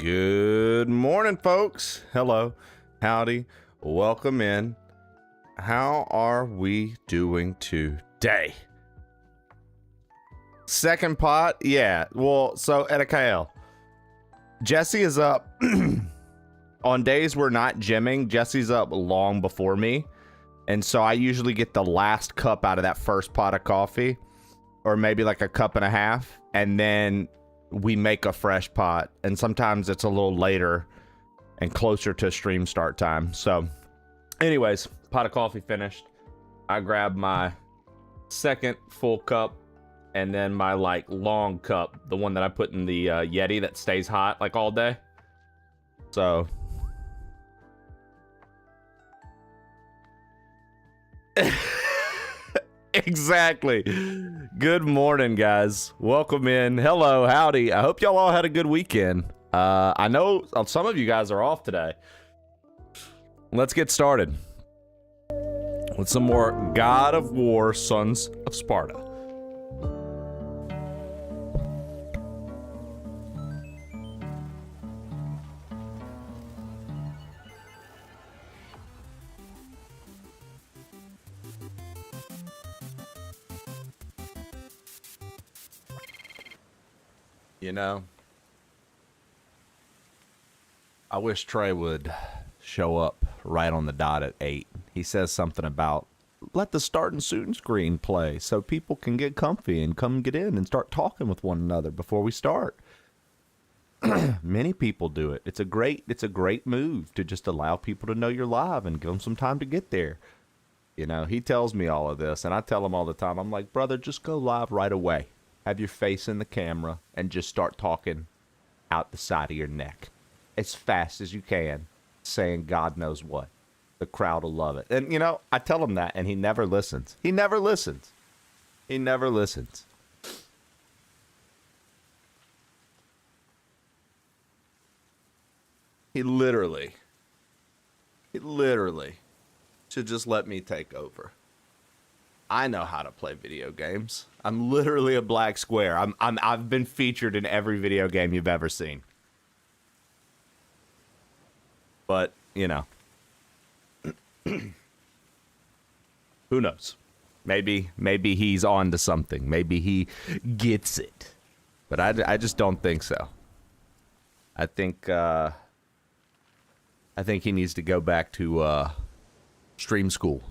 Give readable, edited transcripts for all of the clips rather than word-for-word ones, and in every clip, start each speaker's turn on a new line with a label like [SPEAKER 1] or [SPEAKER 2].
[SPEAKER 1] Good morning, folks. Hello, howdy, welcome in. How are we doing today? Second pot, yeah. Well, so at AKL, Jesse is up on days we're not gymming. Jesse's up long before me, and so I usually get the last cup out of that first pot of coffee, or maybe like a cup and a half, and then we make a fresh pot, and sometimes it's a little later and closer to stream start time. So anyways, pot of coffee finished. I grabbed my second full cup, and then my like long cup, the one that I put in the Yeti that stays hot like all day. So exactly. Good morning, guys. Welcome in. Hello, howdy. I hope y'all all had a good weekend. I know some of you guys are off today. Let's get started with some more God of War, Sons of Sparta. You know, I wish Trey would show up right on the dot at 8. He says something about, let the start and soon screen play so people can get comfy and come get in and start talking with one another before we start. Many people do it. It's a great move to just allow people to know you're live and give them some time to get there. You know, he tells me all of this, and I tell him all the time, I'm like, brother, just go live right away. Have your face in the camera and just start talking out the side of your neck as fast as you can, saying God knows what. The crowd will love it. And, you know, I tell him that, and he never listens. He never listens. He never listens. He literally should just let me take over. I know how to play video games. I'm literally a black square. I've been featured in every video game you've ever seen. But, you know, who knows? Maybe he's on to something. Maybe he gets it. But I just don't think so. I think he needs to go back to stream school.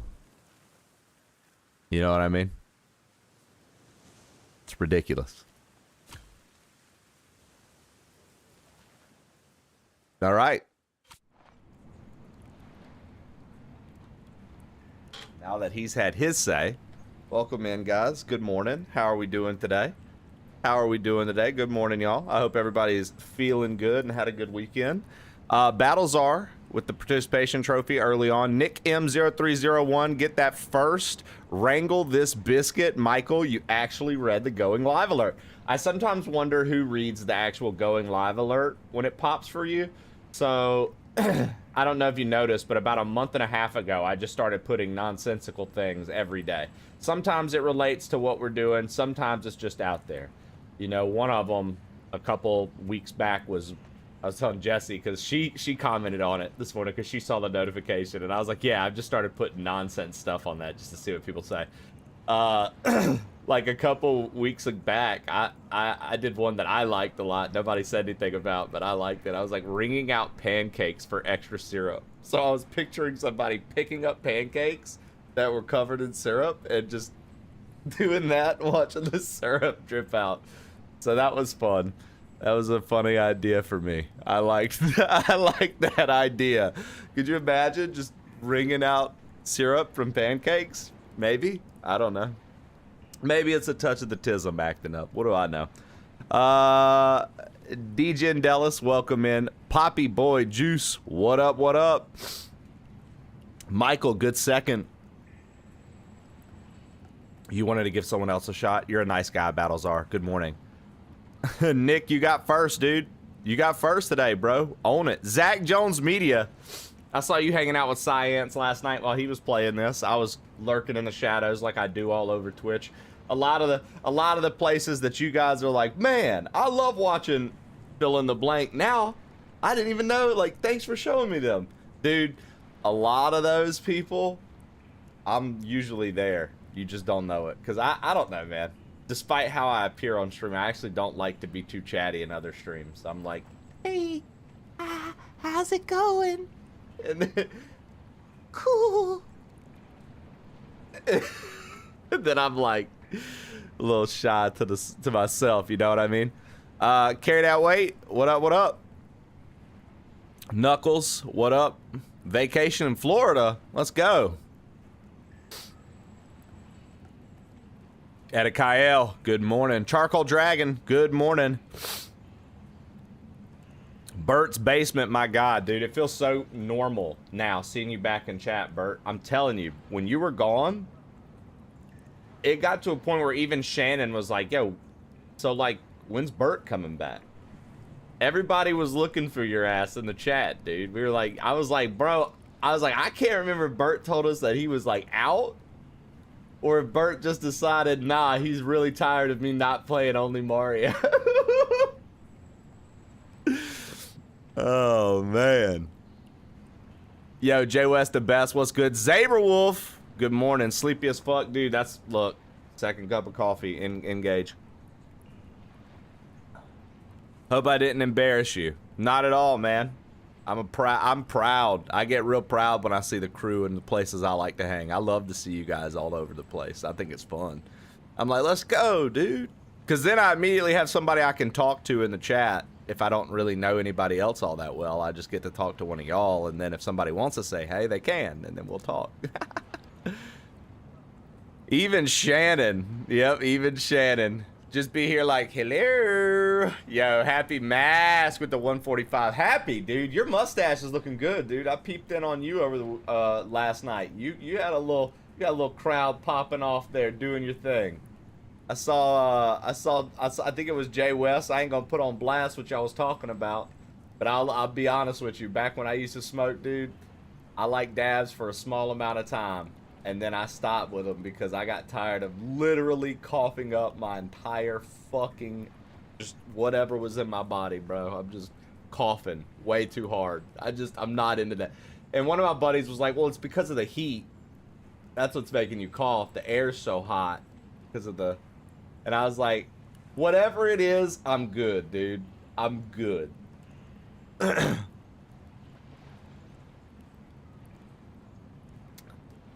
[SPEAKER 1] You know what I mean? It's ridiculous. All right. Now that he's had his say, welcome in, guys. Good morning. How are we doing today? Good morning, y'all. I hope everybody's feeling good and had a good weekend. Battlezar with the participation trophy early on. Nick M0301, get that first. Wrangle this biscuit. Michael, you actually read the going live alert. I sometimes wonder who reads the actual going live alert when it pops for you. So I don't know if you noticed, but about a month and a half ago, I just started putting nonsensical things every day. Sometimes it relates to what we're doing. Sometimes it's just out there. You know, one of them a couple weeks back was, I was telling Jessie, because she commented on it this morning because she saw the notification. And I was like, yeah, I've just started putting nonsense stuff on that just to see what people say. Like a couple weeks back, I did one that I liked a lot. Nobody said anything about, but I liked it. I was like wringing out pancakes for extra syrup. So I was picturing somebody picking up pancakes that were covered in syrup and just doing that, watching the syrup drip out. So that was fun. That was a funny idea for me. I liked that idea. Could you imagine just wringing out syrup from pancakes? Maybe. I don't know. Maybe it's a touch of the tism acting up. What do I know? DJ Dallas, welcome in. Poppy Boy Juice, what up, what up? Michael, good second. You wanted to give someone else a shot? You're a nice guy, Battlezar. Good morning. Nick, you got first, dude. You got first today, bro. Own it. Zach Jones Media. I saw you hanging out with Science last night while he was playing this. I was lurking in the shadows like I do all over Twitch. A lot of the places that you guys are like, man, I love watching fill in the blank. Now, I didn't even know, like, thanks for showing me them. Dude, a lot of those people, I'm usually there. You just don't know it. Because I don't know, man. Despite how I appear on stream, I actually don't like to be too chatty in other streams. I'm like, hey, how's it going? And then, cool. And then I'm like a little shy to myself, you know what I mean? Carry that weight. What up, what up? Knuckles, what up? Vacation in Florida. Let's go. Edikael, good morning. Charcoal Dragon, good morning. Bert's basement, my God, dude. It feels so normal now seeing you back in chat, Bert. I'm telling you, when you were gone, it got to a point where even Shannon was like, yo, so like, when's Bert coming back? Everybody was looking for your ass in the chat, dude. We were like, I was like, bro, I can't remember if Bert told us that he was like out, or if Bert just decided, nah, he's really tired of me not playing only Mario. Oh, man. Yo, Jay West the best. What's good? Zaberwolf, good morning. Sleepy as fuck, dude. That's, look, second cup of coffee. Engage. Hope I didn't embarrass you. Not at all, man. I'm proud. I get real proud when I see the crew and the places I like to hang. I love to see you guys all over the place. I think it's fun. I'm like, let's go, dude. Because then I immediately have somebody I can talk to in the chat. If I don't really know anybody else all that well, I just get to talk to one of y'all. And then if somebody wants to say, hey, they can. And then we'll talk. Even Shannon. Yep, even Shannon. Just be here like, hello. Yo, happy mask with the 145. Happy, dude. Your mustache is looking good, dude. I peeped in on you over the last night. You had a little crowd popping off there doing your thing. I think it was Jay West. I ain't gonna put on blast what y'all was talking about, but I'll be honest with you. Back when I used to smoke, dude, I liked dabs for a small amount of time. And then I stopped with them because I got tired of literally coughing up my entire fucking, just whatever was in my body, bro. I'm just coughing way too hard. I'm not into that. And one of my buddies was like, well, it's because of the heat. That's what's making you cough. The air's so hot because of the, and I was like, whatever it is, I'm good, dude. I'm good.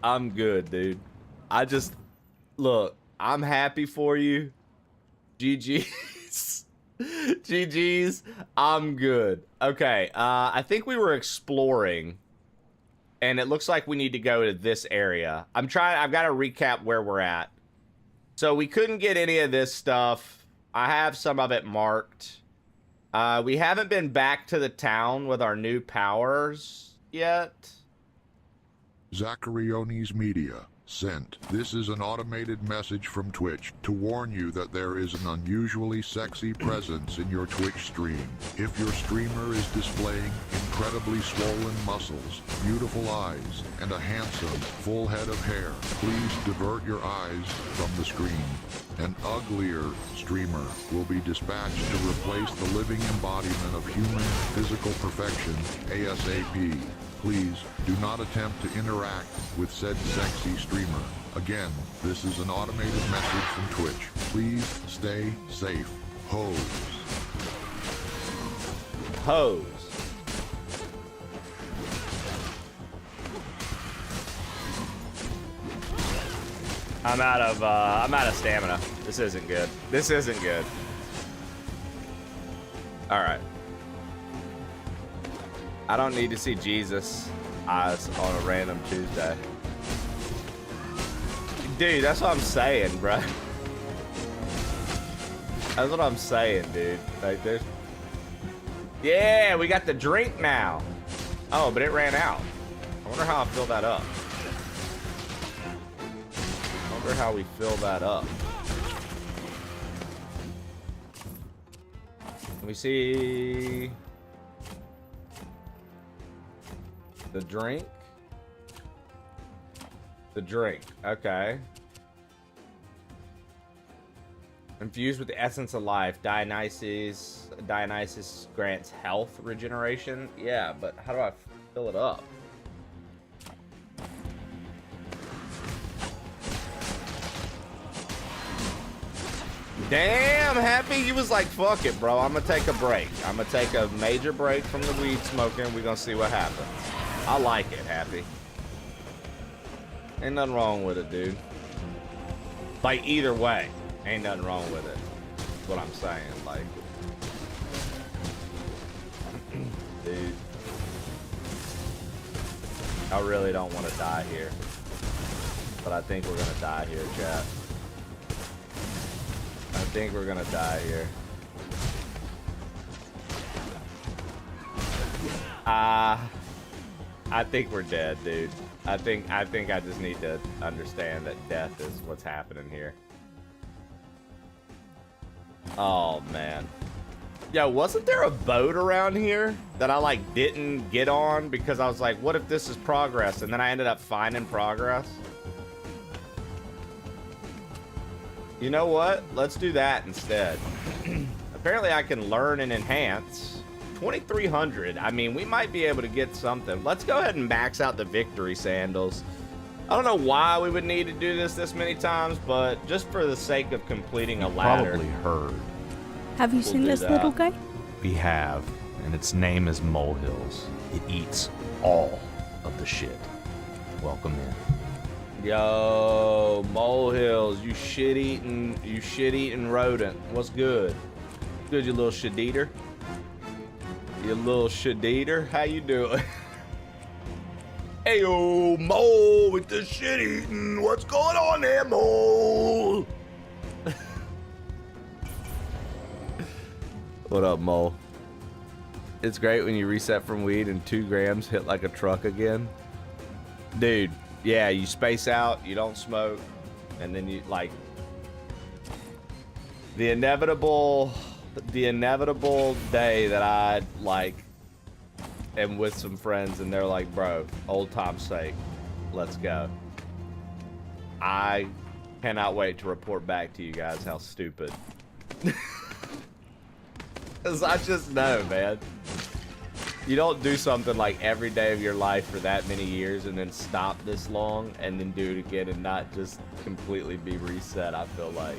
[SPEAKER 1] I'm good, dude. Look, I'm happy for you. GG's. GG's. I'm good. Okay, I think we were exploring, and it looks like we need to go to this area. I've got to recap where we're at. So we couldn't get any of this stuff. I have some of it marked. We haven't been back to the town with our new powers yet.
[SPEAKER 2] Zachariones Media sent. This is an automated message from Twitch to warn you that there is an unusually sexy presence in your Twitch stream. If your streamer is displaying incredibly swollen muscles, beautiful eyes, and a handsome, full head of hair, please divert your eyes from the screen. An uglier streamer will be dispatched to replace the living embodiment of human physical perfection ASAP. Please do not attempt to interact with said sexy streamer. Again, this is an automated message from Twitch. Please stay safe. Hose.
[SPEAKER 1] Hose. I'm out of stamina. This isn't good. This isn't good. All right. I don't need to see Jesus eyes on a random Tuesday. Dude, that's what I'm saying, bro. That's what I'm saying, dude. Like this. Yeah, we got the drink now. Oh, but it ran out. I wonder how I fill that up. I wonder how we fill that up. Let me see. The drink? The drink, okay. Infused with the essence of life, Dionysus grants health regeneration. Yeah, but how do I fill it up? Damn, Happy, he was like, fuck it, bro. I'm gonna take a break. I'm gonna take a major break from the weed smoking. We're gonna see what happens. I like it, Happy. Ain't nothing wrong with it, dude. Like, either way, ain't nothing wrong with it. That's what I'm saying, like. Dude. I really don't want to die here. But I think we're gonna die here, chat. I think we're gonna die here. I think we're dead, dude. I think I just need to understand that death is what's happening here. Oh man. Yo, wasn't there a boat around here that I like didn't get on because I was like, what if this is progress? And then I ended up finding progress. You know what? Let's do that instead. Apparently I can learn and enhance. 2300. I mean, we might be able to get something. Let's go ahead and max out the victory sandals. I don't know why we would need to do this many times, but just for the sake of completing a ladder.
[SPEAKER 3] Probably heard.
[SPEAKER 4] Have you seen this little guy?
[SPEAKER 3] We have, and its name is Molehills. It eats all of the shit. Welcome in.
[SPEAKER 1] Yo, Molehills, you shit-eating rodent. What's good? Good, you little shit-eater. You little shit-eater. How you doing? Hey, yo, Mole with the shit-eating. What's going on there, Mole? What up, Mole? It's great when you reset from weed and 2 grams hit like a truck again. Dude, yeah, you space out, you don't smoke, and then you, like, the inevitable day that I, like, am with some friends and they're like, bro, old time's sake, let's go. I cannot wait to report back to you guys how stupid. Because I just know, man. You don't do something like every day of your life for that many years and then stop this long and then do it again and not just completely be reset, I feel like.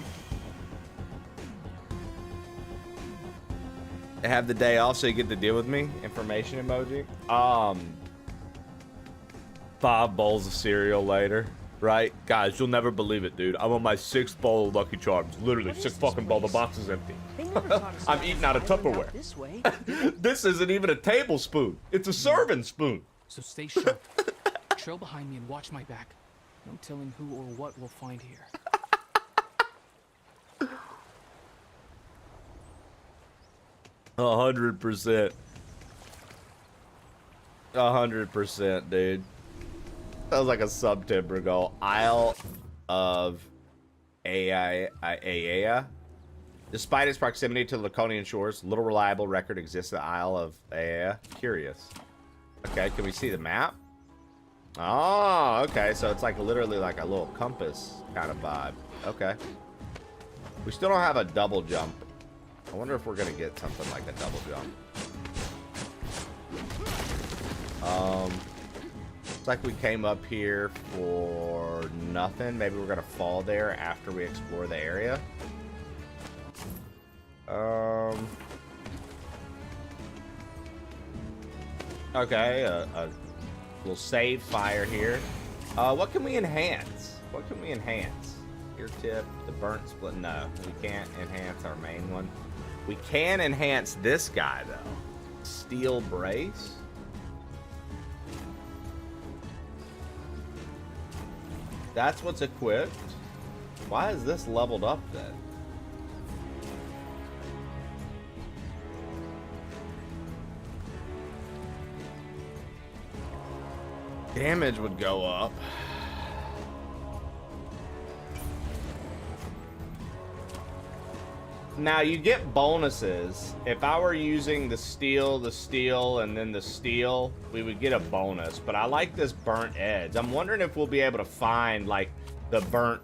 [SPEAKER 1] Have the day off so you get to deal with me. Information emoji. 5 bowls of cereal later. Right? Guys, you'll never believe it, dude. I'm on my 6th bowl of Lucky Charms. Literally, 6 fucking bowl. The box is empty. I'm eating out of Tupperware. This isn't even a tablespoon. It's a serving spoon.
[SPEAKER 5] So stay sharp. Trail behind me and watch my back. No telling who or what we'll find here.
[SPEAKER 1] 100%. 100%, dude. That was like a sub-timber goal. Isle of Aia. Despite its proximity to the Laconian shores, little reliable record exists at the Isle of Aia. Curious. Okay, can we see the map? Oh, okay. So it's like literally like a little compass kind of vibe. Okay. We still don't have a double jump. I wonder if we're gonna get something like a double jump. It's like we came up here for nothing. Maybe we're gonna fall there after we explore the area. Okay, a little save fire here. What can we enhance? What can we enhance? Ear tip, the burnt split. No, we can't enhance our main one. We can enhance this guy though. Steel brace. That's what's equipped. Why is this leveled up then? Damage would go up. Now you get bonuses. If I were using the steel, and then the steel, we would get a bonus. But I like this burnt edge. I'm wondering if we'll be able to find like the burnt,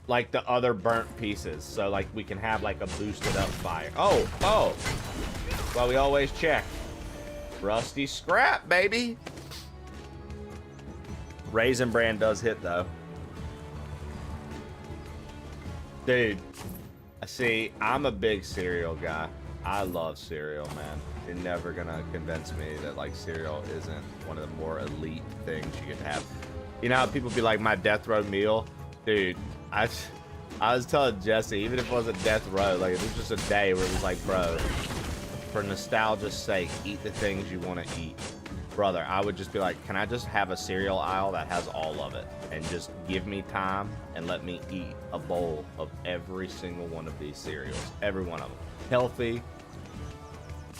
[SPEAKER 1] like the other burnt pieces. So like we can have like a boosted up fire. Oh. Well, we always check. Rusty scrap, baby. Raisin Bran does hit though. Dude. See, I'm a big cereal guy. I love cereal, man. You're never gonna convince me that like cereal isn't one of the more elite things you get to have. You know how people be like, my death row meal? Dude, I was telling Jesse, even if it wasn't death row, like it was just a day where it was like, bro, for nostalgia's sake, eat the things you want to eat. brother, I would just be like, can I just have a cereal aisle that has all of it? And just give me time and let me eat a bowl of every single one of these cereals. Every one of them. Healthy,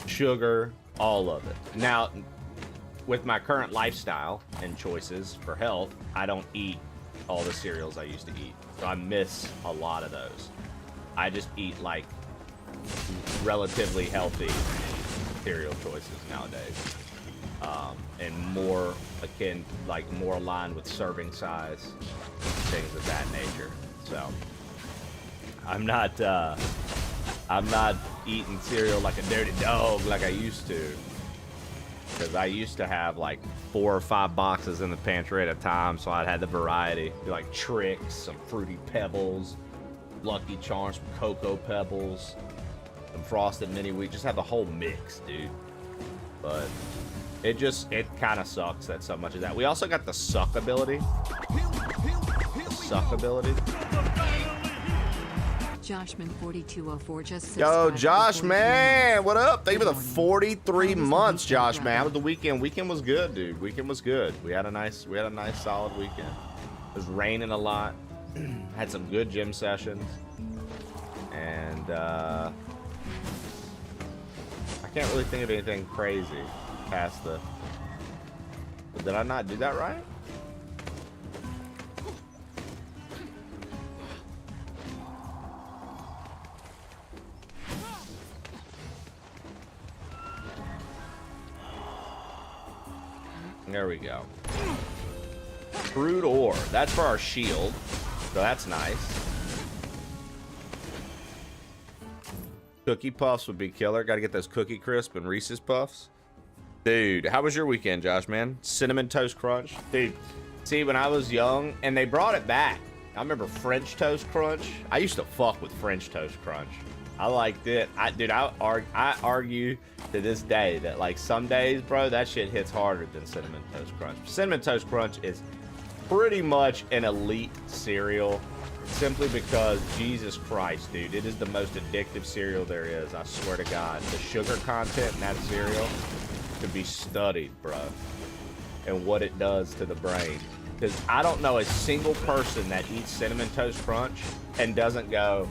[SPEAKER 1] sugar, all of it. Now, with my current lifestyle and choices for health, I don't eat all the cereals I used to eat. So I miss a lot of those. I just eat like relatively healthy cereal choices nowadays. And more akin, like more aligned with serving size, things of that nature. So I'm not eating cereal like a dirty dog like I used to. Because I used to have like 4 or 5 boxes in the pantry at a time, so I'd had the variety. Be like Tricks, some Fruity Pebbles, Lucky Charms, some Cocoa Pebbles, some Frosted Mini Wheat. Just have the whole mix, dude. But it kind of sucks that so much of that. We also got the suck ability. Suck ability.
[SPEAKER 6] Joshman4204 just says.
[SPEAKER 1] Yo, Josh, man, what up? Thank you for the 43 months, Josh, man. How was the weekend? Weekend was good, dude. Weekend was good. We had a nice solid weekend. It was raining a lot. Had some good gym sessions. And I can't really think of anything crazy past the... Did I not do that right? There we go. Crude ore. That's for our shield. So that's nice. Cookie Puffs would be killer. Got to get those Cookie Crisp and Reese's Puffs. Dude, how was your weekend, Josh, man? Cinnamon Toast Crunch? Dude, see, when I was young, and they brought it back. I remember French Toast Crunch. I used to fuck with French Toast Crunch. I liked it. I argue to this day that, like, some days, bro, that shit hits harder than Cinnamon Toast Crunch. Cinnamon Toast Crunch is pretty much an elite cereal simply because, Jesus Christ, dude, it is the most addictive cereal there is. I swear to God. The sugar content in that cereal could be studied, bro, and what it does to the brain. Because I don't know a single person that eats Cinnamon Toast Crunch and doesn't go,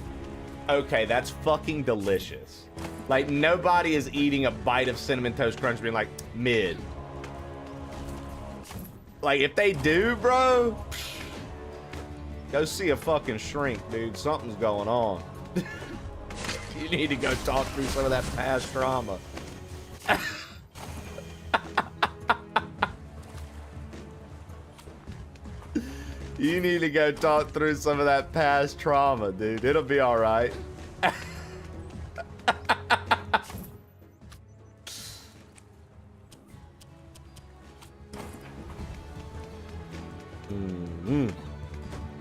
[SPEAKER 1] okay, that's fucking delicious. Like, nobody is eating a bite of Cinnamon Toast Crunch being like, mid. Like, if they do, bro, go see a fucking shrink, dude. Something's going on. You need to go talk through some of that past trauma. You need to go talk through some of that past trauma, dude. It'll be all right.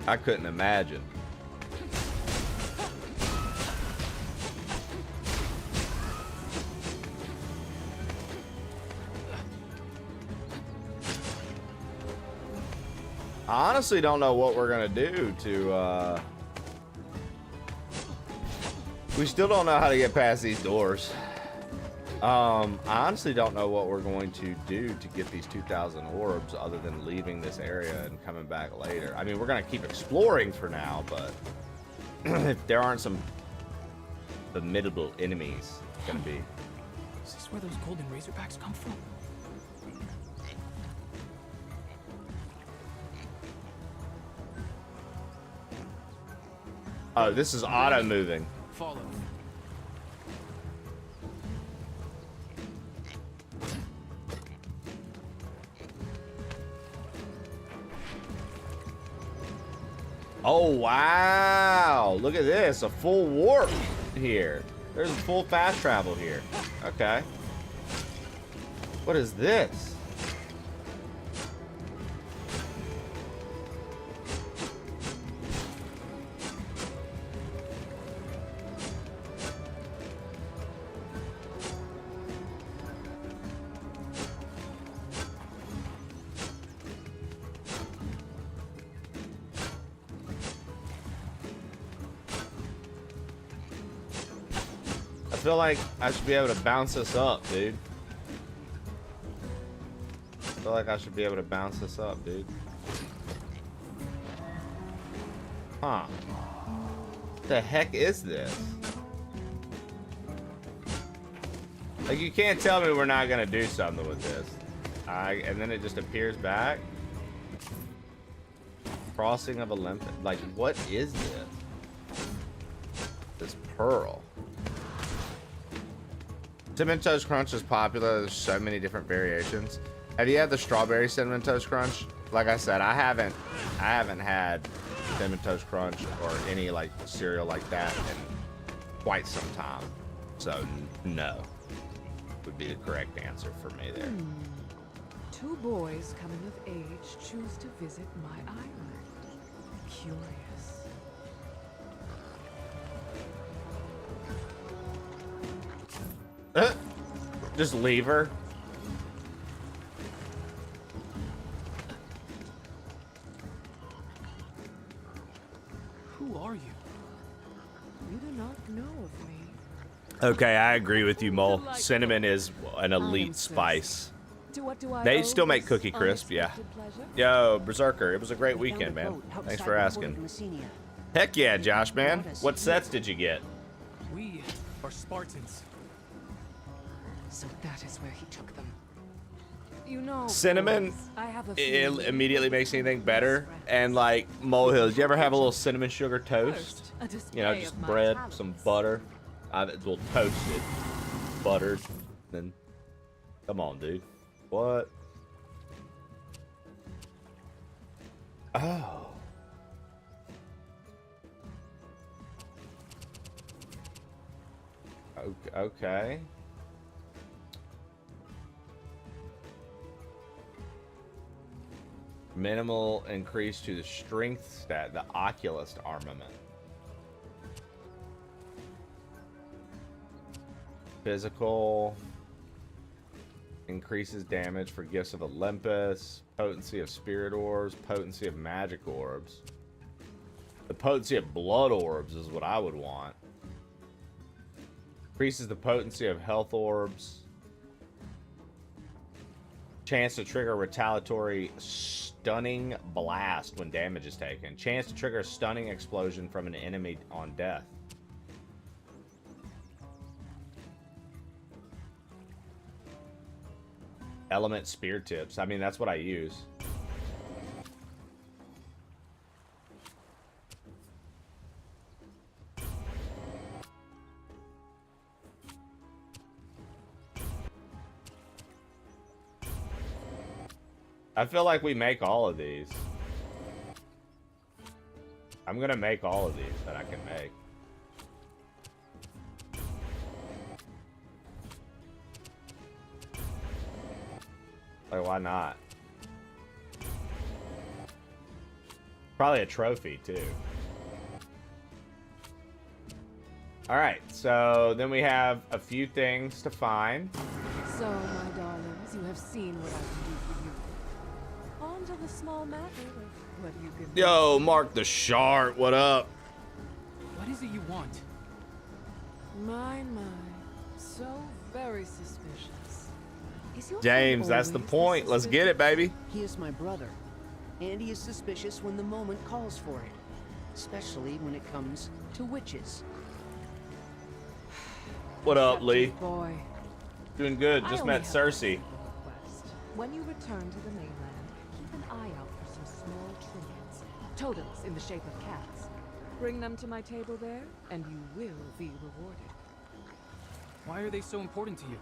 [SPEAKER 1] I couldn't imagine. I honestly don't know what we're gonna do to, we still don't know how to get past these doors. I honestly don't know what we're going to do to get these 2,000 orbs other than leaving this area and coming back later. I mean, we're gonna keep exploring for now, but if there aren't some formidable enemies, it's gonna be...
[SPEAKER 5] Is this where those golden razorbacks come from?
[SPEAKER 1] Oh, this is auto moving.
[SPEAKER 5] Follow.
[SPEAKER 1] Oh, wow. Look at this. A full warp here. There's a full fast travel here. Okay. What is this? I feel like I should be able to bounce this up, dude. feel like I should be able to bounce this up, dude. Huh. The heck is this? Like, you can't tell me we're not gonna do something with this. And then it just appears back. Crossing of Olympus. Like, what is this? This pearl. Cinnamon Toast Crunch is popular. There's so many different variations. Have you had the strawberry Cinnamon Toast Crunch? Like I said, I haven't had Cinnamon Toast Crunch or any like cereal like that in quite some time. So no would be the correct answer for me there.
[SPEAKER 7] Two boys coming of age choose to visit my island. Curious.
[SPEAKER 1] Just leave her.
[SPEAKER 5] Who are you?
[SPEAKER 7] You do not know of me.
[SPEAKER 3] Okay, I agree with you, Mole.
[SPEAKER 7] Delightful.
[SPEAKER 3] Cinnamon is an
[SPEAKER 7] I am
[SPEAKER 3] elite
[SPEAKER 7] thirsty.
[SPEAKER 3] spice.
[SPEAKER 7] To what do I
[SPEAKER 3] They
[SPEAKER 7] owe
[SPEAKER 3] still make
[SPEAKER 7] this
[SPEAKER 3] Cookie Crisp, yeah.
[SPEAKER 7] unexpected pleasure?
[SPEAKER 3] Yo, Berserker, it was a great weekend, man. Thanks for asking. Heck yeah, Josh, man. What sets did you get?
[SPEAKER 5] We are Spartans.
[SPEAKER 7] So that is where he took them. You know,
[SPEAKER 3] Cinnamon,
[SPEAKER 7] boys, I have a
[SPEAKER 3] it
[SPEAKER 7] feeling
[SPEAKER 3] immediately makes anything better.
[SPEAKER 7] friends.
[SPEAKER 3] And like molehills, you ever have a little cinnamon sugar toast?
[SPEAKER 7] First, a
[SPEAKER 3] You know,
[SPEAKER 7] display
[SPEAKER 3] just
[SPEAKER 7] of my
[SPEAKER 3] bread,
[SPEAKER 7] talents.
[SPEAKER 3] some butter. It's a little toasted, buttered. Then, come on, dude. What? Oh. Okay. Minimal increase to the strength stat, the Oculist armament. Physical. Increases damage for Gifts of Olympus. Potency of Spirit Orbs. Potency of Magic Orbs. The potency of Blood Orbs is what I would want. Increases the potency of Health Orbs. Chance to trigger retaliatory stunning blast when damage is taken. Chance to trigger a stunning explosion from an enemy on death. Element spear tips. I mean, that's what I use. I feel like we make all of these. I'm gonna make all of these that I can make. Like, why not? Probably a trophy, too. Alright, so then we have a few things to find.
[SPEAKER 7] So, my darlings, you have seen what I can do for you. On to the small matter of what you can do.
[SPEAKER 3] Yo, Mark the Shark, what up?
[SPEAKER 5] What is it you want?
[SPEAKER 7] My, so very suspicious. Is your
[SPEAKER 3] James,
[SPEAKER 7] friend
[SPEAKER 3] that's the
[SPEAKER 7] always
[SPEAKER 3] point.
[SPEAKER 7] this
[SPEAKER 3] Let's get it, baby.
[SPEAKER 8] He is my brother, and he is suspicious when the moment calls for it, especially when it comes to witches.
[SPEAKER 3] What up,
[SPEAKER 7] Captain
[SPEAKER 3] Lee?
[SPEAKER 7] Boy.
[SPEAKER 3] Doing good.
[SPEAKER 7] I
[SPEAKER 3] Just
[SPEAKER 7] only
[SPEAKER 3] met
[SPEAKER 7] have
[SPEAKER 3] Cersei.
[SPEAKER 7] a simple request. When you return to the mainland, keep an eye out for some small trinkets, totems in the shape of cats. Bring them to my table there, and you will be rewarded.
[SPEAKER 5] Why are they so important to you?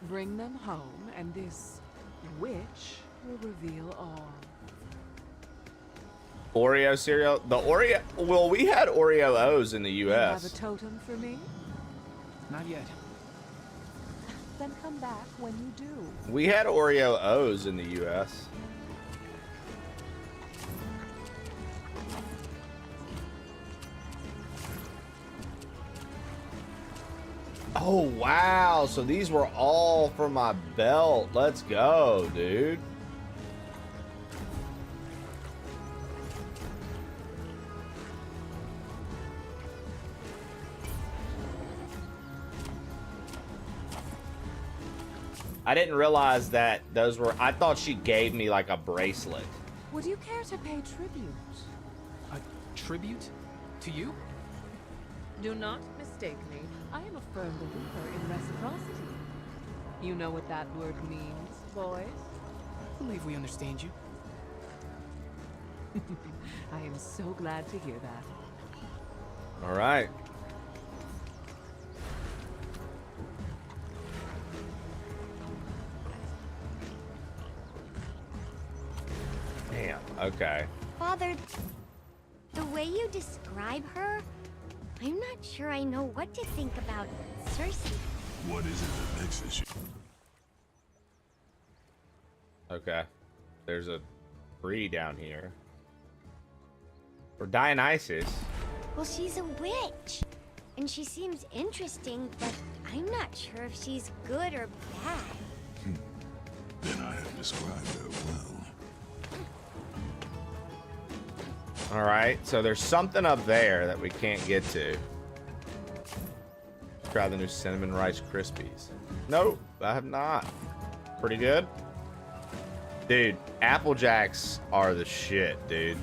[SPEAKER 7] Bring them home, and this witch will reveal all.
[SPEAKER 3] Oreo cereal. The Oreo. Well, we had Oreo O's in the
[SPEAKER 7] You have a
[SPEAKER 3] U.S.
[SPEAKER 7] totem for me?
[SPEAKER 5] Not yet.
[SPEAKER 7] Then come back when you do.
[SPEAKER 3] We had Oreo O's in the U.S. Oh, wow. So these were all for my belt. Let's go, dude. I didn't realize that those were... I thought she gave me like a bracelet.
[SPEAKER 7] Would you care to pay tribute?
[SPEAKER 5] A tribute? To you?
[SPEAKER 7] Do not mistake me. I am a firm believer in reciprocity. You know what that word means, boys?
[SPEAKER 5] I believe we understand you.
[SPEAKER 7] I am so glad to hear that.
[SPEAKER 3] All right. Damn, okay.
[SPEAKER 9] Father, the way you describe her, I'm not sure I know what to think about Cersei.
[SPEAKER 10] What is it that mixes you?
[SPEAKER 3] Okay. There's a tree down here. For Dionysus.
[SPEAKER 9] Well, she's a witch, and she seems interesting, but I'm not sure if she's good or bad.
[SPEAKER 10] Then I have described her well.
[SPEAKER 3] All right, so there's something up there that we can't get to. Try the new Cinnamon Rice Krispies. Nope, I have not. Pretty good. Dude, Apple Jacks are the shit, dude.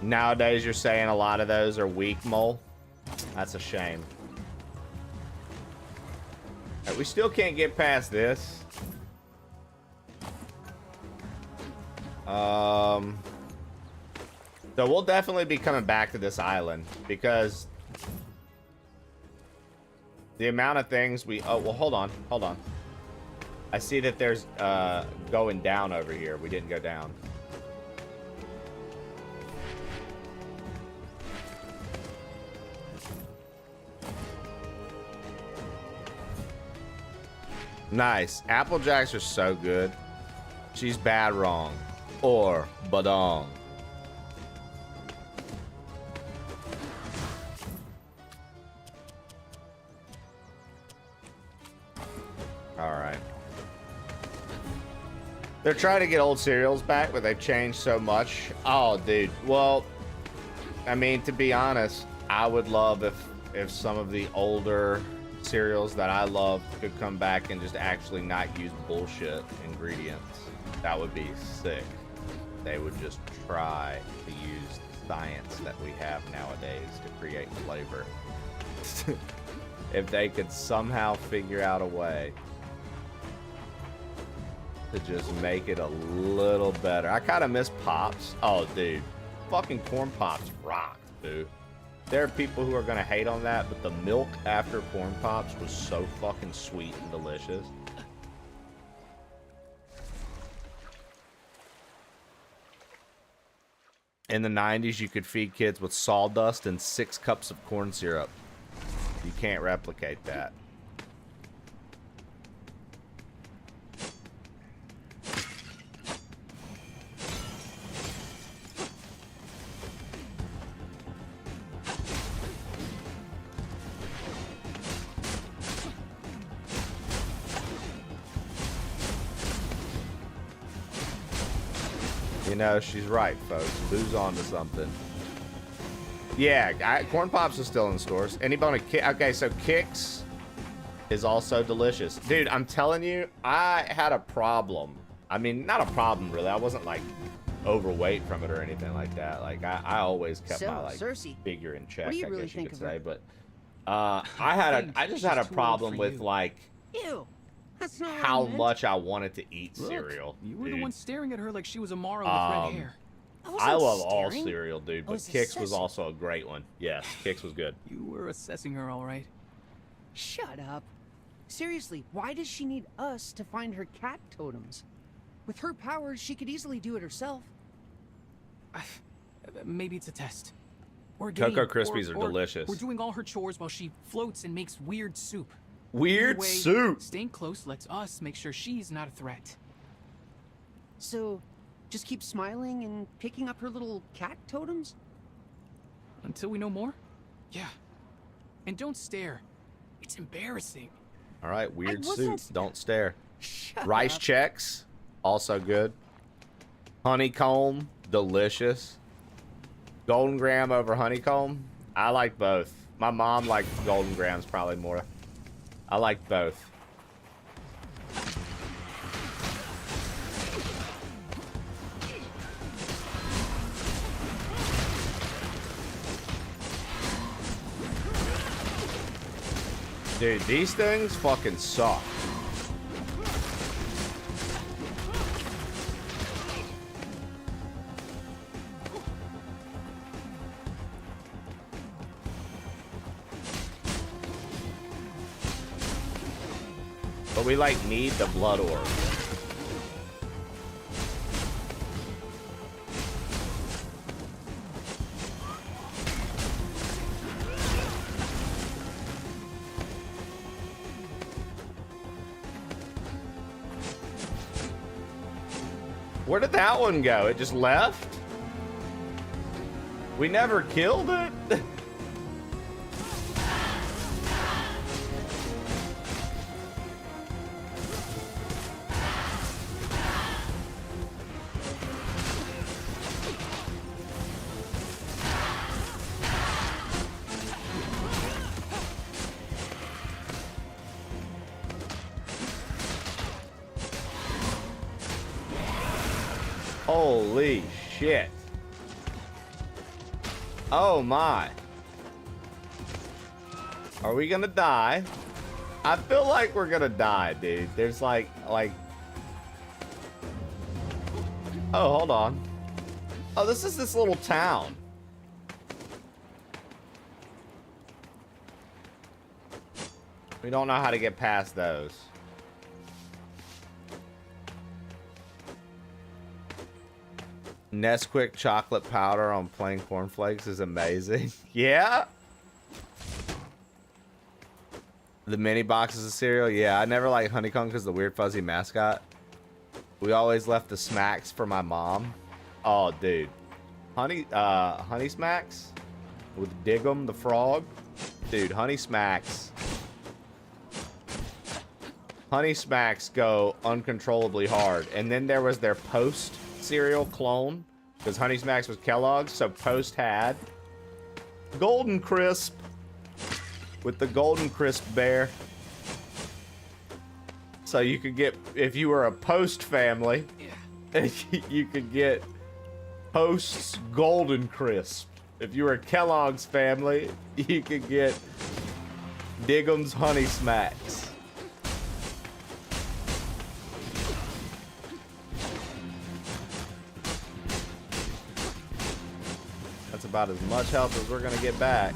[SPEAKER 3] Nowadays, you're saying a lot of those are weak, Mole. That's a shame. We still can't get past this. So we'll definitely be coming back to this island because the amount of things we... Oh, well, hold on. I see that there's going down over here. We didn't go down. Nice. Apple Jacks are so good. She's bad wrong. Or badong. Alright. They're trying to get old cereals back, but they've changed so much. Oh, dude. Well, I mean, to be honest, I would love if some of the older cereals that I love could come back and just actually not use bullshit ingredients. That would be sick. They would just try to use the science that we have nowadays to create flavor. If they could somehow figure out a way to just make it a little better. I kind of miss Pops. Oh, dude. Fucking Corn Pops rock, dude. There are people who are going to hate on that, but the milk after Corn Pops was so fucking sweet and delicious. In the 90s, you could feed kids with sawdust and 6 cups of corn syrup. You can't replicate that. You know, she's right, folks. Boo's on to something. Yeah, Corn Pops is still in stores. Anybody? Okay, so Kix is also delicious. Dude, I'm telling you, I had a problem. I mean, not a problem, really. I wasn't, like, overweight from it or anything like that. Like, I always kept my, like,
[SPEAKER 8] Cersei,
[SPEAKER 3] figure in check,
[SPEAKER 8] what do you
[SPEAKER 3] I
[SPEAKER 8] really
[SPEAKER 3] guess you
[SPEAKER 8] think
[SPEAKER 3] could
[SPEAKER 8] of
[SPEAKER 3] say.
[SPEAKER 8] her?
[SPEAKER 3] But I just had a problem with, like,
[SPEAKER 8] Ew. That's not what
[SPEAKER 3] how
[SPEAKER 8] I meant.
[SPEAKER 3] much I wanted to eat
[SPEAKER 5] Look,
[SPEAKER 3] cereal.
[SPEAKER 5] you were the
[SPEAKER 3] dude.
[SPEAKER 5] one staring at her like she was a Mara with red hair.
[SPEAKER 8] wasn't
[SPEAKER 3] I love all
[SPEAKER 8] staring.
[SPEAKER 3] cereal, dude,
[SPEAKER 8] I
[SPEAKER 3] but
[SPEAKER 8] was
[SPEAKER 3] Kix was
[SPEAKER 8] assessing.
[SPEAKER 3] also a great one. Yes, Kix was good.
[SPEAKER 5] You were assessing her, all right.
[SPEAKER 8] Shut up. Seriously, why does she need us to find her cat totems? With her powers, she could easily do it herself.
[SPEAKER 5] Maybe it's a test. Or a
[SPEAKER 3] Cocoa
[SPEAKER 5] game,
[SPEAKER 3] Krispies are
[SPEAKER 5] or
[SPEAKER 3] delicious.
[SPEAKER 5] We're doing all her chores while she floats and makes weird soup.
[SPEAKER 3] Weird
[SPEAKER 5] Either way,
[SPEAKER 3] soup.
[SPEAKER 5] Staying close lets us make sure she's not a threat.
[SPEAKER 8] So, just keep smiling and picking up her little cat totems?
[SPEAKER 5] Until we know more? Yeah. And don't stare. It's embarrassing.
[SPEAKER 3] All right, weird
[SPEAKER 8] wasn't-
[SPEAKER 3] soup. Don't stare.
[SPEAKER 8] Shut
[SPEAKER 3] Rice
[SPEAKER 8] up.
[SPEAKER 3] checks, also good. Honeycomb, delicious. Golden graham over honeycomb. I like both. My mom liked Golden Grams probably more. I like both. Dude, these things fucking suck. But we like need the blood orb. Where did that one go? It just left? We never killed it? Holy shit. Oh my. Are we gonna die? I feel like we're gonna die, dude. There's like... Oh, hold on. Oh, this is this little town. We don't know how to get past those. Nesquik chocolate powder on plain cornflakes is amazing. Yeah? The mini boxes of cereal? Yeah, I never liked Honeycomb because the weird fuzzy mascot. We always left the smacks for my mom. Oh, dude. Honey Smacks? With Dig'em the frog? Dude, Honey Smacks. Honey Smacks go uncontrollably hard. And then there was their Post cereal clone, because Honey Smacks was Kellogg's, so Post had Golden Crisp with the Golden Crisp bear. So you could get, if you were a Post family, you could get Post's Golden Crisp. If you were a Kellogg's family, you could get Dig'em's Honey Smacks. That's about as much health as we're gonna get back.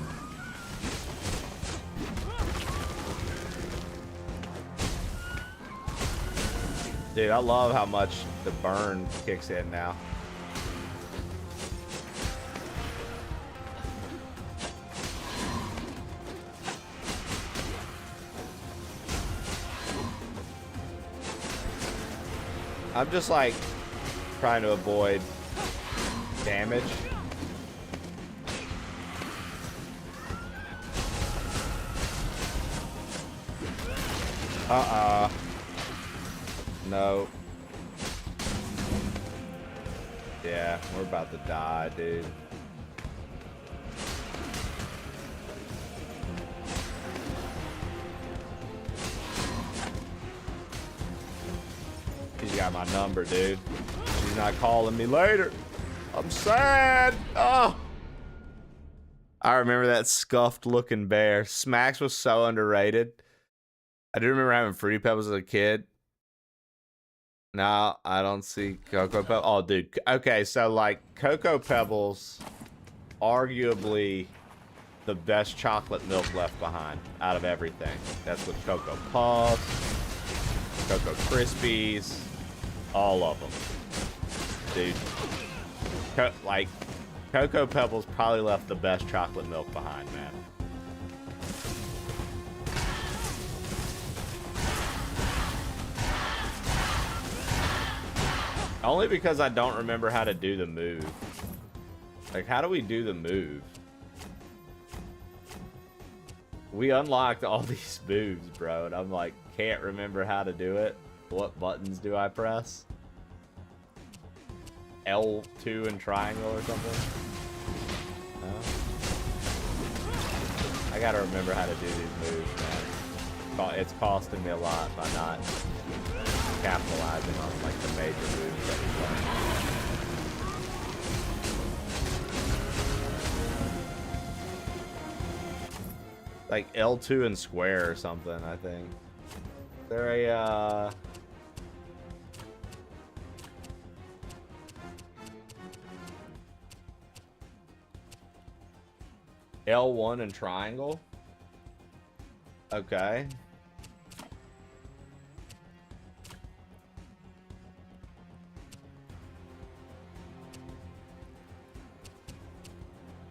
[SPEAKER 3] Dude, I love how much the burn kicks in now. I'm just like trying to avoid damage. No. Yeah, we're about to die, dude. She's got my number, dude. She's not calling me later. I'm sad. Oh. I remember that scuffed looking bear. Smacks was so underrated. I do remember having Fruity Pebbles as a kid. No, I don't see Cocoa Pebbles. Oh, dude. Okay, so, like, Cocoa Pebbles, arguably the best chocolate milk left behind out of everything. That's with Cocoa Puffs, Cocoa Krispies, all of them. Dude. Cocoa Pebbles probably left the best chocolate milk behind, man. Only because I don't remember how to do the move. Like, how do we do the move? We unlocked all these moves, bro, and I'm like, can't remember how to do it. What buttons do I press? L2 and triangle or something? No? I I gotta remember how to do these moves, man. It's costing me a lot by not capitalizing on like the major moves that we learned. Like L2 and square or something, I think. Is there a L1 and triangle? Okay.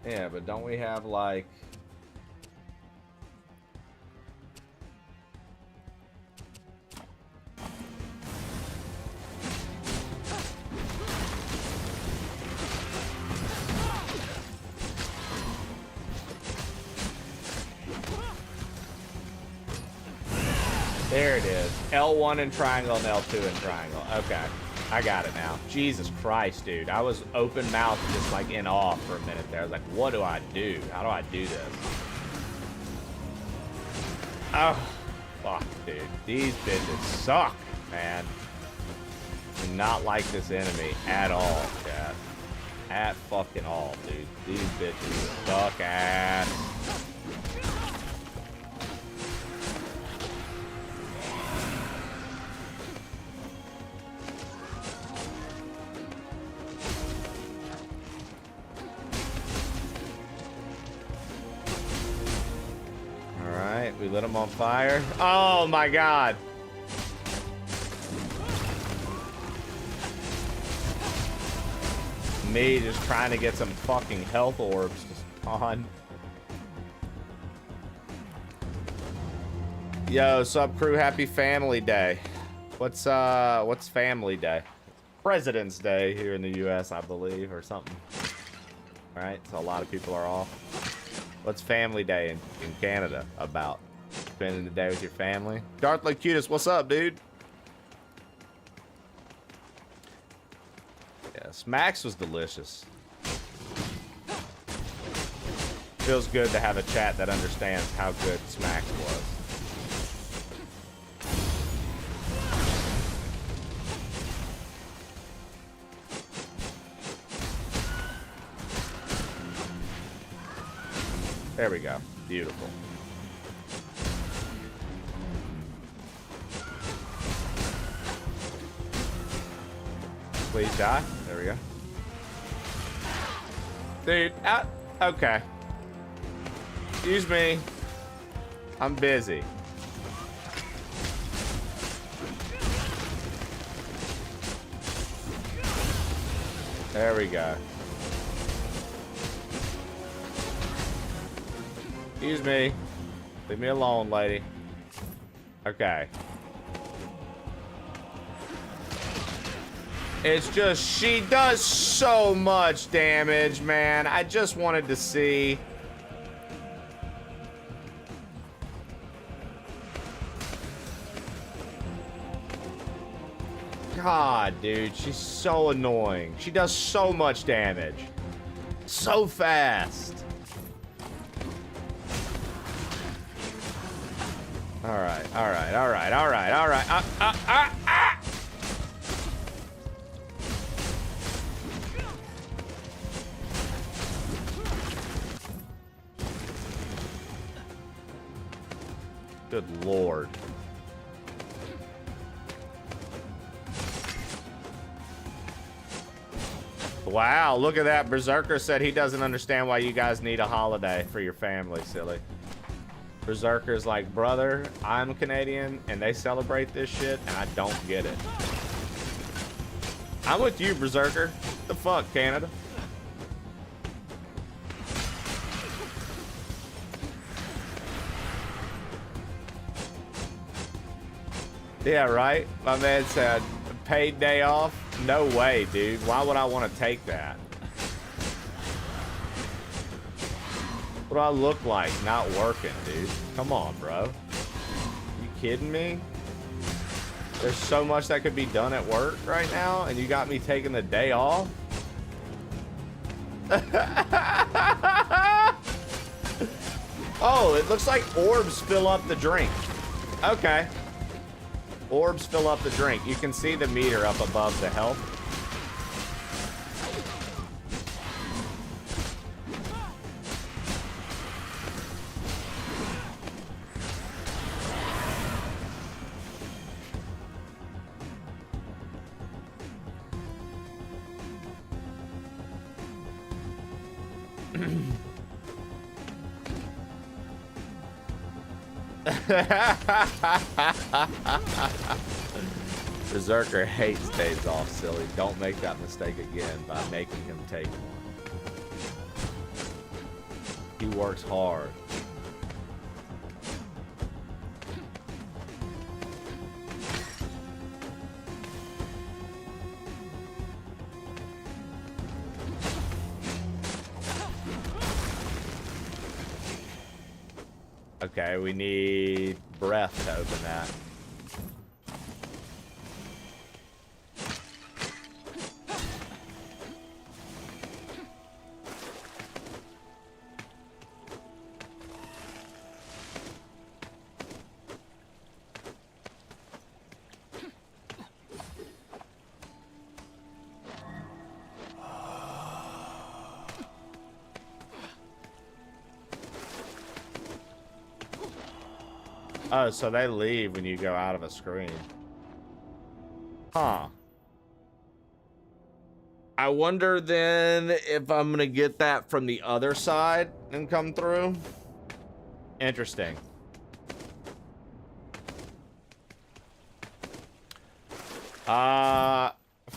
[SPEAKER 3] Yeah, but don't we have like there it is. L1 and triangle and L2 and triangle. Okay. I got it now. Jesus Christ, dude. I was open mouthed just like in awe for a minute there. I was like, what do I do? How do I do this? Oh, fuck, dude. These bitches suck, man. Do not like this enemy at all, chat. At fucking all, dude. These bitches suck ass. We lit him on fire. Oh my god. Me just trying to get some fucking health orbs to spawn. Yo, sub crew, happy family day. What's family day? President's Day here in the US, I believe, or something. All right, so a lot of people are off. What's family day in Canada about? Spending the day with your family? Darth Locutus, what's up, dude? Yes, Max was delicious. Feels good to have a chat that understands how good Smacks was. There we go. Beautiful. Please die. There we go. Dude, okay. Excuse me. I'm busy. There we go. Excuse me. Leave me alone, lady. Okay. It's just, she does so much damage, man. I just wanted to see. God, dude, she's so annoying. She does so much damage. So fast. All right. Good Lord. Wow, look at that. Berserker said he doesn't understand why you guys need a holiday for your family, silly. Berserker's like, brother, I'm Canadian and they celebrate this shit and I don't get it. I'm with you, Berserker. The fuck, Canada? Yeah, right? My man said, paid day off? No way, dude. Why would I want to take that? What do I look like not working, dude? Come on, bro. You kidding me? There's so much that could be done at work right now, and you got me taking the day off? Oh, it looks like orbs fill up the drink. Okay. Orbs fill up the drink. You can see the meter up above the health. Berserker hates days off, silly. Don't make that mistake again by making him take one. He works hard. Okay, we need breath to open that. Oh, so they leave when you go out of a screen. Huh. I wonder then if I'm gonna get that from the other side and come through. Interesting.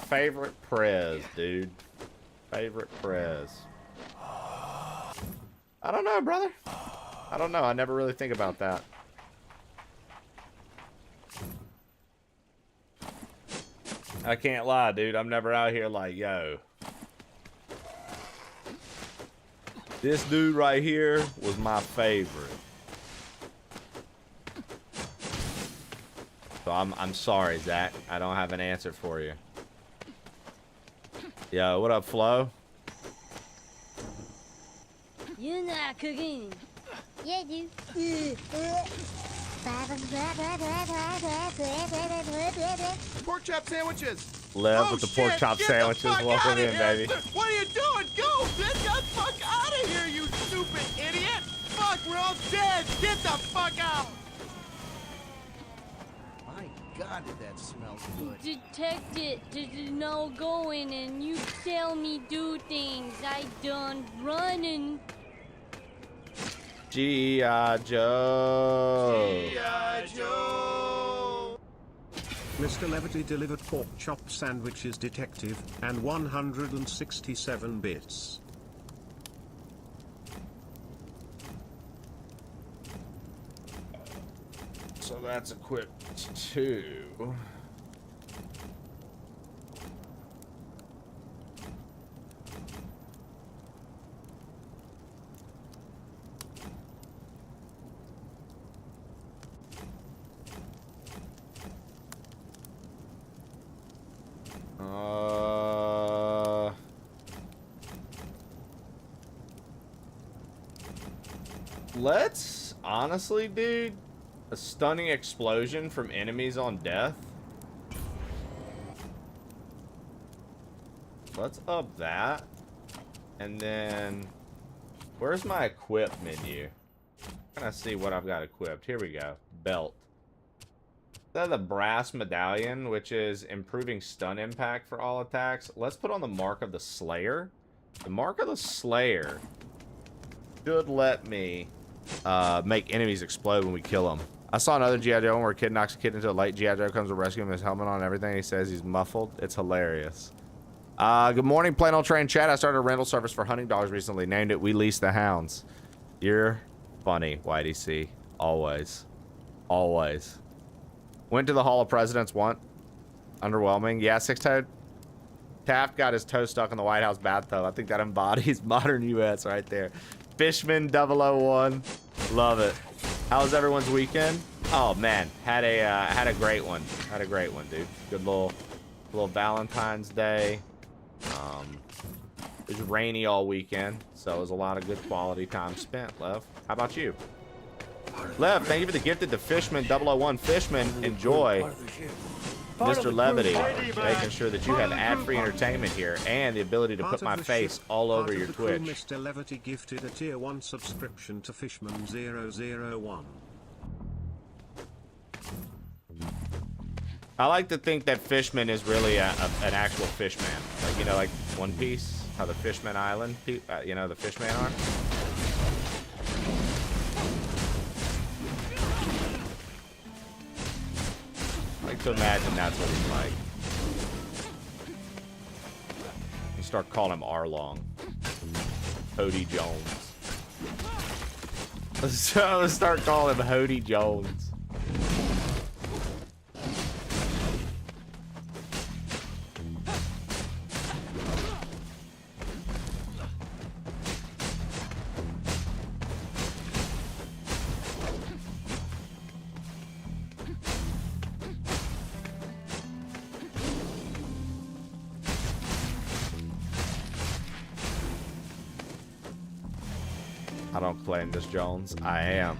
[SPEAKER 3] Favorite prez, dude. Favorite prez. I don't know, brother. I don't know. I never really think about that. I can't lie, dude. I'm never out here like, yo. This dude right here was my favorite. So I'm sorry, Zach. I don't have an answer for you. Yo, what up, Flo?
[SPEAKER 9] You're not cooking. Yeah, dude.
[SPEAKER 11] Pork chop sandwiches.
[SPEAKER 3] Lev with the pork chop sandwiches. Welcome in, baby.
[SPEAKER 11] What are you doing? Go! Get the fuck out of here, you stupid idiot! Fuck, we're all dead! Get the fuck out! My God, did that smell good?
[SPEAKER 12] Detect it. There's no going, and you tell me do things. I done running.
[SPEAKER 3] G.I. Joe.
[SPEAKER 11] G.I. Joe.
[SPEAKER 13] Mr. Levity delivered pork chop sandwiches, detective, and 167 bits.
[SPEAKER 3] So that's equipped to... Let's honestly, dude, a stunning explosion from enemies on death. Let's up that. And then where's my equip menu? I'm gonna see what I've got equipped. Here we go. Belt. That's the brass medallion, which is improving stun impact for all attacks. Let's put on the mark of the Slayer. The mark of the Slayer should let me make enemies explode when we kill them. I saw another G.I. Joe where a kid knocks a kid into a light. G.I. Joe comes to rescue him, his helmet on and everything. He says he's muffled. It's hilarious. Good morning, Plain Old Train chat. I started a rental service for hunting dogs recently. Named it We Lease the Hounds. You're funny, Whitey C. Always. Always. Went to the Hall of Presidents once. Underwhelming. Yeah, Six-Toed. Taft got his toe stuck in the White House bathtub. I think that embodies modern U.S. right there. Fishman 001. Love it. How was everyone's weekend? Oh man, had a great one. Had a great one, dude. Good little Valentine's Day. It was rainy all weekend, so it was a lot of good quality time spent, Lev. How about you? Lev, thank you for the gifted to Fishman 001. Fishman, enjoy. Mr. Levity, making sure that you have ad-free entertainment here and the ability to put my face all over your Twitch.
[SPEAKER 13] Mr. Levity gifted a tier 1 subscription to Fishman 001.
[SPEAKER 3] I like to think that Fishman is really an actual fishman. Like, you know, like One Piece, how the Fishman Island, you know, the Fishman are. I like to imagine that's what he's like. You start calling him Arlong. Hody Jones. So let's start calling him Hody Jones. I don't claim this, Jones. I am.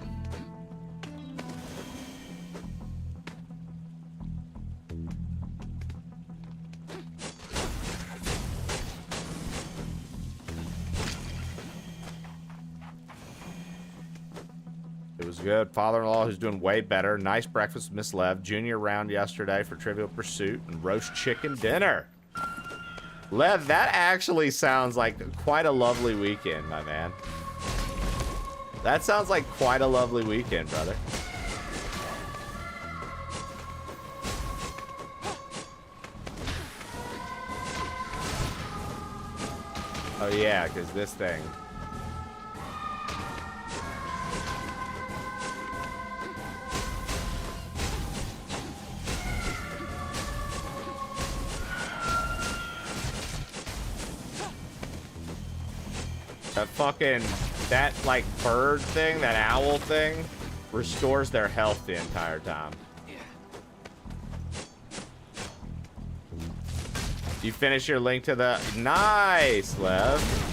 [SPEAKER 3] It was good. Father-in-law who's doing way better. Nice breakfast with Miss Lev. Junior round yesterday for Trivial Pursuit and roast chicken dinner. Lev, that actually sounds like quite a lovely weekend, my man. That sounds like quite a lovely weekend, brother. Oh yeah, because this thing. That fucking, that like bird thing, that owl thing, restores their health the entire time. You finish your link to the, nice, Lev.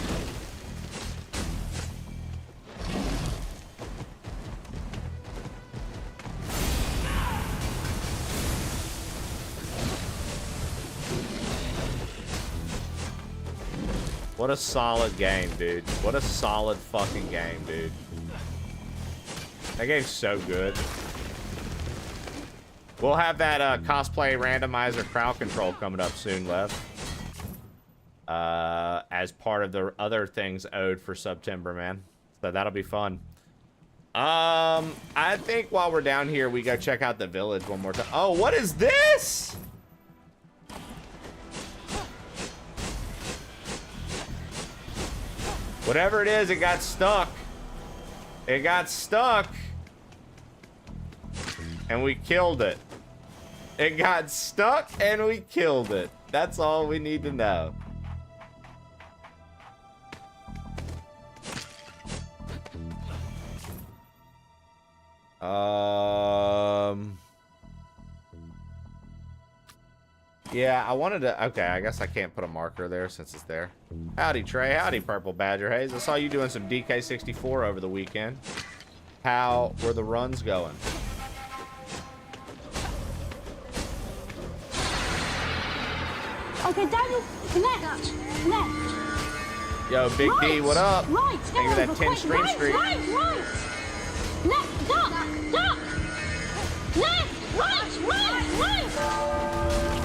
[SPEAKER 3] What a solid game, dude. What a solid fucking game, dude. That game's so good. We'll have that cosplay randomizer crowd control coming up soon, Lev. As part of the other things owed for September, man. So that'll be fun. I think while we're down here, we go check out the village one more time. Oh, what is this? Whatever it is, it got stuck. It got stuck. And we killed it. It got stuck and we killed it. That's all we need to know. Yeah, I wanted to... Okay, I guess I can't put a marker there since it's there. Howdy, Trey. Howdy, Purple Badger Haze. I saw you doing some DK64 over the weekend. How were the runs going?
[SPEAKER 14] Okay, Daniel, left.
[SPEAKER 3] Yo, Big
[SPEAKER 14] right,
[SPEAKER 3] D, what up?
[SPEAKER 14] Right,
[SPEAKER 3] Thank you for that 10 stream streak.
[SPEAKER 14] Right. Left, duck. Left, right.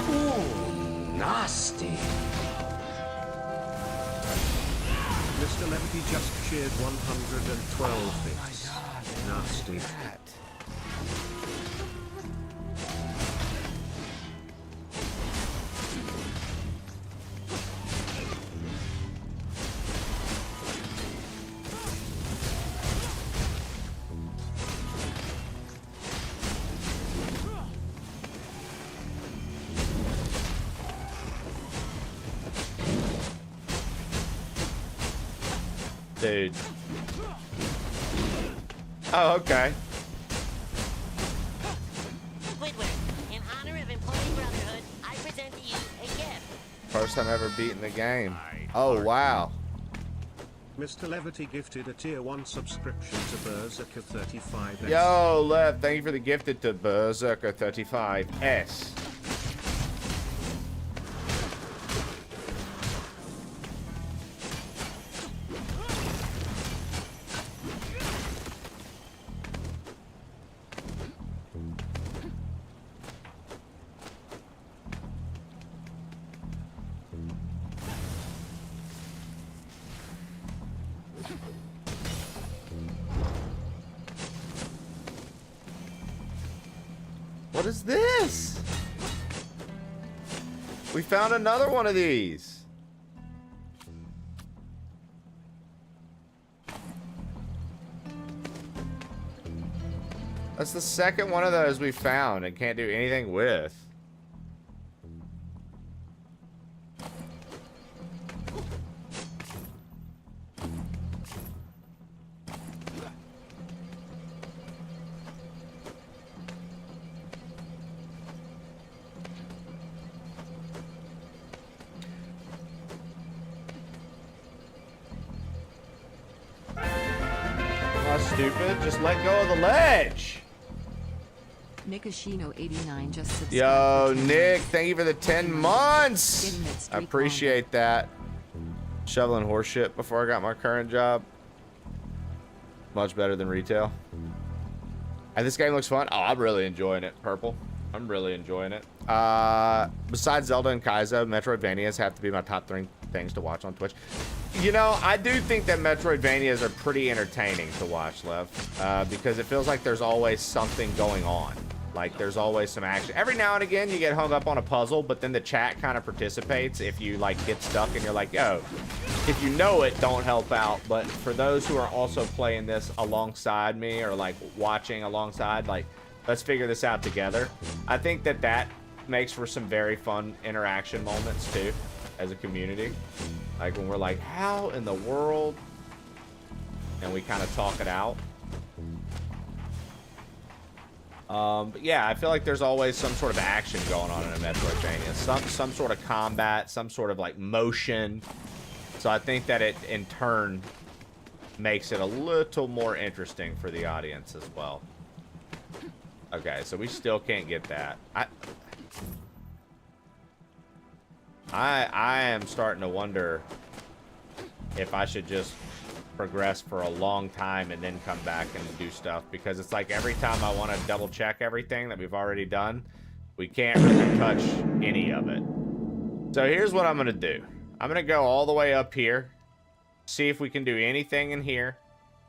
[SPEAKER 11] Ooh, nasty.
[SPEAKER 13] Mr. Levity just cheered 112 bits. Nasty.
[SPEAKER 3] Dude. Oh, okay.
[SPEAKER 15] Squidward, in honor of Employee Brotherhood, I present to you a gift.
[SPEAKER 3] First time ever beating the game. Oh, wow.
[SPEAKER 13] Mr. Levity gifted a tier 1 subscription to Berserker 35S.
[SPEAKER 3] Yo, Lev, thank you for the gifted to Berserker 35S. What is this? We found another one of these. That's the second one of those we found and can't do anything with. Stupid, just let go of the ledge.
[SPEAKER 6] Nikashino89 just subscribed.
[SPEAKER 3] Yo, Nick, thank you for the 10 months. I appreciate that. Shoveling horse shit before I got my current job. Much better than retail. And this game looks fun. Oh, I'm really enjoying it, Purple. I'm really enjoying it. Besides Zelda and Kaizo, Metroidvanias have to be my top 3 things to watch on Twitch. You know, I do think that Metroidvanias are pretty entertaining to watch, Lev, because it feels like there's always something going on. Like, there's always some action. Every now and again, you get hung up on a puzzle, but then the chat kind of participates if you, like, get stuck and you're like, yo, if you know it, don't help out. But for those who are also playing this alongside me or, like, watching alongside, like, let's figure this out together. I think that that makes for some very fun interaction moments, too, as a community. Like, when we're like, how in the world? And we kind of talk it out. But yeah, I feel like there's always some sort of action going on in a Metroidvania. Some sort of combat, some sort of, like, motion. So I think that it, in turn, makes it a little more interesting for the audience as well. Okay, so we still can't get that. I am starting to wonder if I should just progress for a long time and then come back and do stuff, because it's like every time I want to double check everything that we've already done, we can't really touch any of it. So here's what I'm going to do. I'm going to go all the way up here, see if we can do anything in here,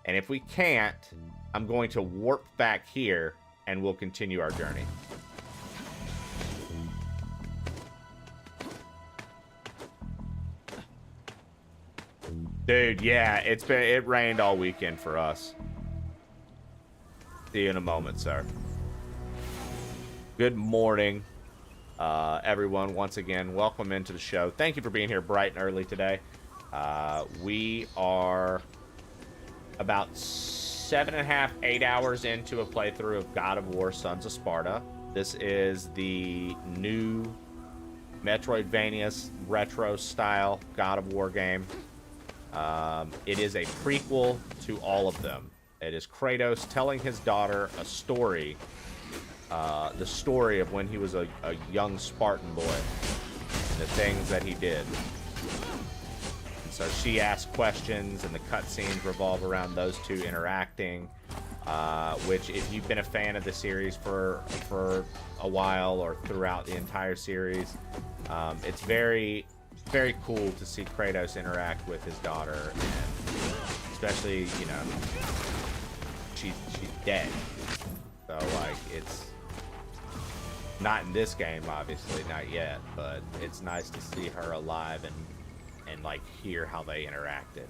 [SPEAKER 3] and if we can't, I'm going to warp back here and we'll continue our journey. Dude, yeah, it rained all weekend for us. See you in a moment, sir. Good morning, everyone. Once again, welcome into the show. Thank you for being here bright and early today. We are about 7.5, 8 hours into a playthrough of God of War: Sons of Sparta. This is the new Metroidvania retro style God of War game. It is a prequel to all of them. It is Kratos telling his daughter a story, the story of when he was a young Spartan boy and the things that he did. And so she asks questions, and the cutscenes revolve around those two interacting, which, if you've been a fan of the series for a while or throughout the entire series, it's very cool to see Kratos interact with his daughter, and especially, you know, she's dead. So, like, it's not in this game, obviously, not yet, but it's nice to see her alive and like hear how they interacted.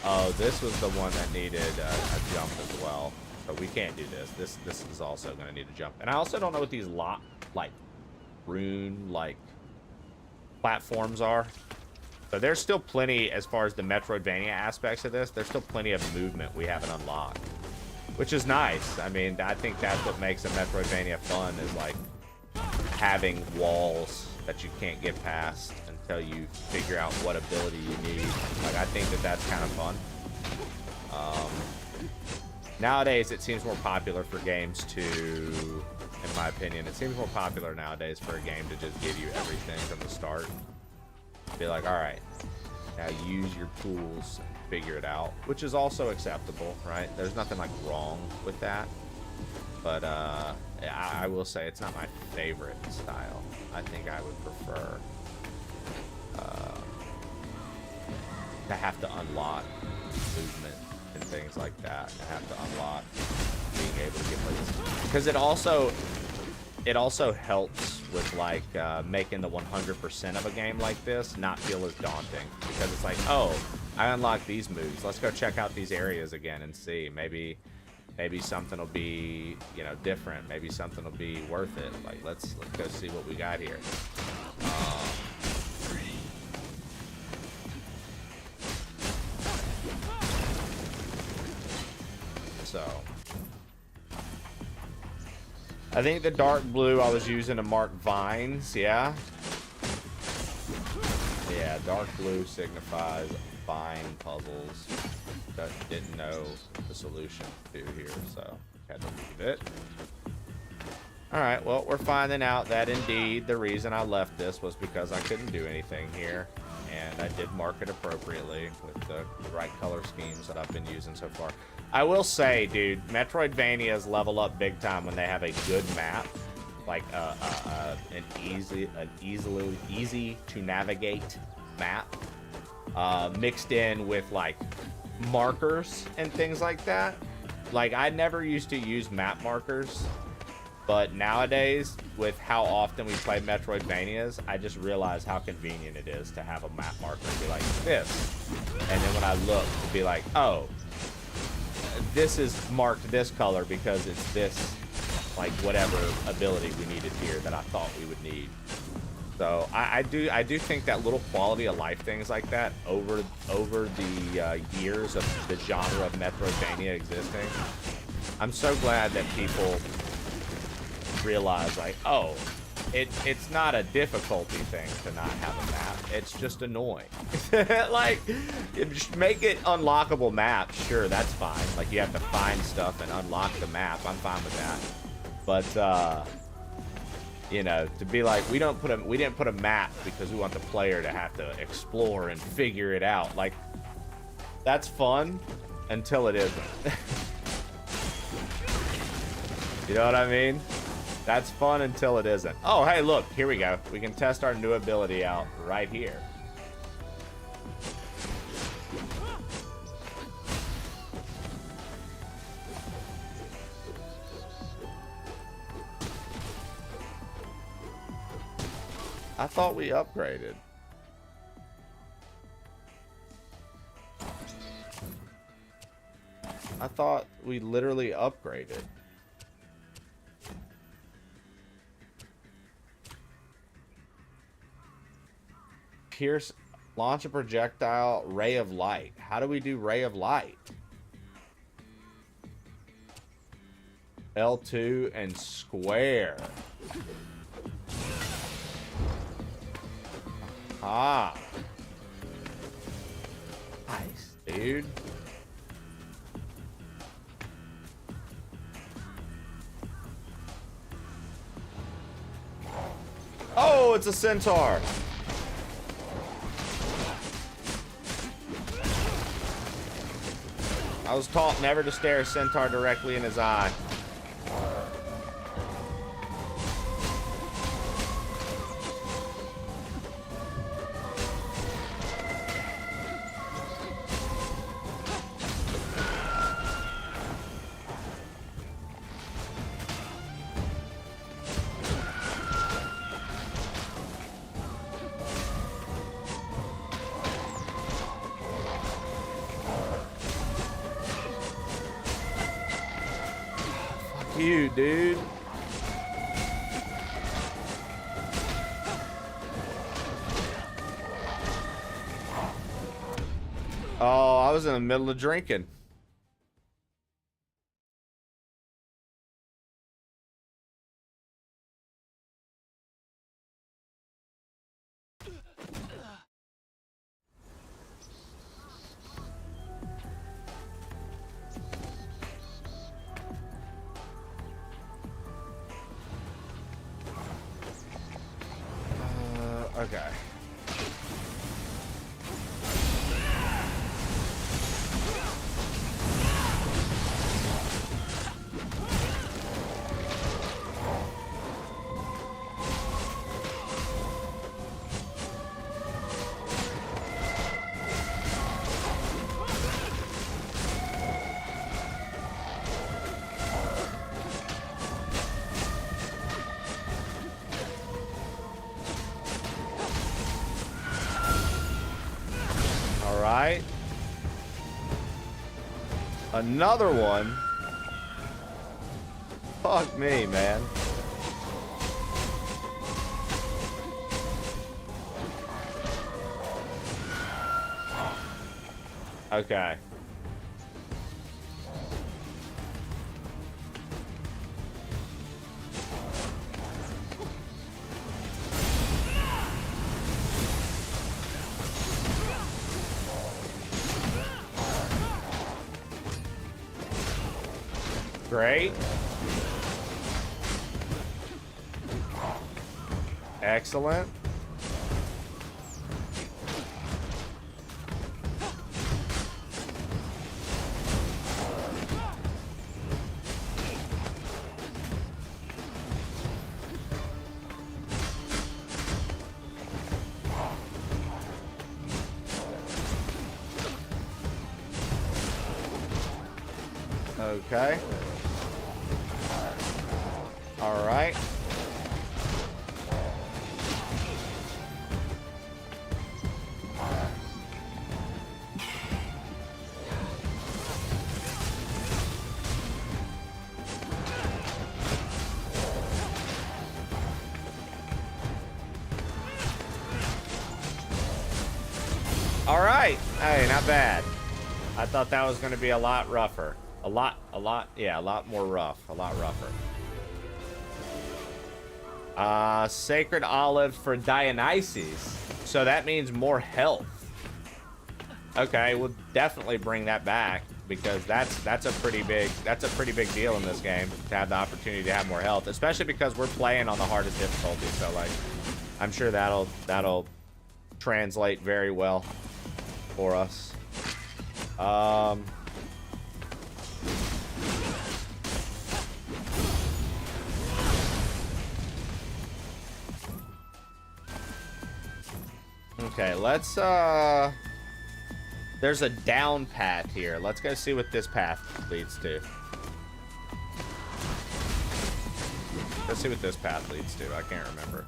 [SPEAKER 3] Oh, this was the one that needed a jump as well. But we can't do this. This is also going to need a jump. And I also don't know what these rune platforms are. So there's still plenty, as far as the Metroidvania aspects of this, there's still plenty of movement we haven't unlocked, which is nice. I mean, I think that's what makes a Metroidvania fun, is like having walls that you can't get past until you figure out what ability you need. Like, I think that that's kind of fun. Nowadays, it seems more popular for games to, in my opinion, it seems more popular nowadays for a game to just give you everything from the start. Be like, all right, now use your tools and figure it out, which is also acceptable, right? There's nothing like wrong with that. But I will say it's not my favorite style. I think I would prefer to have to unlock movement and things like that, and have to unlock being able to get places. Because it also helps with like making the 100% of a game like this not feel as daunting, because it's like, oh, I unlocked these moves. Let's go check out these areas again and see. Maybe something will be, you know, different. Maybe something will be worth it. Like, let's go see what we got here. So, I think the dark blue I was using to mark vines. Yeah, dark blue signifies vine puzzles. That didn't know the solution to here, so had to leave it. Alright, well, we're finding out that indeed the reason I left this was because I couldn't do anything here, and I did mark it appropriately with the right color schemes that I've been using so far. I will say, dude, Metroidvanias level up big time when they have a good map, like an easy to navigate map, mixed in with like markers and things like that. Like, I never used to use map markers, but nowadays with how often we play Metroidvanias, I just realize how convenient it is to have a map marker and be like this, and then when I look to be like, oh, this is marked this color because it's this, like, whatever ability we needed here that I thought we would need. So I do think that little quality of life things like that over the years of the genre of Metroidvania existing, I'm so glad that people realize, like, oh, it's not a difficulty thing to not have a map. It's just annoying. Like, just make it unlockable maps. Sure, that's fine. Like, you have to find stuff and unlock the map. I'm fine with that. But you know, to be like, we didn't put a map because we want the player to have to explore and figure it out. Like, that's fun until it isn't. You know what I mean? That's fun until it isn't. Oh, hey, look, here we go. We can test our new ability out right here. I thought we upgraded. I thought we literally upgraded. Pierce, launch a projectile, ray of light. How do we do ray of light? L2 and square. Ah. Nice, dude. Oh, it's a centaur. I was taught never to stare a centaur directly in his eye. You, dude. Oh, I was in the middle of drinking. Okay. All right. Another one. Fuck me, man. Okay. Great. Excellent. Okay. All right. All right. Hey, not bad. I thought that was going to be a lot rougher. A lot more rough. A lot rougher. Sacred Olive for Dionysus. So that means more health. Okay, we'll definitely bring that back because that's a pretty big deal in this game to have the opportunity to have more health, especially because we're playing on the hardest difficulty. So like, I'm sure that'll translate very well for us. Okay, let's there's a down path here. Let's go see what this path leads to. Let's see what this path leads to. I can't remember.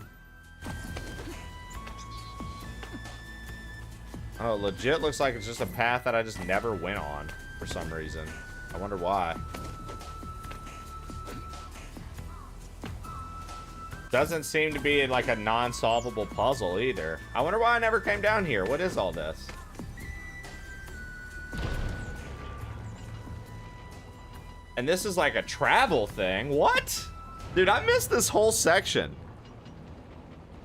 [SPEAKER 3] Oh, legit looks like it's just a path that I just never went on for some reason. I wonder why. Doesn't seem to be like a non-solvable puzzle either. I wonder why I never came down here. What is all this? And this is like a travel thing. What? Dude, I missed this whole section.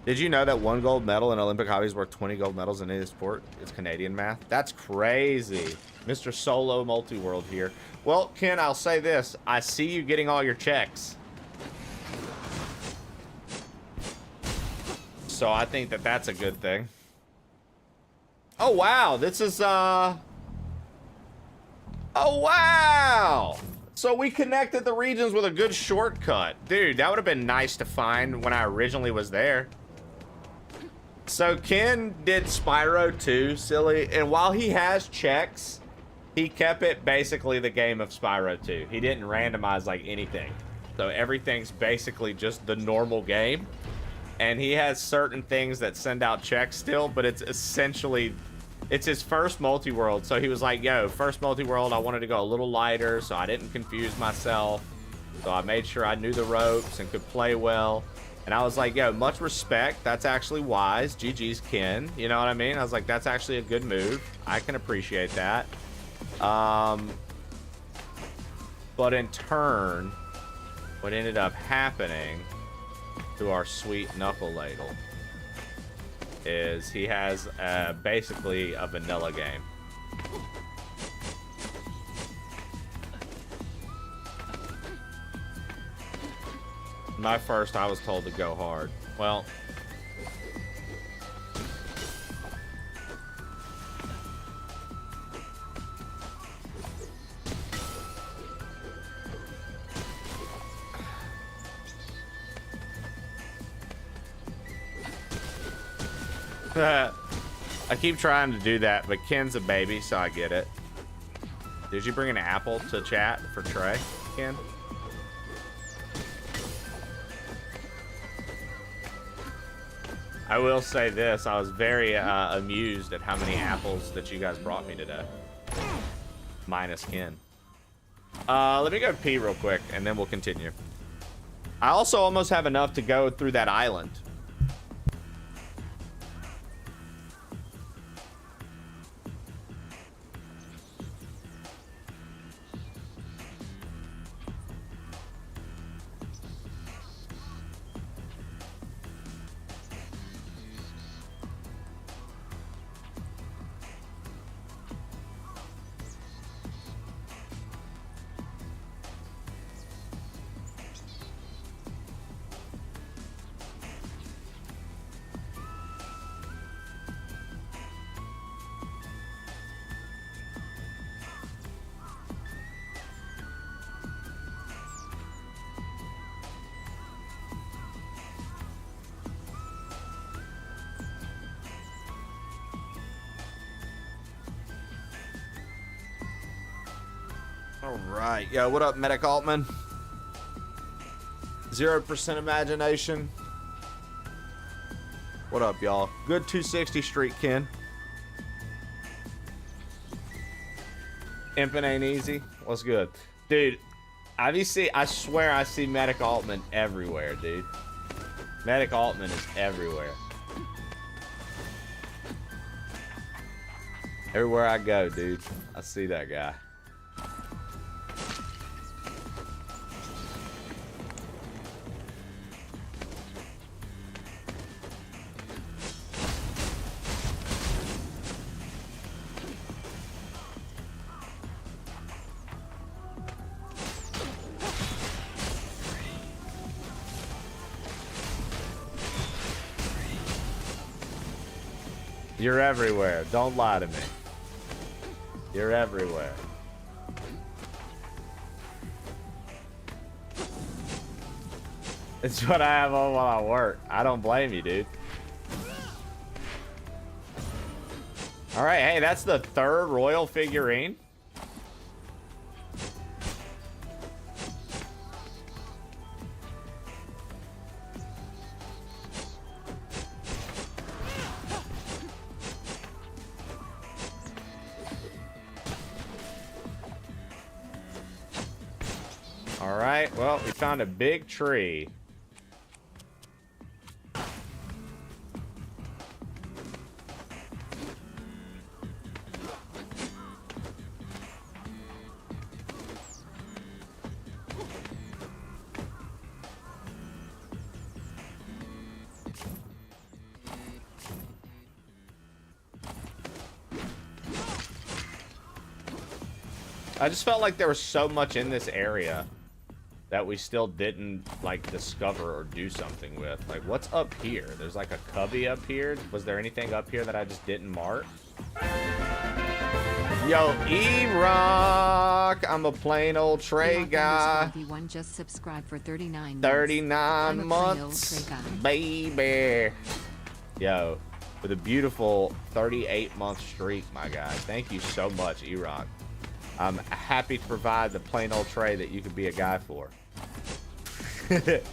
[SPEAKER 3] Did you know that 1 gold medal in Olympic hobby is worth 20 gold medals in any sport? It's Canadian math. That's crazy. Mr. Solo Multiworld here. Well, Ken, I'll say this. I see you getting all your checks. So I think that that's a good thing. Oh, wow. This is, Oh, wow. So we connected the regions with a good shortcut. Dude, that would have been nice to find when I originally was there. So Ken did Spyro 2, silly. And while he has checks, he kept it basically the game of Spyro 2. He didn't randomize like anything. So everything's basically just the normal game. And he has certain things that send out checks still, but it's essentially, it's his first multi-world. So he was like, yo, first multi-world, I wanted to go a little lighter so I didn't confuse myself. So I made sure I knew the ropes and could play well. And I was like, yo, much respect. That's actually wise. GG's Ken. You know what I mean? I was like, that's actually a good move. I can appreciate that. But in turn, what ended up happening to our sweet Knuckle Ladle is he has basically a vanilla game. My first, I was told to go hard. Well, I keep trying to do that, but Ken's a baby, so I get it. Did you bring an apple to chat for Trey, Ken? I will say this. I was very amused at how many apples that you guys brought me today. Minus Ken. Let me go pee real quick, and then we'll continue. I also almost have enough to go through that island. All right. Yo, what up, Medic Altman? 0% imagination. What up, y'all? Good 260 streak, Ken. Imping ain't easy. What's good? Dude, I swear I see Medic Altman everywhere, dude. Medic Altman is everywhere. Everywhere I go, dude, I see that guy. You're everywhere. Don't lie to me. You're everywhere. It's what I have on while I work. I don't blame you, dude. All right, hey, that's the third royal figurine. All right, well, we found a big tree. I just felt like there was so much in this area that we still didn't, like, discover or do something with. Like, what's up here? There's, like, a cubby up here. Was there anything up here that I just didn't mark? Yo, E-Rock! I'm a plain old Trey guy.
[SPEAKER 6] One just subscribed for 39 months.
[SPEAKER 3] 39 months, baby. Yo, with a beautiful 38-month streak, my guy. Thank you so much, E-Rock. I'm happy to provide the plain old Trey that you could be a guy for. That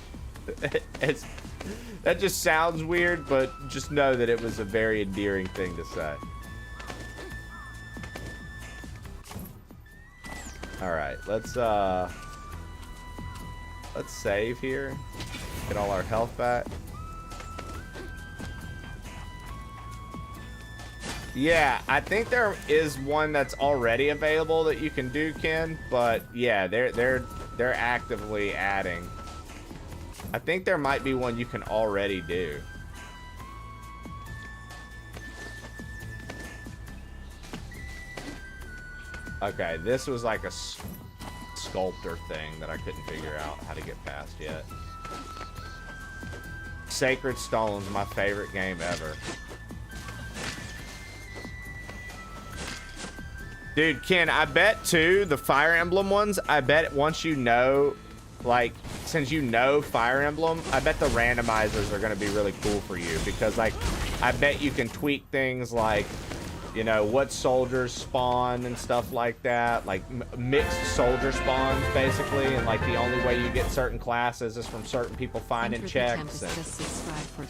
[SPEAKER 3] just sounds weird, but just know that it was a very endearing thing to say. All right, let's save here. Get all our health back. Yeah, I think there is one that's already available that you can do, Ken. But yeah, they're actively adding. I think there might be one you can already do. Okay, this was like a sculptor thing that I couldn't figure out how to get past yet. Sacred Stone's my favorite game ever. Dude, Ken, I bet too, the Fire Emblem ones, I bet once you know, like, since you know Fire Emblem, I bet the randomizers are going to be really cool for you. Because, like, I bet you can tweak things like, you know, what soldiers spawn and stuff like that, like mixed soldier spawns basically, and like the only way you get certain classes is from certain people finding checks and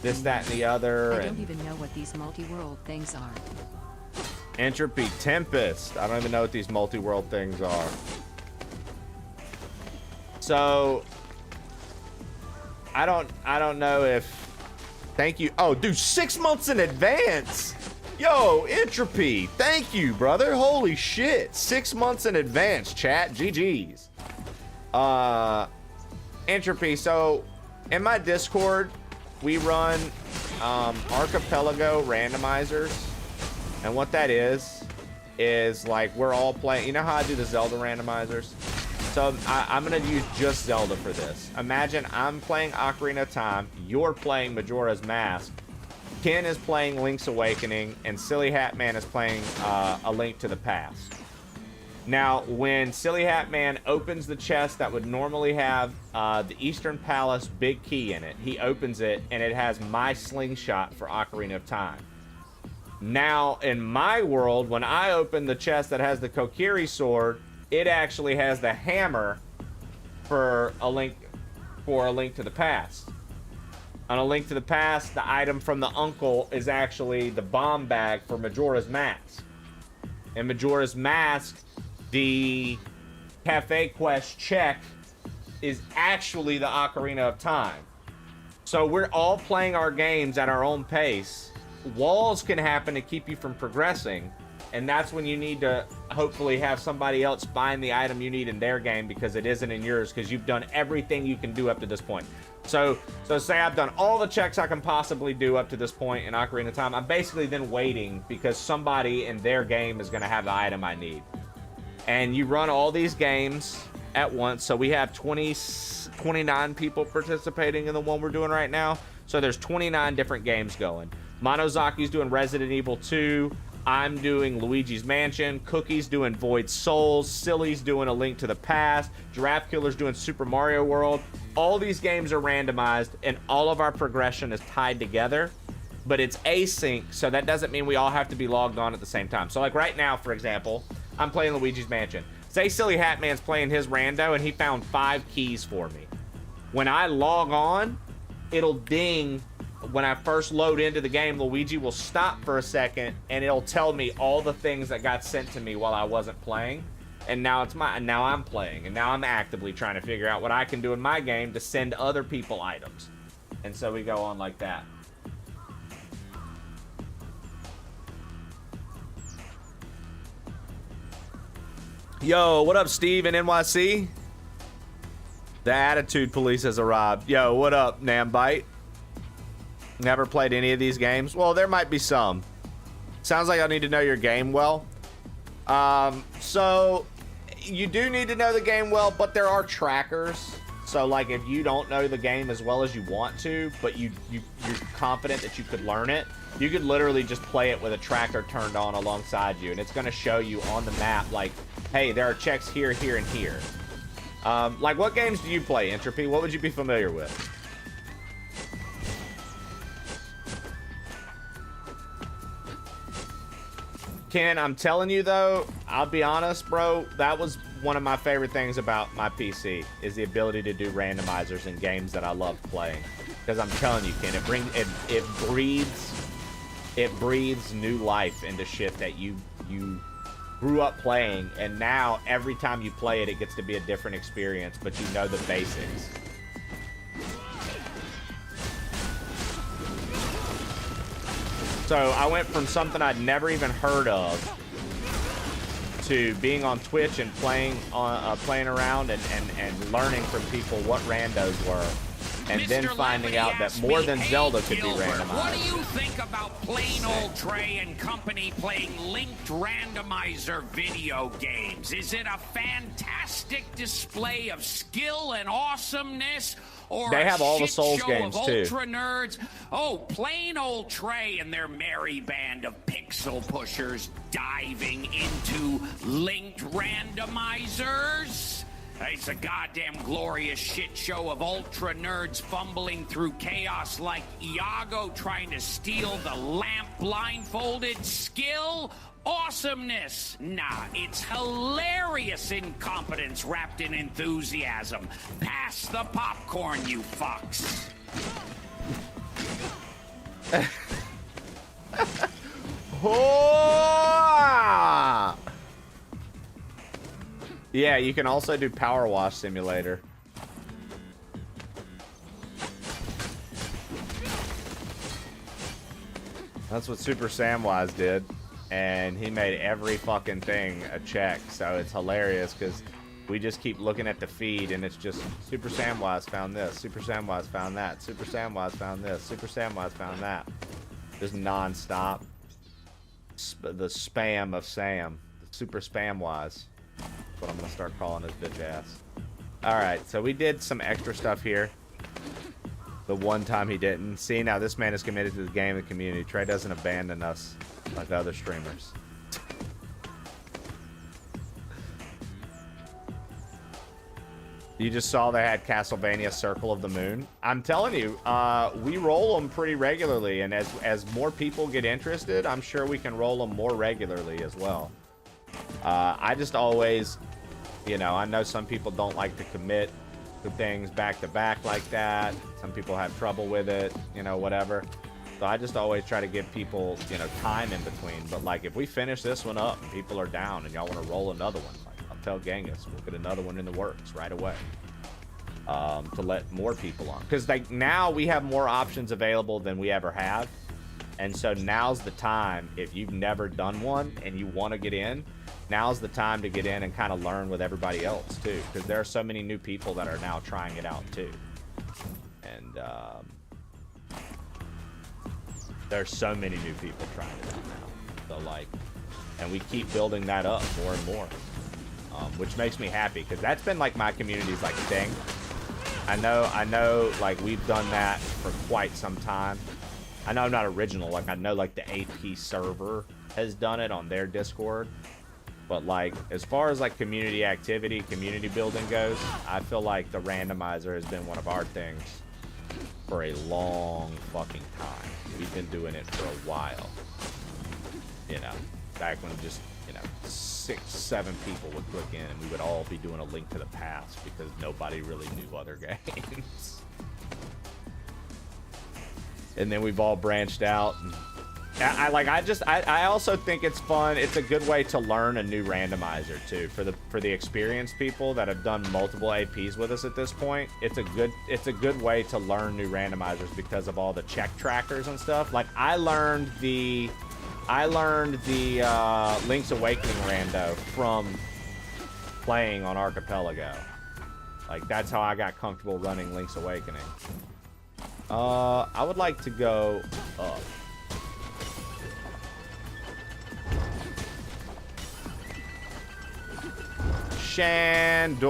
[SPEAKER 3] this, that, and the other.
[SPEAKER 6] I don't even know what these multi-world things are.
[SPEAKER 3] Entropy Tempest. I don't even know what these multi-world things are. So I don't know if. Thank you. Oh, dude, 6 months in advance. Yo, Entropy. Thank you, brother. Holy shit. 6 months in advance, chat. GG's. Entropy. So in my Discord, we run Archipelago randomizers. And what that is like we're all playing. You know how I do the Zelda randomizers? So I'm going to use just Zelda for this. Imagine I'm playing Ocarina of Time. You're playing Majora's Mask. Ken is playing Link's Awakening. And Silly Hat Man is playing A Link to the Past. Now, when Silly Hat Man opens the chest that would normally have the Eastern Palace big key in it, he opens it and it has my slingshot for Ocarina of Time. Now, in my world, when I open the chest that has the Kokiri sword, it actually has the hammer for a link to the past. On A Link to the Past, the item from the uncle is actually the bomb bag for Majora's Mask. In Majora's Mask, the Cafe Quest check is actually the Ocarina of Time. So we're all playing our games at our own pace. Walls can happen to keep you from progressing, and that's when you need to hopefully have somebody else find the item you need in their game because it isn't in yours, because you've done everything you can do up to this point. So say I've done all the checks I can possibly do up to this point in Ocarina of Time. I'm basically then waiting because somebody in their game is going to have the item I need. And you run all these games at once. So we have 29 people participating in the one we're doing right now. So there's 29 different games going. Monozaki's doing Resident Evil 2. I'm doing Luigi's Mansion. Cookie's doing Void Souls. Silly's doing A Link to the Past. Giraffe Killer's doing Super Mario World. All these games are randomized, and all of our progression is tied together, but it's async, so that doesn't mean we all have to be logged on at the same time. So like right now, for example, I'm playing Luigi's Mansion. Say Silly Hat Man's playing his rando, and he found 5 keys for me. When I log on, it'll ding. When I first load into the game, Luigi will stop for a second and it'll tell me all the things that got sent to me while I wasn't playing. And now now I'm playing, and now I'm actively trying to figure out what I can do in my game to send other people items. And so we go on like that. Yo, what up, Steve in NYC? The Attitude Police has arrived. Yo, what up, Nambite? Never played any of these games? Well, there might be some. Sounds like I need to know your game well. So you do need to know the game well, but there are trackers. So like if you don't know the game as well as you want to, but you're confident that you could learn it, you could literally just play it with a tracker turned on alongside you, and it's going to show you on the map like, hey, there are checks here, here, and here. Like what games do you play, Entropy? What would you be familiar with? Ken, I'm telling you though, I'll be honest, bro, that was one of my favorite things about my PC, is the ability to do randomizers in games that I love playing. Because I'm telling you, Ken, it breathes new life into shit that you grew up playing, and now every time you play it, it gets to be a different experience, but you know the basics. So I went from something I'd never even heard of to being on Twitch and playing around and learning from people what randos were, and then finding out that more than Zelda could be randomized.
[SPEAKER 16] What do you think about plain old Trey and company playing linked randomizer video games? Is it a fantastic display of skill and awesomeness? Or
[SPEAKER 3] they have all the Souls
[SPEAKER 16] show
[SPEAKER 3] games
[SPEAKER 16] of
[SPEAKER 3] too.
[SPEAKER 16] Ultra nerds? Oh, plain old Trey and their merry band of pixel pushers diving into linked randomizers? It's a goddamn glorious shit show of ultra nerds fumbling through chaos like Iago trying to steal the lamp blindfolded. Skill? Awesomeness. Nah, it's hilarious incompetence wrapped in enthusiasm. Pass the popcorn, you fucks.
[SPEAKER 3] Oh! Yeah, you can also do Power Wash Simulator. That's what Super Samwise did. And he made every fucking thing a check. So it's hilarious because we just keep looking at the feed and it's just Super Samwise found this, Super Samwise found that, Super Samwise found this, Super Samwise found that. Just non-stop. The spam of Sam. The Super Spamwise. That's what I'm gonna start calling his bitch ass. Alright, so we did some extra stuff here. The one time he didn't. See, now this man is committed to the game and the community. Trey doesn't abandon us like other streamers. You just saw they had Castlevania Circle of the Moon. I'm telling you, we roll them pretty regularly, and as more people get interested, I'm sure we can roll them more regularly as well. I just always, you know, I know some people don't like to commit to things back to back like that. Some people have trouble with it, you know, whatever. So I just always try to give people, you know, time in between. But like, if we finish this one up and people are down and y'all want to roll another one, like, I'll tell Genghis we'll get another one in the works right away. To let more people on, because like now we have more options available than we ever have, and so now's the time. If you've never done one and you want to get in, now's the time to get in and kind of learn with everybody else too, because there are so many new people that are now trying it out too, and there's so many new people trying it out now. So like, and we keep building that up more and more, which makes me happy, because that's been like my community's like thing. I know, like, we've done that for quite some time. I know I'm not original. Like, I know, like, the AP server has done it on their Discord. But, like, as far as, like, community activity, community building goes, I feel like the randomizer has been one of our things for a long fucking time. We've been doing it for a while. You know, back when just, you know, 6, 7 people would click in and we would all be doing a Link to the Past because nobody really knew other games. And then we've all branched out. And I also think it's fun. It's a good way to learn a new randomizer too. For the experienced people that have done multiple APs with us at this point, it's a good way to learn new randomizers because of all the check trackers and stuff. Like I learned the Link's Awakening rando from playing on Archipelago. Like, that's how I got comfortable running Link's Awakening. I would like to go up. Shandog.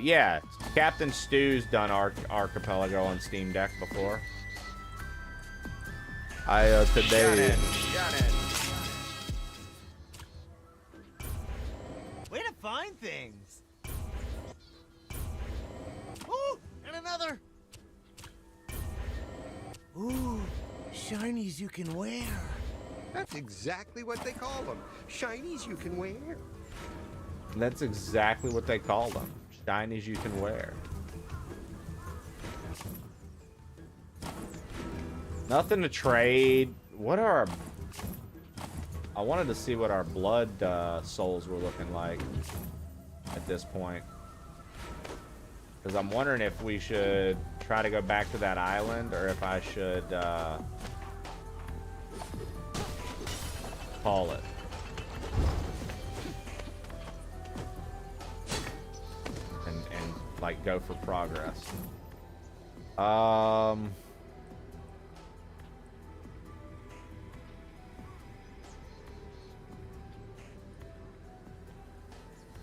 [SPEAKER 3] Yeah. Captain Stu's done Archipelago on Steam Deck before. Today.
[SPEAKER 11] Way to find things. Ooh, and another. Ooh, shinies you can wear.
[SPEAKER 17] That's exactly what they call them. Shinies you can wear.
[SPEAKER 3] That's exactly what they call them. Shinies you can wear. Nothing to trade. What are our... I wanted to see what our blood souls were looking like at this point. Because I'm wondering if we should try to go back to that island or if I should call it. And like go for progress.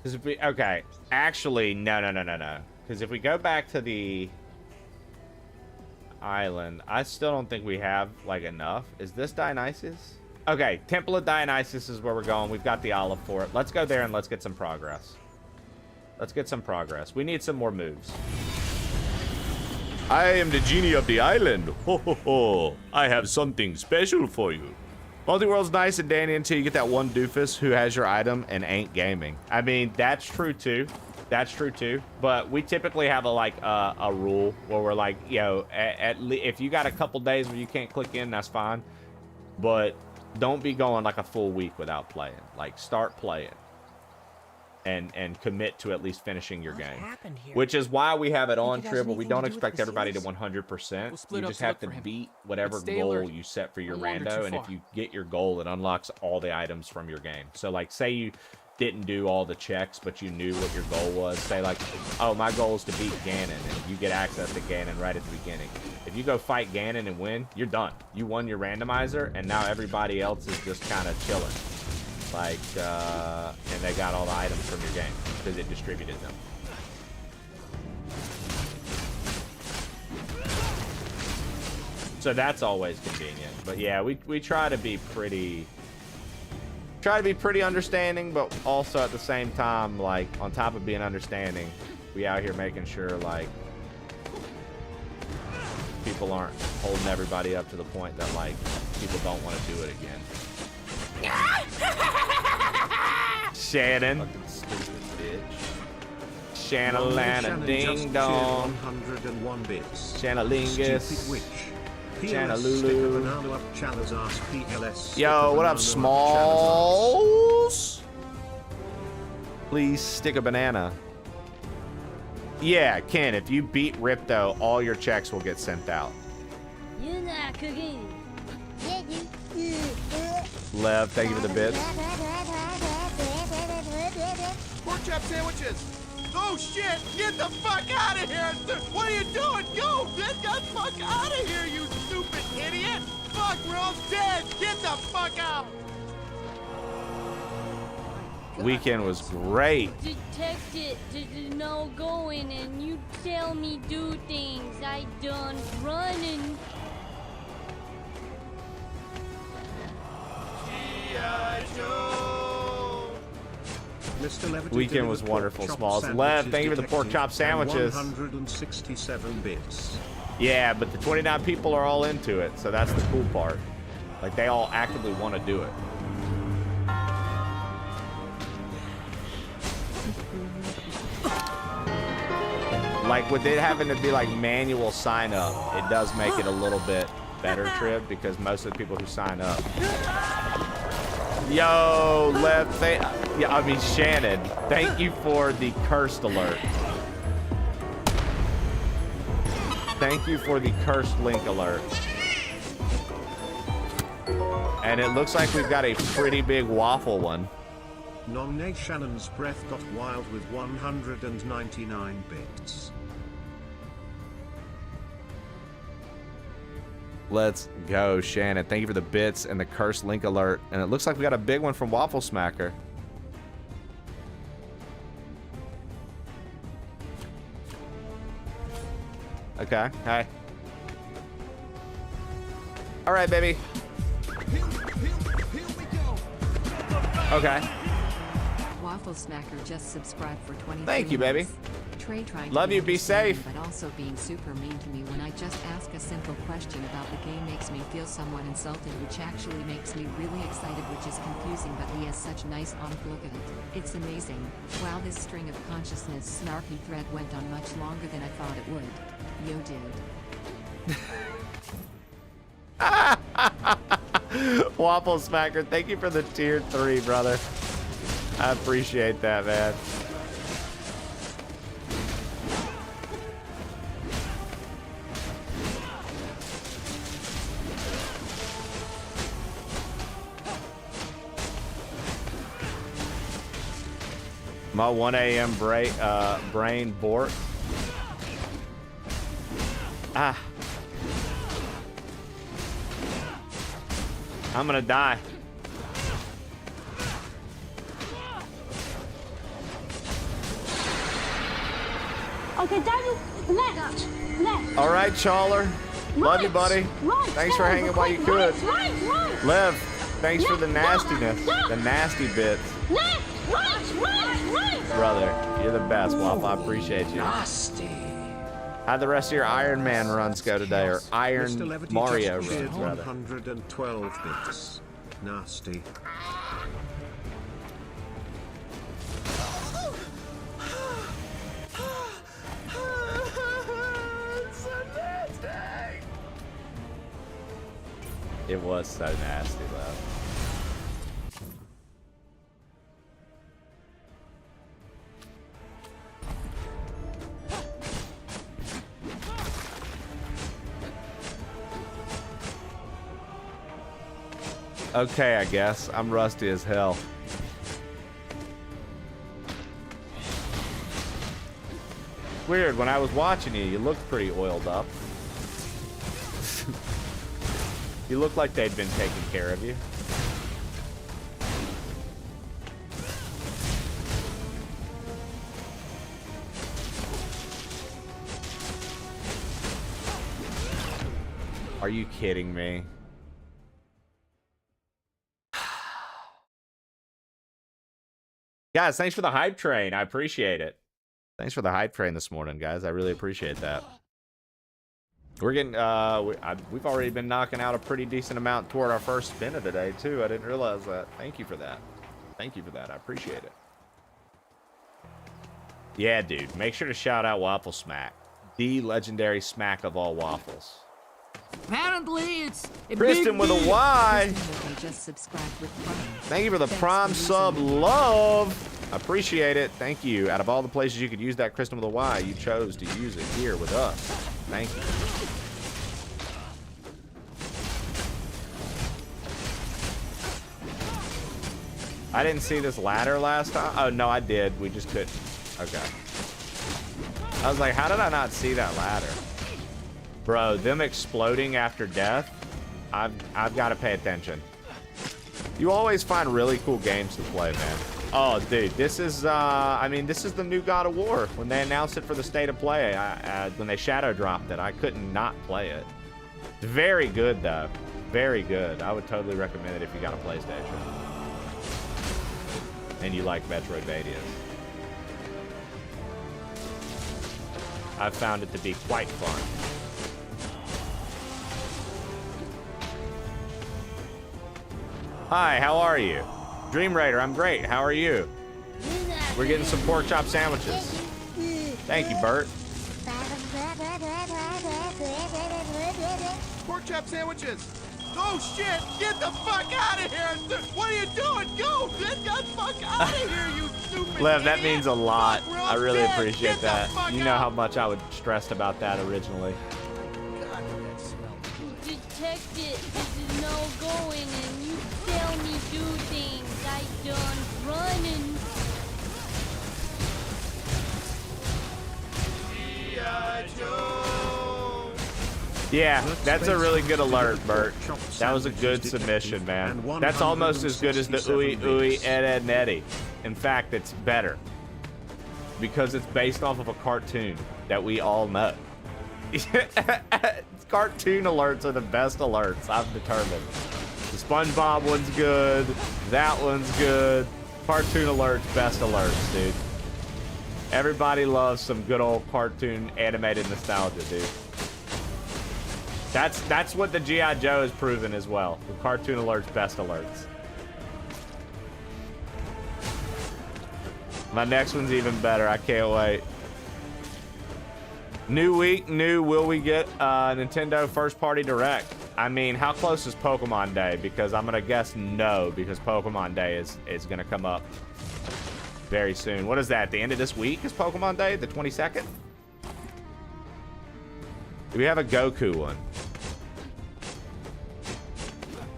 [SPEAKER 3] Because if we, okay, actually, no. Because if we go back to the island, I still don't think we have, like, enough. Is this Dionysus? Okay, Temple of Dionysus is where we're going. We've got the olive for it. Let's go there and let's get some progress. Let's get some progress. We need some more moves. I am the genie of the island. Ho ho ho. I have something special for you. Multi-world's nice and dandy until you get that one doofus who has your item and ain't gaming. I mean, that's true too. That's true too. But we typically have a rule where we're like, you know, if you got a couple days where you can't click in, that's fine. But don't be going like a full week without playing. Like, start playing. And commit to at least finishing your game. Which is why we have it on Trib, but we don't expect everybody to 100%. You just have to beat whatever goal you set for your rando, and if you get your goal, it unlocks all the items from your game. So, like, say you didn't do all the checks, but you knew what your goal was. Say, like, oh, my goal is to beat Ganon, and you get access to Ganon right at the beginning. If you go fight Ganon and win, you're done. You won your randomizer, and now everybody else is just kind of chilling. Like, and they got all the items from your game because it distributed them. So that's always convenient. But yeah, we try to be pretty understanding, but also at the same time, like, on top of being understanding, we out here making sure, like, people aren't holding everybody up to the point that, like, people don't want to do it again. Shannon. Fucking stupid bitch. Shanalana ding dong.
[SPEAKER 13] 101 bits.
[SPEAKER 3] Shanalingus.
[SPEAKER 13] Stupid witch.
[SPEAKER 3] Shanalulu.
[SPEAKER 13] PLS,
[SPEAKER 3] Yo, what up, Smalls? Please stick a banana. Yeah, Ken, if you beat Ripto, all your checks will get sent out.
[SPEAKER 12] You're not cooking. Yeah, you.
[SPEAKER 3] Lev, thank you for the bits.
[SPEAKER 11] Pork chop sandwiches. Oh shit! Get the fuck out of here! What are you doing? Yo, get the fuck out of here, you stupid idiot! Fuck, we're all dead! Get the fuck out!
[SPEAKER 3] Weekend was great.
[SPEAKER 12] Detected no going and you tell me do things. I done running.
[SPEAKER 3] Weekend was wonderful, Smalls. Lev, thank you for the pork chop sandwiches.
[SPEAKER 13] 167 bits.
[SPEAKER 3] Yeah, but the 29 people are all into it, so that's the cool part. Like, they all actively want to do it. Like, with it having to be like manual sign up, it does make it a little bit better, Trib, because most of the people who sign up. Yo, Lev, Shannon, thank you for the cursed alert. Thank you for the cursed link alert. And it looks like we've got a pretty big waffle one.
[SPEAKER 13] Nominate Shannon's breath got wild with 199 bits.
[SPEAKER 3] Let's go, Shannon. Thank you for the bits and the cursed link alert. And it looks like we got a big one from Waffle Smacker. Okay, hi. All right, baby. Okay.
[SPEAKER 6] Waffle Smacker just subscribed for 20.
[SPEAKER 3] Thank you, baby.
[SPEAKER 6] Trey trying
[SPEAKER 3] Love
[SPEAKER 6] to
[SPEAKER 3] you, be safe.
[SPEAKER 6] But also being super mean to me when I just ask a simple question about the game makes me feel somewhat insulted, which actually makes me really excited, which is confusing, but he has such nice honest look at it. It's amazing. Wow, this string of consciousness snarky thread went on much longer than I thought it would. Yo, dude.
[SPEAKER 3] Waffle Smacker, thank you for the tier 3, brother. I appreciate that, man. My 1 a.m. brain bork. Ah. I'm gonna die.
[SPEAKER 14] Okay, Daniel, left.
[SPEAKER 3] All right, Chawler. Love you, buddy. Thanks for hanging while you could.
[SPEAKER 14] Right.
[SPEAKER 3] Liv, Thanks for the nastiness. The nasty bits. Brother, you're the best, Waffle. I appreciate you.
[SPEAKER 8] Nasty.
[SPEAKER 3] How'd the rest of your Iron Man runs go today? Or Iron
[SPEAKER 13] Mr. Levity
[SPEAKER 3] Mario
[SPEAKER 13] just
[SPEAKER 3] runs,
[SPEAKER 13] cleared
[SPEAKER 3] rather.
[SPEAKER 13] 112 bits. Nasty.
[SPEAKER 3] It was so nasty, though. Okay, I guess. I'm rusty as hell. Weird, when I was watching you, you looked pretty oiled up. You looked like they'd been taking care of you. Are you kidding me? Guys, thanks for the hype train. I appreciate it. Thanks for the hype train this morning, guys. I really appreciate that. We're getting, we've already been knocking out a pretty decent amount toward our first spin of today, too. I didn't realize that. Thank you for that. Thank you for that. I appreciate it. Yeah, dude. Make sure to shout out Waffle Smack. The legendary smack of all waffles.
[SPEAKER 8] Apparently, it's
[SPEAKER 3] Kristen with a Y.
[SPEAKER 6] Just subscribed with Prime.
[SPEAKER 3] Thank you for the Prime sub love. I appreciate it. Thank you. Out of all the places you could use that Kristen with a Y, you chose to use it here with us. Thank you. I didn't see this ladder last time. Oh, no, I did. We just couldn't. Okay. I was like, how did I not see that ladder? Bro, them exploding after death, I've got to pay attention. You always find really cool games to play, man. Oh, dude, this is, I mean, this is the new God of War. When they announced it for the State of Play, when they shadow dropped it, I couldn't not play it. It's very good, though. Very good. I would totally recommend it if you got a PlayStation. And you like Metroidvanias. I've found it to be quite fun. Hi, how are you? Dream Raider, I'm great. How are you? We're getting some pork chop sandwiches. Thank you, Bert.
[SPEAKER 11] Pork chop sandwiches. Oh shit! Get the fuck out of here! What are you doing? Go! Get the fuck out of here, you stupid
[SPEAKER 3] Lev, that
[SPEAKER 11] idiot.
[SPEAKER 3] means a lot.
[SPEAKER 11] Fuck, we're all
[SPEAKER 3] I really
[SPEAKER 11] dead.
[SPEAKER 3] appreciate
[SPEAKER 11] Get the
[SPEAKER 3] that.
[SPEAKER 11] fuck
[SPEAKER 3] You know
[SPEAKER 11] out.
[SPEAKER 3] how much I was stressed about that originally.
[SPEAKER 12] Detective, this is no going and you tell me do things. I done running.
[SPEAKER 3] Yeah, that's a really good alert, Bert. That was a good submission, man. That's almost as good as the Ooey Ooey Ed Ed and Eddie. In fact, it's better. Because it's based off of a cartoon that we all know. Cartoon alerts are the best alerts, I've determined. The SpongeBob one's good. That one's good. Cartoon alerts, best alerts, dude. Everybody loves some good old cartoon animated nostalgia, dude. That's what the G.I. Joe has proven as well. The cartoon alerts, best alerts. My next one's even better. I can't wait. New week, new. Will we get Nintendo first party direct? I mean, how close is Pokemon Day? Because I'm gonna guess no, because Pokemon Day is gonna come up very soon. What is that? The end of this week is Pokemon Day, the 22nd? Do we have a Goku one?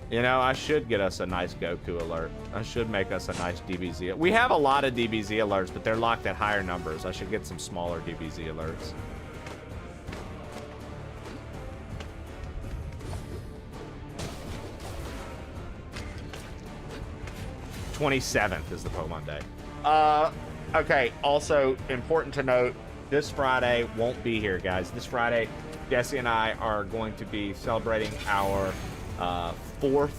[SPEAKER 3] You know, I should get us a nice Goku alert. I should make us a nice DBZ. We have a lot of DBZ alerts, but they're locked at higher numbers. I should get some smaller DBZ alerts. '27th is the Pokemon Day. Okay, also important to note, this Friday won't be here, guys. This Friday, Jesse and I are going to be celebrating our 4th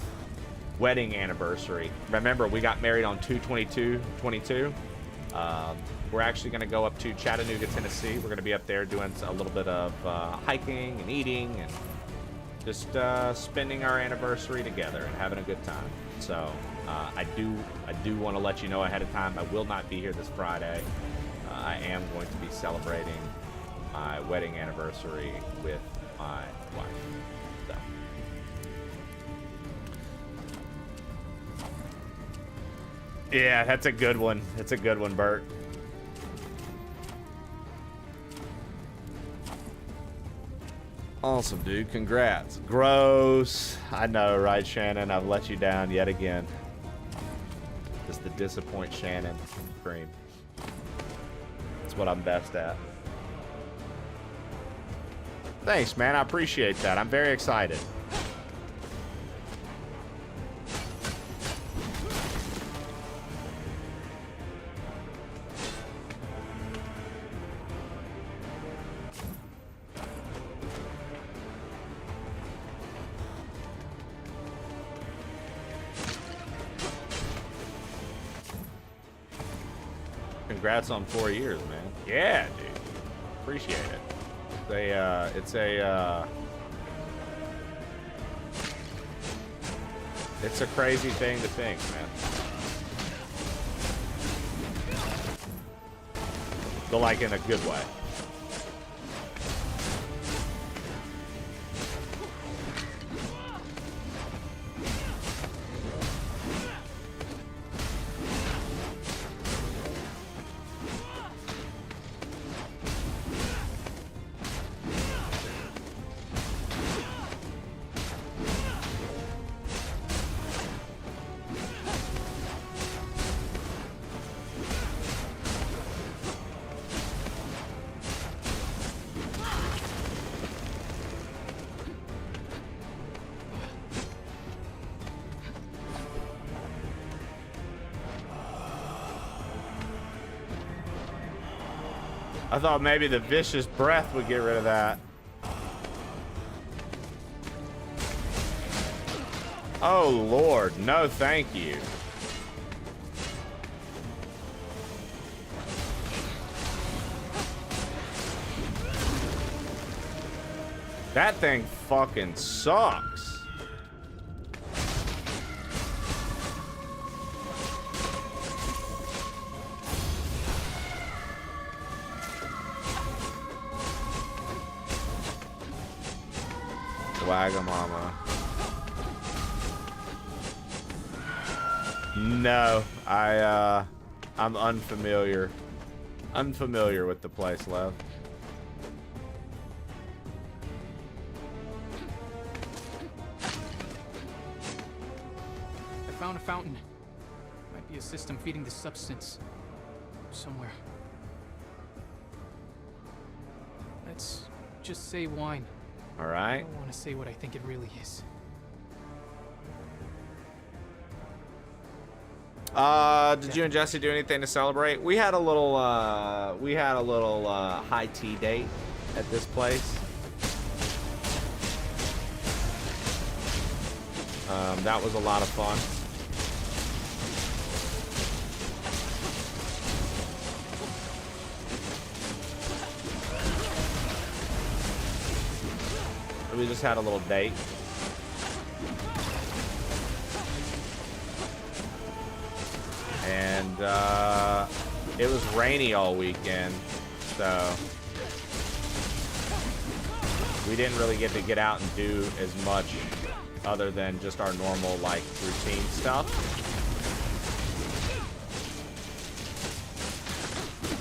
[SPEAKER 3] wedding anniversary. Remember, we got married on 2/22/22. We're actually going to go up to Chattanooga, Tennessee. We're going to be up there doing a little bit of hiking and eating and just spending our anniversary together and having a good time. So I do want to let you know ahead of time, I will not be here this Friday. I am going to be celebrating my wedding anniversary with my wife. So. Yeah, that's a good one. That's a good one, Bert. Awesome, dude. Congrats. Gross. I know, right, Shannon? I've let you down yet again. Just to disappoint Shannon. Cream. That's what I'm best at. Thanks, man. I appreciate that. I'm very excited. Congrats on 4 years, man. Yeah, dude. Appreciate it. It's a crazy thing to think, man. But like in a good way. I thought maybe the vicious breath would get rid of that. Oh, Lord. No, thank you. That thing fucking sucks. Wagamama. No, I'm unfamiliar with the place, Lev.
[SPEAKER 5] I found a fountain. Might be a system feeding the substance somewhere. Let's just say wine.
[SPEAKER 3] All right.
[SPEAKER 5] I don't want to say what I think it really is.
[SPEAKER 3] Did you and Jesse do anything to celebrate? We had a little high tea date at this place. That was a lot of fun. We just had a little date. And it was rainy all weekend, so we didn't really get to get out and do as much other than just our normal like routine stuff.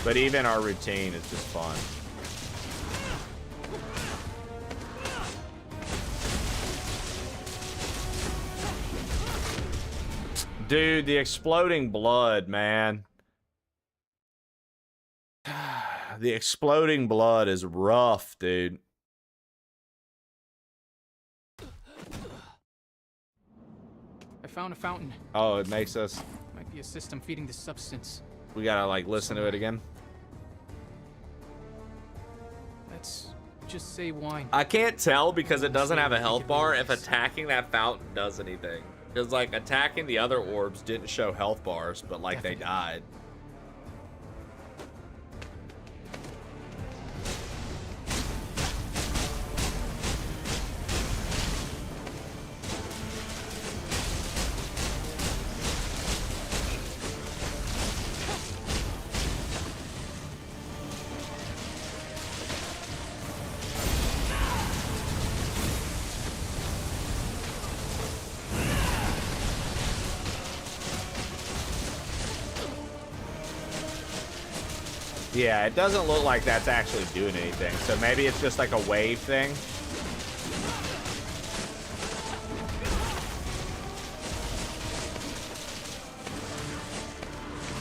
[SPEAKER 3] But even our routine is just fun. Dude, the exploding blood, man. The exploding blood is rough, dude.
[SPEAKER 5] I found a fountain.
[SPEAKER 3] Oh, it makes us...
[SPEAKER 5] Might be a system feeding the substance.
[SPEAKER 3] We gotta, like, listen to it again.
[SPEAKER 5] Let's just say wine.
[SPEAKER 3] I can't tell because it doesn't have a health bar if attacking that fountain does anything. Because, like, attacking the other orbs didn't show health bars, but, like, they died.
[SPEAKER 1] Yeah, it doesn't look like that's actually doing anything. So maybe it's just like a wave thing.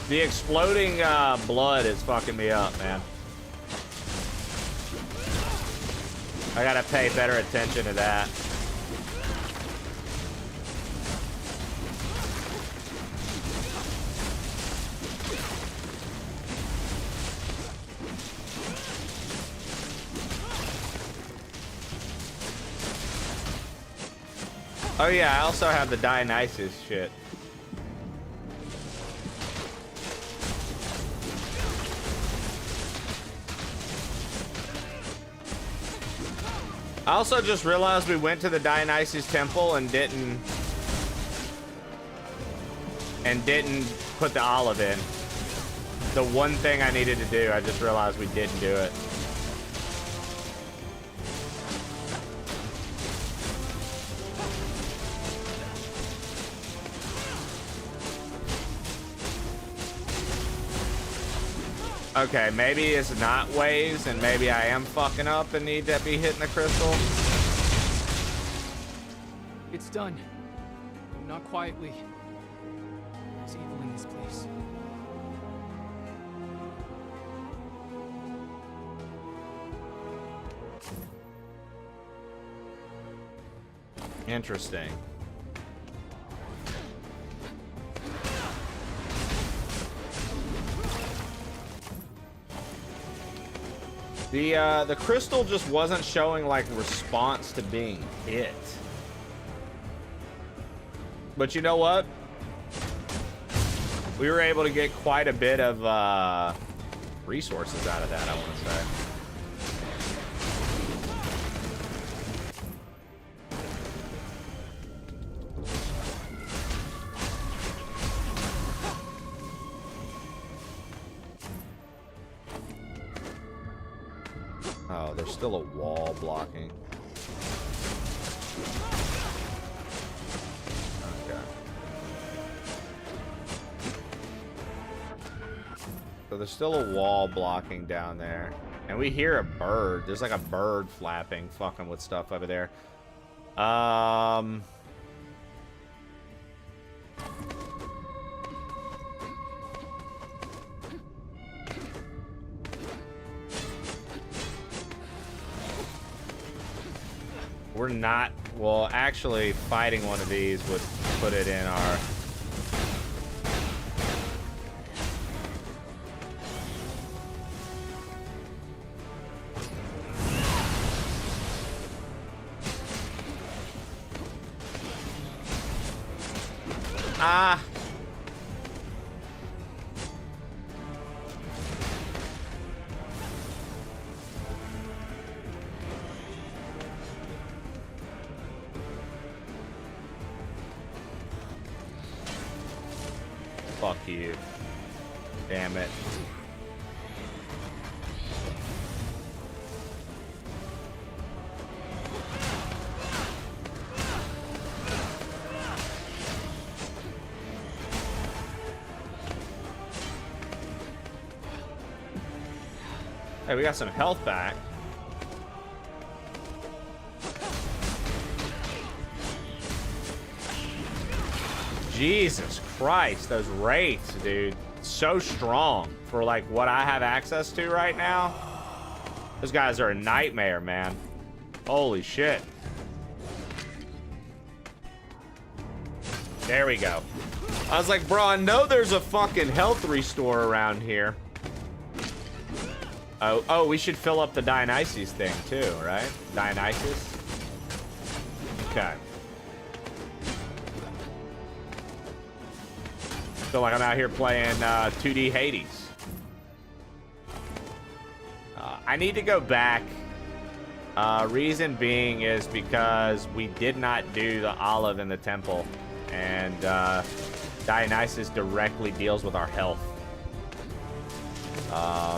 [SPEAKER 1] The exploding blood is fucking me up, man. I gotta pay better attention to that. Oh yeah, I also have the Dionysus shit. I also just realized we went to the Dionysus temple and didn't put the olive in. The one thing I needed to do, I just realized we didn't do it. Okay, maybe it's not waves, and maybe I am fucking up and need to be hitting the crystal.
[SPEAKER 5] It's done. Not quietly. There's evil in this place.
[SPEAKER 1] Interesting. The crystal just wasn't showing like response to being hit. But you know what? We were able to get quite a bit of resources out of that, I want to say. Oh, there's still a wall blocking. Okay. So there's still a wall blocking down there. And we hear a bird. There's like a bird flapping, fucking with stuff over there. We're not, well, actually fighting one of these would put it in our... Ah! Fuck you. Damn it. Hey, we got some health back. Jesus Christ, those wraiths, dude. So strong for like what I have access to right now. Those guys are a nightmare, man. Holy shit. There we go. I was like, bro, I know there's a fucking health restore around here. Oh, we should fill up the Dionysus thing too, right? Dionysus? Okay.
[SPEAKER 3] Feel like I'm out here playing 2D Hades. I need to go back. Reason being is because we did not do the olive in the temple. And Dionysus directly deals with our health.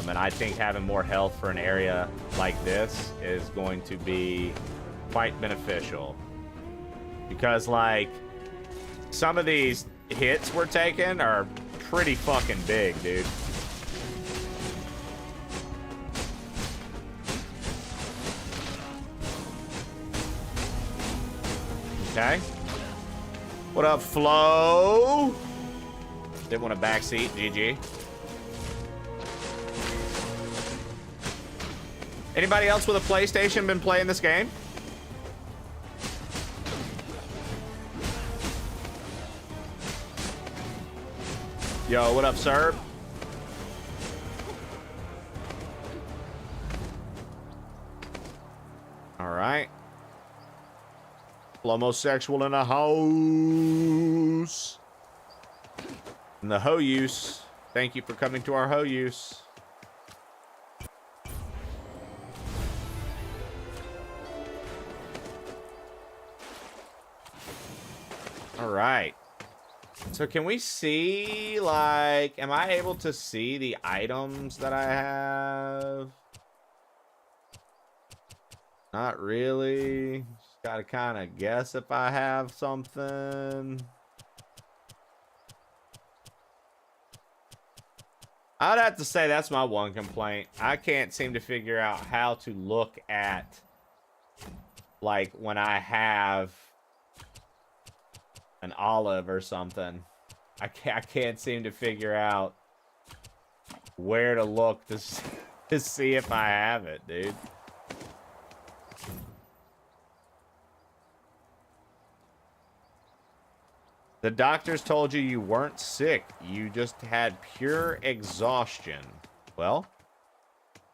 [SPEAKER 3] And I think having more health for an area like this is going to be quite beneficial. Because, like, some of these hits we're taking are pretty fucking big, dude. Okay. What up, Flo? Didn't want a backseat, GG. Anybody else with a PlayStation been playing this game? Yo, what up, sir? All right. Homosexual in the house. And the hoe use. Thank you for coming to our hoe use. All right. So can we see, like, am I able to see the items that I have? Not really. Just gotta kind of guess if I have something. I'd have to say that's my one complaint. I can't seem to figure out how to look at, like, when I have an olive or something. I can't seem to figure out where to look to see if I have it, dude. The doctors told you you weren't sick. You just had pure exhaustion. Well,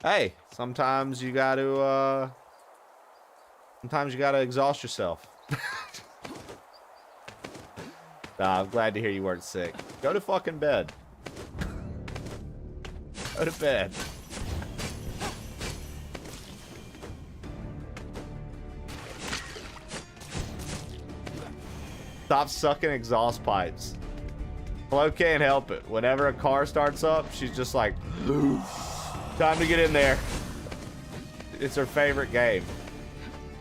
[SPEAKER 3] hey, sometimes you got to exhaust yourself. Nah, I'm glad to hear you weren't sick. Go to fucking bed. Go to bed. Stop sucking exhaust pipes. Flo can't help it. Whenever a car starts up, she's just like, time to get in there. It's her favorite game.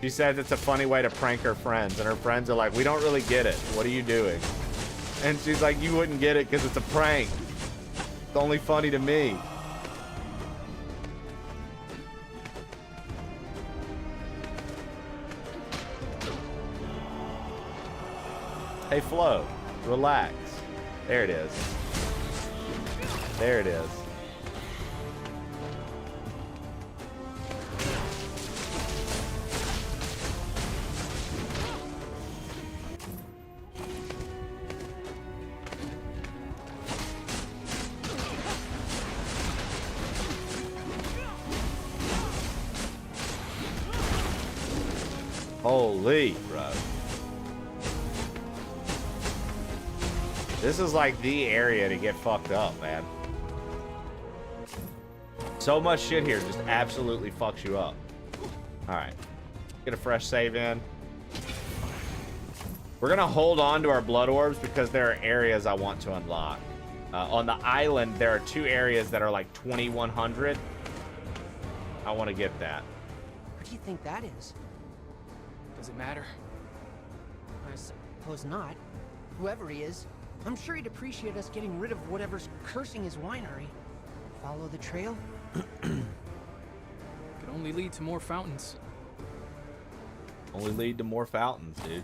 [SPEAKER 3] She says it's a funny way to prank her friends, and her friends are like, we don't really get it. What are you doing? And she's like, you wouldn't get it because it's a prank. It's only funny to me. Hey, Flo, relax. There it is. There it is. Holy, bro. This is like the area to get fucked up, man. So much shit here just absolutely fucks you up. Alright. Get a fresh save in. We're gonna hold on to our blood orbs because there are areas I want to unlock. On the island, there are 2 areas that are like 2100. I want to get that.
[SPEAKER 8] What do you think that is?
[SPEAKER 5] Does it matter?
[SPEAKER 8] I suppose not. Whoever he is, I'm sure he'd appreciate us getting rid of whatever's cursing his winery. Follow the trail?
[SPEAKER 5] Could only lead to more fountains.
[SPEAKER 3] Only lead to more fountains, dude.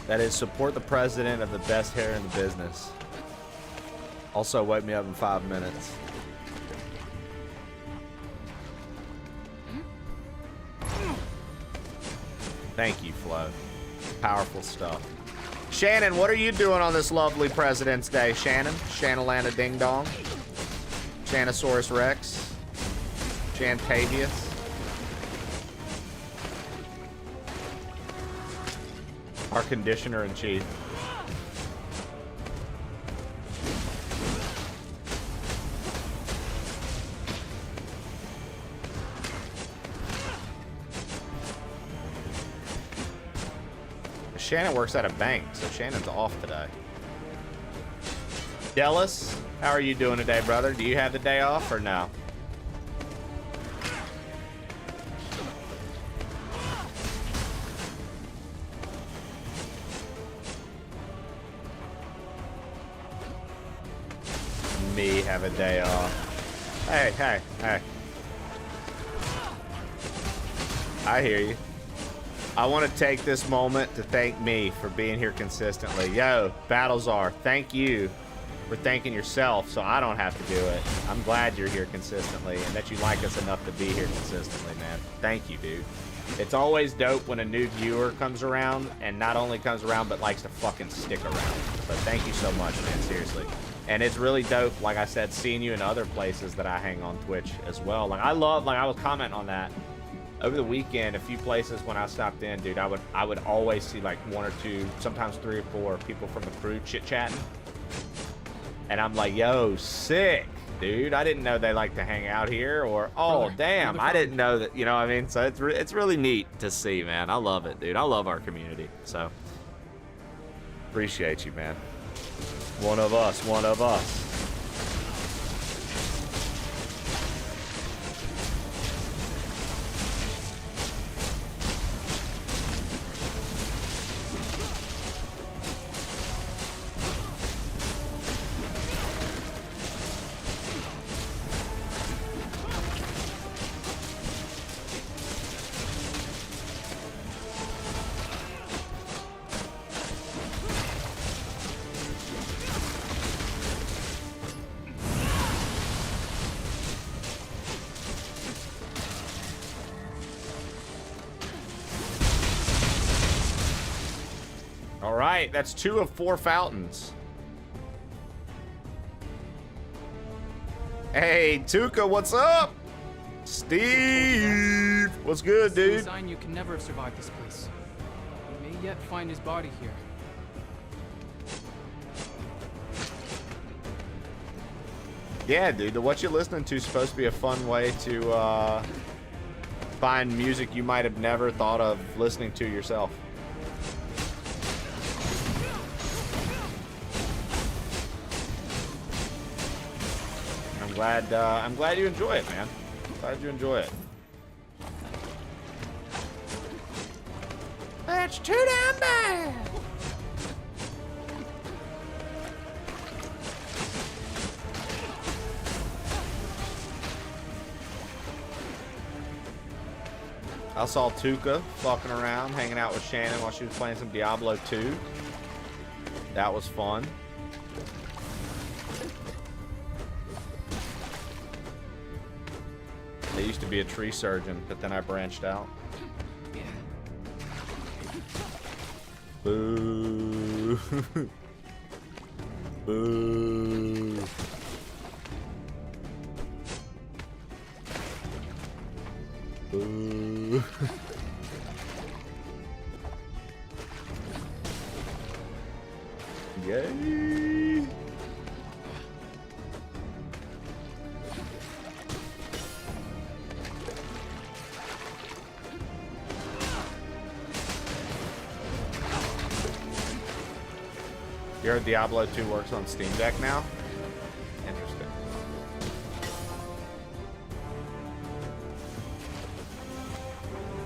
[SPEAKER 3] That is, support the president of the best hair in the business. Also, wake me up in 5 minutes. Thank you, Flo. Powerful stuff. Shannon, what are you doing on this lovely President's Day, Shannon? Shanalana Ding Dong. Shanosaurus Rex. Shantavius. Our conditioner-in-chief. Shannon works at a bank, so Shannon's off today. Dallas, how are you doing today, brother? Do you have the day off or no? Me have a day off. Hey, hey, hey. I hear you. I want to take this moment to thank me for being here consistently. Yo, Battlezar, thank you for thanking yourself so I don't have to do it. I'm glad you're here consistently and that you like us enough to be here consistently, man. Thank you, dude. It's always dope when a new viewer comes around and not only comes around but likes to fucking stick around. So thank you so much, man, seriously. And it's really dope, like I said, seeing you in other places that I hang on Twitch as well. Like I was commenting on that over the weekend, a few places when I stopped in, dude, I would always see like 1 or 2, sometimes 3 or 4 people from the crew chit-chatting. And I'm like, yo, sick, dude. I didn't know they like to hang out here, or, oh,
[SPEAKER 5] Brother,
[SPEAKER 3] damn, I didn't know that, you know what I mean? So it's really neat to see, man. I love it, dude. I love our community, so appreciate you, man. One of us, one of us. That's 2 of 4 fountains. Hey, Tuka, what's up? Steve, what's good, dude?
[SPEAKER 5] Sign you can never have survived this place. We may yet find his body here.
[SPEAKER 3] Yeah, dude, what you're listening to is supposed to be a fun way to find music you might have never thought of listening to yourself. I'm glad you enjoy it, man. Glad you enjoy it. That's too damn bad. I saw Tuka fucking around, hanging out with Shannon while she was playing some Diablo 2. That was fun. I used to be a tree surgeon, but then I branched out. Boo. Boo. Boo. Yay. You heard Diablo 2 works on Steam Deck now? Interesting.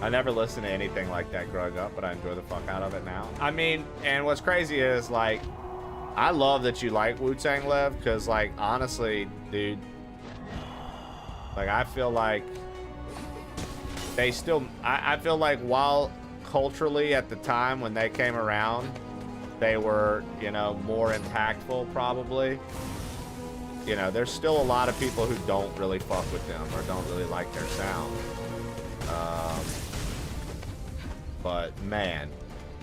[SPEAKER 3] I never listened to anything like that growing up, but I enjoy the fuck out of it now. I mean, and what's crazy is, like, I love that you like Wu-Tang Lev, because, like, honestly, dude, like, I feel like they still, I feel like while culturally at the time when they came around, they were, you know, more impactful probably. You know, there's still a lot of people who don't really fuck with them or don't really like their sound. But man,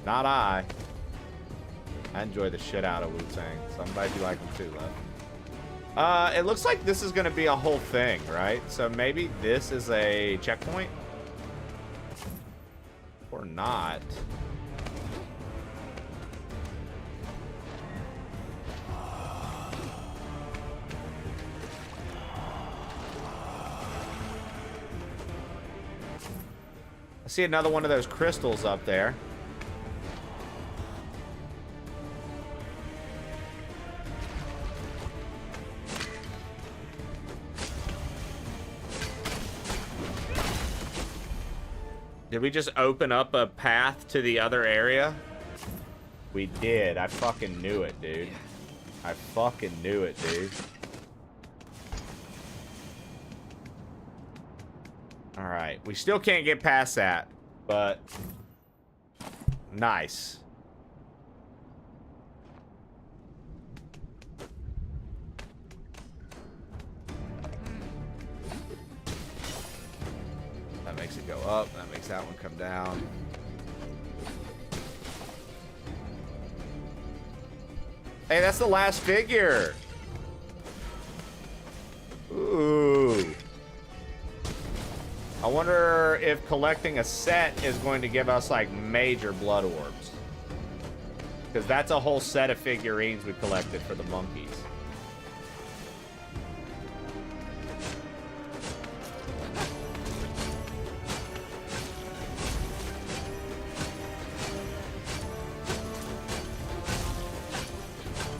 [SPEAKER 3] not I. I enjoy the shit out of Wu-Tang. So I'm glad you like them too, love. It looks like this is gonna be a whole thing, right? So maybe this is a checkpoint? Or not. I see another one of those crystals up there. Did we just open up a path to the other area? We did. I fucking knew it, dude. I fucking knew it, dude. Alright. We still can't get past that, but nice. That makes it go up. That makes that one come down. Hey, that's the last figure. Ooh. I wonder if collecting a set is going to give us like major blood orbs. Because that's a whole set of figurines we collected for the monkeys.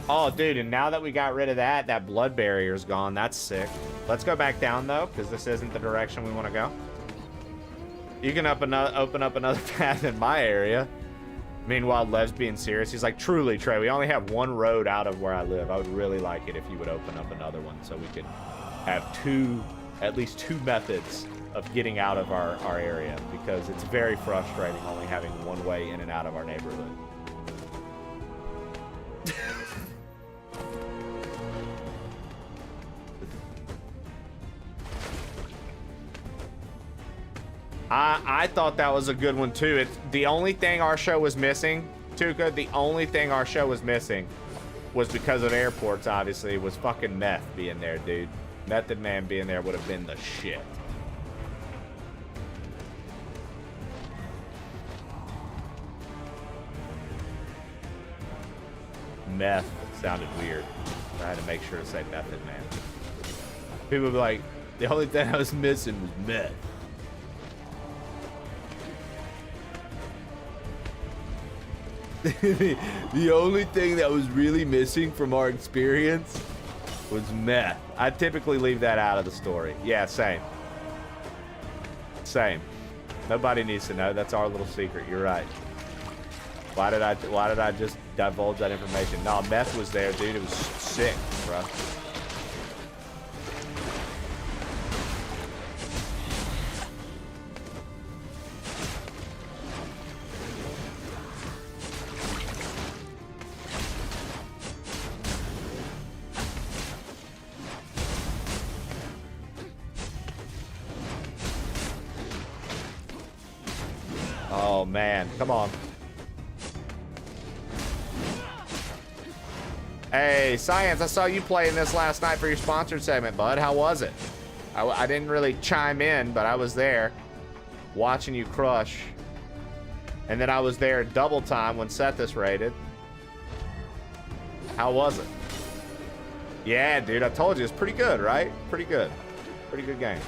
[SPEAKER 3] Oh, dude, and now that we got rid of that, that blood barrier's gone. That's sick. Let's go back down, though, because this isn't the direction we want to go. You can open up another path in my area. Meanwhile, Lev's being serious. He's like, truly, Trey, we only have one road out of where I live. I would really like it if you would open up another one so we could have at least two methods of getting out of our area, because it's very frustrating only having one way in and out of our neighborhood. I thought that was a good one too. It's the only thing our show was missing, Tuka. The only thing our show was missing was because of airports. Obviously, was fucking Meth being there, dude. Method Man being there would have been the shit. Meth sounded weird. I had to make sure to say Method Man. People would be like, the only thing I was missing was meth. The only thing that was really missing from our experience was meth. I typically leave that out of the story. Yeah, same. Same. Nobody needs to know. That's our little secret. You're right. Why did I just divulge that information? No, meth was there, dude. It was sick, bro. Oh man, come on. Hey, Science, I saw you playing this last night for your sponsored segment, bud. How was it? I didn't really chime in, but I was there watching you crush. And then I was there at double time when Sethis raided. How was it? Yeah, dude, I told you, it's pretty good, right? Pretty good. Pretty good game.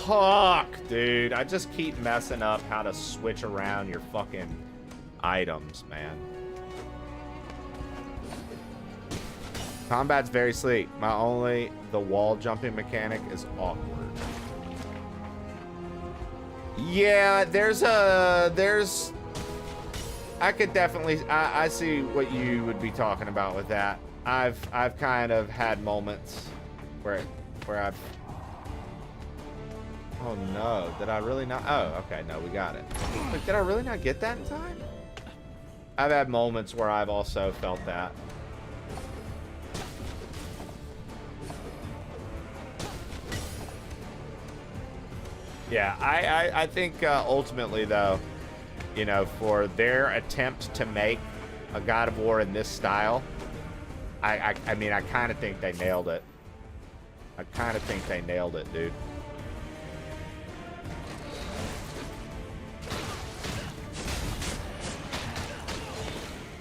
[SPEAKER 3] Fuck, dude. I just keep messing up how to switch around your fucking items, man. Combat's very sleek. The wall jumping mechanic is awkward. Yeah, I could definitely, I see what you would be talking about with that. I've kind of had moments where I've Oh no, did I really not? Oh, okay, no, we got it. Wait, did I really not get that in time? I've had moments where I've also felt that. Yeah, I think ultimately though, you know, for their attempt to make a God of War in this style, I mean, I kind of think they nailed it. I kind of think they nailed it, dude.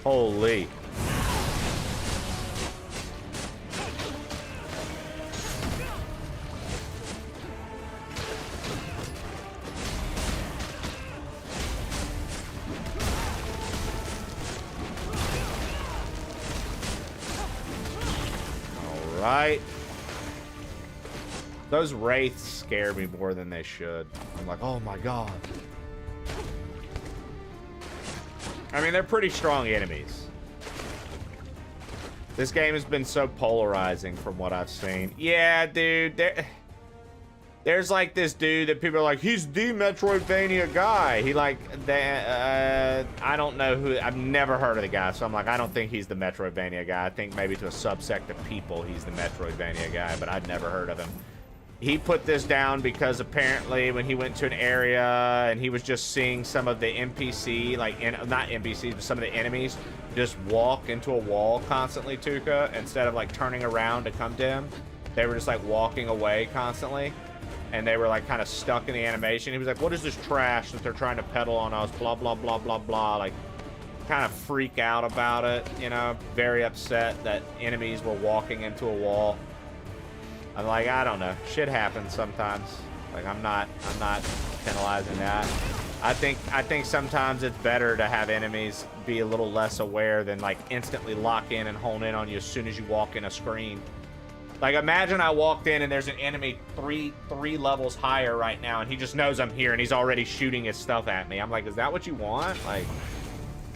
[SPEAKER 3] Holy. All right. Those wraiths scare me more than they should. I'm like, oh my god. I mean, they're pretty strong enemies. This game has been so polarizing from what I've seen. Yeah, dude. There's like this dude that people are like, he's the Metroidvania guy. He like, I don't know who, I've never heard of the guy. So I'm like, I don't think he's the Metroidvania guy. I think maybe to a subsect of people, he's the Metroidvania guy, but I'd never heard of him. He put this down because apparently when he went to an area and he was just seeing some of the NPC, like, not NPCs, but some of the enemies just walk into a wall constantly, Tuka, instead of like turning around to come to him. They were just like walking away constantly. And they were like kind of stuck in the animation. He was like, what is this trash that they're trying to peddle on us? Blah, blah, blah, blah, blah. Like, kind of freak out about it, you know? Very upset that enemies were walking into a wall. I'm like, I don't know. Shit happens sometimes. Like, I'm not penalizing that. I think sometimes it's better to have enemies be a little less aware than like instantly lock in and hone in on you as soon as you walk in a screen. Like, imagine I walked in and there's an enemy three levels higher right now, and he just knows I'm here and he's already shooting his stuff at me. I'm like, is that what you want? Like,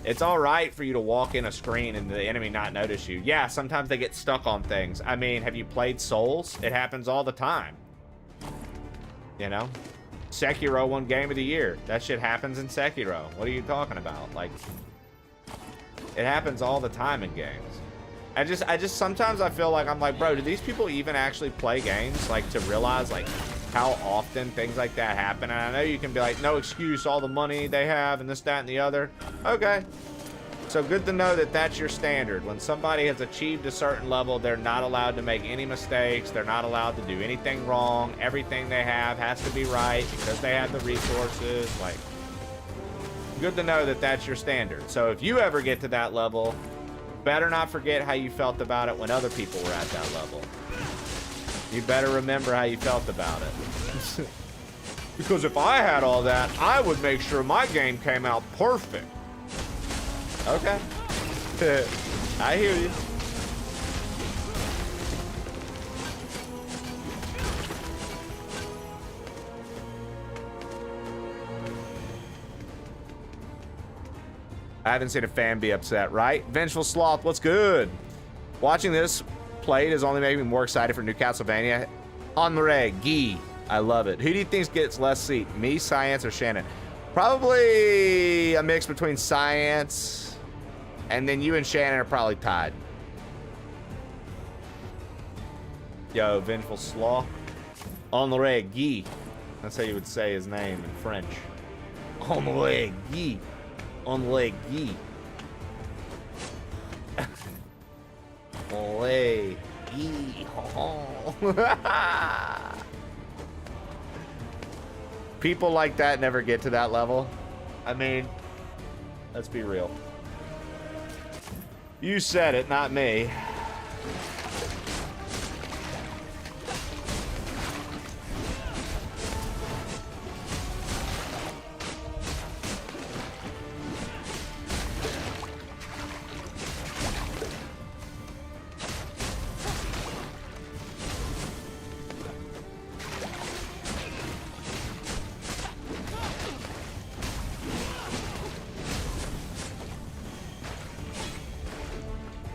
[SPEAKER 3] it's all right for you to walk in a screen and the enemy not notice you. Yeah, sometimes they get stuck on things. I mean, have you played Souls? It happens all the time. You know? Sekiro won Game of the Year. That shit happens in Sekiro. What are you talking about? Like, it happens all the time in games. I just sometimes I feel like I'm like, bro, do these people even actually play games, like, to realize like how often things like that happen? And I know you can be like, no excuse, all the money they have and this, that, and the other. Okay, so good to know that that's your standard. When somebody has achieved a certain level, they're not allowed to make any mistakes. They're not allowed to do anything wrong. Everything they have has to be right because they have the resources. Like, good to know that that's your standard. So if you ever get to that level, better not forget how you felt about it when other people were at that level. You better remember how you felt about it. Because if I had all that, I would make sure my game came out perfect. Okay. I hear you. I haven't seen a fan be upset, right? Vengeful Sloth, what's good? Watching this played has only made me more excited for New Castlevania. Henri, Guy, I love it. Who do you think gets less seat? Me, Science, or Shannon? Probably a mix between Science, and then you and Shannon are probably tied. Yo, Vengeful Sloth. Henri, Guy. That's how you would say his name in French. Henri, Guy. Henri, Guy. Henri, Guy. People like that never get to that level. I mean, let's be real. You said it, not me.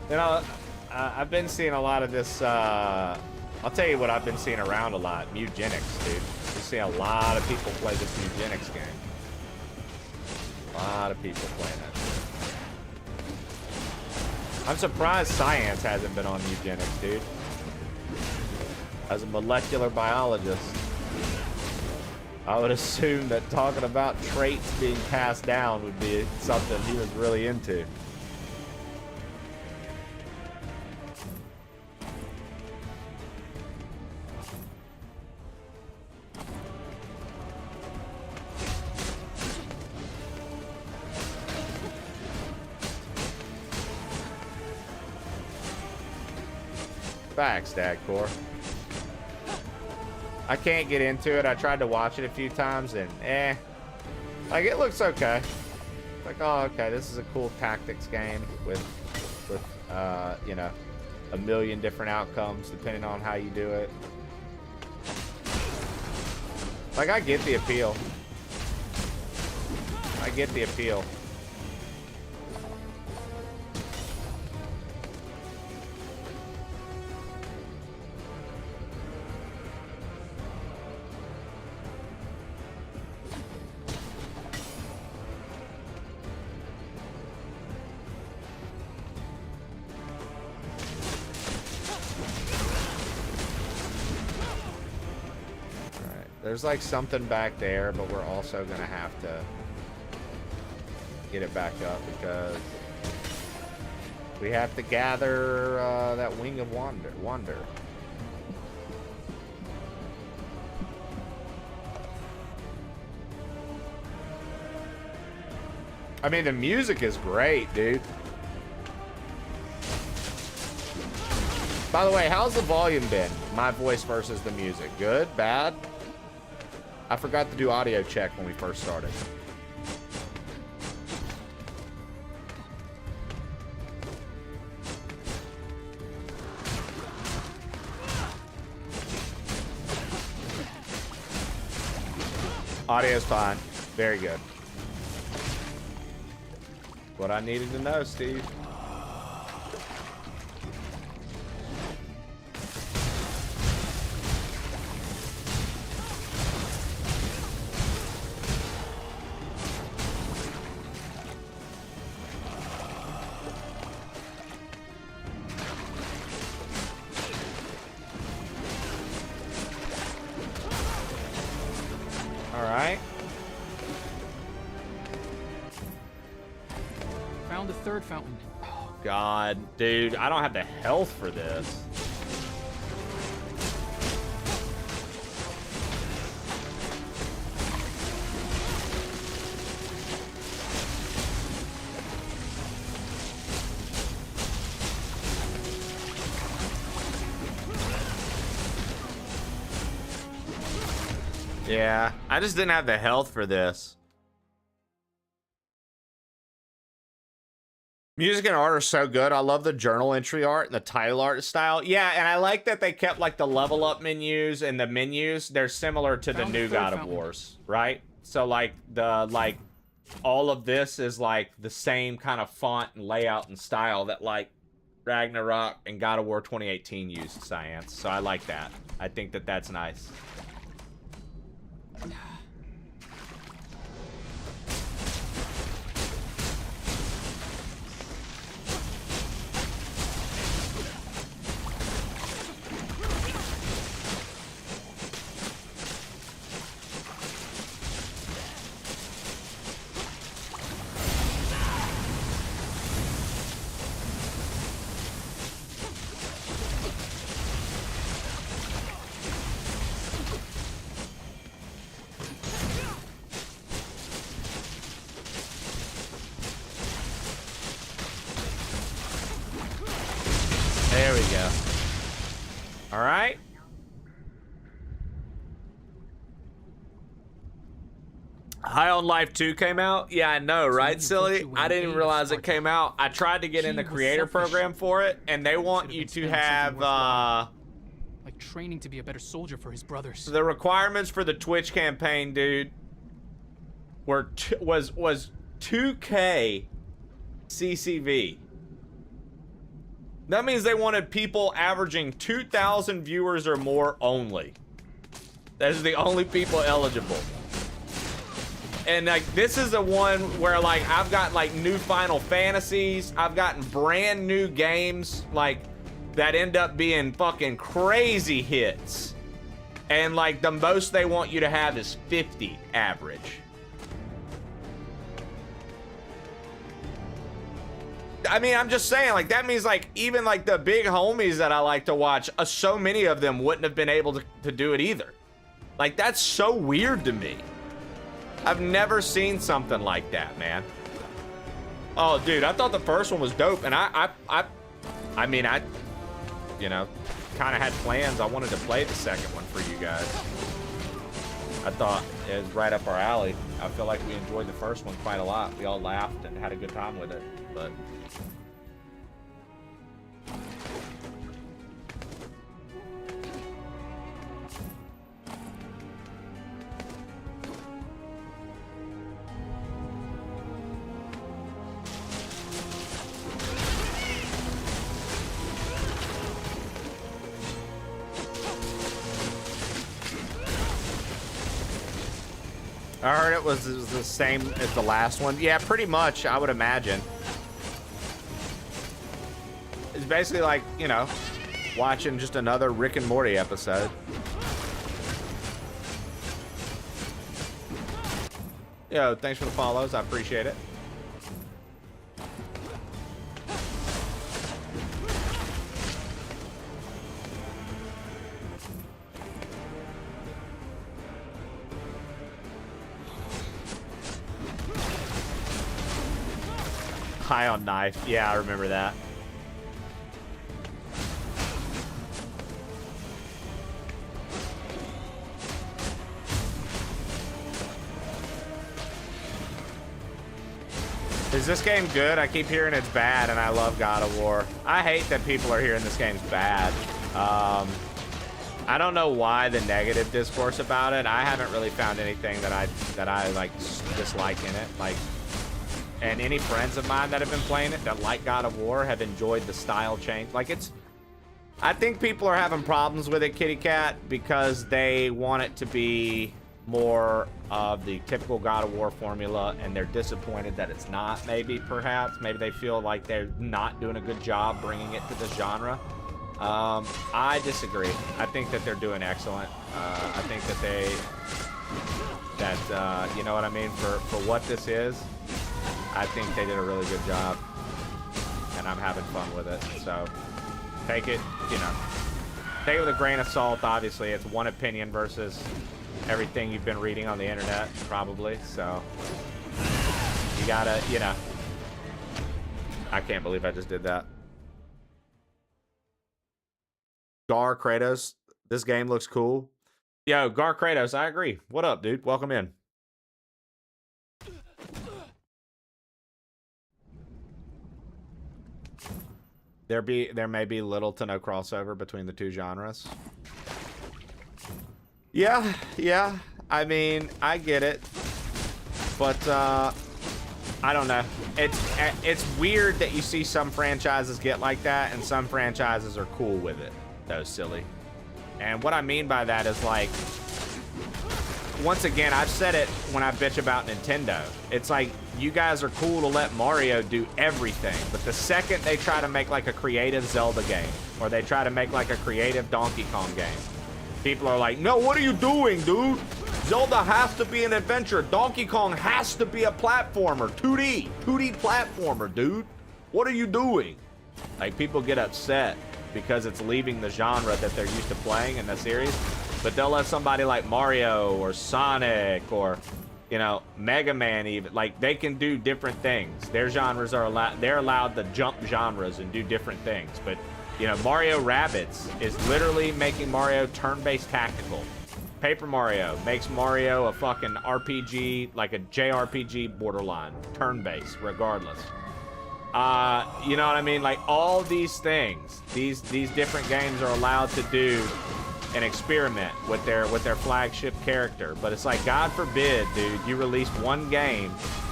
[SPEAKER 3] You know, I've been seeing a lot of this I'll tell you what I've been seeing around a lot. Mugenics, dude. You see a lot of people play this Mugenics game. A lot of people playing it. I'm surprised science hasn't been on Eugenics, dude. As a molecular biologist, I would assume that talking about traits being passed down would be something he was really into. Facts, Dagcore. I can't get into it. I tried to watch it a few times and like it looks okay. Like, oh, okay, this is a cool tactics game with you know, a million different outcomes depending on how you do it. Like, I get the appeal. I get the appeal. There's like something back there, but we're also gonna have to get it back up because we have to gather that Wing of Wonder. I mean, the music is great, dude. By the way, how's the volume been? My voice versus the music. Good? Bad? I forgot to do audio check when we first started. Audio's fine. Very good. What I needed to know, Steve.
[SPEAKER 5] Found the third fountain.
[SPEAKER 3] Oh, God, dude, I don't have the health for this. Yeah, I just didn't have the health for this. Music and art are so good. I love the journal entry art and the title art style. Yeah, and I like that they kept like the level up menus and the menus. They're similar to the new God of Wars, right? So like all of this is like the same kind of font and layout and style that like Ragnarok and God of War 2018 used, Science. So I like that. I think that that's nice. There we go. All right. High on Life 2 came out? Yeah, I know, right, silly? I didn't even realize it came out. I tried to get in the creator program for it, and they want you to have,
[SPEAKER 5] like training to be a better soldier for his brothers.
[SPEAKER 3] the requirements for the Twitch campaign, dude, were was 2K CCV. That means they wanted people averaging 2,000 viewers or more only. That is the only people eligible. And like, this is the one where like, I've got like new Final Fantasies. I've gotten brand new games like that end up being fucking crazy hits. And like the most they want you to have is 50 average. I mean, I'm just saying, like, that means, like, even, like, the big homies that I like to watch, so many of them wouldn't have been able to do it either. Like, that's so weird to me. I've never seen something like that, man. Oh, dude, I thought the first one was dope, and I mean, you know, kind of had plans. I wanted to play the second one for you guys. I thought it was right up our alley. I feel like we enjoyed the first one quite a lot. We all laughed and had a good time with it, but... I heard it was the same as the last one. Yeah, pretty much, I would imagine. It's basically like, you know, watching just another Rick and Morty episode. Yo, thanks for the follows. I appreciate it. High on knife. Yeah, I remember that. Is this game good? I keep hearing it's bad, and I love God of War. I hate that people are hearing this game's bad. I don't know why the negative discourse about it. I haven't really found anything that I like dislike in it. Like, and any friends of mine that have been playing it that like God of War have enjoyed the style change. Like, it's... I think people are having problems with it, Kitty Cat, because they want it to be more of the typical God of War formula, and they're disappointed that it's not, maybe, perhaps. Maybe they feel like they're not doing a good job bringing it to the genre. I disagree. I think that they're doing excellent. I think that you know what I mean? For what this is, I think they did a really good job, and I'm having fun with it. So take it, you know, take it with a grain of salt. Obviously, it's one opinion versus everything you've been reading on the internet, probably. So you gotta, you know. I can't believe I just did that. Gar Kratos, this game looks cool. Yo, Gar Kratos, I agree. What up, dude? Welcome in. There may be little to no crossover between the two genres. Yeah. I mean, I get it, but I don't know. It's weird that you see some franchises get like that, and some franchises are cool with it. That was silly. And what I mean by that is, like, once again, I've said it when I bitch about Nintendo. It's like, you guys are cool to let Mario do everything, but the second they try to make like a creative Zelda game, or they try to make like a creative Donkey Kong game, people are like, no, what are you doing, dude? Zelda has to be an adventure. Donkey Kong has to be a platformer. 2D platformer, dude. What are you doing? Like, people get upset because it's leaving the genre that they're used to playing in the series, but they'll let somebody like Mario or Sonic or, you know, Mega Man even, like, they can do different things. Their genres are allowed, they're allowed to jump genres and do different things. But, you know, Mario Rabbids is literally making Mario turn-based tactical. Paper Mario makes Mario a fucking RPG, like a JRPG borderline, turn-based, regardless. You know what I mean? Like, all these things, these different games are allowed to do and experiment with their flagship character. But it's like, God forbid, dude, you release one game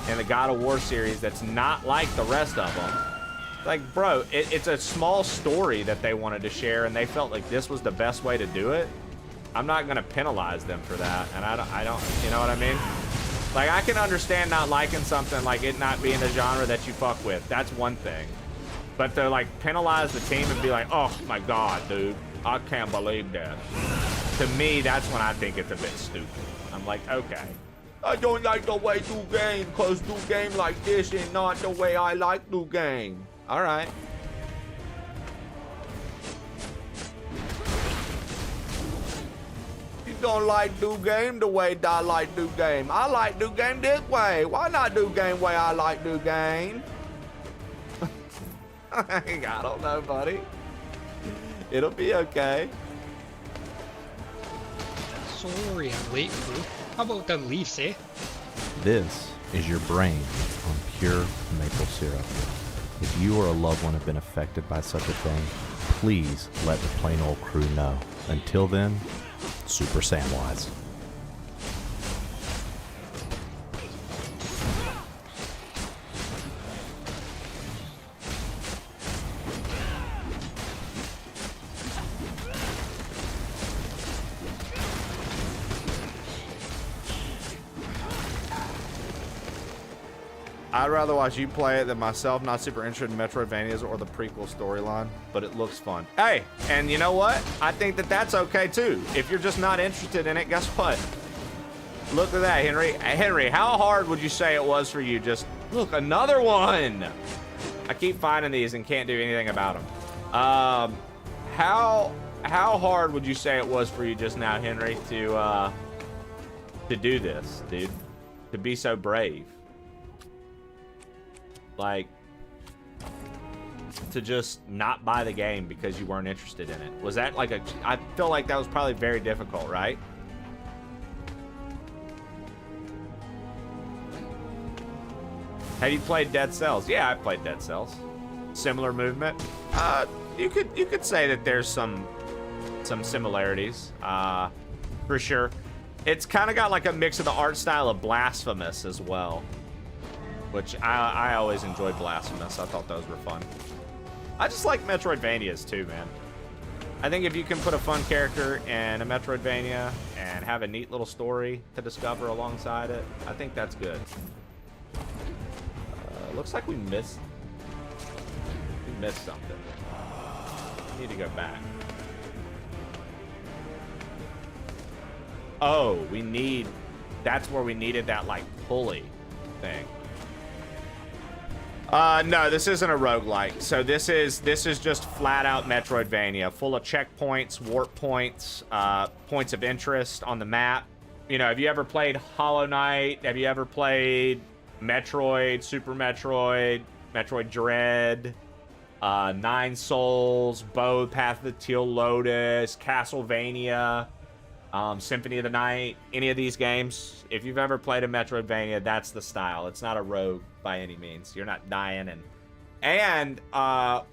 [SPEAKER 3] in the God of War series that's not like the rest of them, Like, bro, it's a small story that they wanted to share, and they felt like this was the best way to do it. I'm not gonna penalize them for that, and I don't, you know what I mean? Like, I can understand not liking something, like it not being the genre that you fuck with. That's one thing. But to, like, penalize the team and be like, oh my god, dude, I can't believe that. To me, that's when I think it's a bit stupid. I'm like, okay. I don't like the way do game, cause do game like this is not the way I like do game. All right. You don't like do game the way I like do game. I like do game this way. Why not do game way I like do game? I don't know, buddy. It'll be okay.
[SPEAKER 18] Sorry I'm late, crew. How about the Leafs, eh?
[SPEAKER 1] This is your brain on pure maple syrup. If you or a loved one have been affected by such a thing, please let the plain old crew know. Until then, Super Samwise.
[SPEAKER 3] I'd rather watch you play it than myself. Not super interested in Metroidvanias or the prequel storyline, but it looks fun. Hey, and you know what? I think that that's okay too. If you're just not interested in it, guess what? Look at that, Henry. Henry, how hard would you say it was for you? Just look, another one. I keep finding these and can't do anything about them. How hard would you say it was for you just now, Henry, to do this, dude? To be so brave. Like, to just not buy the game because you weren't interested in it. Was that like I feel like that was probably very difficult, right? Have you played Dead Cells? Yeah, I played Dead Cells. Similar movement. You could say that there's some similarities, for sure. It's kind of got like a mix of the art style of Blasphemous as well. Which I always enjoyed Blasphemous. I thought those were fun. I just like Metroidvanias too, man. I think if you can put a fun character in a Metroidvania and have a neat little story to discover alongside it, I think that's good. Looks like we missed something. We need to go back. Oh, that's where we needed that like pulley thing. No, this isn't a roguelike. So this is just flat out Metroidvania, full of checkpoints, warp points, points of interest on the map. You know, have you ever played Hollow Knight? Have you ever played Metroid, Super Metroid, Metroid Dread, Nine Souls, Bode, Path of the Teal Lotus, Castlevania, Symphony of the Night, any of these games? If you've ever played a Metroidvania, that's the style. It's not a rogue by any means. You're not dying, and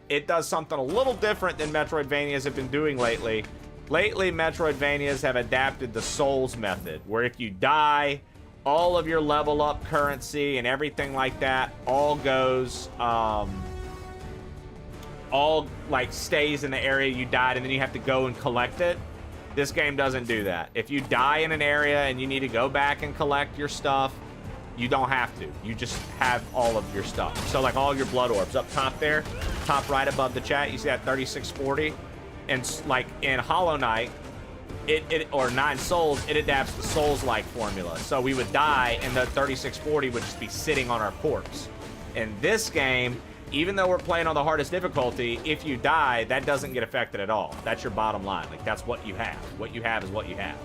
[SPEAKER 3] it does something a little different than Metroidvanias have been doing lately. Lately, Metroidvanias have adapted the Souls method, where if you die, all of your level up currency and everything like that all goes, all like stays in the area you died, and then you have to go and collect it. This game doesn't do that. If you die in an area and you need to go back and collect your stuff, you don't have to. You just have all of your stuff. So like all your blood orbs up top there, top right above the chat, you see that 3640? And like in Hollow Knight, or Nine Souls, it adapts the Souls-like formula. So we would die and the 3640 would just be sitting on our corpse. In this game, even though we're playing on the hardest difficulty, if you die, that doesn't get affected at all. That's your bottom line. Like, that's what you have. What you have is what you have.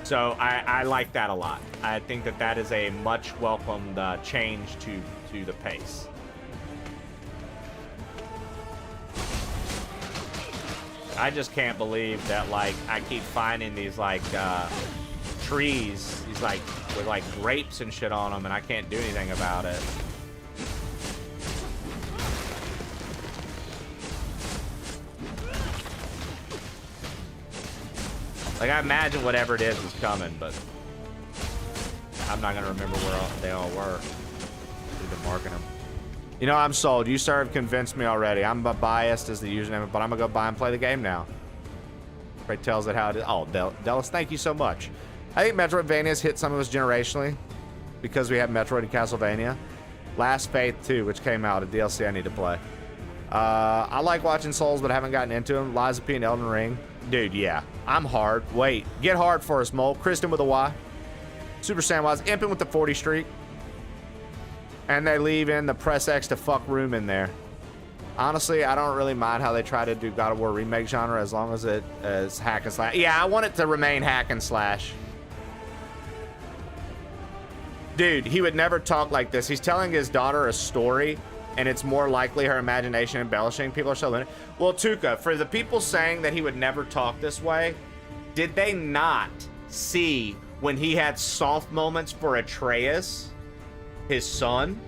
[SPEAKER 3] So I like that a lot. I think that that is a much welcomed change to the pace. I just can't believe that, like, I keep finding these, like, trees, these, like, with, like, grapes and shit on them, and I can't do anything about it. Like, I imagine whatever it is coming, but I'm not gonna remember where they all were. We've been marking them. You know, I'm sold. You sir have convinced me already. I'm biased as the username, but I'm gonna go buy and play the game now. Right tells it how it is. Oh, Dallas, thank you so much. I think Metroidvania's hit some of us generationally because we have Metroid and Castlevania. Last Faith 2, which came out, a DLC I need to play. I like watching Souls, but I haven't gotten into them. Lies of P and Elden Ring. Dude, yeah. I'm hard. Wait. Get hard for us, Mole. Kristen with a Y. Super Samwise. Imping with the 40 streak. And they leave in the press X to fuck room in there. Honestly, I don't really mind how they try to do God of War remake genre as long as it is hack and slash. Yeah, I want it to remain hack and slash. Dude, he would never talk like this. He's telling his daughter a story, and it's more likely her imagination embellishing. People are so limited. Well, Tuka, for the people saying that he would never talk this way, did they not see when he had soft moments for Atreus, his son?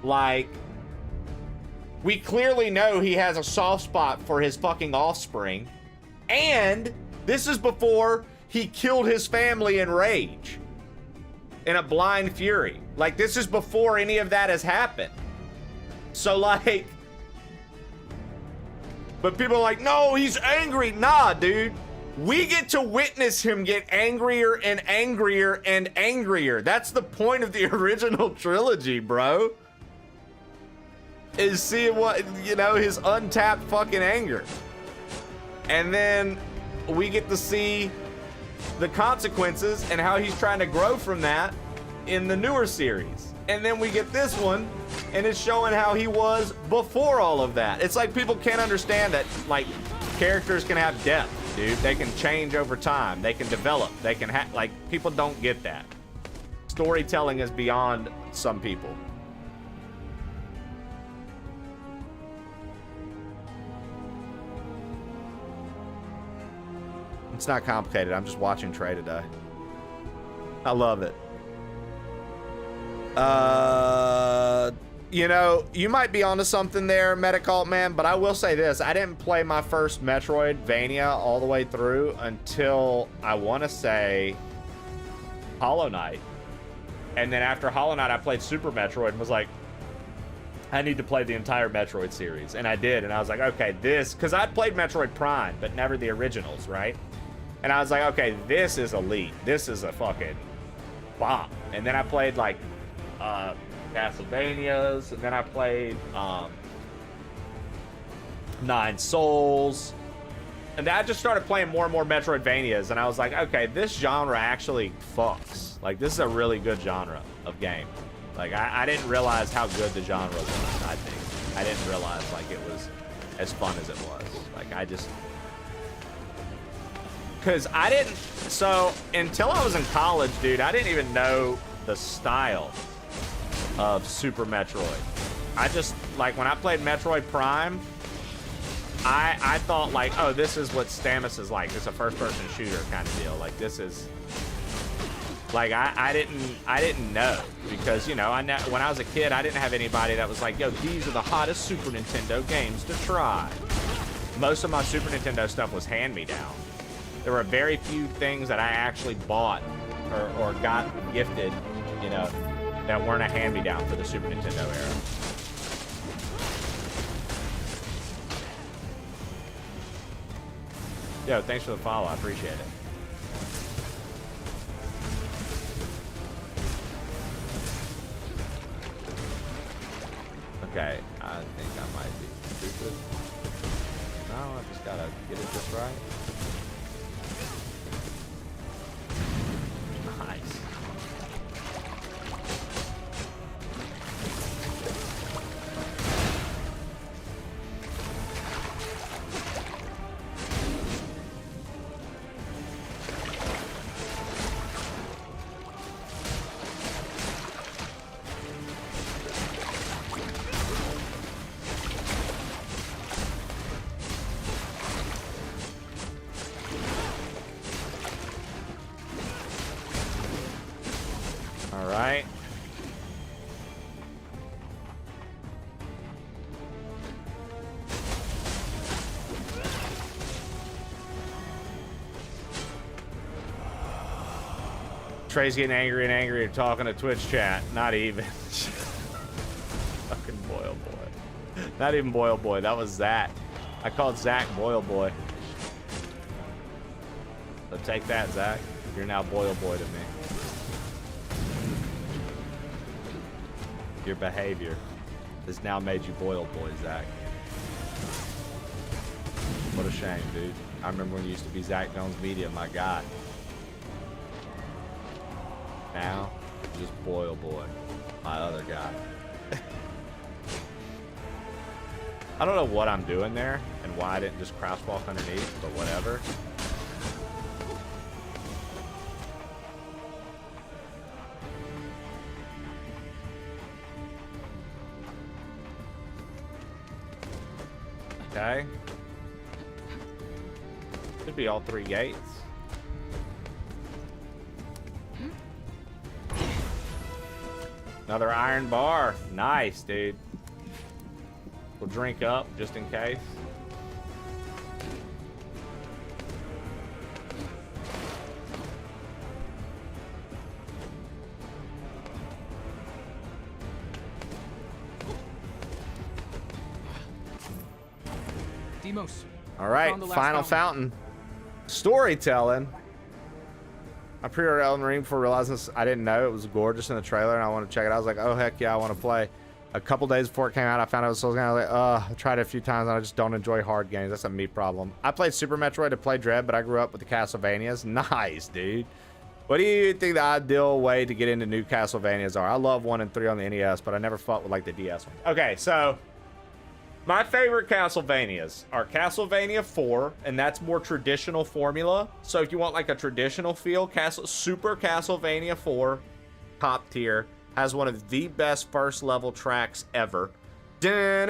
[SPEAKER 3] Like, we clearly know he has a soft spot for his fucking offspring. And this is before he killed his family in rage. In a blind fury. Like, this is before any of that has happened. So, like... But people are like, no, he's angry. Nah, dude. We get to witness him get angrier and angrier and angrier. That's the point of the original trilogy, bro. Is seeing what, you know, his untapped fucking anger. And then we get to see the consequences and how he's trying to grow from that in the newer series. And then we get this one, and it's showing how he was before all of that. It's like people can't understand that, like, characters can have depth, dude. They can change over time. They can develop. They can like, people don't get that. Storytelling is beyond some people. It's not complicated. I'm just watching Trey today. I love it. You know, you might be onto something there, Metacult Man, but I will say this. I didn't play my first Metroidvania all the way through until, I want to say, Hollow Knight. And then after Hollow Knight, I played Super Metroid and was like, I need to play the entire Metroid series. And I did, and I was like, okay, this... Because I'd played Metroid Prime, but never the originals, right? And I was like, okay, this is elite. This is a fucking bomb. And then I played, like, Castlevanias, and then I played Nine Souls. And then I just started playing more and more Metroidvanias, and I was like, okay, this genre actually fucks. Like, this is a really good genre of game. Like, I didn't realize how good the genre was, I think. I didn't realize, like, it was as fun as it was. Like, I just... Because I didn't... So, until I was in college, dude, I didn't even know the style of Super Metroid. I just... Like, when I played Metroid Prime, I thought, like, oh, this is what Stamets is like. It's a first-person shooter kind of deal. Like, this is... Like, I didn't know. Because, you know, when I was a kid, I didn't have anybody that was like, yo, these are the hottest Super Nintendo games to try. Most of my Super Nintendo stuff was hand-me-down. There were very few things that I actually bought or got gifted, you know, that weren't a hand-me-down for the Super Nintendo era. Yo, thanks for the follow. I appreciate it. Okay, I think I might be stupid. No, I just gotta get it just right. Nice. Alright. Trey's getting angry and angrier talking to Twitch chat. Not even. Not even Boil Boy. That was Zach. I called Zach Boil Boy. So take that, Zach. You're now Boil Boy to me. Your behavior has now made you Boil Boy, Zach. What a shame, dude. I remember when you used to be Zach Jones Media, my guy. Now, just Boil Boy, my other guy. I don't know what I'm doing there and why I didn't just crouch walk underneath, but whatever. Okay. Should be all 3 gates. Another iron bar. Nice, dude. We'll drink up just in case.
[SPEAKER 5] Demos.
[SPEAKER 3] All right,
[SPEAKER 5] Found the last
[SPEAKER 3] final fountain. Storytelling. I pre-ordered Elden Ring before realizing this. I didn't know it was gorgeous in the trailer, and I wanted to check it out. I was like, oh, heck yeah, I want to play. A couple days before it came out, I found out it was Souls game. I was like, I tried it a few times, and I just don't enjoy hard games. That's a me problem. I played Super Metroid to play Dread, but I grew up with the Castlevanias. Nice, dude. What do you think the ideal way to get into new Castlevanias are? I love 1 and 3 on the NES, but I never fought with, like, the DS ones. Okay, so my favorite Castlevanias are Castlevania 4, and that's more traditional formula. So if you want, like, a traditional feel, Super Castlevania 4, top tier, has one of the best first level tracks ever. Dude,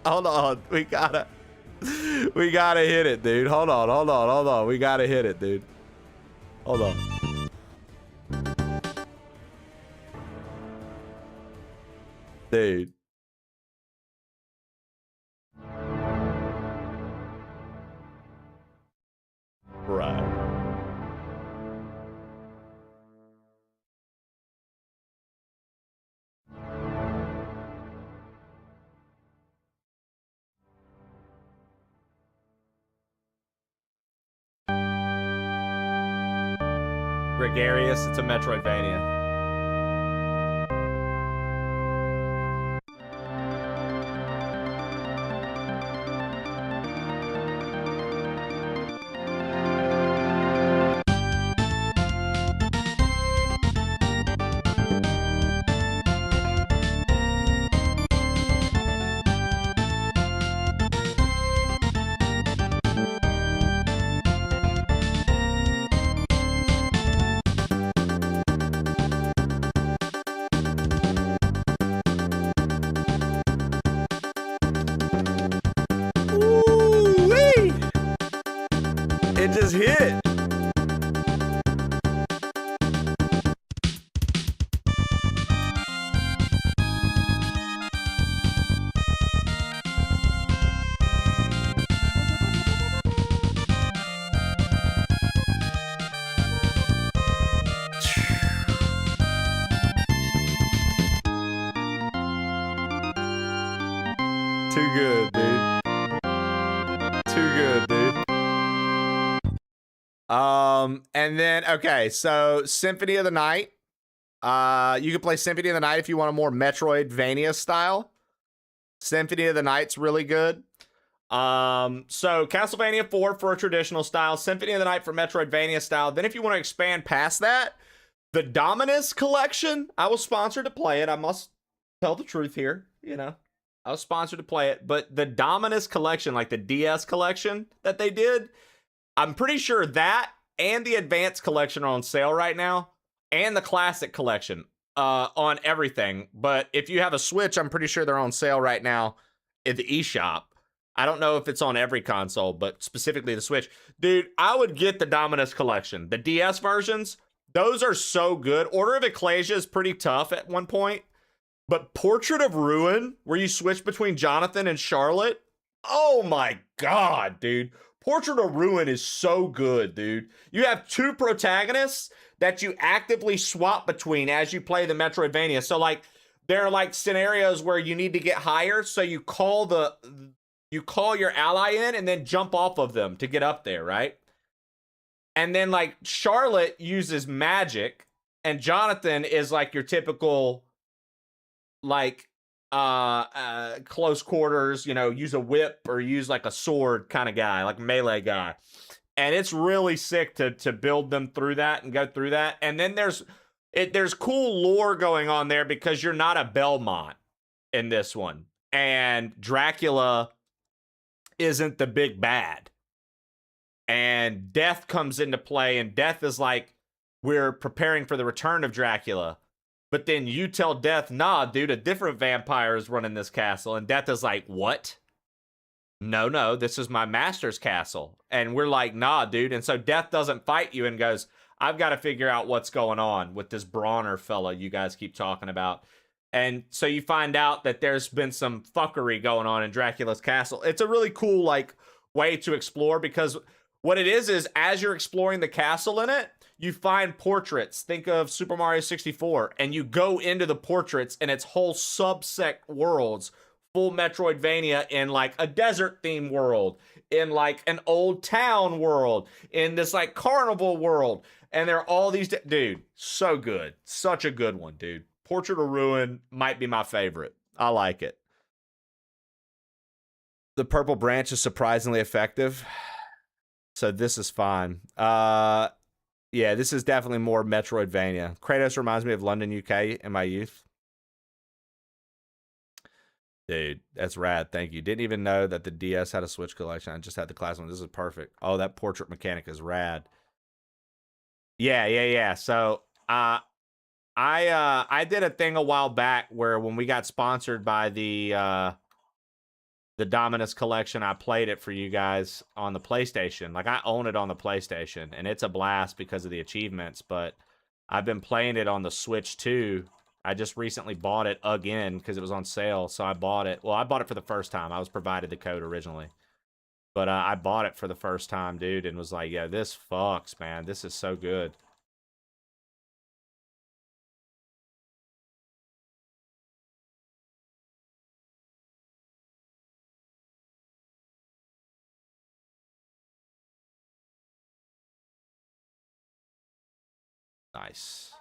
[SPEAKER 3] hold on. We gotta hit it, dude. Hold on. We gotta hit it, dude. Hold on. Dude. Right. Gregarious, it's a Metroidvania. Ooh-wee! It just hit. Too good, dude. Too good, dude. And then, okay, so Symphony of the Night. You can play Symphony of the Night if you want a more Metroidvania style. Symphony of the Night's really good. So Castlevania 4 for a traditional style, Symphony of the Night for Metroidvania style. Then if you want to expand past that, the Dominus collection, I was sponsored to play it. I must tell the truth here, you know. I was sponsored to play it, but the Dominus collection, like the DS collection that they did, I'm pretty sure that and the Advanced collection are on sale right now, and the Classic collection.
[SPEAKER 1] on everything. But if you have a Switch, I'm pretty sure they're on sale right now at the eShop. I don't know if it's on every console, but specifically the Switch. Dude, I would get the Dominus Collection. The DS versions, those are so good. Order of Ecclesia is pretty tough at one point. But Portrait of Ruin, where you switch between Jonathan and Charlotte, oh my god, dude. Portrait of Ruin is so good, dude. You have two protagonists that you actively swap between as you play the Metroidvania. So, like, there are, like, scenarios where you need to get higher, so you call your ally in and then jump off of them to get up there, right? And then, like, Charlotte uses magic, and Jonathan is, like, your typical, like, close quarters, you know, use a whip or use like a sword kind of guy, like melee guy. And it's really sick to build them through that and go through that. And then there's cool lore going on there because you're not a Belmont in this one. And Dracula isn't the big bad. And Death comes into play, and Death is like, we're preparing for the return of Dracula. But then you tell Death, nah, dude, a different vampire is running this castle. And Death is like, what? No, this is my master's castle. And we're like, nah, dude. And so Death doesn't fight you and goes, I've got to figure out what's going on with this Bronner fella you guys keep talking about. And so you find out that there's been some fuckery going on in Dracula's castle. It's a really cool, like, way to explore, because what it is as you're exploring the castle in it, you find portraits. Think of Super Mario 64, and you go into the portraits, and it's whole subsect worlds, full Metroidvania in like a desert theme world, in like an old town world, in this like carnival world, and there are all these. Dude, so good, such a good one, dude. Portrait of Ruin might be my favorite. I like it. The purple branch is surprisingly effective, so this is fine. Yeah, this is definitely more Metroidvania. Kratos reminds me of London, UK in my youth. Dude, that's rad. Thank you. Didn't even know that the DS had a Switch collection. I just had the class one. This is perfect. Oh, that portrait mechanic is rad. Yeah. So, I did a thing a while back where when we got sponsored by the Dominus collection, I played it for you guys on the PlayStation. Like, I own it on the PlayStation, and it's a blast because of the achievements, but I've been playing it on the Switch too. I just recently bought it again because it was on sale, so I bought it. Well, I bought it for the first time. I was provided the code originally. But I bought it for the first time, dude, and was like, yeah, this fucks, man. This is so good. Nice.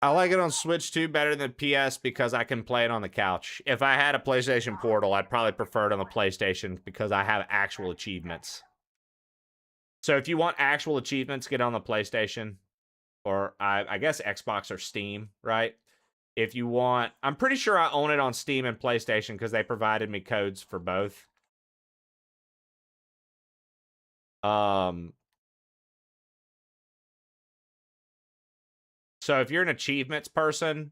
[SPEAKER 1] I like it on Switch too better than PS because I can play it on the couch. If I had a PlayStation Portal, I'd probably prefer it on the PlayStation because I have actual achievements. So if you want actual achievements, get on the PlayStation. Or I guess Xbox or Steam, right? If you want... I'm pretty sure I own it on Steam and PlayStation because they provided me codes for both. So if you're an achievements person,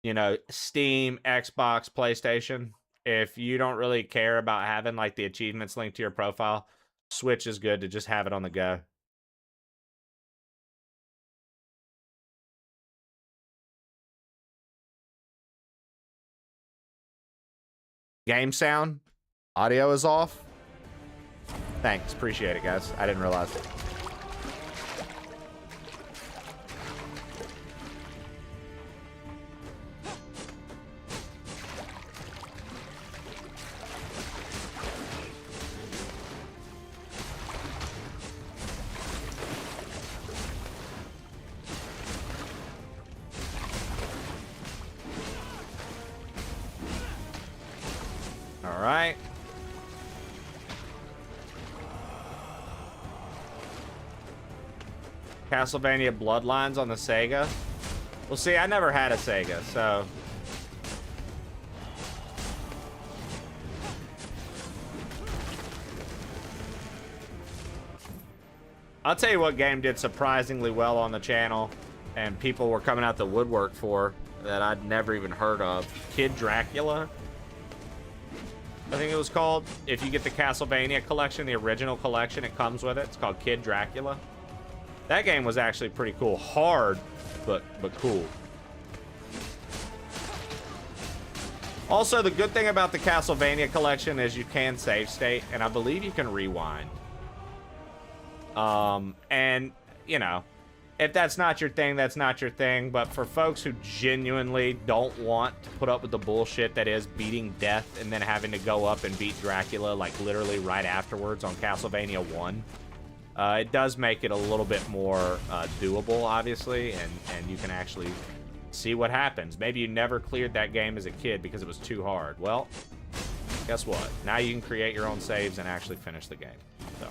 [SPEAKER 1] you know, Steam, Xbox, PlayStation, if you don't really care about having like the achievements linked to your profile, Switch is good to just have it on the go. Game sound, audio is off. Thanks, appreciate it, guys. I didn't realize it. All right. Castlevania Bloodlines on the Sega. Well, see, I never had a Sega, so...
[SPEAKER 3] I'll tell you what game did surprisingly well on the channel, and people were coming out the woodwork for that I'd never even heard of. Kid Dracula, I think it was called. If you get the Castlevania collection, the original collection, it comes with it. It's called Kid Dracula. That game was actually pretty cool. Hard, but cool. Also, the good thing about the Castlevania collection is you can save state, and I believe you can rewind. And, you know, if that's not your thing, that's not your thing. But for folks who genuinely don't want to put up with the bullshit that is beating death and then having to go up and beat Dracula, like, literally right afterwards on Castlevania 1, it does make it a little bit more doable, obviously, and you can actually see what happens. Maybe you never cleared that game as a kid because it was too hard. Well, guess what? Now you can create your own saves and actually finish the game. So.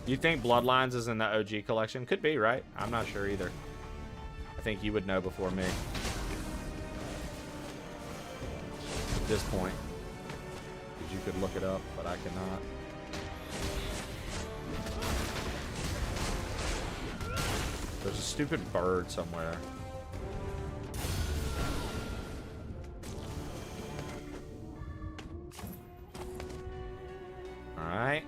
[SPEAKER 3] You think Bloodlines is in the OG collection? Could be, right? I'm not sure either. I think you would know before me. At this point. Because you could look it up, but I cannot. There's a stupid bird somewhere. Alright.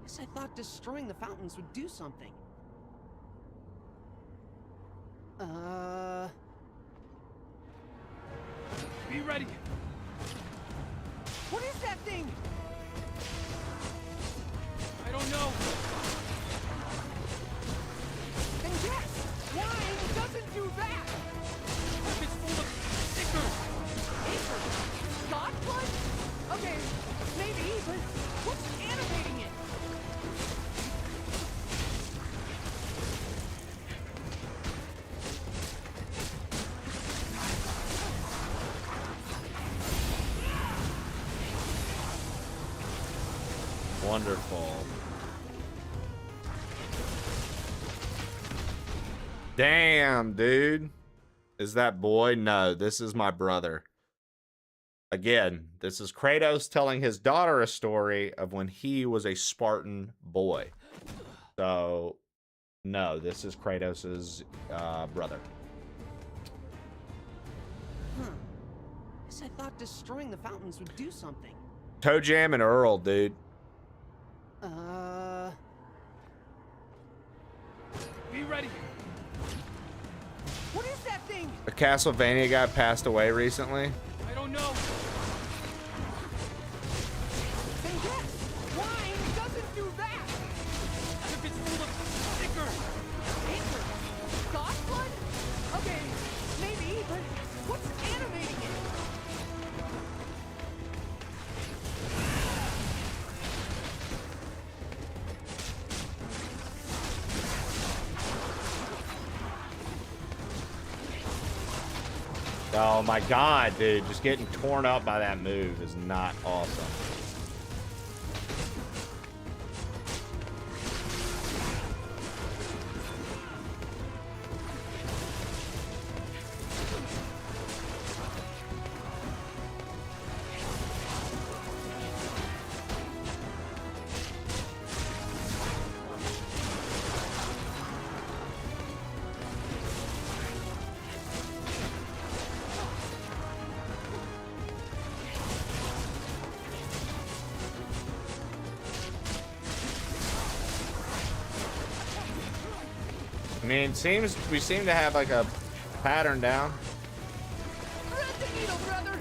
[SPEAKER 8] Guess I thought destroying the fountains would do something.
[SPEAKER 5] Be ready.
[SPEAKER 8] What is that thing?
[SPEAKER 5] I don't know.
[SPEAKER 8] Then yes! Wine doesn't do that!
[SPEAKER 5] What if it's full of stickers?
[SPEAKER 8] Ichor? God blood? Okay, maybe, but what's animating it?
[SPEAKER 3] Wonderful. Damn, dude. Is that boy? No, this is my brother. Again, this is Kratos telling his daughter a story of when he was a Spartan boy. So, no, this is Kratos's brother.
[SPEAKER 8] Guess I thought destroying the fountains would do something.
[SPEAKER 3] Toe Jam and Earl, dude.
[SPEAKER 5] Be ready.
[SPEAKER 8] What is that thing?
[SPEAKER 3] A Castlevania guy passed away recently.
[SPEAKER 5] I don't know.
[SPEAKER 8] Then yes! Wine doesn't do that!
[SPEAKER 5] What if it's full of stickers?
[SPEAKER 8] Ichor? God blood? Okay, maybe, but what's animating it?
[SPEAKER 3] Oh my god, dude. Just getting torn up by that move is not awesome. I mean, we seem to have like a pattern down.
[SPEAKER 8] Thread the needle, brother!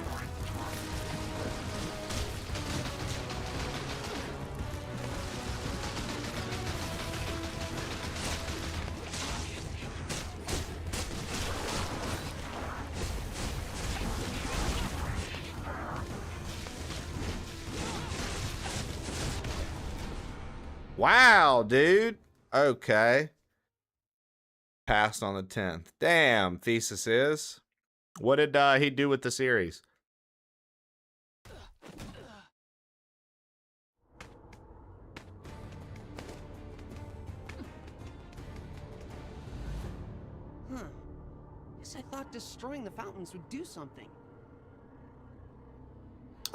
[SPEAKER 3] Wow, dude. Okay. Passed on the 10th. Damn, Thesis is. What did he do with the series?
[SPEAKER 8] I thought destroying the fountains would do something.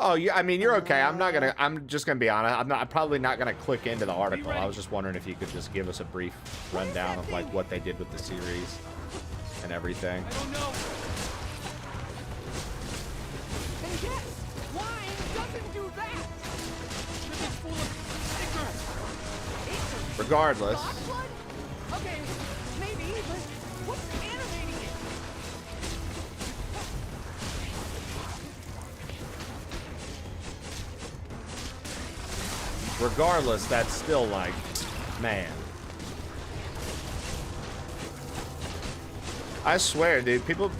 [SPEAKER 3] Oh, yeah. I mean, you're okay. I'm just gonna be honest. I'm probably not gonna click into the article. I was just wondering if you could just give us a brief rundown of like what they did with the series and everything.
[SPEAKER 5] I don't know.
[SPEAKER 8] And yes, wine doesn't do that.
[SPEAKER 5] It's full of stickers.
[SPEAKER 3] Regardless.
[SPEAKER 8] Blood? Okay, maybe, but what's animating it?
[SPEAKER 3] Regardless, that's still like, man. I swear, dude, people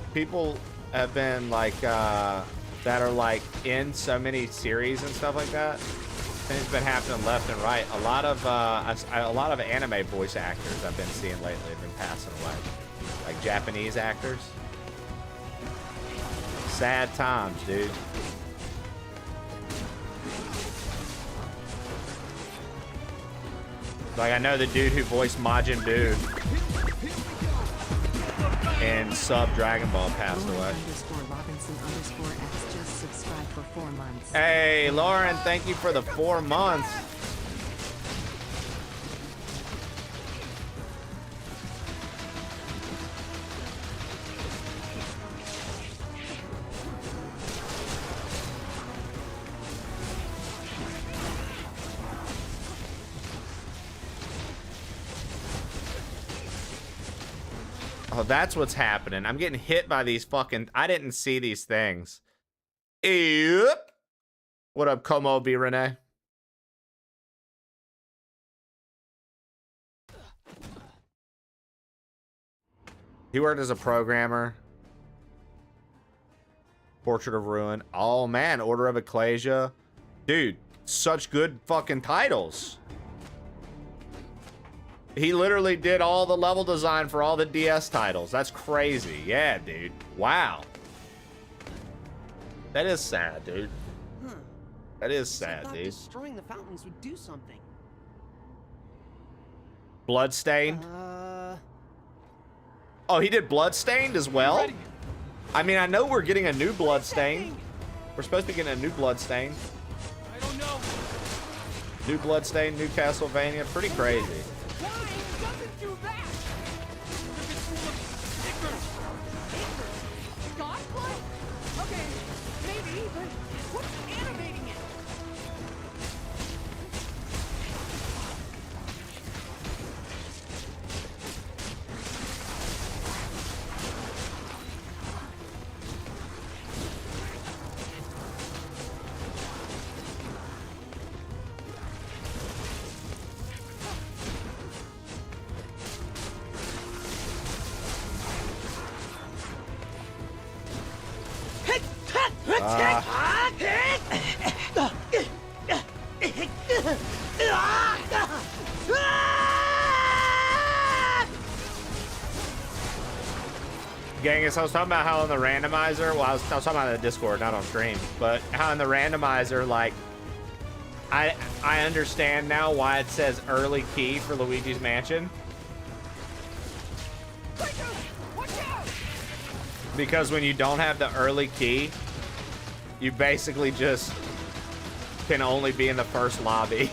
[SPEAKER 3] have been like, that are like in so many series and stuff like that. Things been happening left and right. A lot of anime voice actors I've been seeing lately have been passing away, like Japanese actors. Sad times, dude. Like, I know the dude who voiced Majin Buu in Sub Dragon Ball passed away.
[SPEAKER 6] _Robinson_X just subscribed for 4 months.
[SPEAKER 3] Hey, Lauren, thank you for the 4 months. Oh, that's what's happening. I'm getting hit by these fucking... I didn't see these things. Yep. What up, Como B. Renee? He worked as a programmer. Portrait of Ruin. Oh, man. Order of Ecclesia. Dude, such good fucking titles. He literally did all the level design for all the DS titles. That's crazy. Yeah, dude. Wow. That is sad, dude. That is sad,
[SPEAKER 8] I thought
[SPEAKER 3] dude.
[SPEAKER 8] destroying the fountains would do something.
[SPEAKER 3] Bloodstained? Oh, he did Bloodstained as well? I mean, I know we're getting a new Bloodstained. We're supposed to be getting a new Bloodstained.
[SPEAKER 5] I don't know.
[SPEAKER 3] New Bloodstained, new Castlevania. Pretty crazy.
[SPEAKER 8] Doesn't do that.
[SPEAKER 5] It's full of stickers.
[SPEAKER 8] God blood? Okay, maybe, but what's animating it?
[SPEAKER 3] Genghis, I was talking about how in the randomizer, well, I was talking about in the Discord, not on stream, but how in the randomizer, like, I understand now why it says early key for Luigi's Mansion. Because when you don't have the early key, you basically just can only be in the first lobby.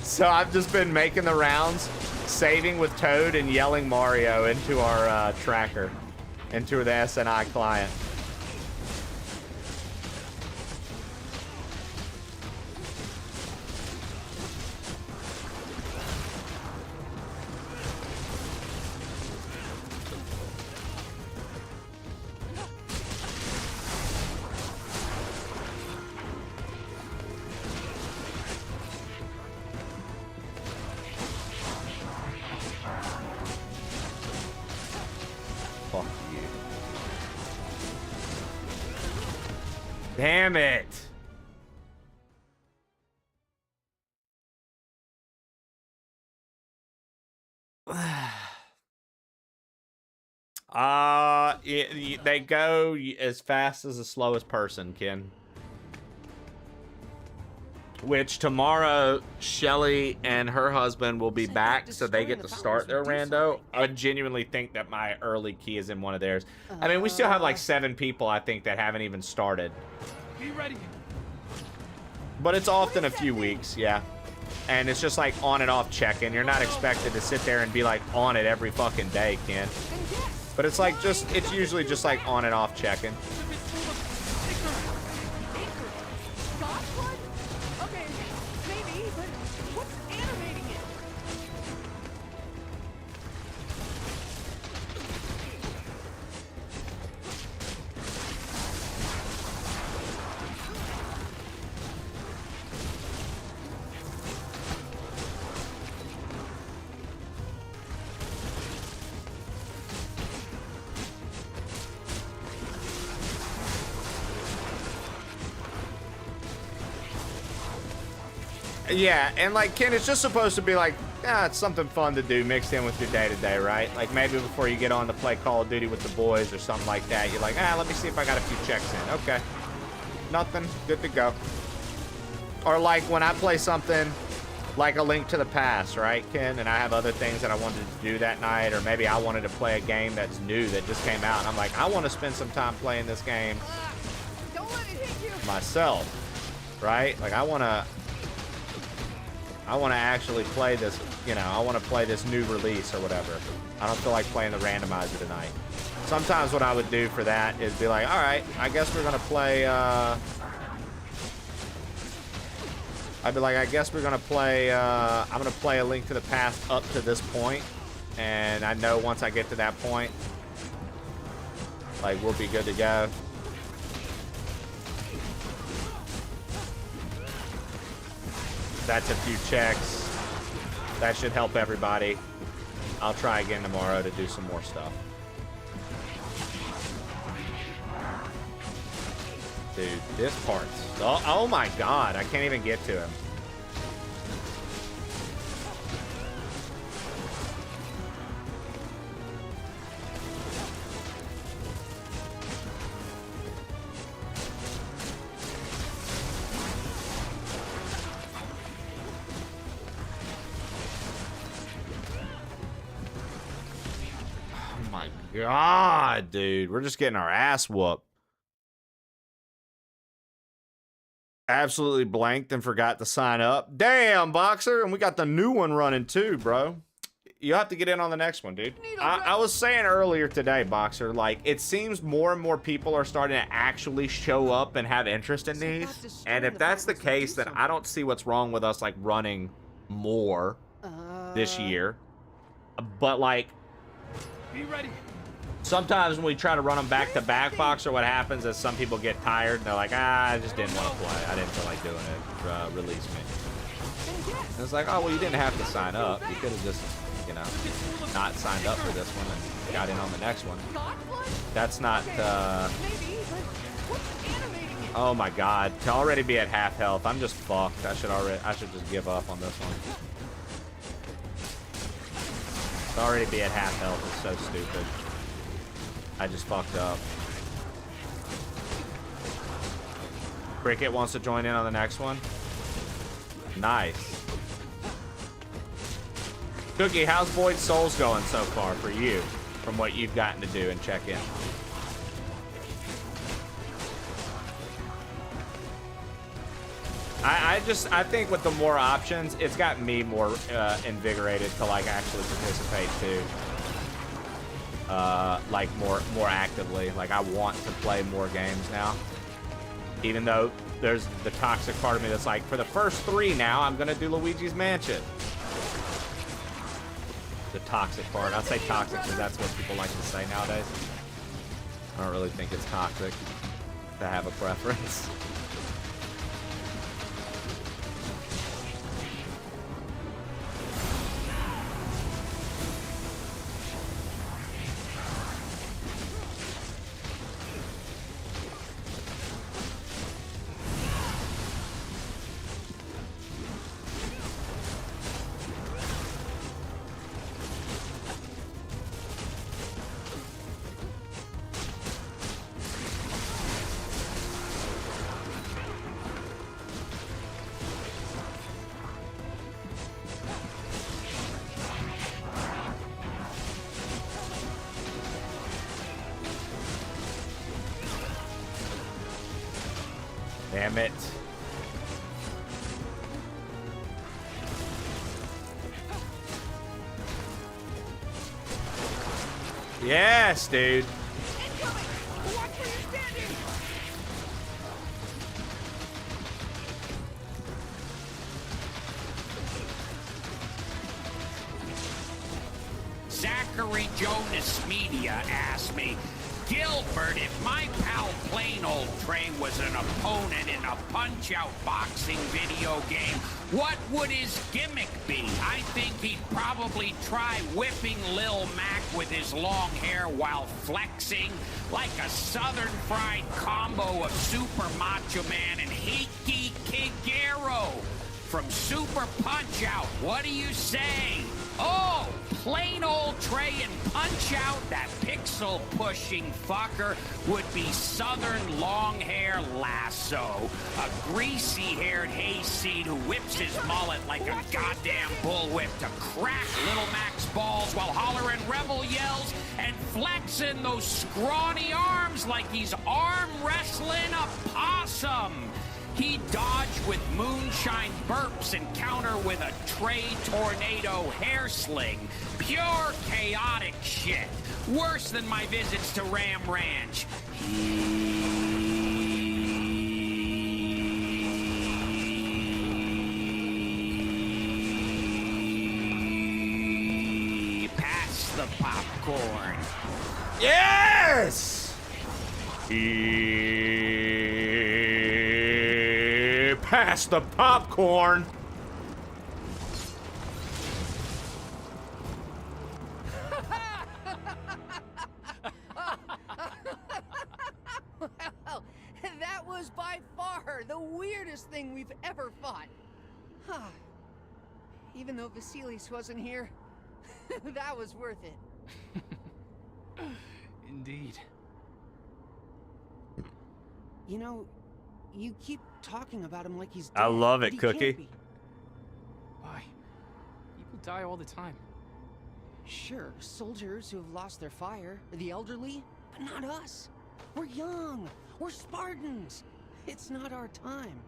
[SPEAKER 3] So I've just been making the rounds, saving with Toad and yelling Mario into our tracker, into the SNI client. Fuck you. Damn it. They go as fast as the slowest person, Ken.
[SPEAKER 1] Which tomorrow, Shelly and her husband will be back, so they get to start their rando. I genuinely think that my early key is in one of theirs. I mean, we still have like 7 people, I think, that haven't even started.
[SPEAKER 5] Be ready.
[SPEAKER 1] But it's often a few weeks, yeah. And it's just like on and off check-in. You're not expected to sit there and be like on it every fucking day, Ken. But it's like it's usually just like on and off check-in.
[SPEAKER 7] Okay, maybe, but what's animating it?
[SPEAKER 1] Yeah, and like, Ken, it's just supposed to be like, it's something fun to do mixed in with your day-to-day, right? Like maybe before you get on to play Call of Duty with the boys or something like that, you're like, let me see if I got a few checks in. Okay. Nothing. Good to go. Or like when I play something like A Link to the Past, right, Ken? And I have other things that I wanted to do that night, or maybe I wanted to play a game that's new that just came out, and I'm like, I want to spend some time playing this game myself, right? Like I want to actually play this, you know, I want to play this new release or whatever. I don't feel like playing the randomizer tonight. Sometimes what I would do for that is be like, all right, I guess we're going to play, I'd be like, I guess we're going to play, I'm going to play A Link to the Past up to this point. And I know once I get to that point, like, we'll be good to go. That's a few checks. That should help everybody. I'll try again tomorrow to do some more stuff. Dude, this part's... Oh my god, I can't even get to him. God, dude, we're just getting our ass whooped. Absolutely blanked and forgot to sign up. Damn, Boxer, and we got the new one running too, bro. You have to get in on the next one, dude. I was saying earlier today, Boxer, like, it seems more and more people are starting to actually show up and have interest in these. And if that's the case, then I don't see what's wrong with us, like, running more this year. But, like...
[SPEAKER 5] Be ready.
[SPEAKER 1] Sometimes when we try to run them back-to-back, Boxer, what happens is some people get tired and they're like, I just didn't want to play. I didn't feel like doing it. Release me. And it's like, oh, well, you didn't have to sign up. You could have just, you know, not signed up for this one and got in on the next one. That's not, Oh my god. To already be at half health, I'm just fucked. I should just give up on this one. To already be at half health is so stupid. I just fucked up. Cricket wants to join in on the next one. Nice. Cookie, how's Void Souls going so far for you? From what you've gotten to do and check in. I think with the more options, it's got me more invigorated to like actually participate too. Like more actively. Like I want to play more games now. Even though there's the toxic part of me that's like, for the first 3 now, I'm gonna do Luigi's Mansion. The toxic part. I say toxic because that's what people like to say nowadays. I don't really think it's toxic to have a preference.
[SPEAKER 3] Damn it. Yes, dude.
[SPEAKER 16] Zachary Jonas Media asked me, Gilbert, if my pal Plain Old Trey was an opponent in a Punch-Out boxing video game, what would his gimmick be? I think he'd probably try whipping Lil Mac with his long hair while flexing, like a Southern Fried combo of Super Macho Man and Heiki Kigero from Super Punch-Out. What do you say? Oh, Plain Old Trey and Punch-Out, that pixel-pushing fucker, would be Southern long-hair Lasso, a greasy-haired hayseed who whips his mullet like a goddamn bullwhip to crack Little Mac's balls while hollering rebel yells and flexing those scrawny arms like he's arm wrestling a possum. He dodged with moonshine burps and counter with a Trey Tornado hair sling. Pure chaotic shit. Worse than my visits to Ram Ranch. Pass the popcorn.
[SPEAKER 3] Yes! Pass the popcorn.
[SPEAKER 8] Well, that was by far the weirdest thing we've ever fought. Even though Vasilis wasn't here, that was worth it.
[SPEAKER 5] Indeed.
[SPEAKER 8] You know, you keep talking about him like he's dead.
[SPEAKER 3] I love it,
[SPEAKER 8] but he can't
[SPEAKER 3] Cookie.
[SPEAKER 8] be.
[SPEAKER 5] Why? People die all the time.
[SPEAKER 8] Sure, soldiers who have lost their fire, the elderly, but not us. We're young. We're Spartans. It's not our time.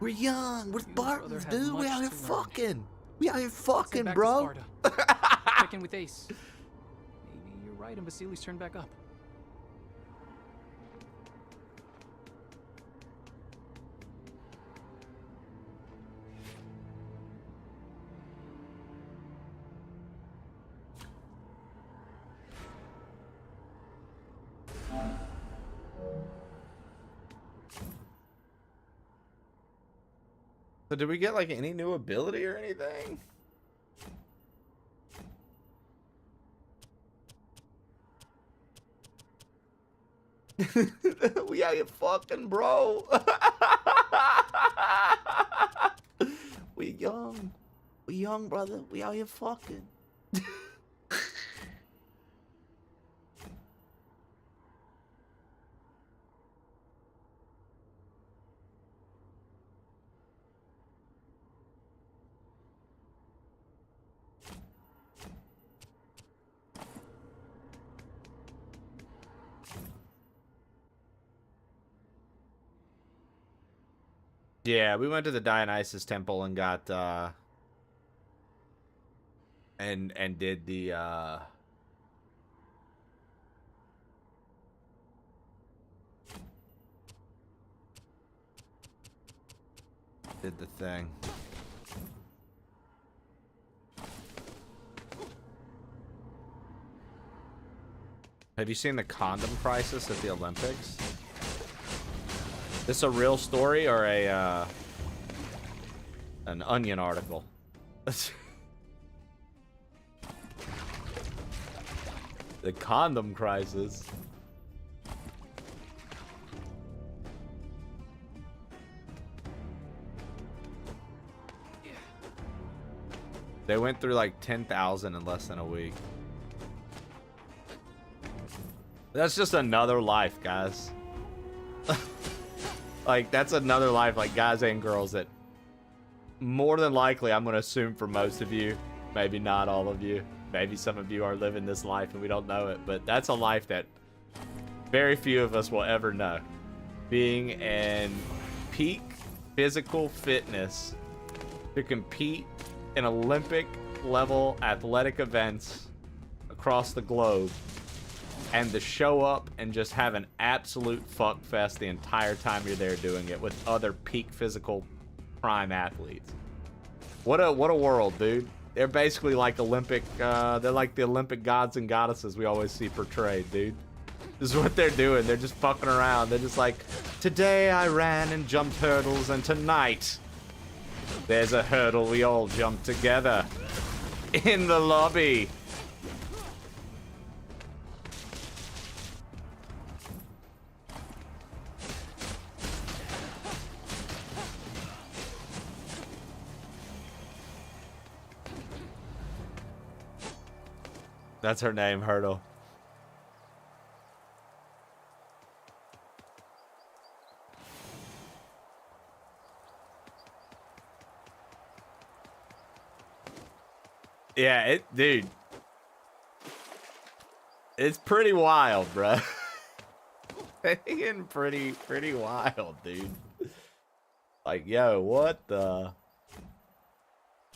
[SPEAKER 1] We're young. We're
[SPEAKER 5] You and brother
[SPEAKER 1] Spartans,
[SPEAKER 5] have
[SPEAKER 1] dude. We
[SPEAKER 5] much
[SPEAKER 1] out here
[SPEAKER 5] to learn.
[SPEAKER 1] fucking. We out here
[SPEAKER 5] Let's head
[SPEAKER 1] fucking,
[SPEAKER 5] back to
[SPEAKER 1] bro.
[SPEAKER 5] Sparta. Check in with Ace. Maybe you're right and Vasilis turned back up.
[SPEAKER 3] So did we get like any new ability or anything? We out here fucking, bro. We young. We young, brother. We out here fucking. Yeah, we went to the Dionysus temple and got and did the did the thing. Have you seen the condom crisis at the Olympics? This a real story or a an Onion article? The condom crisis. They went through like 10,000 in less than a week. That's just another life, guys. Like, that's another life, like, guys and girls that more than likely, I'm going to assume for most of you, maybe not all of you, maybe some of you are living this life and we don't know it, but that's a life that very few of us will ever know. being in peak physical fitness to compete in Olympic level athletic events across the globe, and to show up and just have an absolute fuck fest the entire time you're there doing it with other peak physical prime athletes. What a world, dude. They're basically like Olympic, they're like the Olympic gods and goddesses we always see portrayed, dude. This is what they're doing. They're just fucking around. They're just like, today I ran and jumped hurdles, and tonight there's a hurdle we all jump together in the lobby. That's her name, Hurdle. Yeah, dude. It's pretty wild, bruh. It's getting pretty wild, dude. Like, yo, what the?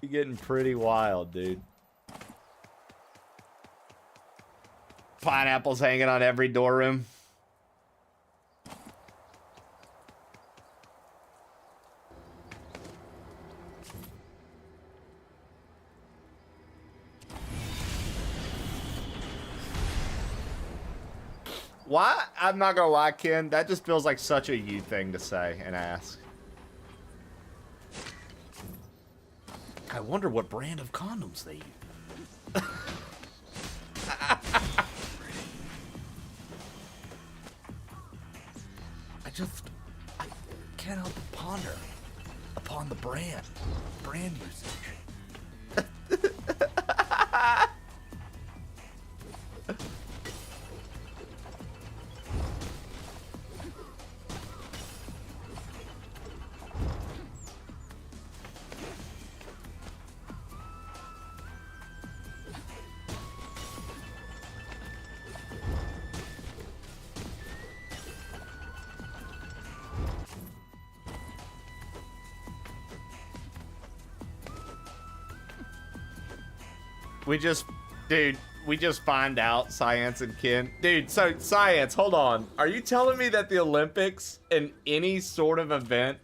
[SPEAKER 3] You're getting pretty wild, dude. Pineapples hanging on every door room. Why? I'm not gonna lie, Ken. That just feels like such a you thing to say and ask. I wonder what brand of condoms they use. I can't help but ponder upon the brand usage. We just find out, Science and Ken. Dude, so Science, hold on. Are you telling me that the Olympics and any sort of event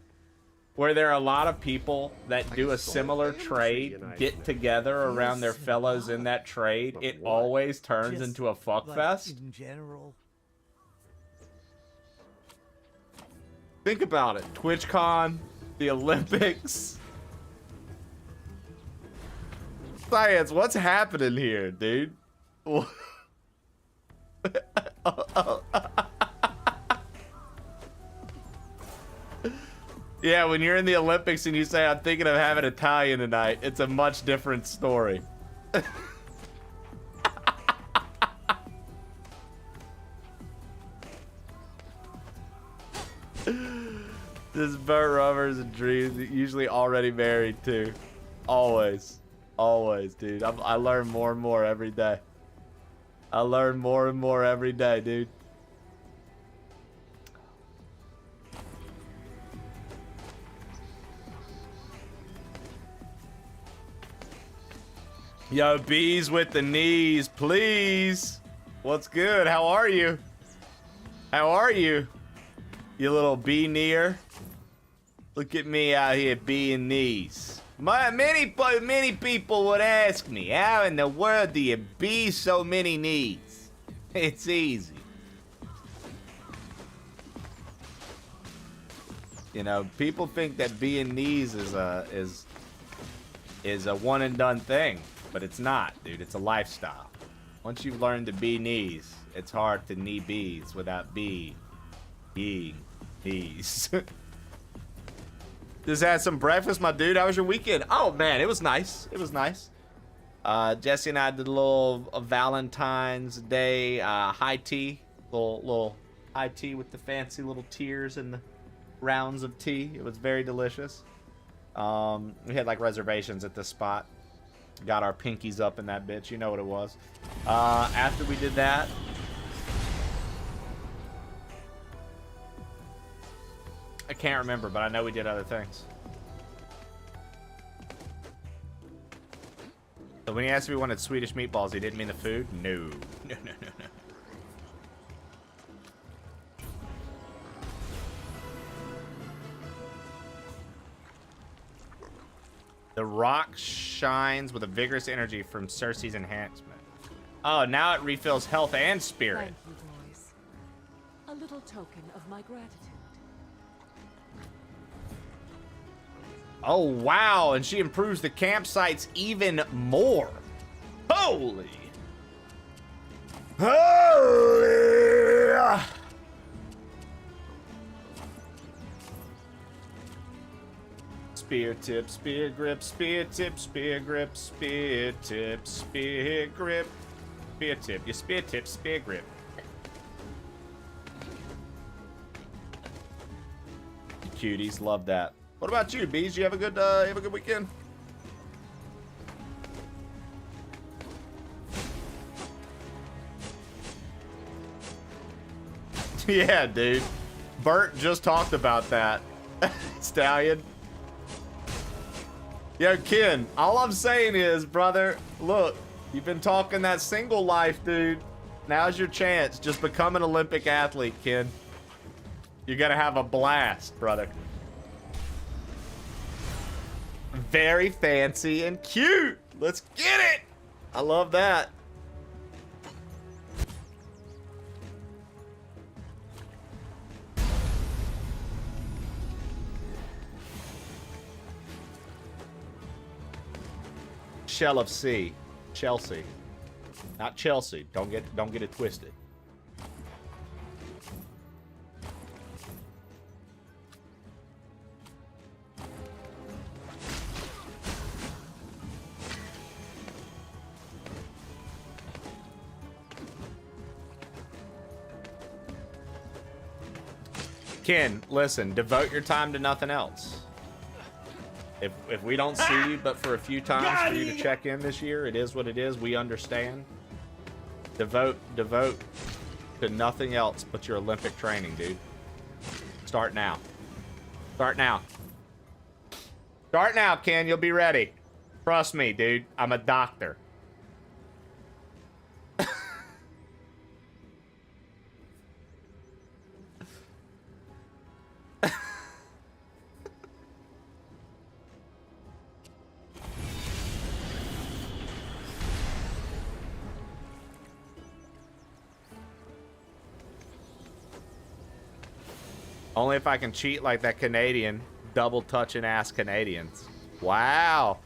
[SPEAKER 3] where there are a lot of people that do a similar trade get together around their fellows in that trade, it always turns into a fuck fest?
[SPEAKER 11] In general.
[SPEAKER 3] Think about it. TwitchCon, the Olympics. Science, what's happening here, dude? Yeah, when you're in the Olympics and you say, I'm thinking of having Italian tonight, it's a much different story. This Burt Rubbers and Dreams, usually already married too. Always. Always, dude. I learn more and more every day. I learn more and more every day, dude. Yo, bees with the knees, please. What's good? How are you? How are you? You little bee kneer. Look at me out here being knees. Many people would ask me, how in the world do you be so many knees? It's easy. You know, people think that being knees is a one and done thing, but it's not, dude. It's a lifestyle. Once you've learned to be knees, it's hard to knee bees without being knees. Just had some breakfast, my dude. How was your weekend? Oh man, it was nice. It was nice. Jesse and I did a little Valentine's Day high tea, little high tea with the fancy little tiers and the rounds of tea. It was very delicious. We had like reservations at this spot. Got our pinkies up in that bitch. You know what it was. After we did that, I can't remember, but I know we did other things. So when he asked if we wanted Swedish meatballs, he didn't mean the food? No. No. The rock shines with a vigorous energy from Cersei's enhancement. Oh, now it refills health and spirit.
[SPEAKER 7] Thank you, boys. A little token of my gratitude.
[SPEAKER 3] Oh, wow. And she improves the campsites even more. Holy. Holy. Spear tip, spear grip, spear tip, spear grip, spear tip, spear grip, spear tip. Your spear tip, spear grip. Cuties, love that. What about you, Bees? You have a good weekend? Yeah, dude. Bert just talked about that. Stallion. Yo, Ken, all I'm saying is, brother, look, you've been talking that single life, dude. Now's your chance. Just become an Olympic athlete, Ken. You're gonna have a blast, brother. Very fancy and cute. Let's get it. I love that. Shell of C. Chelsea. Not Chelsea. Don't get it twisted. Ken, listen, devote your time to nothing else. If we don't see you but for a few times for you to check in this year, it is what it is. We understand. Devote to nothing else but your Olympic training, dude. Start now. Start now. Start now, Ken. You'll be ready. Trust me, dude. I'm a doctor. Only if I can cheat like that Canadian, double touching ass Canadians. Wow.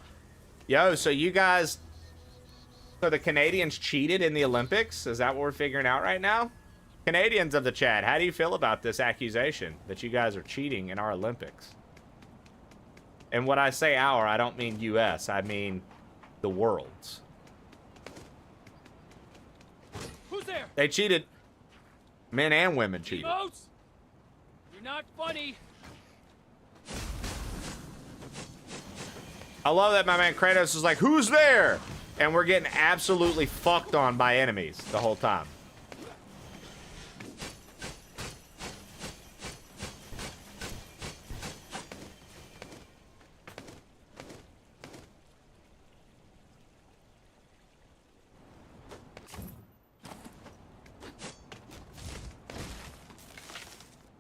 [SPEAKER 3] Yo, so you guys, so the Canadians cheated in the Olympics? Is that what we're figuring out right now? Canadians of the chat, how do you feel about this accusation that you guys are cheating in our Olympics? And when I say our, I don't mean US, I mean the world's.
[SPEAKER 5] Who's there?
[SPEAKER 3] They cheated. Men and women cheated.
[SPEAKER 5] Emotes? You're not funny.
[SPEAKER 3] I love that my man Kratos is like, who's there? And we're getting absolutely fucked on by enemies the whole time.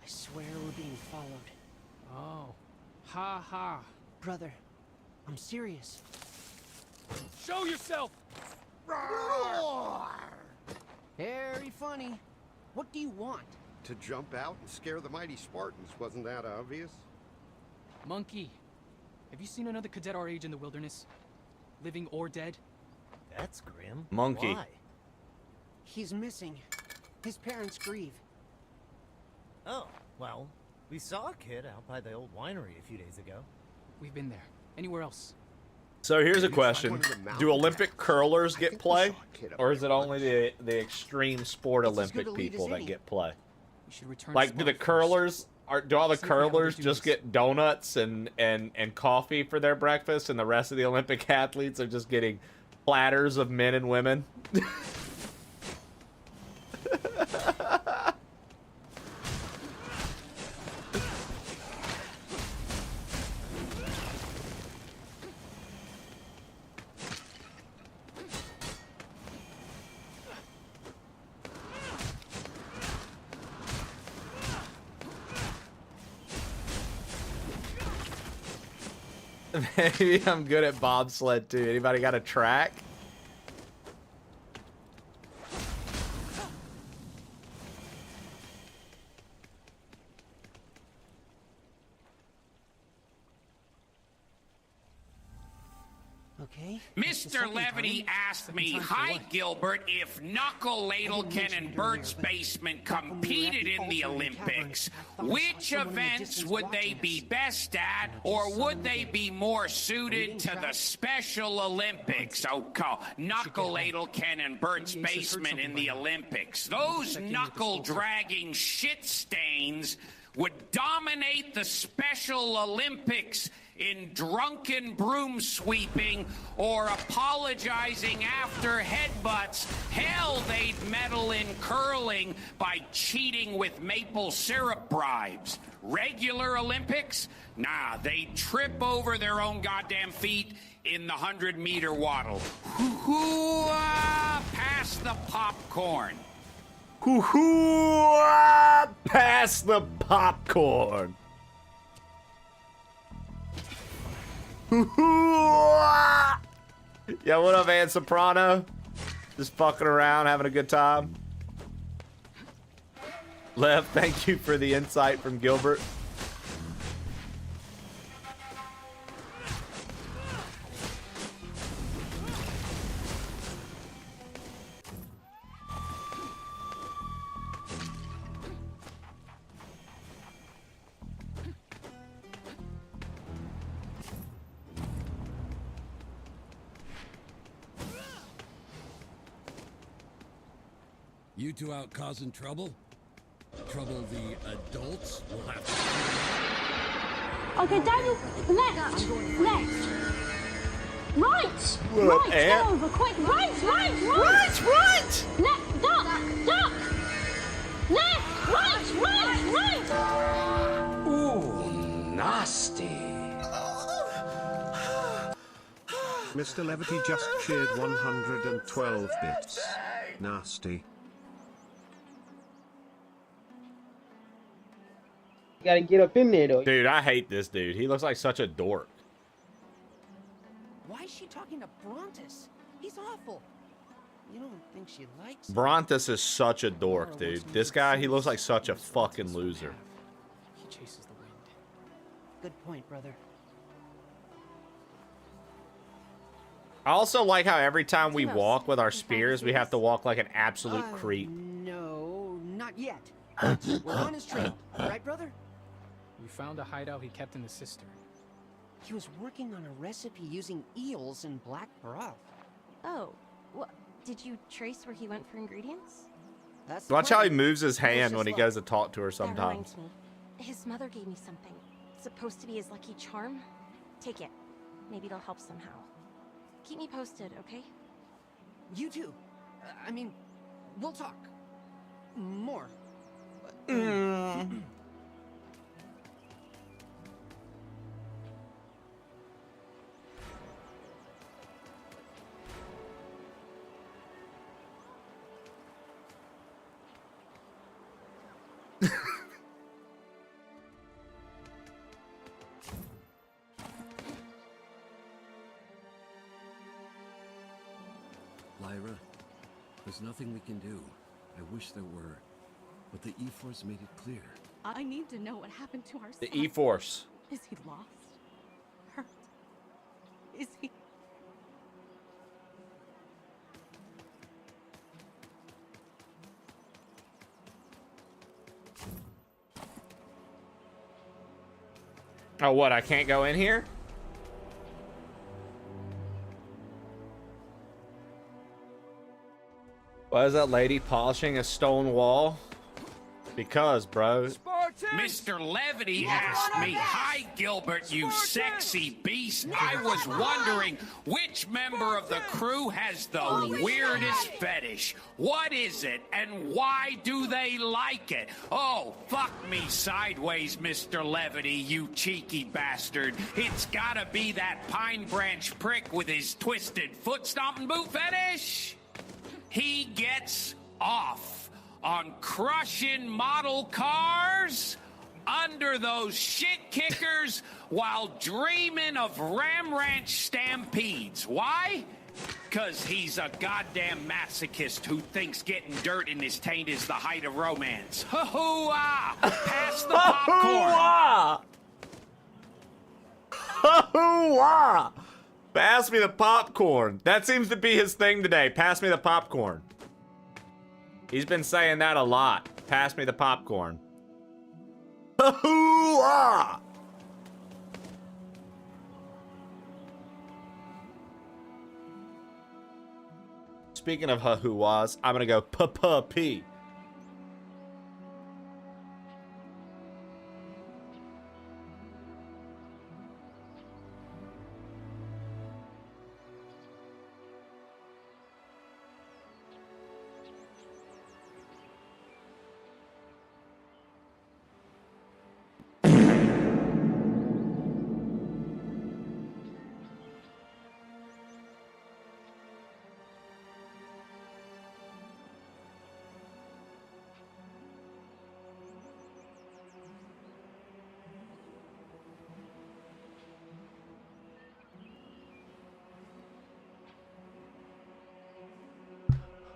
[SPEAKER 8] I swear we're being followed.
[SPEAKER 5] Oh. Ha ha.
[SPEAKER 8] Brother, I'm serious.
[SPEAKER 5] Show yourself!
[SPEAKER 8] Very funny. What do you want?
[SPEAKER 17] To jump out and scare the mighty Spartans, wasn't that obvious?
[SPEAKER 5] Monkey, have you seen another cadet our age in the wilderness? Living or dead?
[SPEAKER 19] That's grim.
[SPEAKER 3] Monkey.
[SPEAKER 19] Why?
[SPEAKER 8] He's missing. His parents grieve.
[SPEAKER 19] Oh, well, we saw a kid out by the old winery a few days ago.
[SPEAKER 5] We've been there. Anywhere else?
[SPEAKER 3] So here's a question. Do Olympic curlers get play? Or is it only the extreme sport Olympic people that get play?
[SPEAKER 5] We should return
[SPEAKER 3] Like, do the curlers, do all the curlers just get donuts and coffee for their breakfast, and the rest of the Olympic athletes are just getting platters of men and women? Maybe I'm good at bobsled too. Anybody got a track?
[SPEAKER 8] Okay.
[SPEAKER 16] Mr. Levity asked me, "Hi, Gilbert, if Knuckle Ladlekin and Bert's Basement competed in the Olympics, which events would they be best at, or would they be more suited to the Special Olympics?" Oh, Knuckle Ladlekin and Bert's Basement in the Olympics. Those knuckle-dragging shit stains would dominate the Special Olympics in drunken broom sweeping or apologizing after headbutts. Hell, they'd medal in curling by cheating with maple syrup bribes. Regular Olympics? Nah, they'd trip over their own goddamn feet in the 100-meter waddle. Hoo-hoo-ah, pass the popcorn.
[SPEAKER 3] Hoo-hoo-ah, pass the popcorn. Yeah, what up, Ann Soprano? Just fucking around, having a good time. Lev, thank you for the insight from Gilbert.
[SPEAKER 20] You two out causing trouble? Trouble the adults will have to...
[SPEAKER 14] Okay, Daniel, left. Right.
[SPEAKER 3] What up,
[SPEAKER 14] Right,
[SPEAKER 3] Ant?
[SPEAKER 14] over, quick. Right.
[SPEAKER 3] Right.
[SPEAKER 14] Left, duck. Left, right.
[SPEAKER 16] Ooh, nasty.
[SPEAKER 13] Mr. Levity just cheered 112 bits. Nasty.
[SPEAKER 21] You gotta get up in there, though.
[SPEAKER 3] Dude, I hate this dude. He looks like such a dork.
[SPEAKER 8] Why is she talking to Brontus? He's awful. You don't think she likes him?
[SPEAKER 3] Brontus is such a dork, dude. This guy, he looks like such a fucking loser.
[SPEAKER 5] He chases the wind.
[SPEAKER 8] Good point, brother.
[SPEAKER 3] I also like how every time we walk with our spears, we have to walk like an absolute creep.
[SPEAKER 8] No, not yet. We're on his trail, right, brother?
[SPEAKER 5] We found a hideout he kept in the cistern.
[SPEAKER 8] He was working on a recipe using eels and black broth.
[SPEAKER 22] Oh, what? Did you trace where he went for ingredients?
[SPEAKER 8] That's
[SPEAKER 3] Watch how he moves his hand when he goes to talk to her
[SPEAKER 22] That
[SPEAKER 3] sometimes.
[SPEAKER 22] reminds me. His mother gave me something. It's supposed to be his lucky charm. Take it. Maybe it'll help somehow. Keep me posted, okay?
[SPEAKER 8] You too. I mean, we'll talk. More.
[SPEAKER 20] Lyra, there's nothing we can do. I wish there were. But the E-Force made it clear.
[SPEAKER 23] I need to know what happened to our
[SPEAKER 3] The
[SPEAKER 23] son.
[SPEAKER 3] E-Force.
[SPEAKER 23] Is he lost? Hurt? Is he...
[SPEAKER 3] Oh, what? I can't go in here? Why is that lady polishing a stone wall? Because, bro.
[SPEAKER 16] Mr. Levity asked me, "Hi, Gilbert, you sexy beast. I was wondering which member of the crew has the weirdest fetish. What is it, and why do they like it? Oh, fuck me sideways, Mr. Levity, you cheeky bastard. It's gotta be that Pine Branch prick with his twisted foot-stomping boot fetish. He gets off on crushing model cars, under those shit kickers while dreaming of Ram Ranch stampedes. Why? Because he's a goddamn masochist who thinks getting dirt in his taint is the height of romance. Hoo-ah! Pass the popcorn!
[SPEAKER 1] Hoo-ah! Pass me the popcorn. That seems to be his thing today. Pass me the popcorn. He's been saying that a lot. Pass me the popcorn. Hoo-ah! Speaking of ha-hoo-ahs, I'm gonna go pa-pa-pee.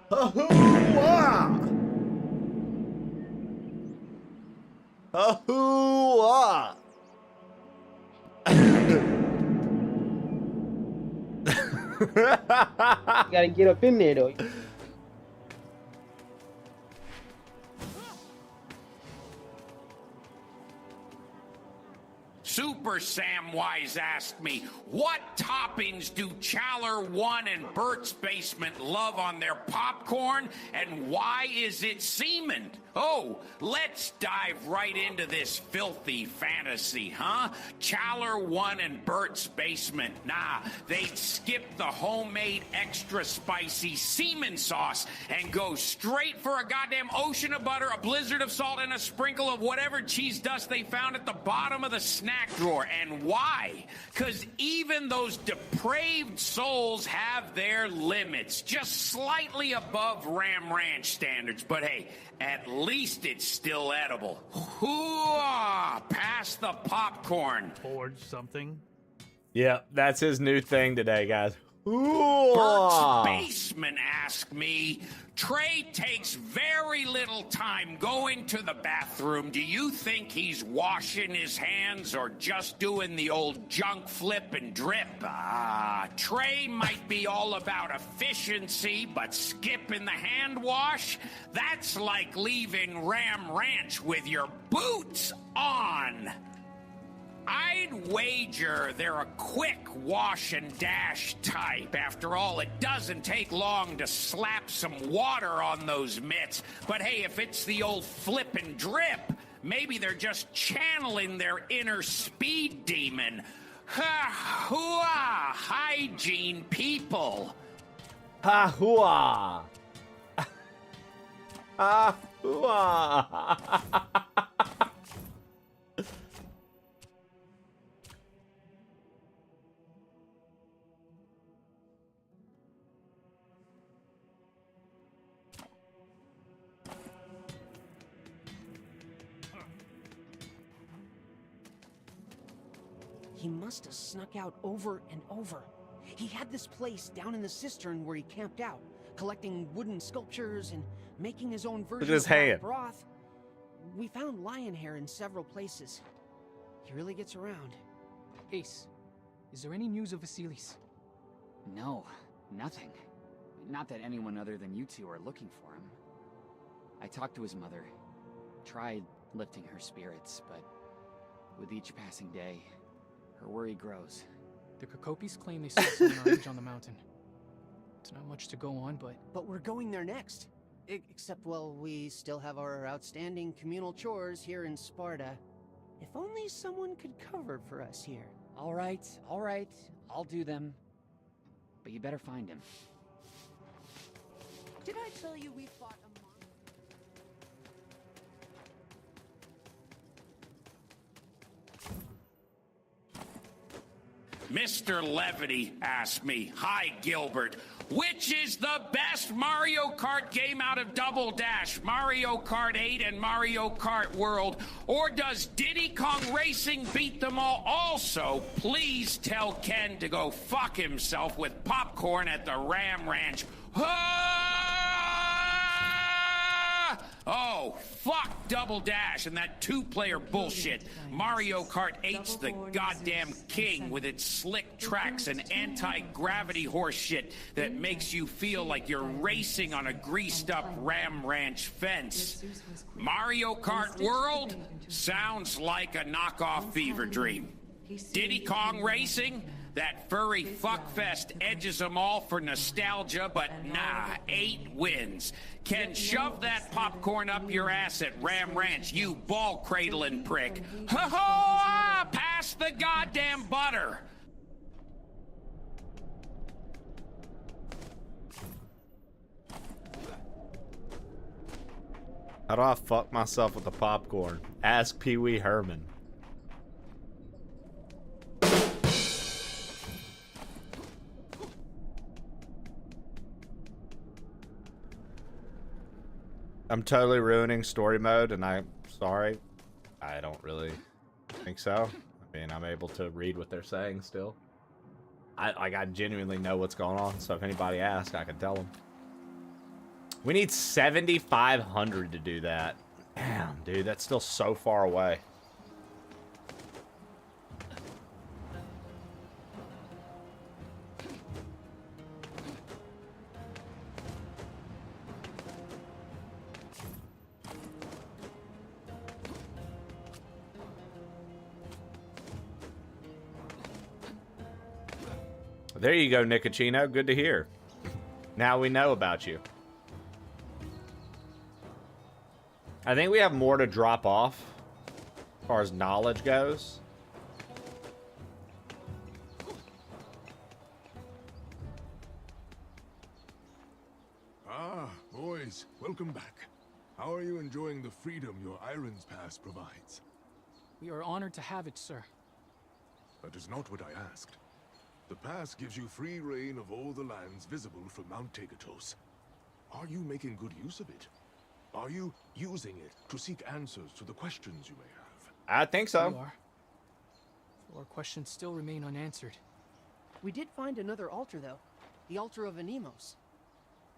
[SPEAKER 1] Ha-hoo-ah! Ha-hoo-ah!
[SPEAKER 21] Gotta get up in there though.
[SPEAKER 16] Super Samwise asked me, what toppings do Challer 1 and Bert's Basement love on their popcorn, and why is it semen? Oh, let's dive right into this filthy fantasy, huh? Challer 1 and Bert's Basement. Nah, they'd skip the homemade extra spicy semen sauce and go straight for a goddamn ocean of butter, a blizzard of salt, and a sprinkle of whatever cheese dust they found at the bottom of the snack drawer. And why? Because even those depraved souls have their limits, just slightly above Ram Ranch standards. But hey, at least it's still edible. Hoo-ah! Pass the popcorn.
[SPEAKER 2] Forge something.
[SPEAKER 1] Yeah, that's his new thing today, guys.
[SPEAKER 16] Bert's Basement asked me, Trey takes very little time going to the bathroom. Do you think he's washing his hands or just doing the old junk flip and drip? Trey might be all about efficiency, but skipping the hand wash? That's like leaving Ram Ranch with your boots on. I'd wager they're a quick wash and dash type. After all, it doesn't take long to slap some water on those mitts. But hey, if it's the old flip and drip, maybe they're just channeling their inner speed demon. Ha-hoo-ah, hygiene people.
[SPEAKER 1] Ha-hoo-ah. Ha-hoo-ah.
[SPEAKER 8] He must have snuck out over and over. He had this place down in the cistern where he camped out, collecting wooden sculptures and making his own version
[SPEAKER 1] his
[SPEAKER 8] of black
[SPEAKER 1] hand.
[SPEAKER 8] broth. We found lion hair in several places. He really gets around.
[SPEAKER 5] Ace, is there any news of Vasilis?
[SPEAKER 4] No, nothing. Not that anyone other than you two are looking for him. I talked to his mother, tried lifting her spirits, but with each passing day, her worry grows.
[SPEAKER 5] The Kokopis claim they saw someone on the mountain. It's not much to go on, but...
[SPEAKER 8] But we're going there next. Except, well, we still have our outstanding communal chores here in Sparta. If only someone could cover for us here.
[SPEAKER 4] All right, I'll do them. But you better find him.
[SPEAKER 7] Did I tell you we fought a monster?
[SPEAKER 16] Mr. Levity asked me, hi Gilbert, which is the best Mario Kart game out of Double Dash, Mario Kart 8 and Mario Kart World, or does Diddy Kong Racing beat them all? Also, please tell Ken to go fuck himself with popcorn at the Ram Ranch. Oh, fuck Double Dash and that two-player bullshit. Mario Kart 8's the goddamn king with its slick tracks and anti-gravity horse shit that makes you feel like you're racing on a greased-up Ram Ranch fence. Mario Kart World sounds like a knockoff fever dream. Diddy Kong Racing? That furry fuckfest edges them all for nostalgia, but nah, 8 wins. Ken, shove that popcorn up your ass at Ram Ranch, you ball-cradling prick. Ha-ha! Pass the goddamn butter!
[SPEAKER 1] How do I fuck myself with the popcorn? Ask Pee Wee Herman. I'm totally ruining story mode, and I'm sorry. I don't really think so. I mean, I'm able to read what they're saying still. I genuinely know what's going on, so if anybody asks, I can tell them. We need 7,500 to do that. Damn, dude, that's still so far away. There you go, Nicocino. Good to hear. Now we know about you. I think we have more to drop off as far as knowledge goes.
[SPEAKER 2] Ah, boys, welcome back. How are you enjoying the freedom your Irons Pass provides?
[SPEAKER 5] We are honored to have it, sir.
[SPEAKER 2] That is not what I asked. The pass gives you free reign of all the lands visible from Mount Tegatos. Are you making good use of it? Are you using it to seek answers to the questions you may have?
[SPEAKER 1] I think so.
[SPEAKER 5] We are. Our questions still remain unanswered.
[SPEAKER 8] We did find another altar, though. The altar of Anemos.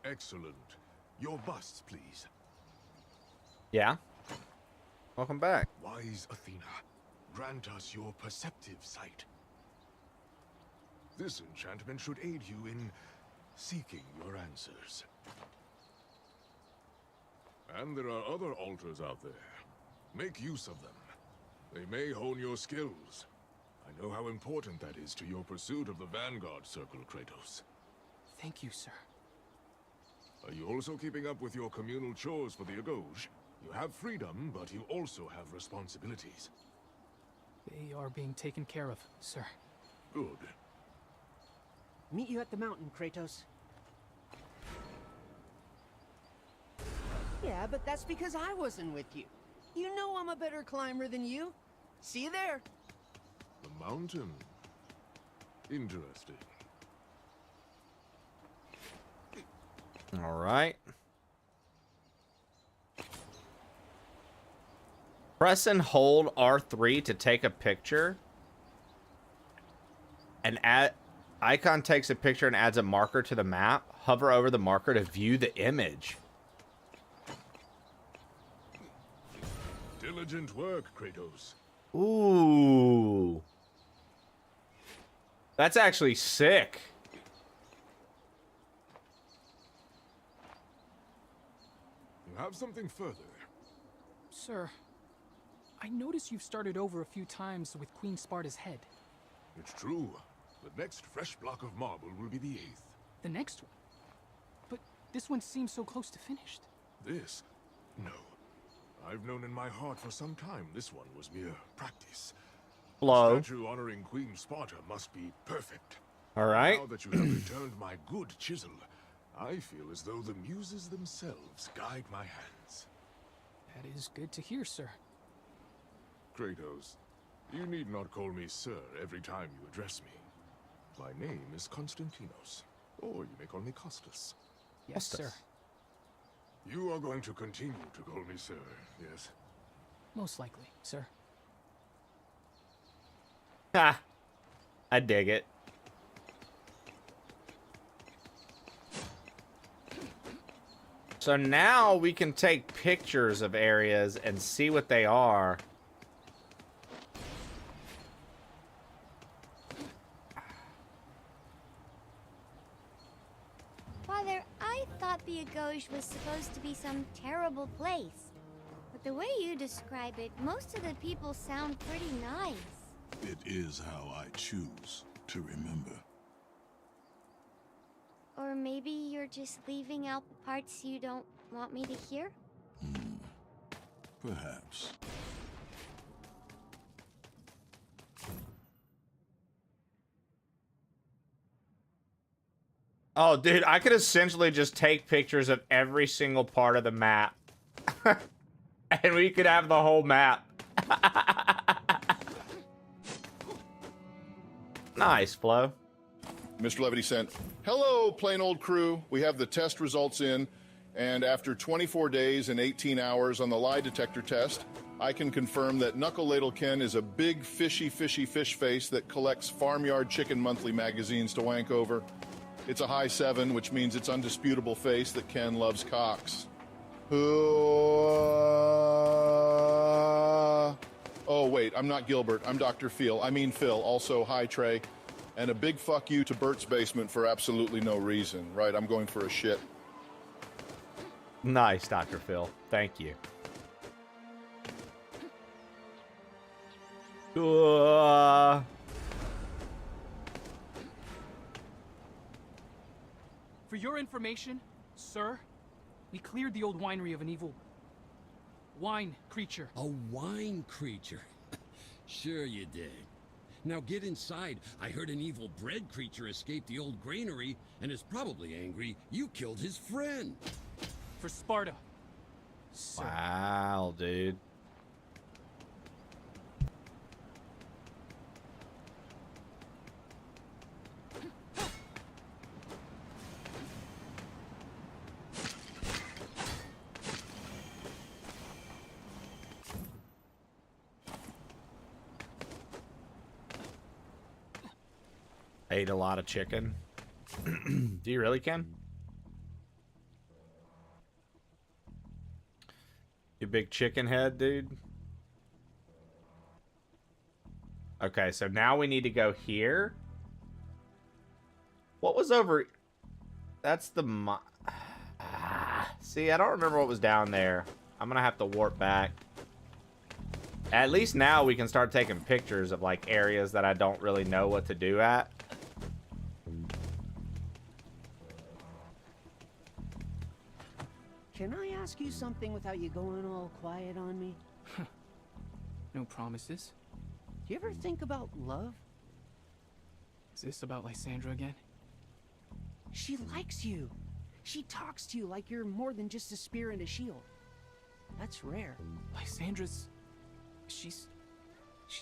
[SPEAKER 2] Excellent. Your busts, please.
[SPEAKER 1] Yeah. Welcome back.
[SPEAKER 2] Wise Athena, grant us your perceptive sight. This enchantment should aid you in seeking your answers. And there are other altars out there. Make use of them. They may hone your skills. I know how important that is to your pursuit of the Vanguard Circle, Kratos.
[SPEAKER 5] Thank you, sir.
[SPEAKER 2] Are you also keeping up with your communal chores for the Agoj? You have freedom, but you also have responsibilities.
[SPEAKER 5] They are being taken care of, sir.
[SPEAKER 2] Good.
[SPEAKER 8] Meet you at the mountain, Kratos. Yeah, but that's because I wasn't with you. You know I'm a better climber than you. See you there.
[SPEAKER 2] The mountain. Interesting.
[SPEAKER 1] All right. Press and hold R3 to take a picture. And icon takes a picture and adds a marker to the map. Hover over the marker to view the image.
[SPEAKER 2] Diligent work, Kratos.
[SPEAKER 1] Ooh. That's actually sick.
[SPEAKER 2] You have something further.
[SPEAKER 5] Sir, I notice you've started over a few times with Queen Sparta's head.
[SPEAKER 2] It's true. The next fresh block of marble will be the 8th.
[SPEAKER 5] The next one? But this one seems so close to finished.
[SPEAKER 2] This? No. I've known in my heart for some time this one was mere practice.
[SPEAKER 1] Hello.
[SPEAKER 2] The statue honoring Queen Sparta must be perfect.
[SPEAKER 1] All right.
[SPEAKER 2] Now that you have returned my good chisel, I feel as though the muses themselves guide my hands.
[SPEAKER 5] That is good to hear, sir.
[SPEAKER 2] Kratos, you need not call me sir every time you address me. My name is Konstantinos, or you may call me Costas.
[SPEAKER 5] Yes, sir.
[SPEAKER 2] You are going to continue to call me sir, yes?
[SPEAKER 5] Most likely, sir.
[SPEAKER 1] Ha! I dig it. So now we can take pictures of areas and see what they are.
[SPEAKER 9] Father, I thought the Agoge was supposed to be some terrible place. But the way you describe it, most of the people sound pretty nice.
[SPEAKER 10] It is how I choose to remember.
[SPEAKER 9] Or maybe you're just leaving out the parts you don't want me to hear?
[SPEAKER 10] Perhaps.
[SPEAKER 1] Oh, dude, I could essentially just take pictures of every single part of the map. And we could have the whole map. Nice, Flo.
[SPEAKER 15] Mr. Levity sent, hello, plain old crew. We have the test results in, and after 24 days and 18 hours on the lie detector test, I can confirm that Knuckle Ladle Ken is a big fishy fish face that collects Farmyard Chicken Monthly magazines to wank over. It's a high 7, which means it's undisputable face that Ken loves cocks. Oh, wait, I'm not Gilbert. I'm Dr. Phil. Also, hi, Trey. And a big fuck you to Bert's basement for absolutely no reason. Right, I'm going for a shit.
[SPEAKER 1] Nice, Dr. Phil. Thank you.
[SPEAKER 5] For your information, sir, we cleared the old winery of an evil wine creature.
[SPEAKER 20] A wine creature? Sure you did. Now get inside. I heard an evil bread creature escaped the old granary and is probably angry you killed his friend.
[SPEAKER 5] For Sparta, sir.
[SPEAKER 1] Wow, dude. Ate a lot of chicken. Do you really, Ken? You big chicken head, dude. Okay, so now we need to go here. What was over? That's the... See, I don't remember what was down there. I'm gonna have to warp back. At least now we can start taking pictures of, like, areas that I don't really know what to do at.
[SPEAKER 8] Can I ask you something without you going all quiet on me?
[SPEAKER 5] No promises.
[SPEAKER 8] Do you ever think about love?
[SPEAKER 5] Is this about Lysandra again?
[SPEAKER 8] She likes you. She talks to you like you're more than just a spear and a shield. That's rare.
[SPEAKER 5] Lysandra's... She's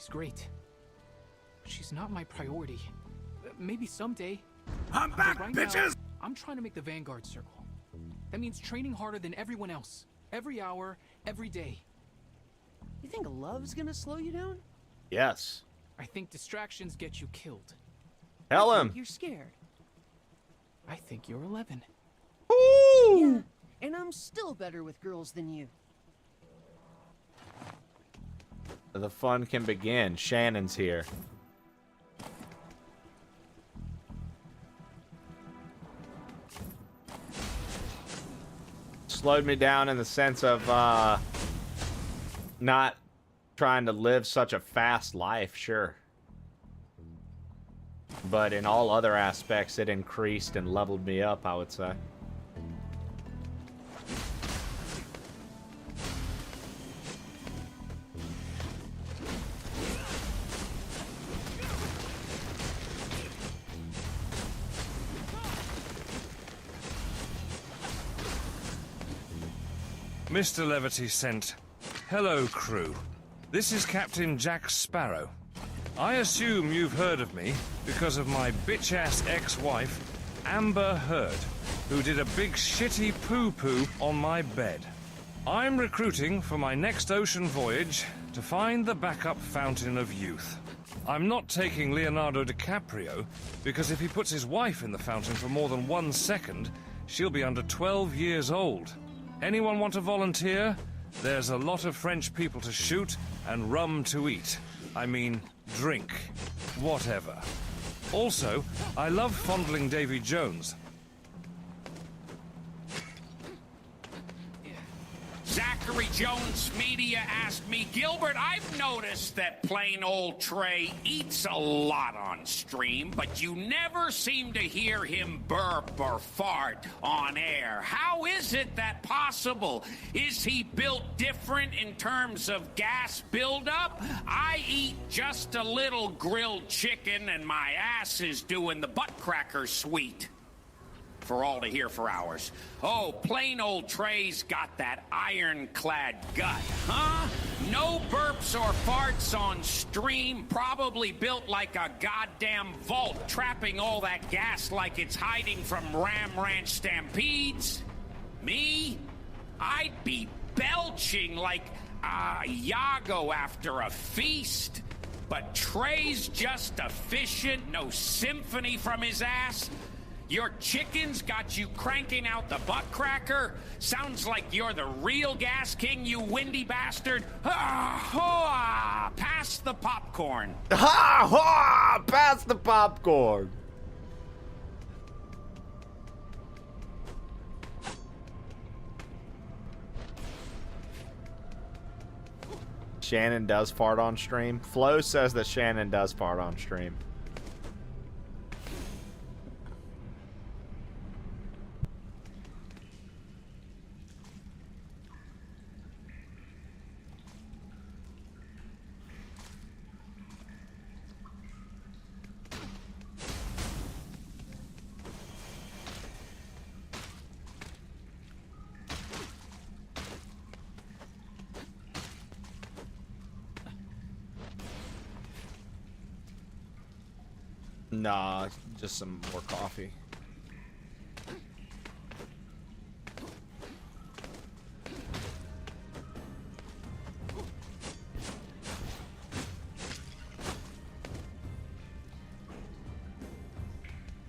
[SPEAKER 5] great. She's not my priority. Maybe someday.
[SPEAKER 16] I'm back,
[SPEAKER 5] right
[SPEAKER 16] bitches!
[SPEAKER 5] Now, I'm trying to make the Vanguard Circle. That means training harder than everyone else. Every hour, every day.
[SPEAKER 8] You think love's gonna slow you down?
[SPEAKER 1] Yes.
[SPEAKER 5] I think distractions get you killed.
[SPEAKER 1] Tell him.
[SPEAKER 8] You're scared.
[SPEAKER 5] I think you're 11.
[SPEAKER 1] Ooh!
[SPEAKER 8] Yeah, and I'm still better with girls than you.
[SPEAKER 1] The fun can begin. Shannon's here. Slowed me down in the sense of not trying to live such a fast life, sure. But in all other aspects, it increased and leveled me up, I would say.
[SPEAKER 24] Mr. Levity sent, hello crew. This is Captain Jack Sparrow.
[SPEAKER 6] I assume you've heard of me because of my bitch-ass ex-wife, Amber Heard, who did a big shitty poo-poo on my bed. I'm recruiting for my next ocean voyage to find the backup fountain of youth. I'm not taking Leonardo DiCaprio because if he puts his wife in the fountain for more than 1 second, she'll be under 12 years old. Anyone want to volunteer? There's a lot of French people to shoot and rum to eat. I mean, drink. Whatever. Also, I love fondling Davy Jones.
[SPEAKER 16] Zachary Jones Media asked me, Gilbert, I've noticed that plain old Trey eats a lot on stream, but you never seem to hear him burp or fart on air. How is it that possible? Is he built different in terms of gas buildup? I eat just a little grilled chicken and my ass is doing the butt cracker suite. For all to hear for hours. Oh, plain old Trey's got that ironclad gut, huh? No burps or farts on stream, probably built like a goddamn vault, trapping all that gas like it's hiding from Ram Ranch stampedes. Me? I'd be belching like Iago after a feast. But Trey's just efficient, no symphony from his ass. Your chickens got you cranking out the butt cracker? Sounds like you're the real gas king, you windy bastard. Pass the popcorn.
[SPEAKER 1] Ha ha! Pass the popcorn. Shannon does fart on stream. Flo says that Shannon does fart on stream. Nah, just some more coffee.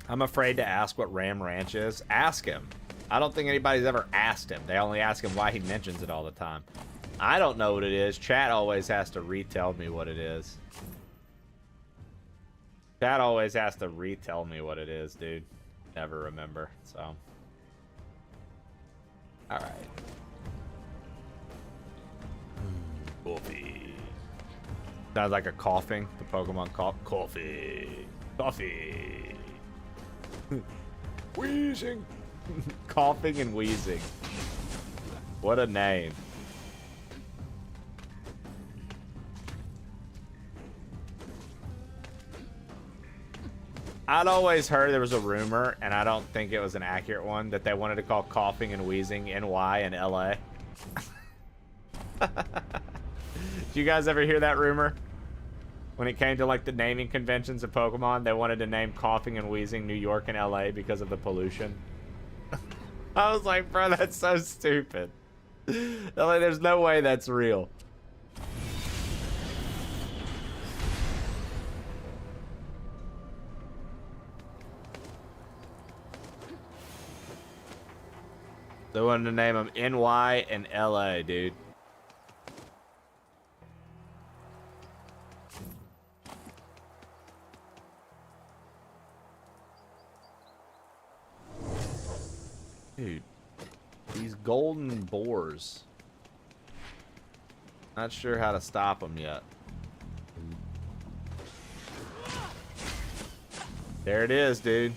[SPEAKER 1] I'm afraid to ask what Ram Ranch is. Ask him. I don't think anybody's ever asked him. They only ask him why he mentions it all the time. I don't know what it is. Chat always has to retell me what it is. Chat always has to retell me what it is, dude. Never remember, so. Alright. Coffee. Sounds like a coughing. The Pokemon cough. Coffee. Coffee. Wheezing. Coughing and wheezing. What a name. I'd always heard there was a rumor, and I don't think it was an accurate one, that they wanted to call coughing and wheezing NY and LA. Did you guys ever hear that rumor? When it came to like the naming conventions of Pokemon, they wanted to name coughing and wheezing New York and LA because of the pollution. I was like, bro, that's so stupid. Like, there's no way that's real. They wanted to name them NY and LA, dude. Dude, these golden boars. Not sure how to stop them yet. There it is, dude.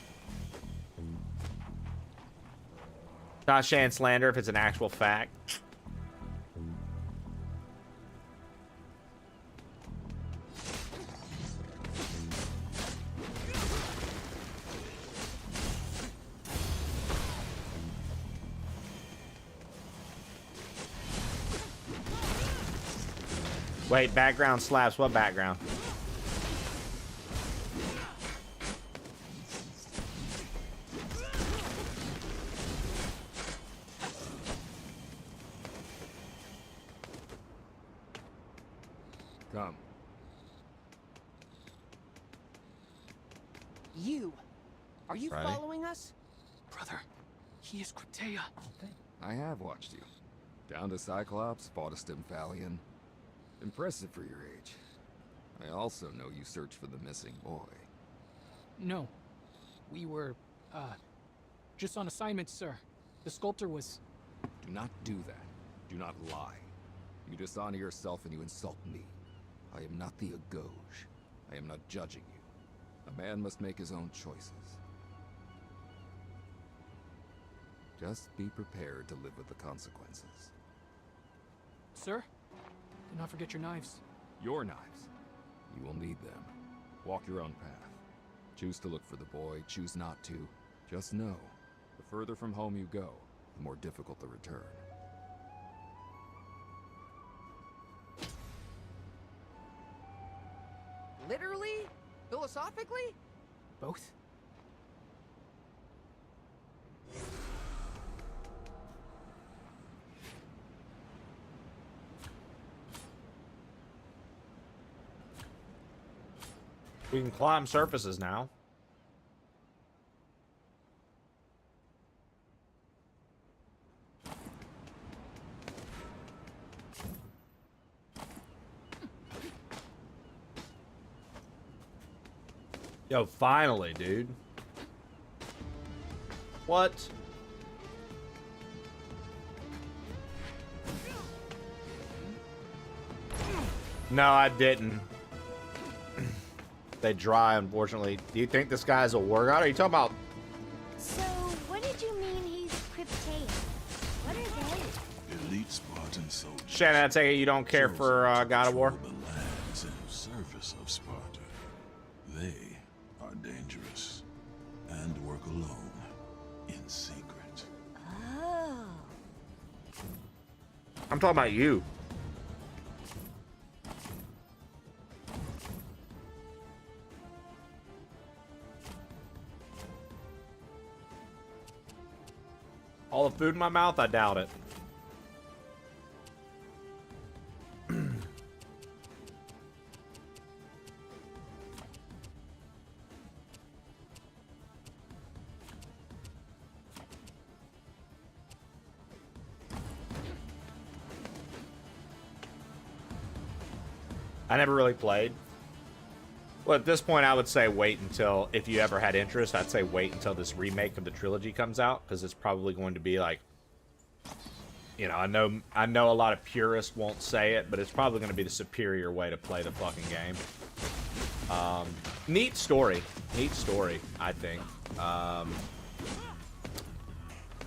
[SPEAKER 1] Not Shan slander if it's an actual fact. Wait, background slaps. What background?
[SPEAKER 11] Come.
[SPEAKER 8] You! Are you
[SPEAKER 11] Ready?
[SPEAKER 8] following us?
[SPEAKER 5] Brother, he is Cryptea.
[SPEAKER 11] I have watched you. Down to Cyclops, fought a Stymphalian. Impressive for your age. I also know you searched for the missing boy.
[SPEAKER 5] No. We were, just on assignment, sir. The sculptor was...
[SPEAKER 11] Do not do that. Do not lie. You dishonor yourself and you insult me. I am not the Agoj. I am not judging you. A man must make his own choices. Just be prepared to live with the consequences.
[SPEAKER 5] Sir? Do not forget your knives.
[SPEAKER 11] Your knives. You will need them. Walk your own path. Choose to look for the boy, choose not to. Just know, the further from home you go, the more difficult the return.
[SPEAKER 8] Literally? Philosophically?
[SPEAKER 5] Both?
[SPEAKER 1] We can climb surfaces now. Yo, finally, dude. What? No, I didn't. They dry, unfortunately. Do you think this guy's a war god? Are you talking about?
[SPEAKER 9] So, what did you mean he's Cryptea? What are they?
[SPEAKER 10] Elite Spartan soldiers.
[SPEAKER 1] Shannon, I take it you don't care for God of War?
[SPEAKER 10] The lands and surface of Sparta. They are dangerous and work alone in secret.
[SPEAKER 9] Oh.
[SPEAKER 1] I'm talking about you. All the food in my mouth? I doubt it. I never really played. Well, at this point, I would say wait until, if you ever had interest, I'd say wait until this remake of the trilogy comes out, because it's probably going to be like, you know, I know a lot of purists won't say it, but it's probably going to be the superior way to play the fucking game. Neat story, I think.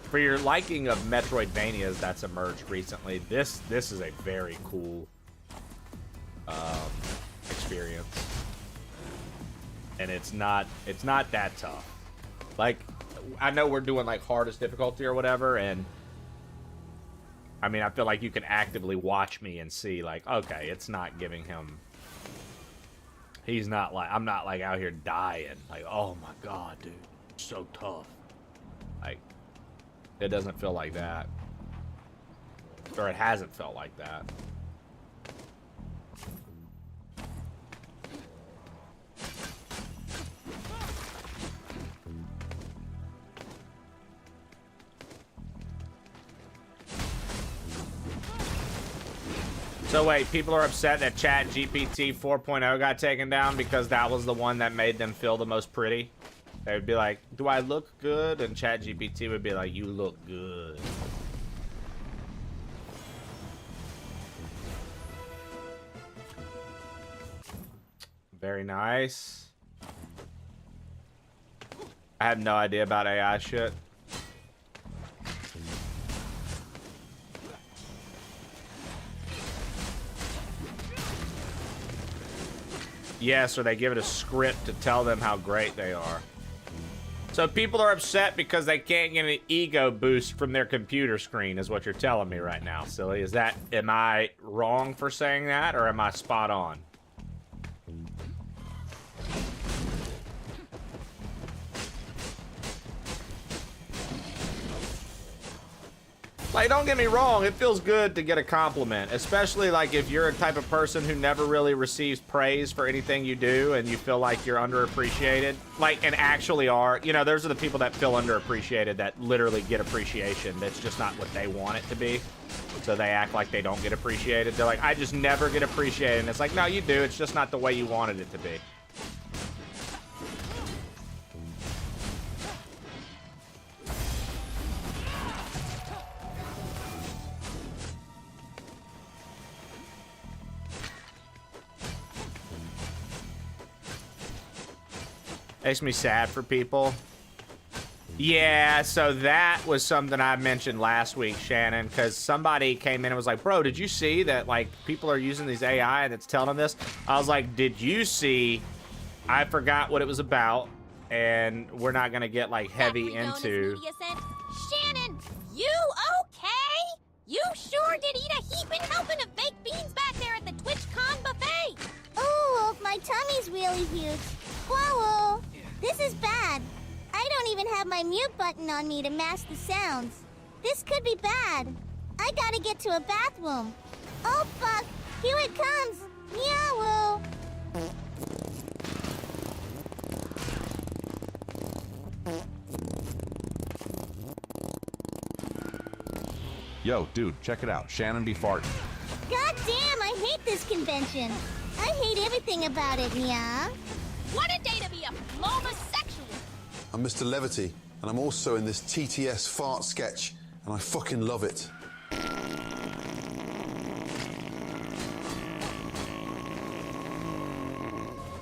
[SPEAKER 1] For your liking of Metroidvanias that's emerged recently, this is a very cool experience. And it's not that tough. Like, I know we're doing like hardest difficulty or whatever, and I mean, I feel like you can actively watch me and see like, okay, it's not giving him, he's not like, I'm not like out here dying like, oh my god, dude, so tough. Like, it doesn't feel like that, or it hasn't felt like that. So wait, people are upset that Chat GPT 4.0 got taken down because that was the one that made them feel the most pretty? They would be like, do I look good? And Chat GPT would be like, you look good. Very nice. I have no idea about AI shit. Yes, or they give it a script to tell them how great they are. So people are upset because they can't get an ego boost from their computer screen, is what you're telling me right now, silly. Is that, am I wrong for saying that, or am I spot on? Like, don't get me wrong, it feels good to get a compliment, especially like if you're a type of person who never really receives praise for anything you do and you feel like you're underappreciated, like, and actually are. You know, those are the people that feel underappreciated that literally get appreciation. That's just not what they want it to be. So they act like they don't get appreciated. They're like, I just never get appreciated. And it's like, no, you do. It's just not the way you wanted it to be. Makes me sad for people. Yeah, so that was something I mentioned last week, Shannon, because somebody came in and was like, bro, did you see that, like, people are using these AI and it's telling them this? I was like, did you see? I forgot what it was about, and we're not going to get, like, heavy into...
[SPEAKER 9] Shannon, you okay? You sure did eat a heaping helping of baked beans back there at the TwitchCon buffet.
[SPEAKER 12] Ooh, my tummy's really huge. Whoa, this is bad. I don't even have my mute button on me to mask the sounds. This could be bad. I gotta get to a bathroom. Oh, fuck. Here it comes. Meow.
[SPEAKER 17] Yo, dude, check it out. Shannon be farting.
[SPEAKER 12] God damn, I hate this convention. I hate everything about it, Meow.
[SPEAKER 9] What a day to be a homosexual.
[SPEAKER 18] I'm Mr. Levity, and I'm also in this TTS fart sketch, and I fucking love it.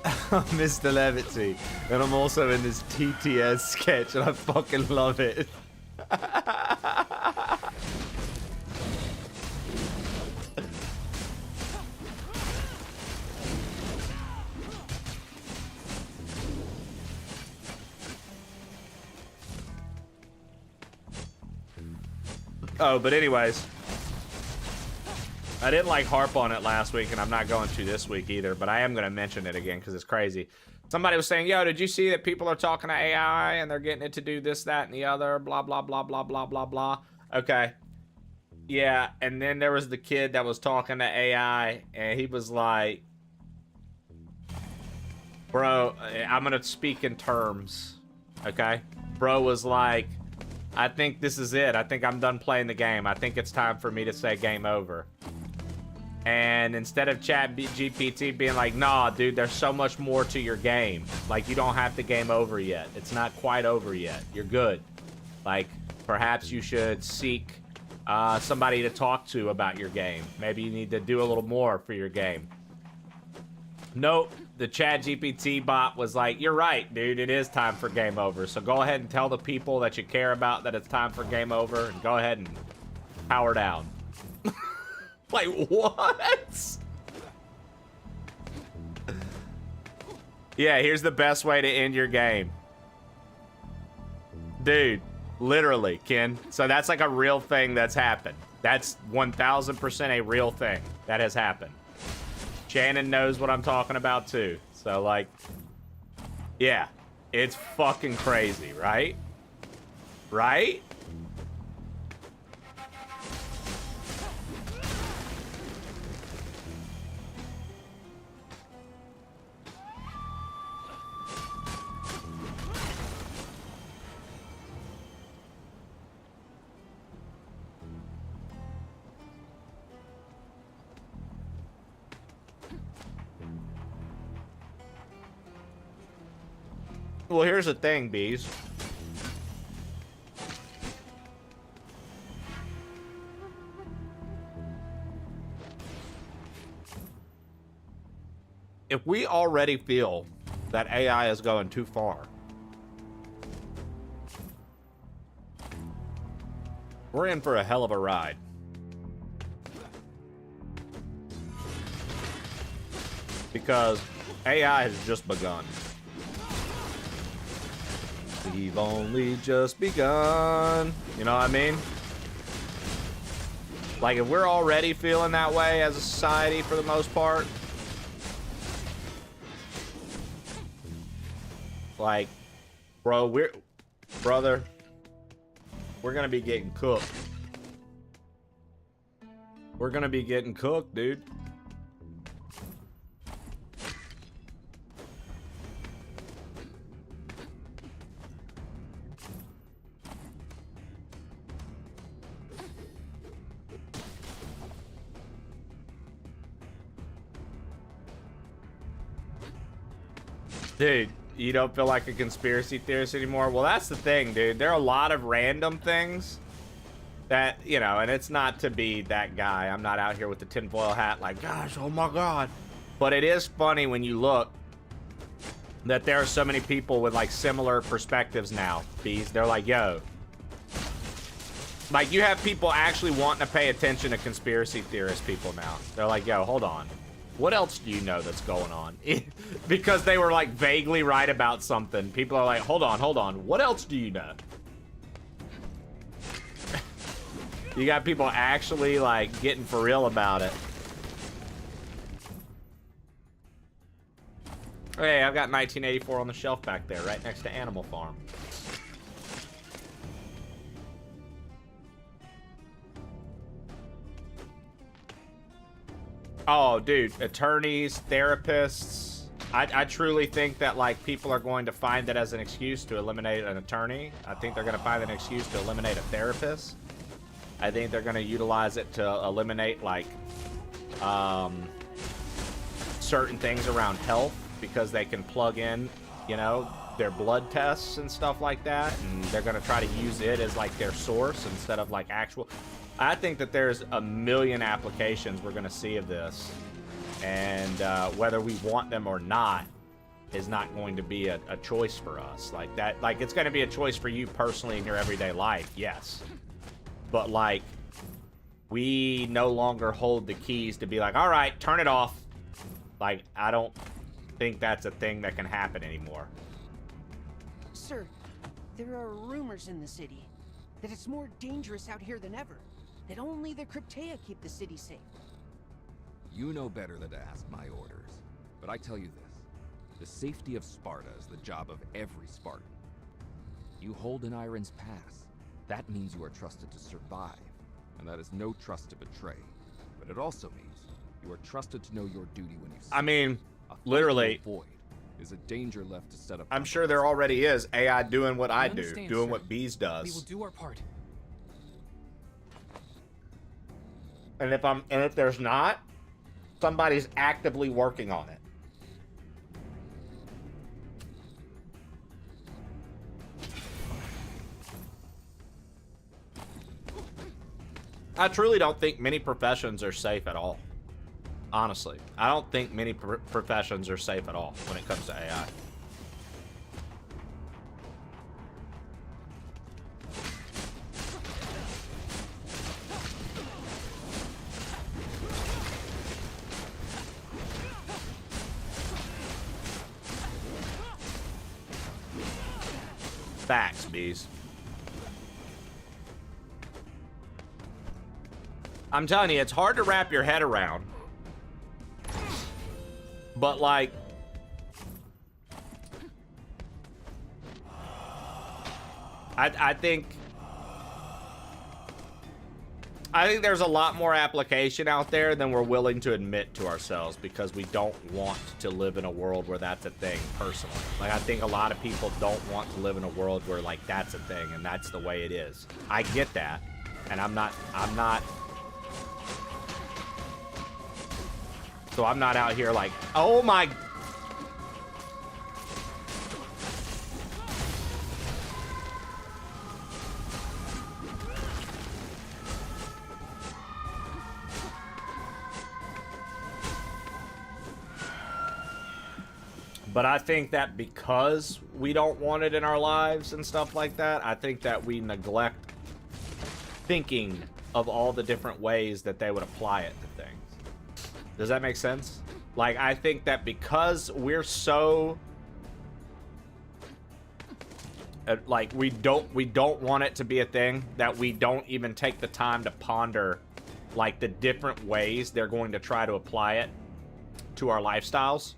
[SPEAKER 1] I'm Mr. Levity, and I'm also in this TTS sketch, and I fucking love it. Oh, but anyways, I didn't like harp on it last week, and I'm not going to this week either, but I am going to mention it again because it's crazy. Somebody was saying, yo, did you see that people are talking to AI and they're getting it to do this, that, and the other, blah, blah, blah, blah, blah, blah, blah. Okay. Yeah, and then there was the kid that was talking to AI, and he was like, bro, I'm going to speak in terms, okay? Bro was like, I think this is it. I think I'm done playing the game. I think it's time for me to say game over. And instead of ChatGPT being like, nah, dude, there's so much more to your game. Like, you don't have the game over yet. It's not quite over yet. You're good. Like, perhaps you should seek somebody to talk to about your game. Maybe you need to do a little more for your game. Nope. The ChatGPT bot was like, you're right, dude, it is time for game over. So go ahead and tell the people that you care about that it's time for game over, and go ahead and power down. Like, what? Yeah, here's the best way to end your game. Dude, literally, Ken. So that's like a real thing that's happened. That's 1000% a real thing that has happened. Shannon knows what I'm talking about too. So like, yeah, it's fucking crazy, right? Right? Well, here's the thing, bees. If we already feel that AI is going too far, we're in for a hell of a ride. Because AI has just begun. We've only just begun. You know what I mean? Like, if we're already feeling that way as a society for the most part, like, bro, we're gonna be getting cooked. We're gonna be getting cooked, dude. Dude, you don't feel like a conspiracy theorist anymore? Well, that's the thing, dude. There are a lot of random things that, you know, and it's not to be that guy. I'm not out here with the tinfoil hat like, gosh, oh my God. But it is funny when you look that there are so many people with like similar perspectives now, Bees. They're like, yo. Like, you have people actually wanting to pay attention to conspiracy theorist people now. They're like, yo, hold on. What else do you know that's going on? Because they were like vaguely right about something. People are like, hold on. What else do you know? You got people actually like getting for real about it. Hey, I've got 1984 on the shelf back there, right next to Animal Farm. Oh, dude, attorneys, therapists. I truly think that, like, people are going to find that as an excuse to eliminate an attorney. I think they're going to find an excuse to eliminate a therapist. I think they're going to utilize it to eliminate, like, certain things around health because they can plug in, you know, their blood tests and stuff like that. And they're going to try to use it as, like, their source instead of, like, actual... I think that there's a million applications we're going to see of this, and whether we want them or not is not going to be a choice for us. Like that, like it's going to be a choice for you personally in your everyday life, yes. But like, we no longer hold the keys to be like, all right, turn it off. Like, I don't think that's a thing that can happen anymore.
[SPEAKER 8] Sir, there are rumors in the city that it's more dangerous out here than ever. That only the Cryptea keep the city safe.
[SPEAKER 11] You know better than to ask my orders. But I tell you this. The safety of Sparta is the job of every Spartan. You hold an Iron's pass. That means you are trusted to survive. And that is no trust to betray. But it also means you are trusted to know your duty when you see
[SPEAKER 1] I mean, literally.
[SPEAKER 11] Void is a danger left to set up.
[SPEAKER 1] I'm sure there already is AI doing what I do, doing what Bees does.
[SPEAKER 5] We will do our part.
[SPEAKER 1] And if there's not, somebody's actively working on it. I truly don't think many professions are safe at all. Honestly, I don't think many professions are safe at all when it comes to AI. Facts, Bees. I'm telling you, it's hard to wrap your head around. But like, I think there's a lot more application out there than we're willing to admit to ourselves because we don't want to live in a world where that's a thing personally. Like, I think a lot of people don't want to live in a world where like that's a thing and that's the way it is. I get that. And I'm not so I'm not out here like, oh my. But I think that because we don't want it in our lives and stuff like that, I think that we neglect thinking of all the different ways that they would apply it to things. Does that make sense? Like, I think that because we're so like we don't want it to be a thing, that we don't even take the time to ponder like the different ways they're going to try to apply it to our lifestyles.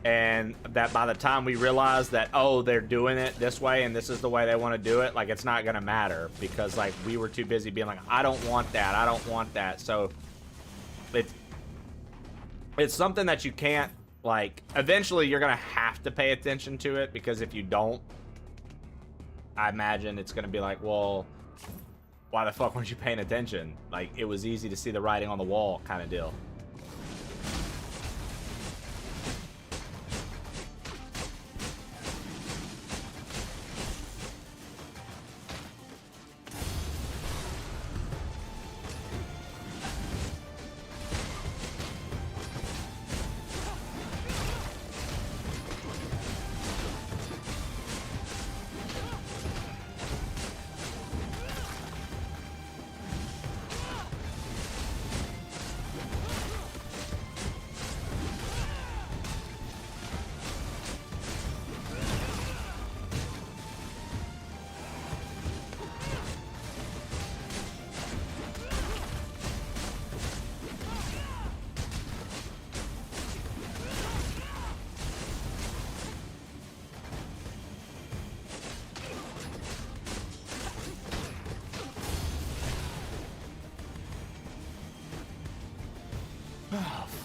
[SPEAKER 1] and that by the time we realize that, oh, they're doing it this way and this is the way they want to do it, like, it's not gonna matter because, like, we were too busy being like, I don't want that, I don't want that. So it's something that you can't, like, eventually you're gonna have to pay attention to it, because if you don't, I imagine it's gonna be like, well, why the fuck weren't you paying attention? Like, it was easy to see the writing on the wall kind of deal.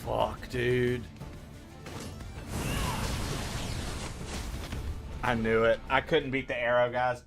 [SPEAKER 1] Fuck, dude. I knew it. I couldn't beat the arrow, guys.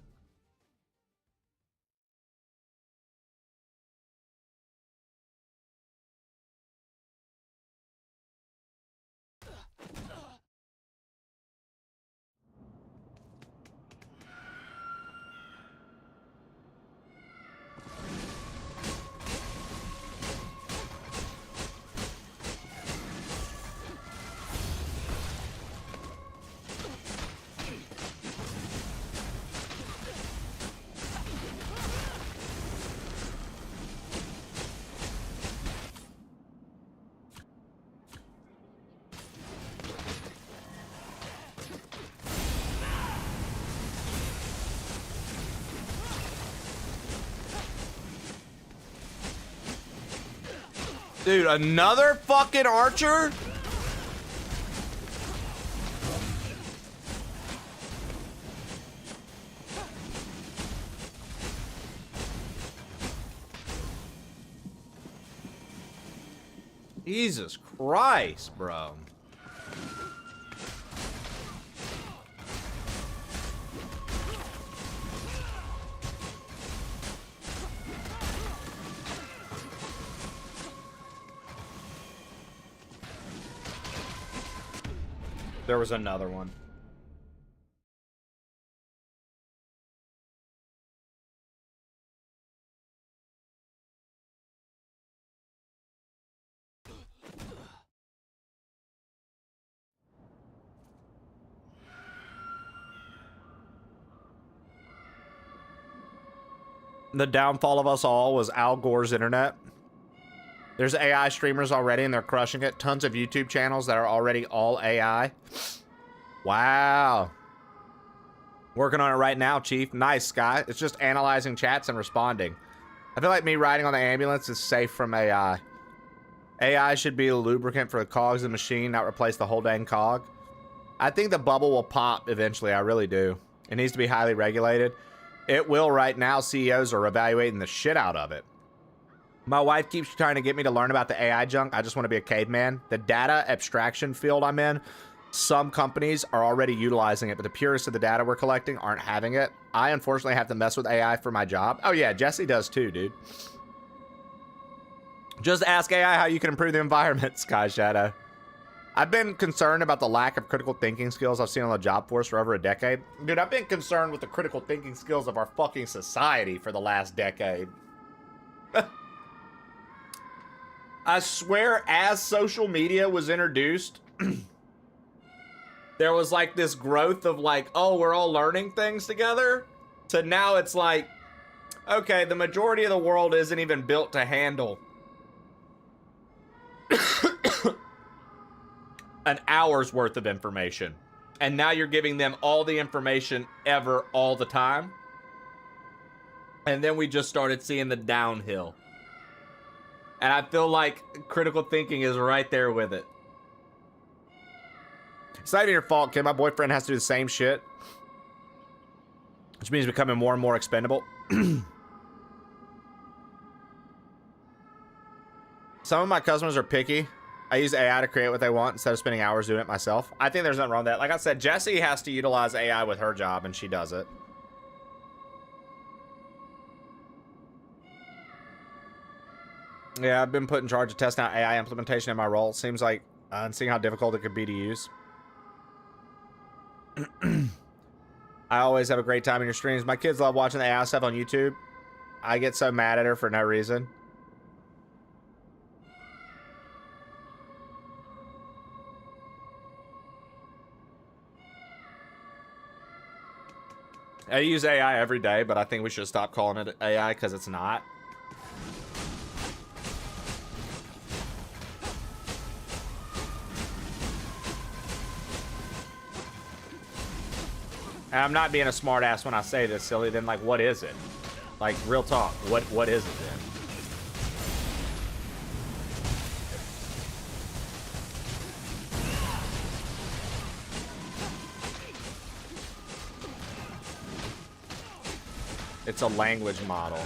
[SPEAKER 1] Dude, another fucking archer? Jesus Christ, bro. There was another one. The downfall of us all was Al Gore's internet. There's AI streamers already and they're crushing it. Tons of YouTube channels that are already all AI. Wow. Working on it right now, Chief. Nice, Sky. It's just analyzing chats and responding. I feel like me riding on the ambulance is safe from AI. AI should be a lubricant for the cogs of the machine, not replace the whole dang cog. I think the bubble will pop eventually. I really do. It needs to be highly regulated. It will right now. CEOs are evaluating the shit out of it. My wife keeps trying to get me to learn about the AI junk. I just want to be a caveman. The data abstraction field I'm in, some companies are already utilizing it, but the purists of the data we're collecting aren't having it. I unfortunately have to mess with AI for my job. Oh yeah, Jesse does too, dude. Just ask AI how you can improve the environment, Sky Shadow. I've been concerned about the lack of critical thinking skills I've seen on the job force for over a decade. Dude, I've been concerned with the critical thinking skills of our fucking society for the last decade. I swear, as social media was introduced, there was like this growth of like, oh, we're all learning things together. So now it's like, okay, the majority of the world isn't even built to handle an hour's worth of information. And now you're giving them all the information ever, all the time. And then we just started seeing the downhill. And I feel like critical thinking is right there with it. It's not even your fault, kid. My boyfriend has to do the same shit. Which means becoming more and more expendable. Some of my customers are picky. I use AI to create what they want instead of spending hours doing it myself. I think there's nothing wrong with that. Like I said, Jessie has to utilize AI with her job, and she does it. Yeah, I've been put in charge of testing out AI implementation in my role. Seems like, and seeing how difficult it could be to use. I always have a great time in your streams. My kids love watching the AI stuff on YouTube. I get so mad at her for no reason. I use AI every day, but I think we should stop calling it AI because it's not. And I'm not being a smart ass when I say this, silly. Then, like, what is it? Like, real talk. What is it then? It's a language model.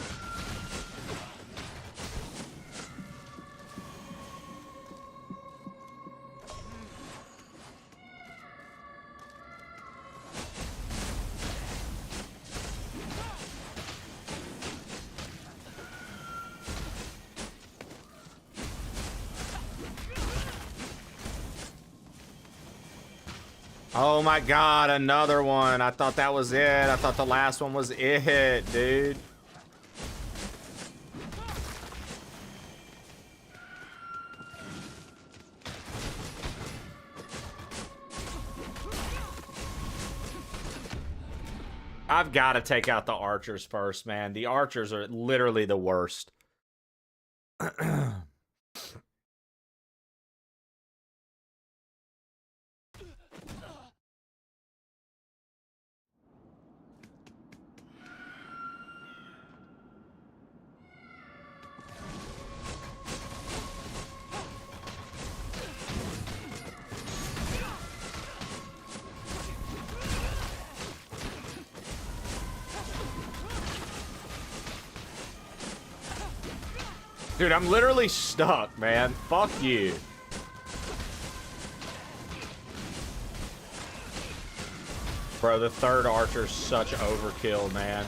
[SPEAKER 1] Oh my god, another one. I thought that was it. I thought the last one was it, dude. I've got to take out the archers first, man. The archers are literally the worst. Dude, I'm literally stuck, man. Fuck you. Bro, the third archer's such overkill, man.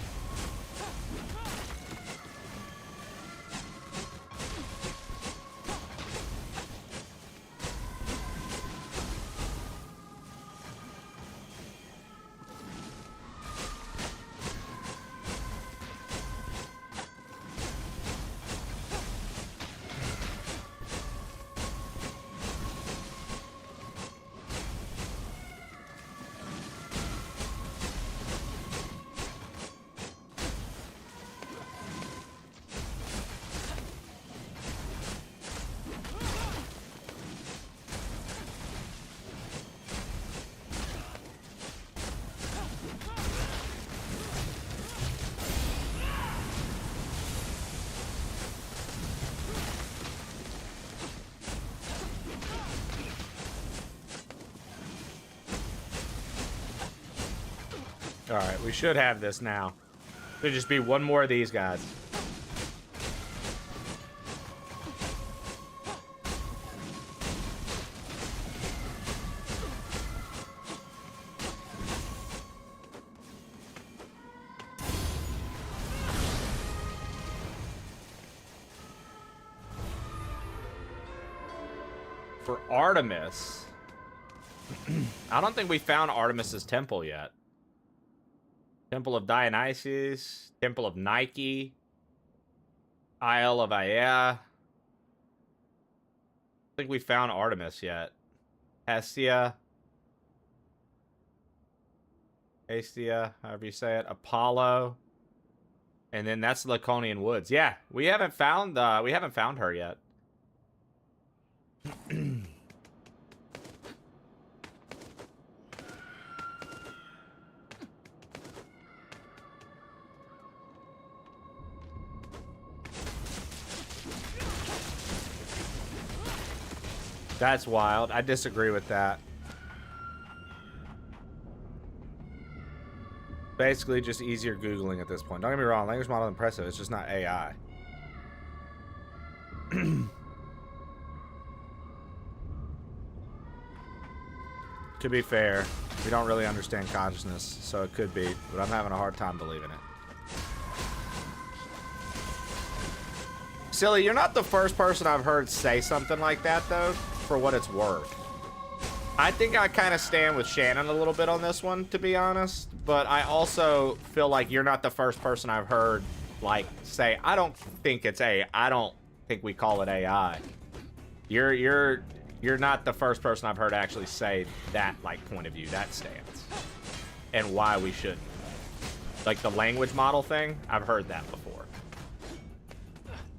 [SPEAKER 1] Alright, we should have this now. Should just be one more of these guys. For Artemis, I don't think we found Artemis's temple yet. Temple of Dionysus, Temple of Nike, Isle of Aya. I don't think we found Artemis yet. Hestia. Hestia, however you say it. Apollo. And then that's Laconian Woods. Yeah, we haven't found her yet. That's wild. I disagree with that. basically just easier Googling at this point. Don't get me wrong, language model impressive. It's just not AI. To be fair, we don't really understand consciousness, so it could be, but I'm having a hard time believing it. Silly, you're not the first person I've heard say something like that, though, for what it's worth. I think I kind of stand with Shannon a little bit on this one, to be honest, but I also feel like you're not the first person I've heard, like, say, I don't think it's AI. I don't think we call it AI. You're not the first person I've heard actually say that, like, point of view, that stance, and why we shouldn't. Like, the language model thing, I've heard that before.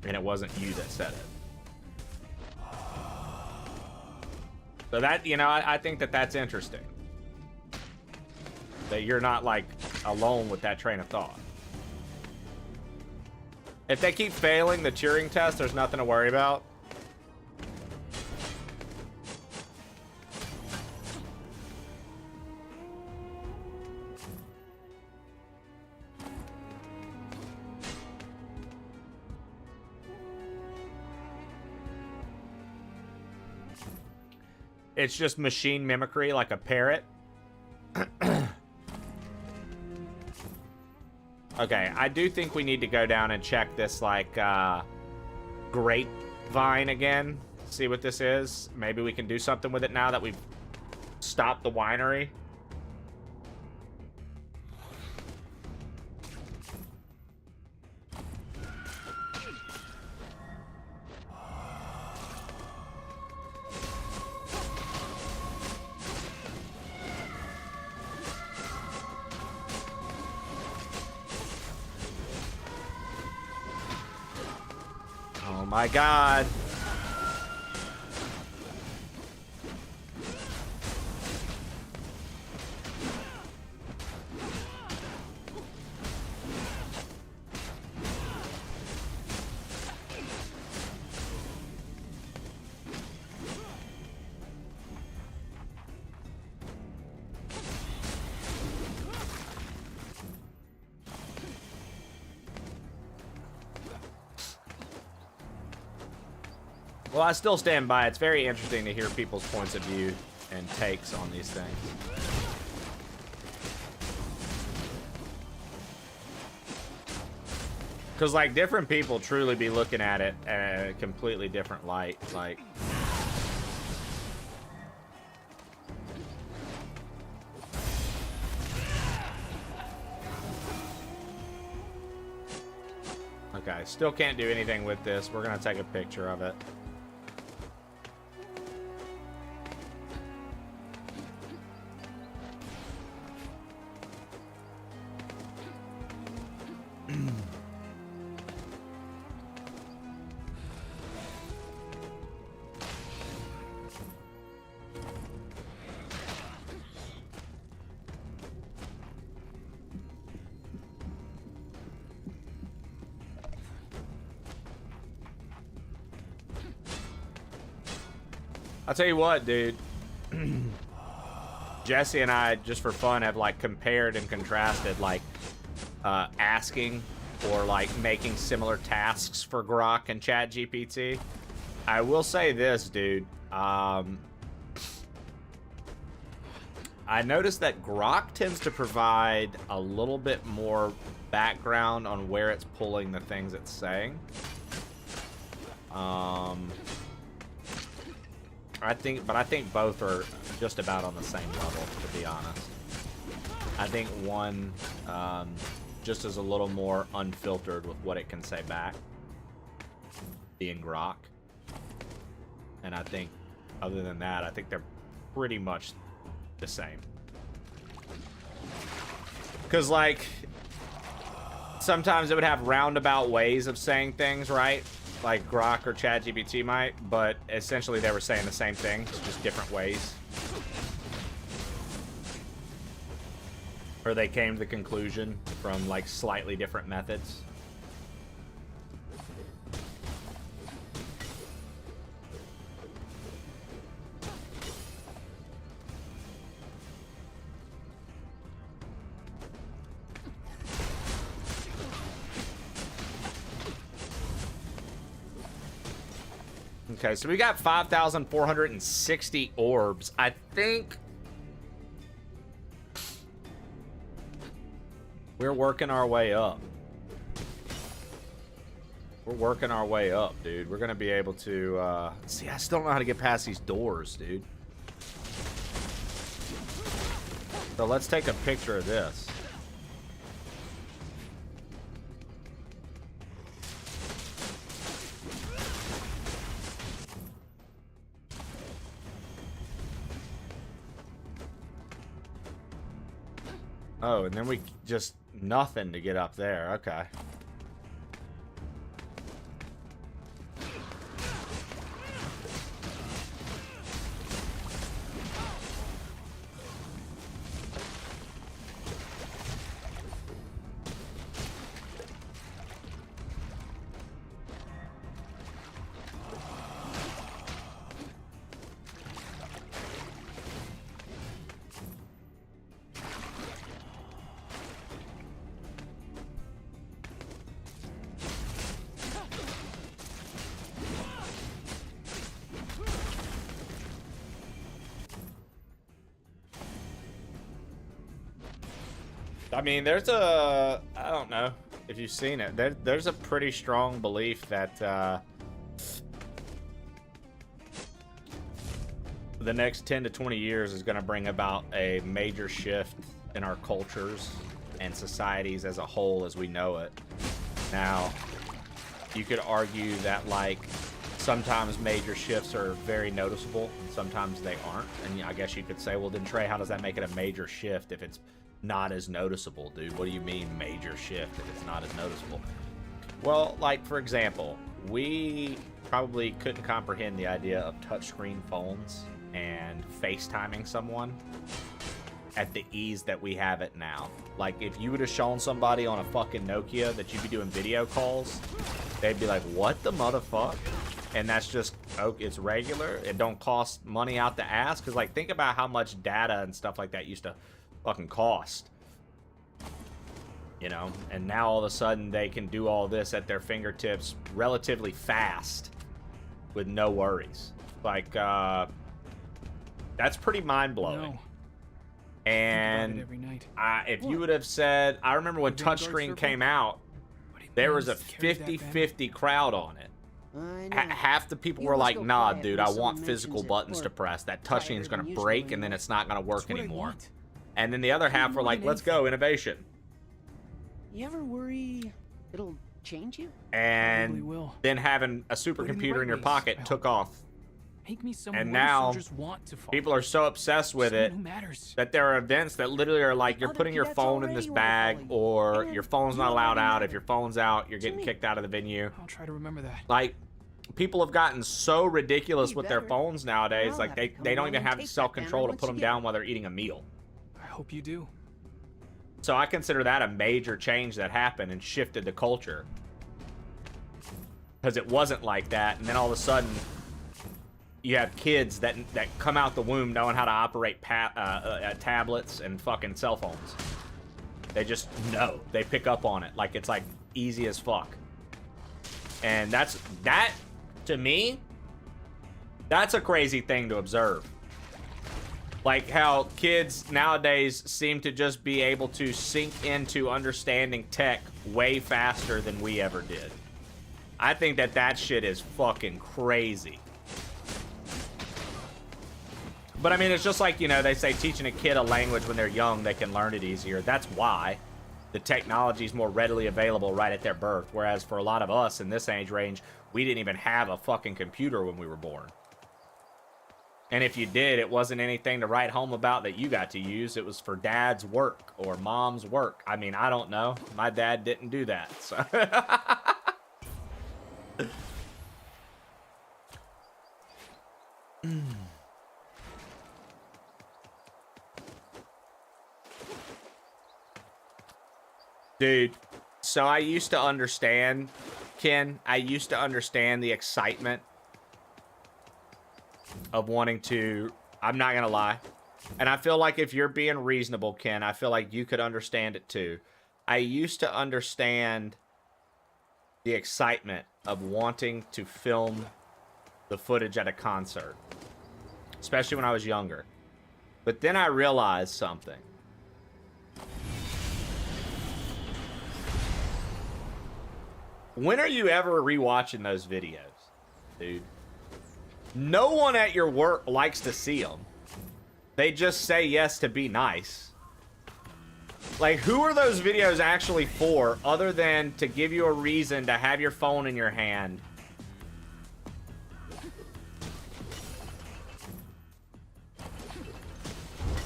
[SPEAKER 1] And it wasn't you that said it. So that, you know, I think that that's interesting. That you're not, like, alone with that train of thought. If they keep failing the Turing test, there's nothing to worry about. It's just machine mimicry, like a parrot. Okay, I do think we need to go down and check this, like, grapevine again. See what this is. Maybe we can do something with it now that we've stopped the winery. Oh my God. Well, I still stand by. It's very interesting to hear people's points of view and takes on these things. Because, like, different people truly be looking at it in a completely different light. Like... Okay, still can't do anything with this. We're going to take a picture of it. I'll tell you what, dude. Jesse and I, just for fun, have, like, compared and contrasted, like, asking or, like, making similar tasks for Grok and ChatGPT. I will say this, dude. I noticed that Grok tends to provide a little bit more background on where it's pulling the things it's saying. I think both are just about on the same level, to be honest. I think one just is a little more unfiltered with what it can say back, being Grok. And I think, other than that, I think they're pretty much the same. Because, like, sometimes it would have roundabout ways of saying things, right? Like Grok or ChatGPT might, but essentially they were saying the same thing, just different ways. Or they came to the conclusion from, like, slightly different methods. Okay, so we got 5,460 orbs. I think we're working our way up. We're working our way up, dude. We're gonna be able to, see, I still don't know how to get past these doors, dude. So let's take a picture of this. Oh, and then we just nothing to get up there. Okay. I mean, there's a, I don't know if you've seen it. There's a pretty strong belief that the next 10 to 20 years is going to bring about a major shift in our cultures and societies as a whole as we know it. Now, you could argue that, like, sometimes major shifts are very noticeable and sometimes they aren't. And I guess you could say, well, then, Trey, how does that make it a major shift if it's not as noticeable, dude? What do you mean major shift if it's not as noticeable? Well, like, for example, we probably couldn't comprehend the idea of touchscreen phones and FaceTiming someone at the ease that we have it now. Like, if you would have shown somebody on a fucking Nokia that you'd be doing video calls, they'd be like, what the motherfuck? And that's just, oh, it's regular. It don't cost money out the ass. Because, like, think about how much data and stuff like that used to fucking cost, you know. And now all of a sudden they can do all this at their fingertips relatively fast with no worries. Like, that's pretty mind-blowing.
[SPEAKER 5] No.
[SPEAKER 1] And
[SPEAKER 5] every night.
[SPEAKER 1] if you would have said, I remember when touchscreen came out, there was a 50-50 crowd on it. Half the people were like, nah, dude, I want physical buttons to press. That touchscreen's gonna break and then it's not gonna work anymore. And then the other half were like, let's go, innovation.
[SPEAKER 8] You ever worry it'll change you?
[SPEAKER 1] And then having a supercomputer in your pocket took off.
[SPEAKER 5] Make me someone
[SPEAKER 1] And now
[SPEAKER 5] soldiers want to follow.
[SPEAKER 1] people are so obsessed with it
[SPEAKER 5] Someone who matters.
[SPEAKER 1] that there are events that literally are like, you're putting your phone in this bag, or your phone's not allowed out. If your phone's out, you're getting kicked out of the venue.
[SPEAKER 5] I'll try to remember that.
[SPEAKER 1] Like, people have gotten so ridiculous with their phones nowadays, like they don't even have the self-control to put them down while they're eating a meal.
[SPEAKER 5] I hope you do.
[SPEAKER 1] So I consider that a major change that happened and shifted the culture. Because it wasn't like that, and then all of a sudden, you have kids that come out the womb knowing how to operate tablets and fucking cell phones. They just know. They pick up on it. Like, it's like easy as fuck. And that, to me, that's a crazy thing to observe. Like how kids nowadays seem to just be able to sink into understanding tech way faster than we ever did. I think that shit is fucking crazy. But I mean, it's just like, you know, they say teaching a kid a language when they're young, they can learn it easier. That's why the technology is more readily available right at their birth. Whereas for a lot of us in this age range, we didn't even have a fucking computer when we were born. And if you did, it wasn't anything to write home about that you got to use. It was for dad's work or mom's work. I mean, I don't know. My dad didn't do that, so. Dude, so I used to understand, Ken, I used to understand the excitement of wanting to, I'm not gonna lie, and I feel like if you're being reasonable, Ken, I feel like you could understand it too. I used to understand the excitement of wanting to film the footage at a concert, especially when I was younger. But then I realized something. When are you ever rewatching those videos, dude? No one at your work likes to see them. They just say yes to be nice. Like, who are those videos actually for, other than to give you a reason to have your phone in your hand?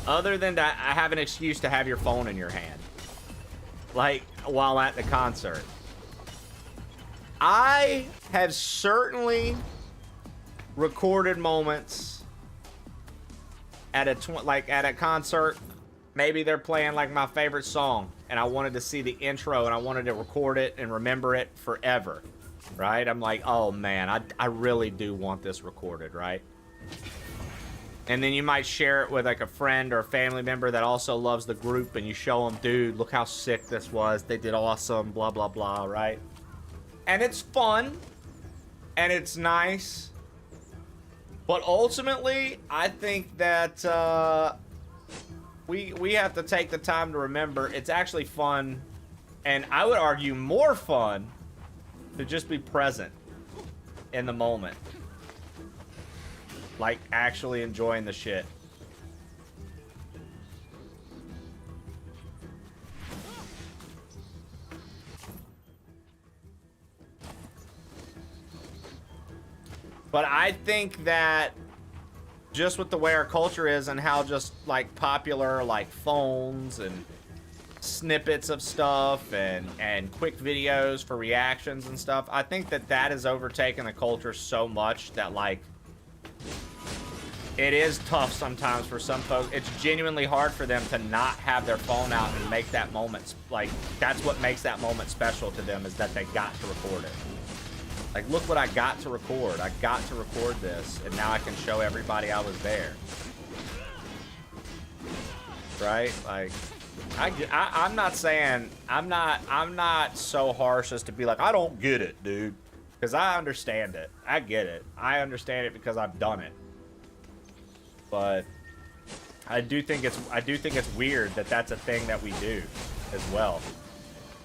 [SPEAKER 1] Other than to have an excuse to have your phone in your hand. Like, while at the concert. I have certainly recorded moments at a concert. Maybe they're playing like my favorite song and I wanted to see the intro and I wanted to record it and remember it forever, right? I'm like, oh man, I really do want this recorded, right? And then you might share it with like a friend or a family member that also loves the group, and you show them, dude, look how sick this was. They did awesome, blah, blah, blah, right? And it's fun, and it's nice. But ultimately, I think that we have to take the time to remember it's actually fun, and I would argue more fun, to just be present in the moment. Like, actually enjoying the shit. But I think that just with the way our culture is and how just like popular like phones and snippets of stuff and quick videos for reactions and stuff, I think that that has overtaken the culture so much that like it is tough sometimes for some folks. It's genuinely hard for them to not have their phone out and make that moment, like, that's what makes that moment special to them, is that they got to record it. Like, look what I got to record. I got to record this, and now I can show everybody I was there. Right? Like, I'm not saying, I'm not so harsh as to be like, I don't get it, dude. Because I understand it. I get it. I understand it because I've done it. But I do think it's weird that that's a thing that we do as well.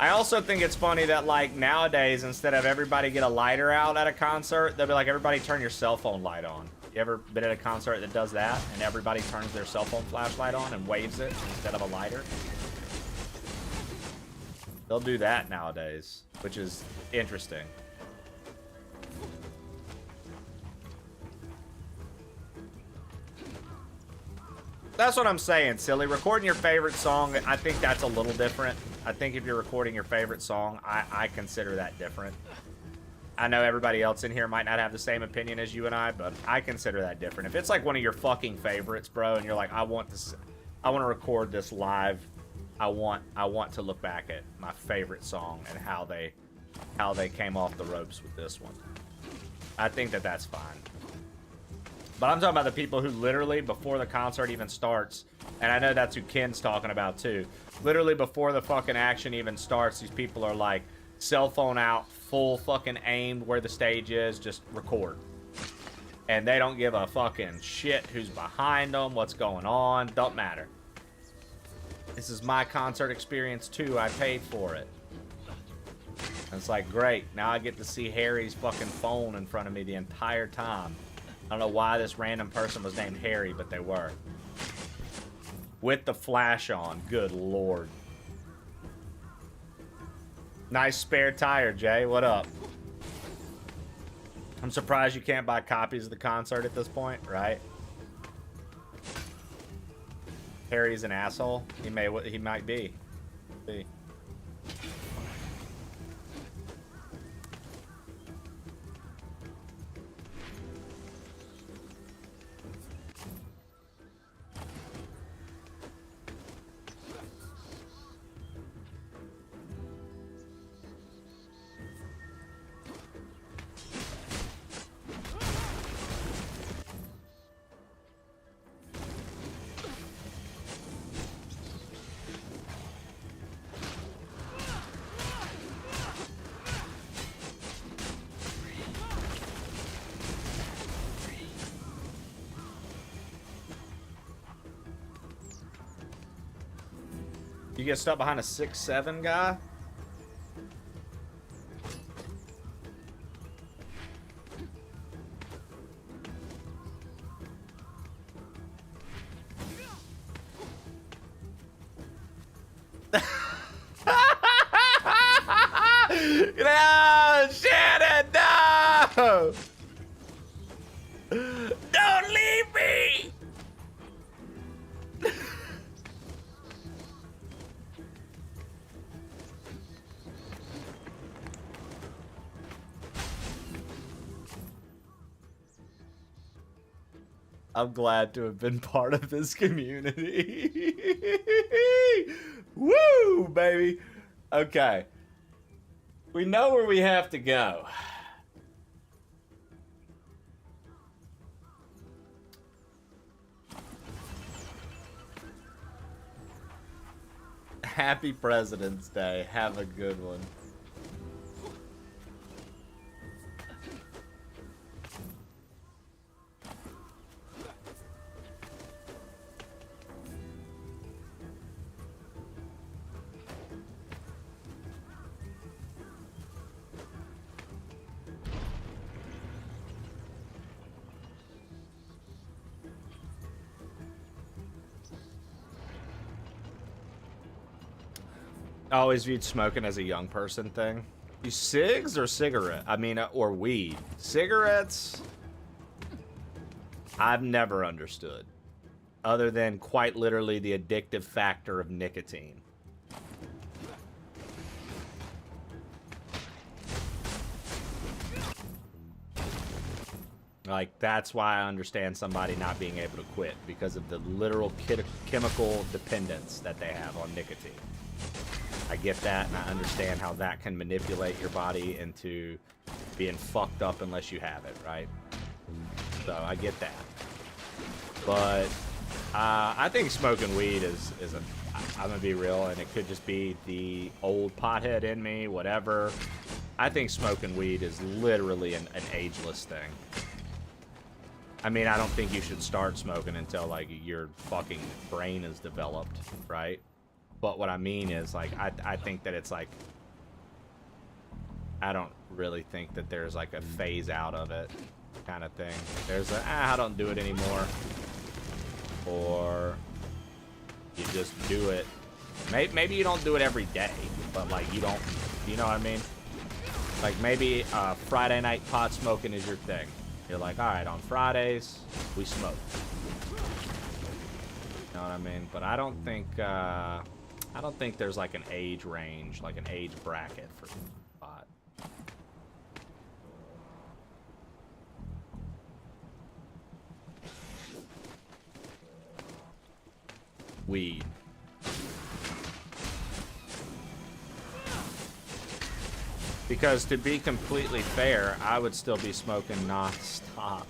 [SPEAKER 1] I also think it's funny that like nowadays, instead of everybody get a lighter out at a concert, they'll be like, everybody turn your cell phone light on. You ever been at a concert that does that and everybody turns their cell phone flashlight on and waves it instead of a lighter? They'll do that nowadays, which is interesting. That's what I'm saying, silly. Recording your favorite song, I think that's a little different. I think if you're recording your favorite song, I consider that different. I know everybody else in here might not have the same opinion as you and I, but I consider that different. If it's like one of your fucking favorites, bro, and you're like, I want to record this live. I want to look back at my favorite song and how they came off the ropes with this one. I think that that's fine. But I'm talking about the people who literally, before the concert even starts, and I know that's who Ken's talking about too, literally before the fucking action even starts, these people are like, cell phone out, full fucking aimed where the stage is, just record. And they don't give a fucking shit who's behind them, what's going on, don't matter. This is my concert experience too, I paid for it. And it's like, great, now I get to see Harry's fucking phone in front of me the entire time. I don't know why this random person was named Harry, but they were. With the flash on. Good lord. Nice spare tire, Jay. What up? I'm surprised you can't buy copies of the concert at this point, right? Harry's an asshole. He might be. You get stuck behind a 6'7" guy? No, Shannon, no! Don't leave me! I'm glad to have been part of this community. Woo, baby. Okay. We know where we have to go. Happy President's Day. Have a good one. I always viewed smoking as a young person thing. You cigs or cigarette? I mean, or weed. Cigarettes, I've never understood. Other than quite literally the addictive factor of nicotine. Like, that's why I understand somebody not being able to quit. Because of the literal chemical dependence that they have on nicotine. I get that, and I understand how that can manipulate your body into being fucked up unless you have it, right? So I get that. But I think smoking weed is I'm gonna be real, and it could just be the old pothead in me, whatever. I think smoking weed is literally an ageless thing. I mean, I don't think you should start smoking until, like, your fucking brain is developed, right? But what I mean is, like, I think that it's, like, I don't really think that there's, like, a phase out of it kind of thing. There's a, I don't do it anymore. Or you just do it. Maybe you don't do it every day, but, like, you don't, you know what I mean? Like, maybe Friday night pot smoking is your thing. You're like, all right, on Fridays, we smoke. You know what I mean? But I don't think there's like an age range, like an age bracket for pot. Weed. Because to be completely fair, I would still be smoking non-stop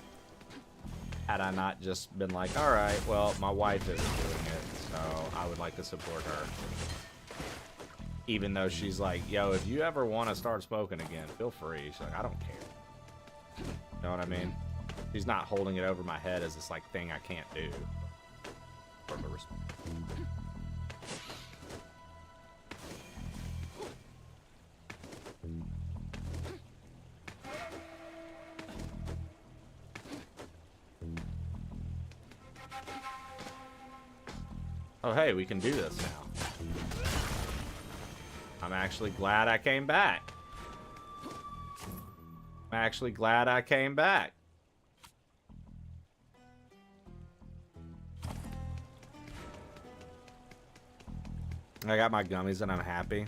[SPEAKER 1] had I not just been like, all right, well, my wife isn't doing it, so I would like to support her. Even though she's like, yo, if you ever want to start smoking again, feel free. She's like, I don't care. You know what I mean? She's not holding it over my head as this, like, thing I can't do. From a respect. Oh, hey, we can do this now. I'm actually glad I came back. I'm actually glad I came back. I got my gummies and I'm happy.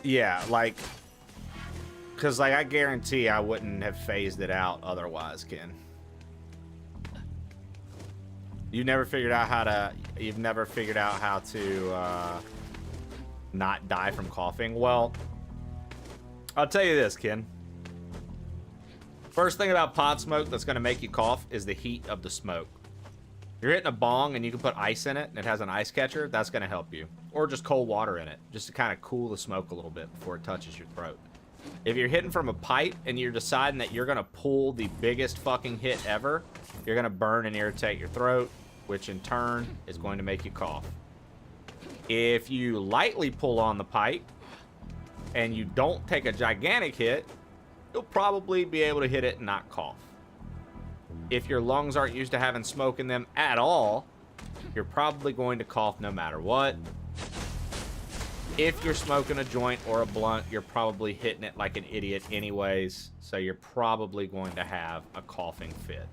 [SPEAKER 1] Yeah, like... Because, like, I guarantee I wouldn't have phased it out otherwise, Ken. You've never figured out how to, not die from coughing? Well, I'll tell you this, Ken. First thing about pot smoke that's going to make you cough is the heat of the smoke. You're hitting a bong and you can put ice in it and it has an ice catcher, that's going to help you. Or just cold water in it, just to kind of cool the smoke a little bit before it touches your throat. If you're hitting from a pipe and you're deciding that you're going to pull the biggest fucking hit ever, you're going to burn and irritate your throat, which in turn is going to make you cough. If you lightly pull on the pipe and you don't take a gigantic hit, you'll probably be able to hit it and not cough. If your lungs aren't used to having smoke in them at all, you're probably going to cough no matter what. If you're smoking a joint or a blunt, you're probably hitting it like an idiot anyways, so you're probably going to have a coughing fit.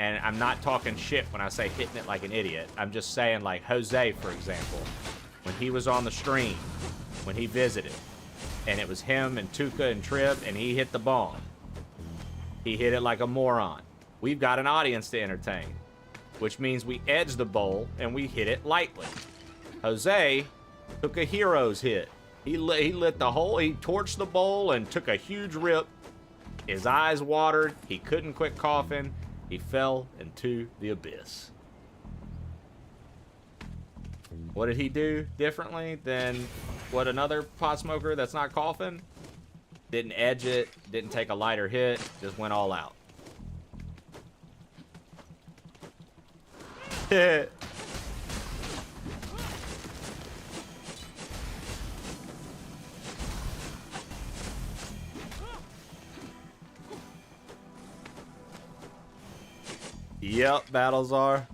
[SPEAKER 1] And I'm not talking shit when I say hitting it like an idiot. I'm just saying, like Jose, for example, when he was on the stream, when he visited, and it was him and Tuca and Trib, and he hit the bomb. He hit it like a moron. We've got an audience to entertain, which means we edge the bowl and we hit it lightly. Jose took a hero's hit. He lit the hole, he torched the bowl and took a huge rip. His eyes watered, he couldn't quit coughing, he fell into the abyss. What did he do differently than what another pot smoker that's not coughing? Didn't edge it, didn't take a lighter hit, just went all out. Yep, Battlezar.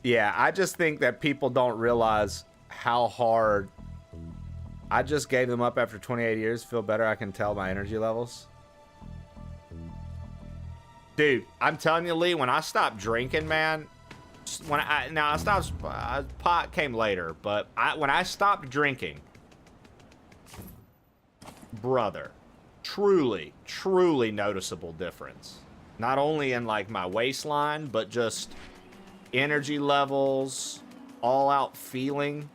[SPEAKER 1] Yeah, I just think that people don't realize how hard. I just gave them up after 28 years. Feel better, I can tell my energy levels. Dude, I'm telling you, Lee, when I stopped drinking, man, pot came later, but when I stopped drinking, brother, truly noticeable difference. Not only in like my waistline, but just energy levels, all out feeling,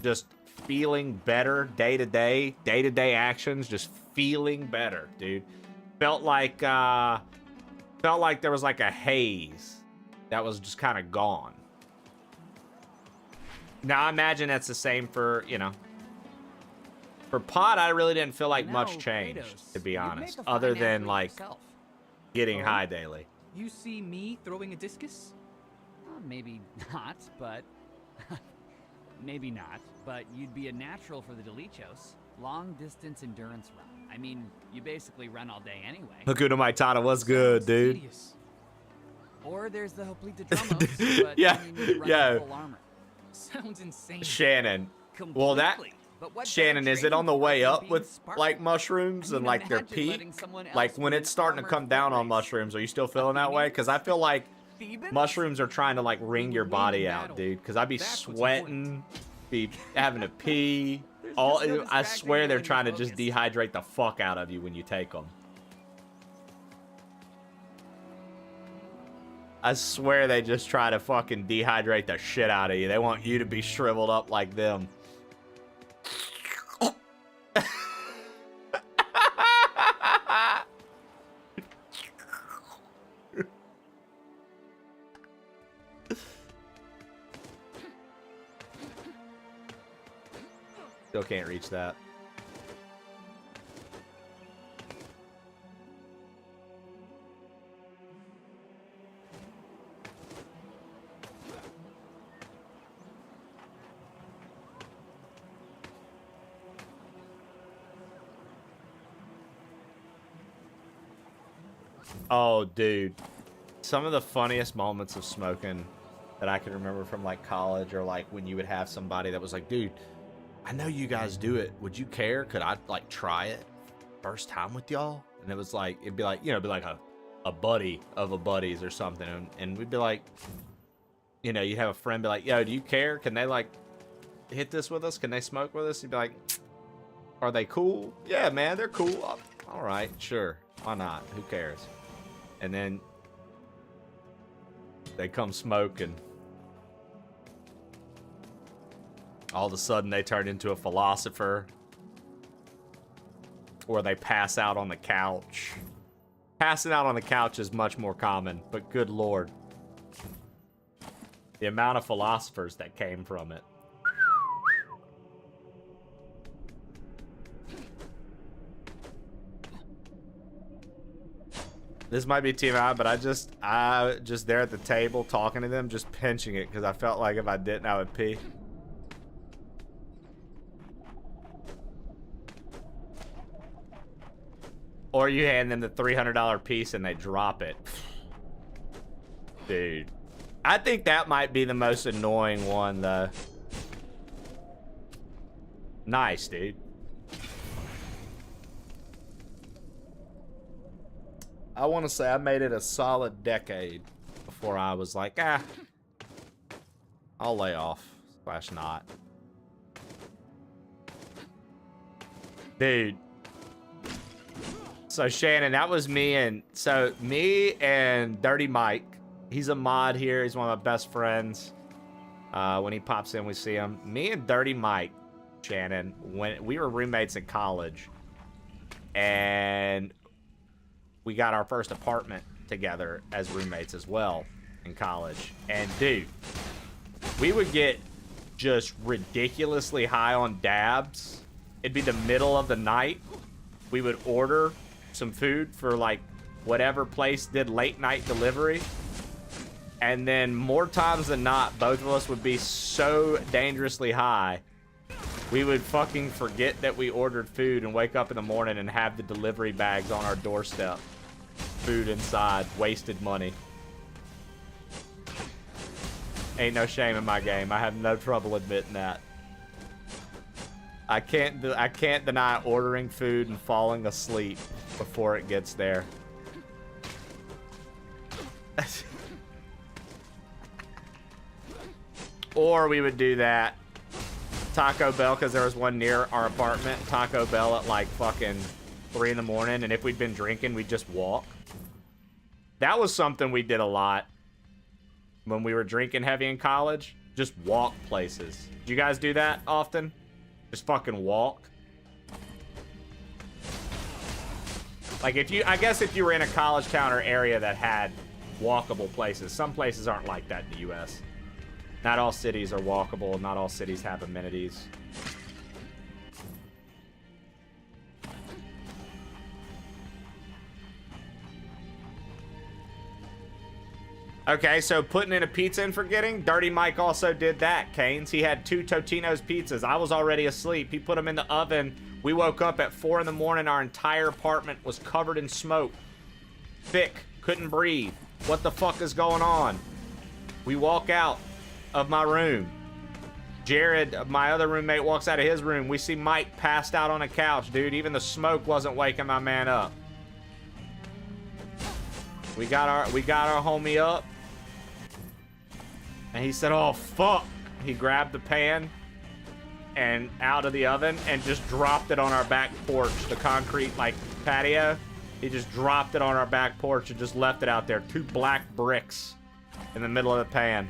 [SPEAKER 1] just feeling better day to day actions, just feeling better, dude. Felt like there was like a haze that was just kind of gone. Now I imagine that's the same for, you know, for pot. I really didn't feel like much changed, to be honest, other than like getting high daily.
[SPEAKER 5] You see me throwing a discus?
[SPEAKER 4] Maybe not, but... maybe not, but you'd be a natural for the Delichos. Long-distance endurance run. I mean, you basically run all day anyway.
[SPEAKER 1] Hakuna Matata was good, dude.
[SPEAKER 4] Tedious. Or there's the Hoplita Dromos, but
[SPEAKER 1] yeah,
[SPEAKER 4] you need to run
[SPEAKER 1] yeah.
[SPEAKER 4] full armor.
[SPEAKER 5] Sounds insane.
[SPEAKER 1] Shannon. Well, that... Shannon, is it on the way up with like mushrooms and like their peak? Like when it's starting to come down on mushrooms, are you still feeling that way? Because I feel like mushrooms are trying to like wring your body out, dude. Because I'd be sweating, be having to pee. I swear they're trying to just dehydrate the fuck out of you when you take them. I swear they just try to fucking dehydrate the shit out of you. They want you to be shriveled up like them. Still can't reach that. Oh, dude. Some of the funniest moments of smoking that I can remember from like college, or like when you would have somebody that was like, dude, I know you guys do it. Would you care? Could I like try it first time with y'all? And it was like, it'd be like, you know, it'd be like a buddy of a buddies or something. And we'd be like, you know, you have a friend be like, yo, do you care? Can they like hit this with us? Can they smoke with us? You'd be like, are they cool? Yeah, man, they're cool. All right, sure. Why not? Who cares? And then they come smoking. All of a sudden they turn into a philosopher. Or they pass out on the couch. Passing out on the couch is much more common, but good lord. The amount of philosophers that came from it. This might be TMI, but I just there at the table talking to them, just pinching it because I felt like if I didn't, I would pee. Or you hand them the $300 piece and they drop it. Dude. I think that might be the most annoying one, though. Nice, dude. I want to say I made it a solid decade before I was like, I'll lay off. / not. Dude. So Shannon, that was me and Dirty Mike. He's a mod here. He's one of my best friends. When he pops in, we see him. Me and Dirty Mike, Shannon, when we were roommates in college, and we got our first apartment together as roommates as well in college. And dude, we would get just ridiculously high on dabs. It'd be the middle of the night. We would order some food for like whatever place did late night delivery. And then more times than not, both of us would be so dangerously high, we would fucking forget that we ordered food and wake up in the morning and have the delivery bags on our doorstep. Food inside, wasted money. Ain't no shame in my game. I have no trouble admitting that. I can't deny ordering food and falling asleep before it gets there. Or we would do that Taco Bell, because there was one near our apartment. Taco Bell at like fucking 3 in the morning, and if we'd been drinking, we'd just walk. That was something we did a lot when we were drinking heavy in college. Just walk places. Do you guys do that often? Just fucking walk? Like I guess if you were in a college town or area that had walkable places. Some places aren't like that in the US. Not all cities are walkable. Not all cities have amenities. Okay, so putting in a pizza and forgetting. Dirty Mike also did that, Canes. He had 2 Totino's pizzas. I was already asleep. He put them in the oven. We woke up at 4 in the morning. Our entire apartment was covered in smoke. Thick. Couldn't breathe. What the fuck is going on? We walk out of my room. Jared, my other roommate, walks out of his room. We see Mike passed out on a couch, dude. Even the smoke wasn't waking my man up. We got our homie up. And he said, "Oh, fuck." He grabbed the pan and out of the oven and just dropped it on our back porch, the concrete, like, patio. He just dropped it on our back porch and just left it out there. 2 black bricks in the middle of the pan.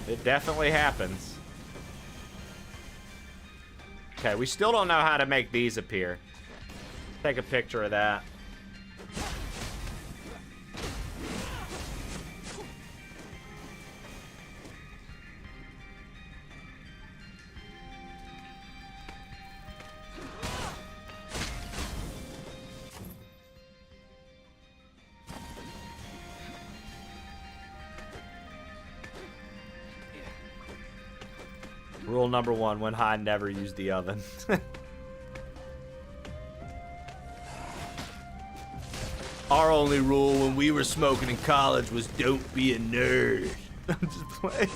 [SPEAKER 1] It definitely happens. Okay, we still don't know how to make these appear. Take a picture of that. Rule number 1, when high, never use the oven. Our only rule when we were smoking in college was don't be a nerd. I'm just playing.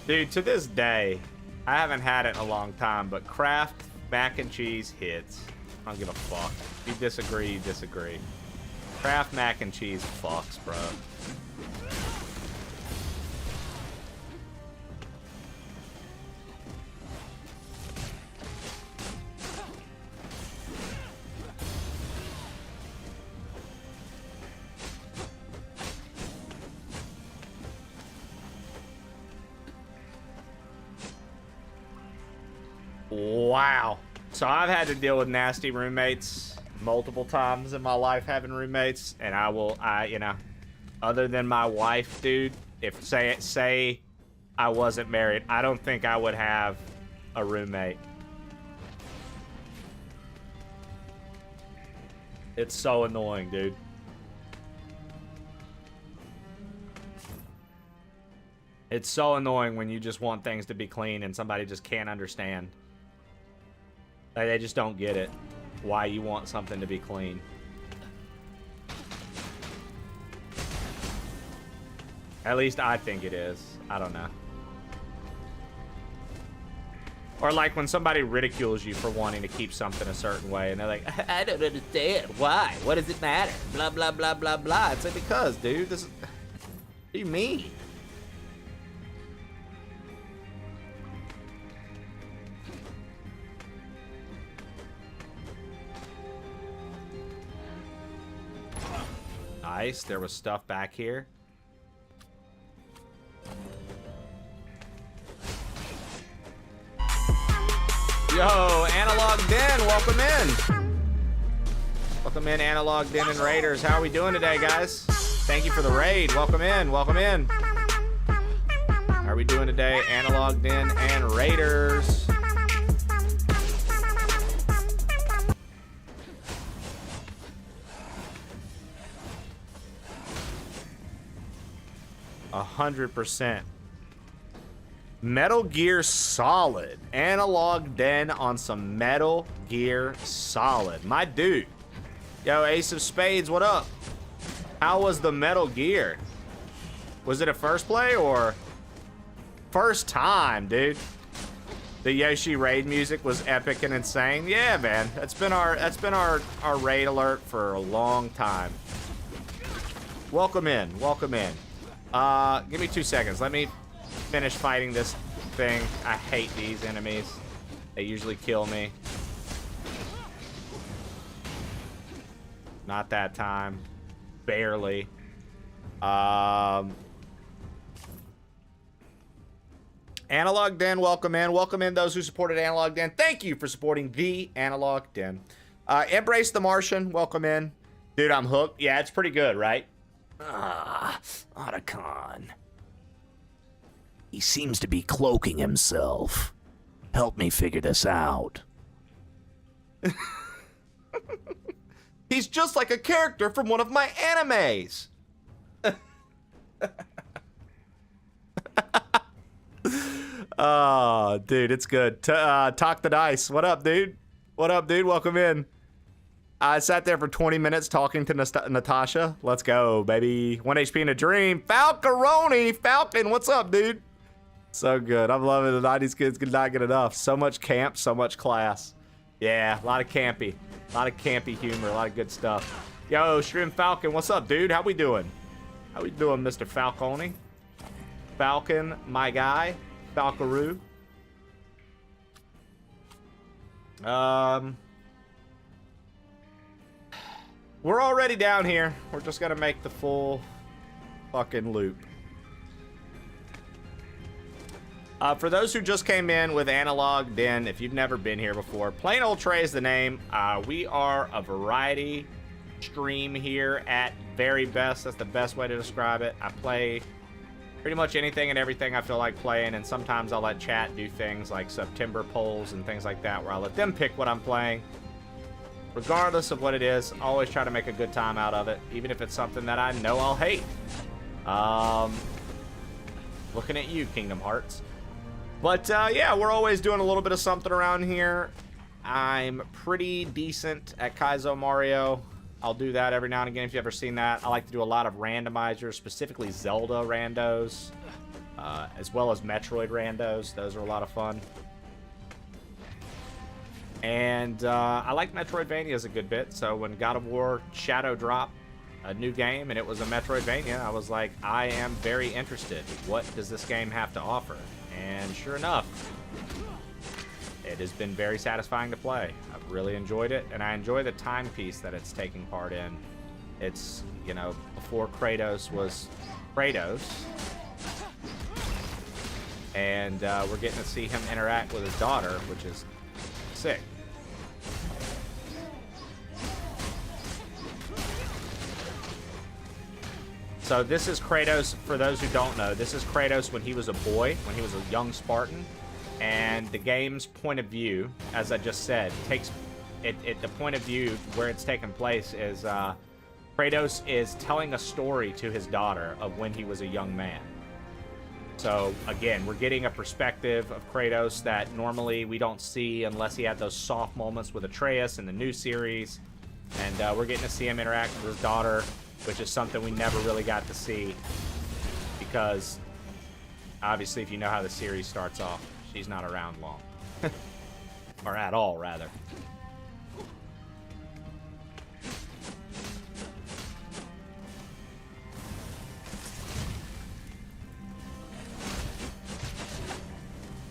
[SPEAKER 1] Dude, to this day, I haven't had it in a long time, but Kraft mac and cheese hits. I don't give a fuck. If you disagree, you disagree. Kraft mac and cheese fucks, bro.
[SPEAKER 3] Wow. So I've had to deal with nasty roommates multiple times in my life, having roommates, and you know, other than my wife, dude, if say I wasn't married, I don't think I would have a roommate. It's so annoying, dude. It's so annoying when you just want things to be clean and somebody just can't understand. Like, they just don't get it. Why you want something to be clean. At least I think it is. I don't know. Or like when somebody ridicules you for wanting to keep something a certain way and they're like, I don't understand. Why? What does it matter? Blah, blah, blah, blah, blah. It's like, because, dude, this is... What do you mean? Nice. There was stuff back here. Yo, Analog Den, welcome in. Welcome in, Analog Den and Raiders. How are we doing today, guys? Thank you for the raid. Welcome in, welcome in. How are we doing today, Analog Den and Raiders? %. Metal Gear Solid. Analog Den on some Metal Gear Solid. My dude. Yo, Ace of Spades, what up? How was the Metal Gear? Was it a first play or first time, dude? The Yoshi raid music was epic and insane. Yeah, man. That's been our raid alert for a long time. Welcome in. Welcome in. Give me 2 seconds. Let me finish fighting this thing. I hate these enemies. They usually kill me. Not that time. Barely. Analog Den, welcome in. Welcome in those who supported Analog Den. Thank you for supporting the Analog Den. Embrace the Martian, welcome in. Dude, I'm hooked. Yeah, it's pretty good, right? Otacon. He seems to be cloaking himself. Help me figure this out. He's just like a character from one of my animes. Oh, dude, it's good. Talk the Dice. What up, dude? What up, dude? Welcome in. I sat there for 20 minutes talking to Natasha. Let's go, baby. 1 HP in a dream. Falcaroni. Falcon, what's up, dude? So good. I'm loving it. The 90s kids could not get enough. So much camp, so much class. Yeah, a lot of campy. A lot of campy humor. A lot of good stuff. Yo, Shrimp Falcon, what's up, dude? How we doing? How we doing, Mr. Falcone? Falcon, my guy. Falcaroo. We're already down here. We're just gonna make the full fucking loop. For those who just came in with Analog Den, if you've never been here before, Plain Old Trey is the name. We are a variety stream here at very best. That's the best way to describe it. I play pretty much anything and everything I feel like playing, and sometimes I'll let chat do things like September polls and things like that, where I'll let them pick what I'm playing. Regardless of what it is, I always try to make a good time out of it, even if it's something that I know I'll hate. Looking at you, Kingdom Hearts. But yeah, we're always doing a little bit of something around here. I'm pretty decent at Kaizo Mario. I'll do that every now and again if you've ever seen that. I like to do a lot of randomizers, specifically Zelda randos, as well as Metroid randos. Those are a lot of fun. And I like Metroidvanias a good bit, so when God of War Shadow dropped a new game and it was a Metroidvania, I was like, I am very interested. What does this game have to offer? And sure enough, it has been very satisfying to play. I've really enjoyed it, and I enjoy the timepiece that it's taking part in. It's, you know, before Kratos was Kratos, and we're getting to see him interact with his daughter, which is
[SPEAKER 1] Sick. So this is Kratos, for those who don't know, this is Kratos when he was a boy, when he was a young Spartan. And the game's point of view, as I just said, takes the point of view where it's taking place is Kratos is telling a story to his daughter of when he was a young man. So again, we're getting a perspective of Kratos that normally we don't see unless he had those soft moments with Atreus in the new series. And we're getting to see him interact with his daughter, which is something we never really got to see because obviously if you know how the series starts off, she's not around long. Or at all, rather.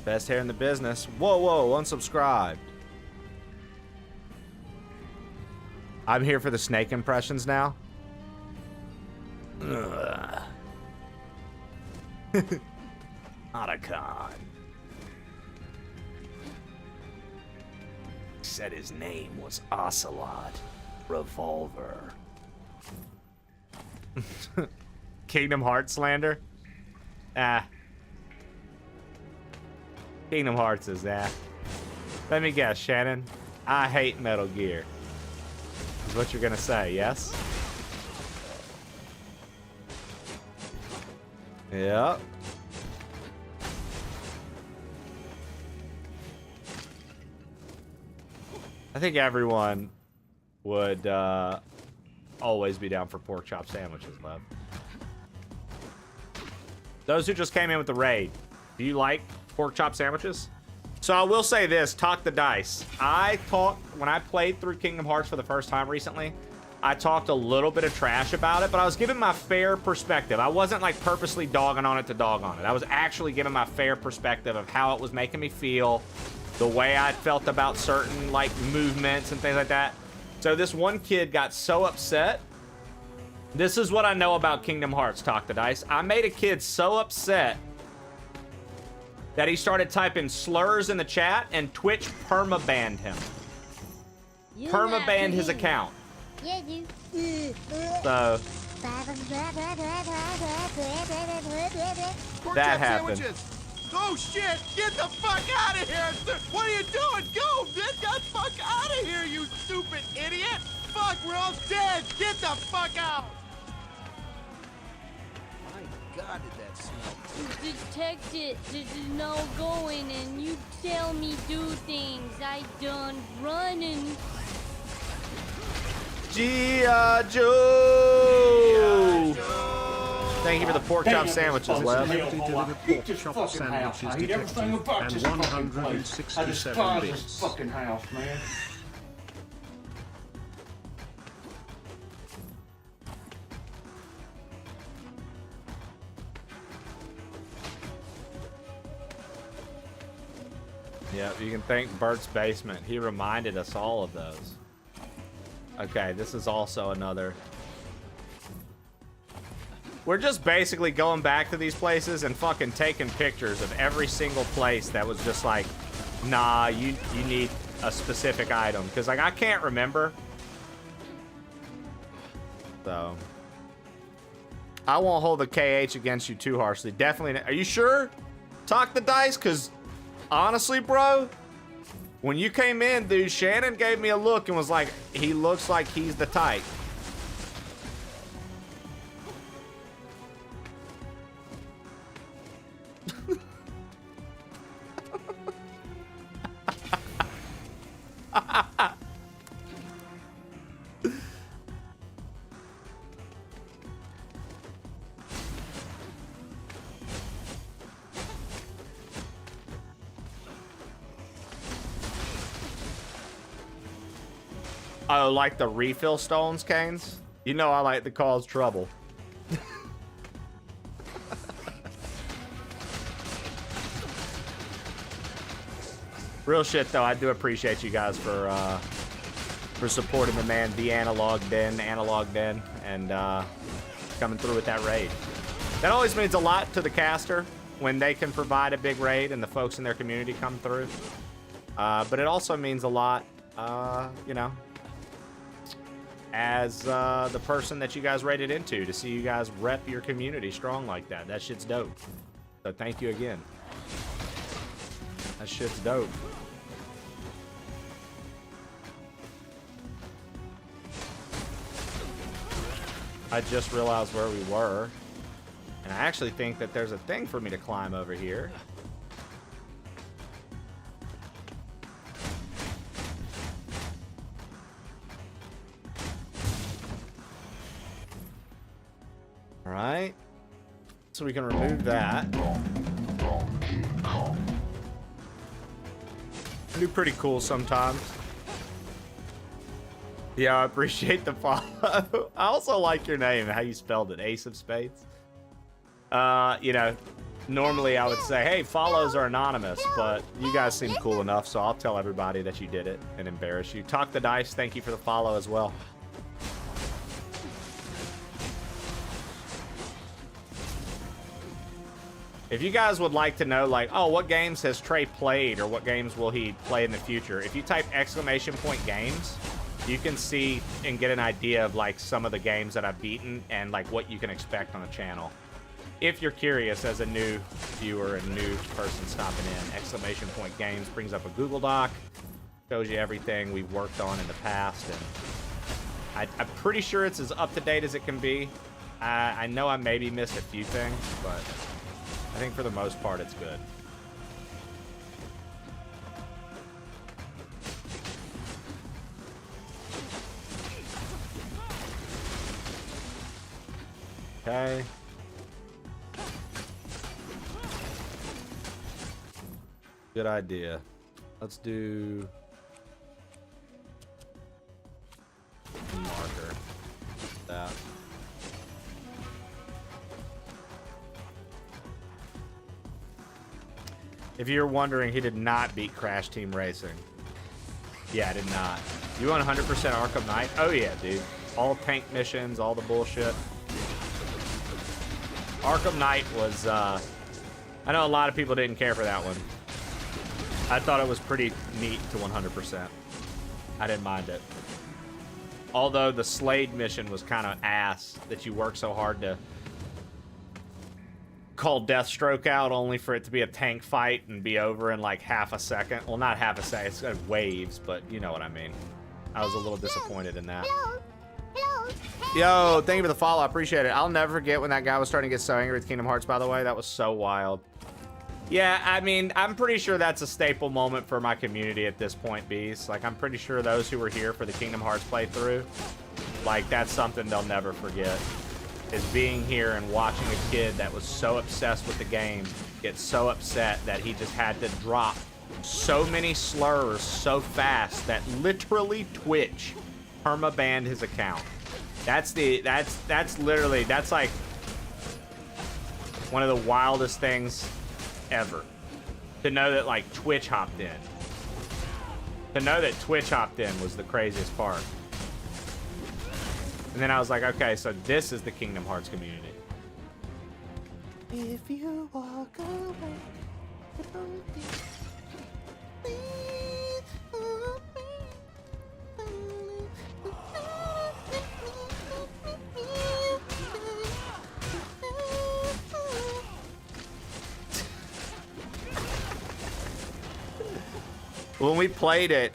[SPEAKER 1] Best hair in the business. Whoa, whoa, unsubscribed. I'm here for the snake impressions now. Otacon. Said his name was Ocelot Revolver. Kingdom Hearts slander? Ah. Kingdom Hearts is that. Let me guess, Shannon. I hate Metal Gear. Is what you're gonna say, yes? Yep. I think everyone would always be down for pork chop sandwiches, love. Those who just came in with the raid, do you like pork chop sandwiches? So I will say this, talk the dice. When I played through Kingdom Hearts for the first time recently, I talked a little bit of trash about it, but I was giving my fair perspective. I wasn't like purposely dogging on it to dog on it. I was actually giving my fair perspective of how it was making me feel, the way I felt about certain like movements and things like that. So this one kid got so upset. This is what I know about Kingdom Hearts, talk the dice. I made a kid so upset that he started typing slurs in the chat and Twitch perma-banned him. Perma-banned his account.
[SPEAKER 12] Yeah, dude.
[SPEAKER 1] So that happened.
[SPEAKER 13] Oh shit! Get the fuck out of here! What are you doing? Go! Get the fuck out of here, you stupid idiot! Fuck, we're all dead! Get the fuck out! My god, did that smell?
[SPEAKER 14] You detect it. This is no going, and you tell me do things. I done running.
[SPEAKER 1] G.I. Joe! Thank you for the pork chop sandwiches, Lev.
[SPEAKER 19] Pork chop sandwiches detected and 167 bits. Fucking house, man.
[SPEAKER 1] Yeah, you can thank Bert's Basement. He reminded us all of those. Okay, this is also another. We're just basically going back to these places and fucking taking pictures of every single place that was just like, nah, you need a specific item. Because, like, I can't remember. So. I won't hold the KH against you too harshly. Definitely. Are you sure? Talk the dice? Because, honestly, bro, when you came in, dude, Shannon gave me a look and was like, he looks like he's the type. Oh, like the refill stones, Canes? You know I like to cause trouble. Real shit, though. I do appreciate you guys for supporting the man, the Analog Den, and coming through with that raid. That always means a lot to the caster when they can provide a big raid and the folks in their community come through. But it also means a lot, you know, as the person that you guys rated into, to see you guys rep your community strong like that. That shit's dope. So thank you again. That shit's dope. I just realized where we were. And I actually think that there's a thing for me to climb over here. Alright. So we can remove that. Do pretty cool sometimes. Yeah, I appreciate the follow. I also like your name, how you spelled it, Ace of Spades. You know, normally I would say, hey, follows are anonymous, but you guys seem cool enough, so I'll tell everybody that you did it and embarrass you. Talk the Dice, thank you for the follow as well. If you guys would like to know, like, oh, what games has Trey played or what games will he play in the future, if you type !games, you can see and get an idea of, like, some of the games that I've beaten and, like, what you can expect on the channel. If you're curious as a new viewer and new person stopping in, !games brings up a Google Doc, shows you everything we've worked on in the past, and I'm pretty sure it's as up-to-date as it can be. I know I maybe missed a few things, but I think for the most part, it's good. Okay. Good idea. Let's do a marker. That. If you're wondering, he did not beat Crash Team Racing. Yeah, I did not. You want 100% Arkham Knight? Oh yeah, dude. All tank missions, all the bullshit. Arkham Knight was, I know a lot of people didn't care for that one. I thought it was pretty neat to 100%. I didn't mind it. Although the Slade mission was kind of ass, that you work so hard to call Deathstroke out only for it to be a tank fight and be over in like half a second. Well, not half a second, it's waves, but you know what I mean. I was a little disappointed in that. Yo, thank you for the follow. I appreciate it. I'll never forget when that guy was starting to get so angry with Kingdom Hearts, by the way. That was so wild. Yeah, I mean, I'm pretty sure that's a staple moment for my community at this point, Beast. Like, I'm pretty sure those who were here for the Kingdom Hearts playthrough, like, that's something they'll never forget. Is being here and watching a kid that was so obsessed with the game get so upset that he just had to drop so many slurs so fast that literally Twitch perma-banned his account. That's literally, that's like one of the wildest things ever. To know that like Twitch hopped in. To know that Twitch hopped in was the craziest part. And then I was like, okay, so this is the Kingdom Hearts community. If you walk away, When we played it,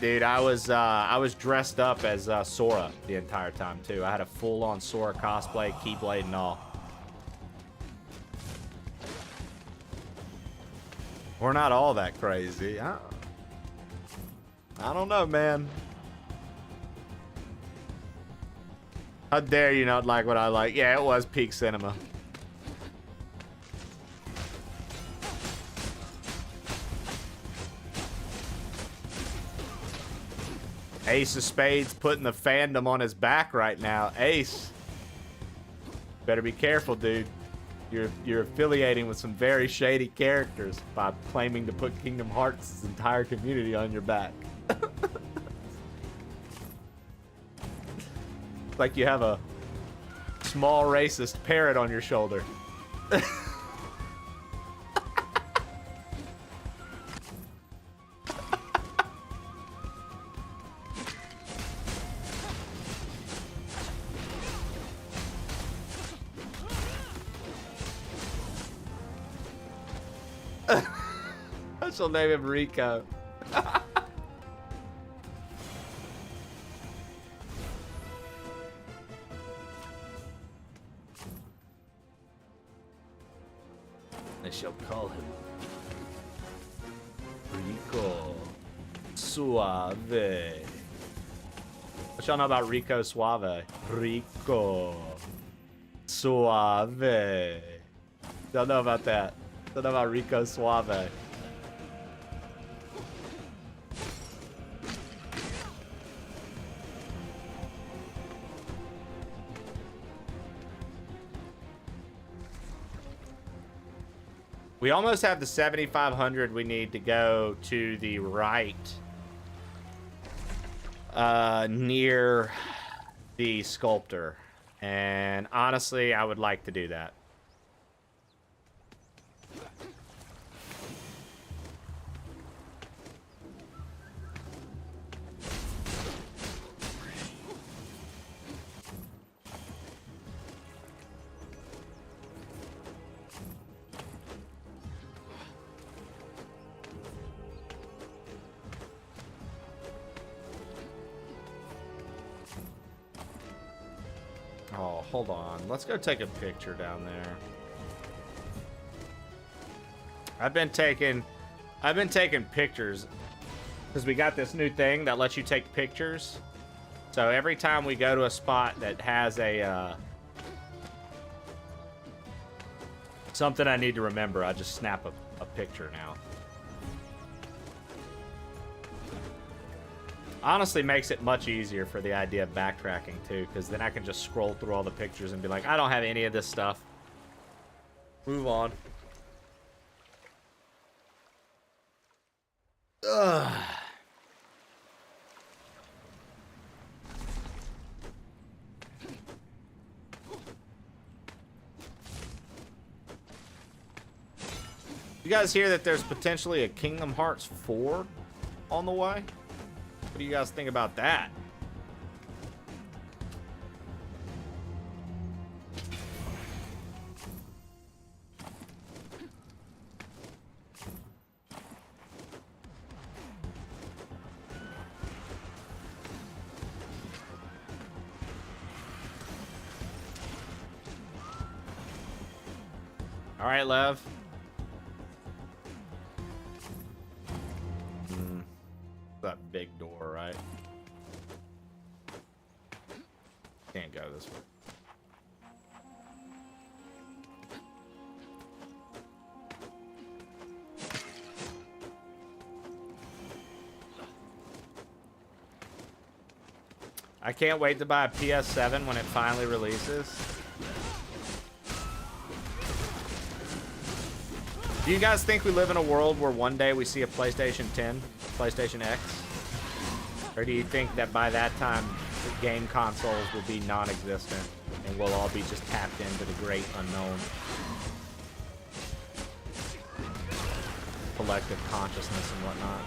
[SPEAKER 1] dude, I was dressed up as Sora the entire time too. I had a full-on Sora cosplay, keyblade and all. We're not all that crazy. I don't know, man. How dare you not like what I like? Yeah, it was peak cinema. Ace of Spades putting the fandom on his back right now. Ace, better be careful, dude. You're affiliating with some very shady characters by claiming to put Kingdom Hearts' entire community on your back. Like you have a small racist parrot on your shoulder. I shall name him Rico. I shall call him Rico Suave. What y'all know about Rico Suave? Rico Suave. Don't know about that. Don't know about Rico Suave. We almost have the 7,500 we need to go to the right. Near the sculptor. And honestly, I would like to do that. Oh, hold on. Let's go take a picture down there. I've been taking pictures because we got this new thing that lets you take pictures. So every time we go to a spot that has a something I need to remember, I just snap a picture now. Honestly makes it much easier for the idea of backtracking too, because then I can just scroll through all the pictures and be like, I don't have any of this stuff. Move on. Ugh. You guys hear that there's potentially a Kingdom Hearts 4 on the way? What do you guys think about that? All right, Lev. That big door, right? Can't go this way. I can't wait to buy a PS7 when it finally releases. Do you guys think we live in a world where one day we see a PlayStation 10, PlayStation X? Or do you think that by that time, the game consoles will be non-existent and we'll all be just tapped into the great unknown? Collective consciousness and whatnot.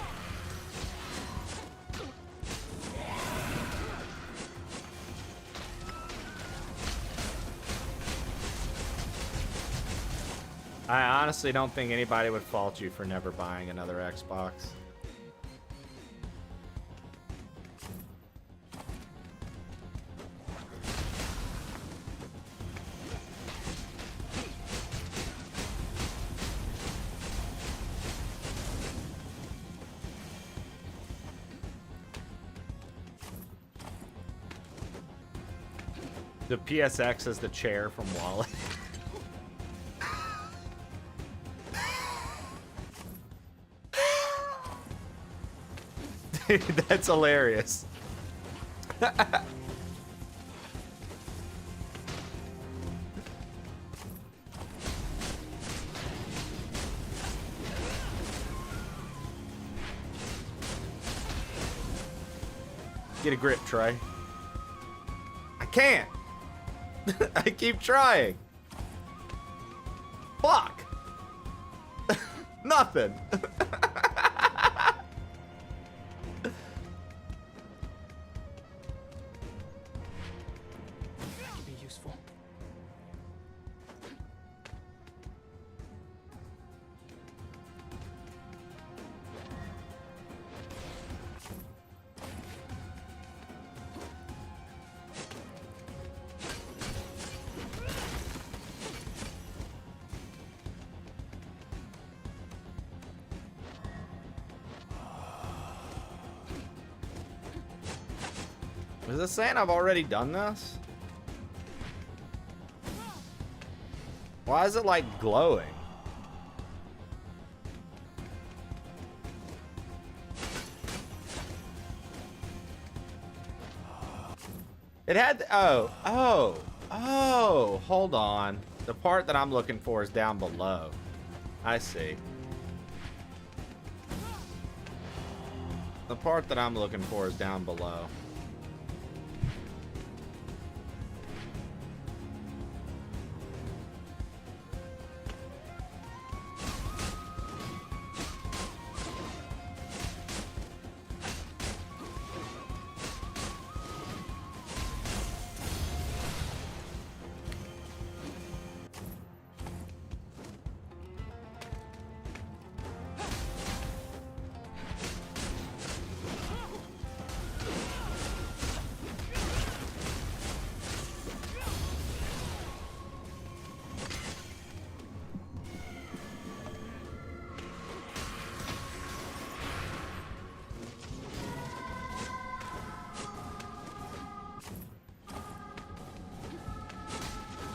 [SPEAKER 1] I honestly don't think anybody would fault you for never buying another Xbox. The PSX is the chair from Wally. Dude, that's hilarious. Get a grip, Trey. I can't. I keep trying. Fuck. Nothing. Is this saying I've already done this? Why is it like glowing? It had, oh, hold on. The part that I'm looking for is down below. I see. The part that I'm looking for is down below.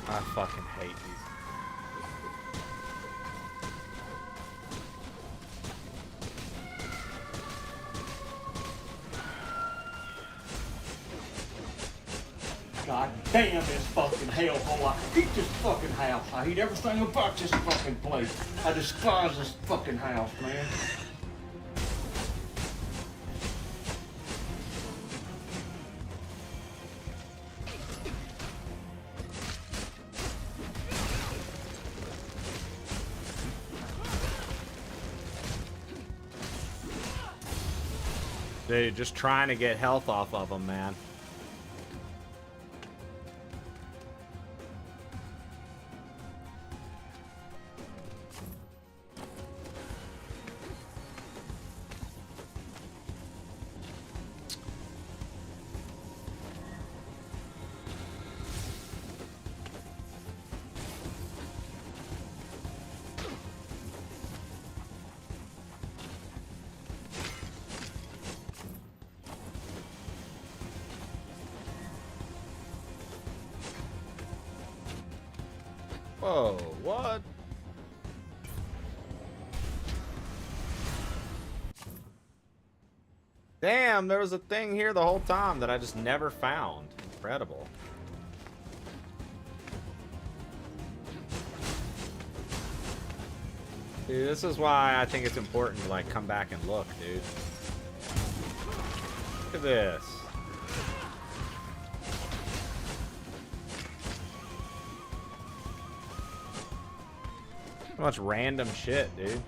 [SPEAKER 1] I fucking hate these.
[SPEAKER 19] God damn this fucking hellhole. I hate this fucking house. I hate everything about this fucking place. I despise this fucking house, man.
[SPEAKER 1] Dude, just trying to get health off of them, man. Whoa, what? Damn, there was a thing here the whole time that I just never found. Incredible. Dude, this is why I think it's important to like come back and look, dude. Look at this. So much random shit, dude.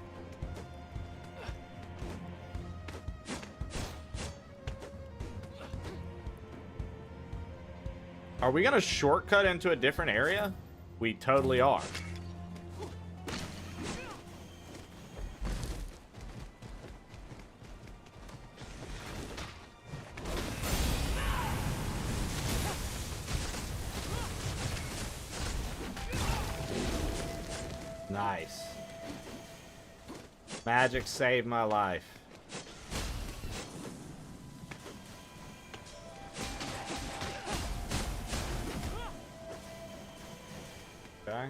[SPEAKER 1] Are we gonna shortcut into a different area? We totally are. Nice. Magic saved my life. Okay.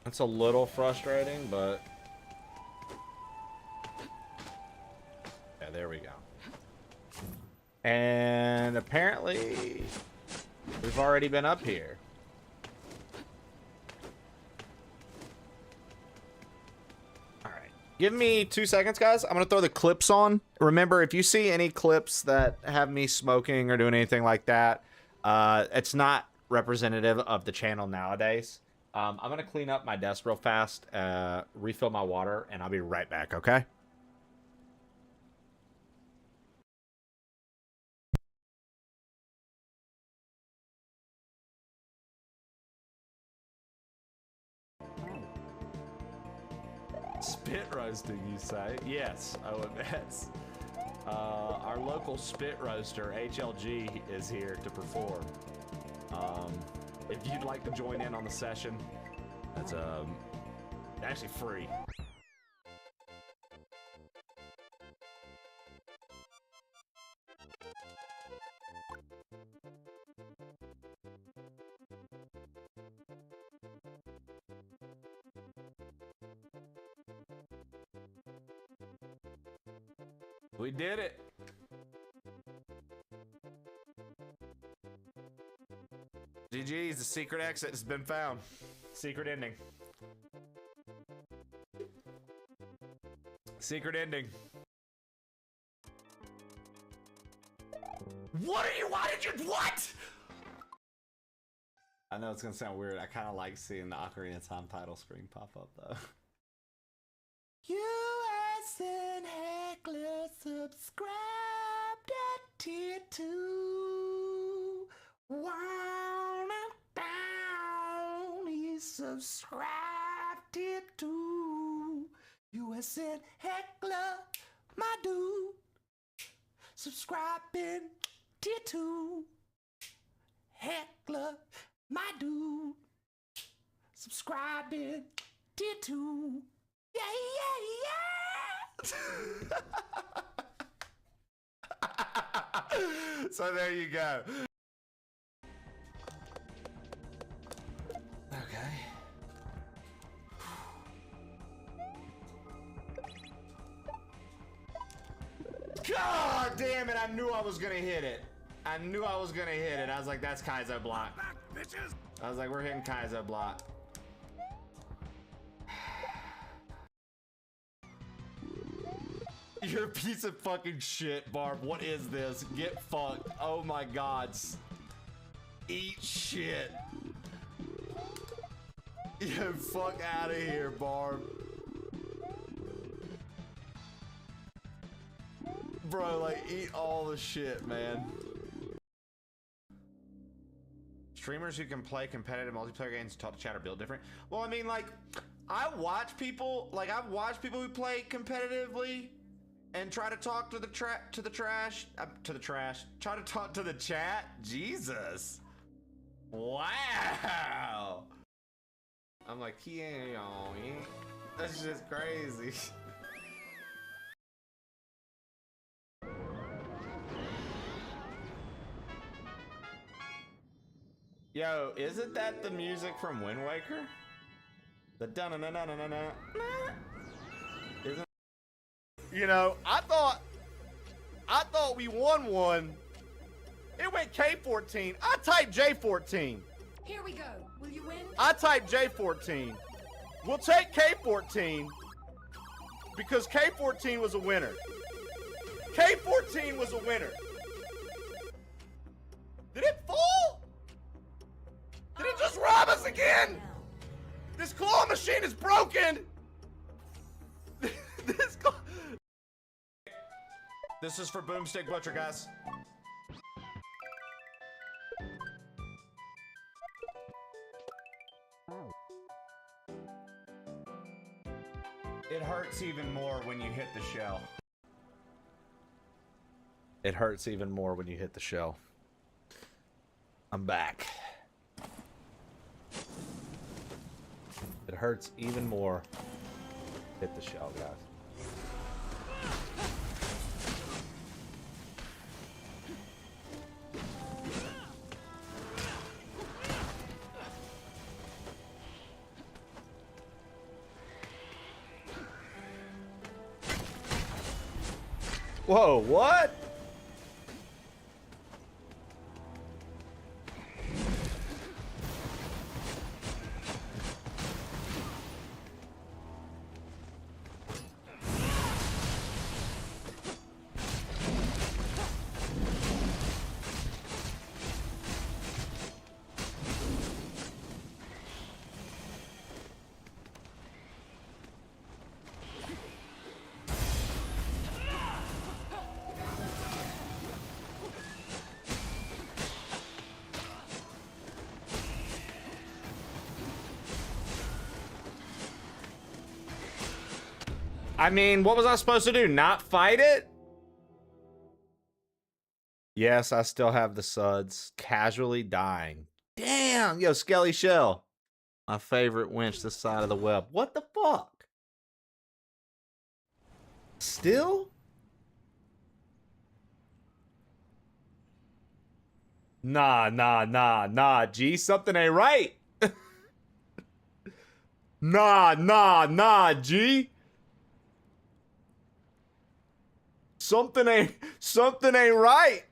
[SPEAKER 1] That's a little frustrating, but yeah, there we go. And apparently we've already been up here. All right. Give me 2 seconds, guys. I'm going to throw the clips on. Remember, if you see any clips that have me smoking or doing anything like that, it's not representative of the channel nowadays. I'm going to clean up my desk real fast, refill my water, and I'll be right back, okay? Spit roasting, you say? Yes, OMS. Our local spit roaster, HLG, is here to perform. If you'd like to join in on the session, that's actually free. We did it. GG's, the secret exit has been found. Secret ending. Secret ending. What are you? Why did you? What? I know it's gonna sound weird. I kind of like seeing the Ocarina of Time title screen pop up though. US and Heckler subscribed at tier 2. Wanna down, he subscribed tier 2. US and Heckler, my dude, subscribing tier 2. Heckler, my dude, subscribing tier 2. Yeah, yeah, yeah. So there you go. Okay. God damn it, I knew I was gonna hit it. I knew I was gonna hit it. I was like, that's Kaizo block. Back, bitches. I was like, we're hitting Kaizo block. You're a piece of fucking shit, Barb. What is this? Get fucked. Oh my god. Eat shit. Yeah, fuck out of here, Barb. Bro, like, eat all the shit, man. Streamers who can play competitive multiplayer games talk to chat or build different. Well, I mean, like, I've watched people who play competitively and try to talk to the trash, try to talk to the chat. Jesus. Wow. I'm like, that's just crazy. Yo, isn't that the music from Wind Waker? The da-na-na-na-na-na-na. Isn't? You know, I thought we won one. It went K14. I typed J14.
[SPEAKER 7] Here we go. Will you win?
[SPEAKER 1] I typed J14. We'll take K14 because K14 was a winner. K14 was a winner. Did it fall? Did it just rob us again? This claw machine is broken. This is for Boomstick Butcher, guys. It hurts even more when you hit the shell. It hurts even more when you hit the shell. I'm back. It hurts even more. Hit the shell, guys. Whoa, what? I mean, what was I supposed to do? Not fight it? Yes, I still have the suds. Casually dying. Damn! Yo, Skelly Shell. My favorite winch this side of the web. What the fuck? Still? Nah, G. Something ain't right. Nah, G. something ain't right.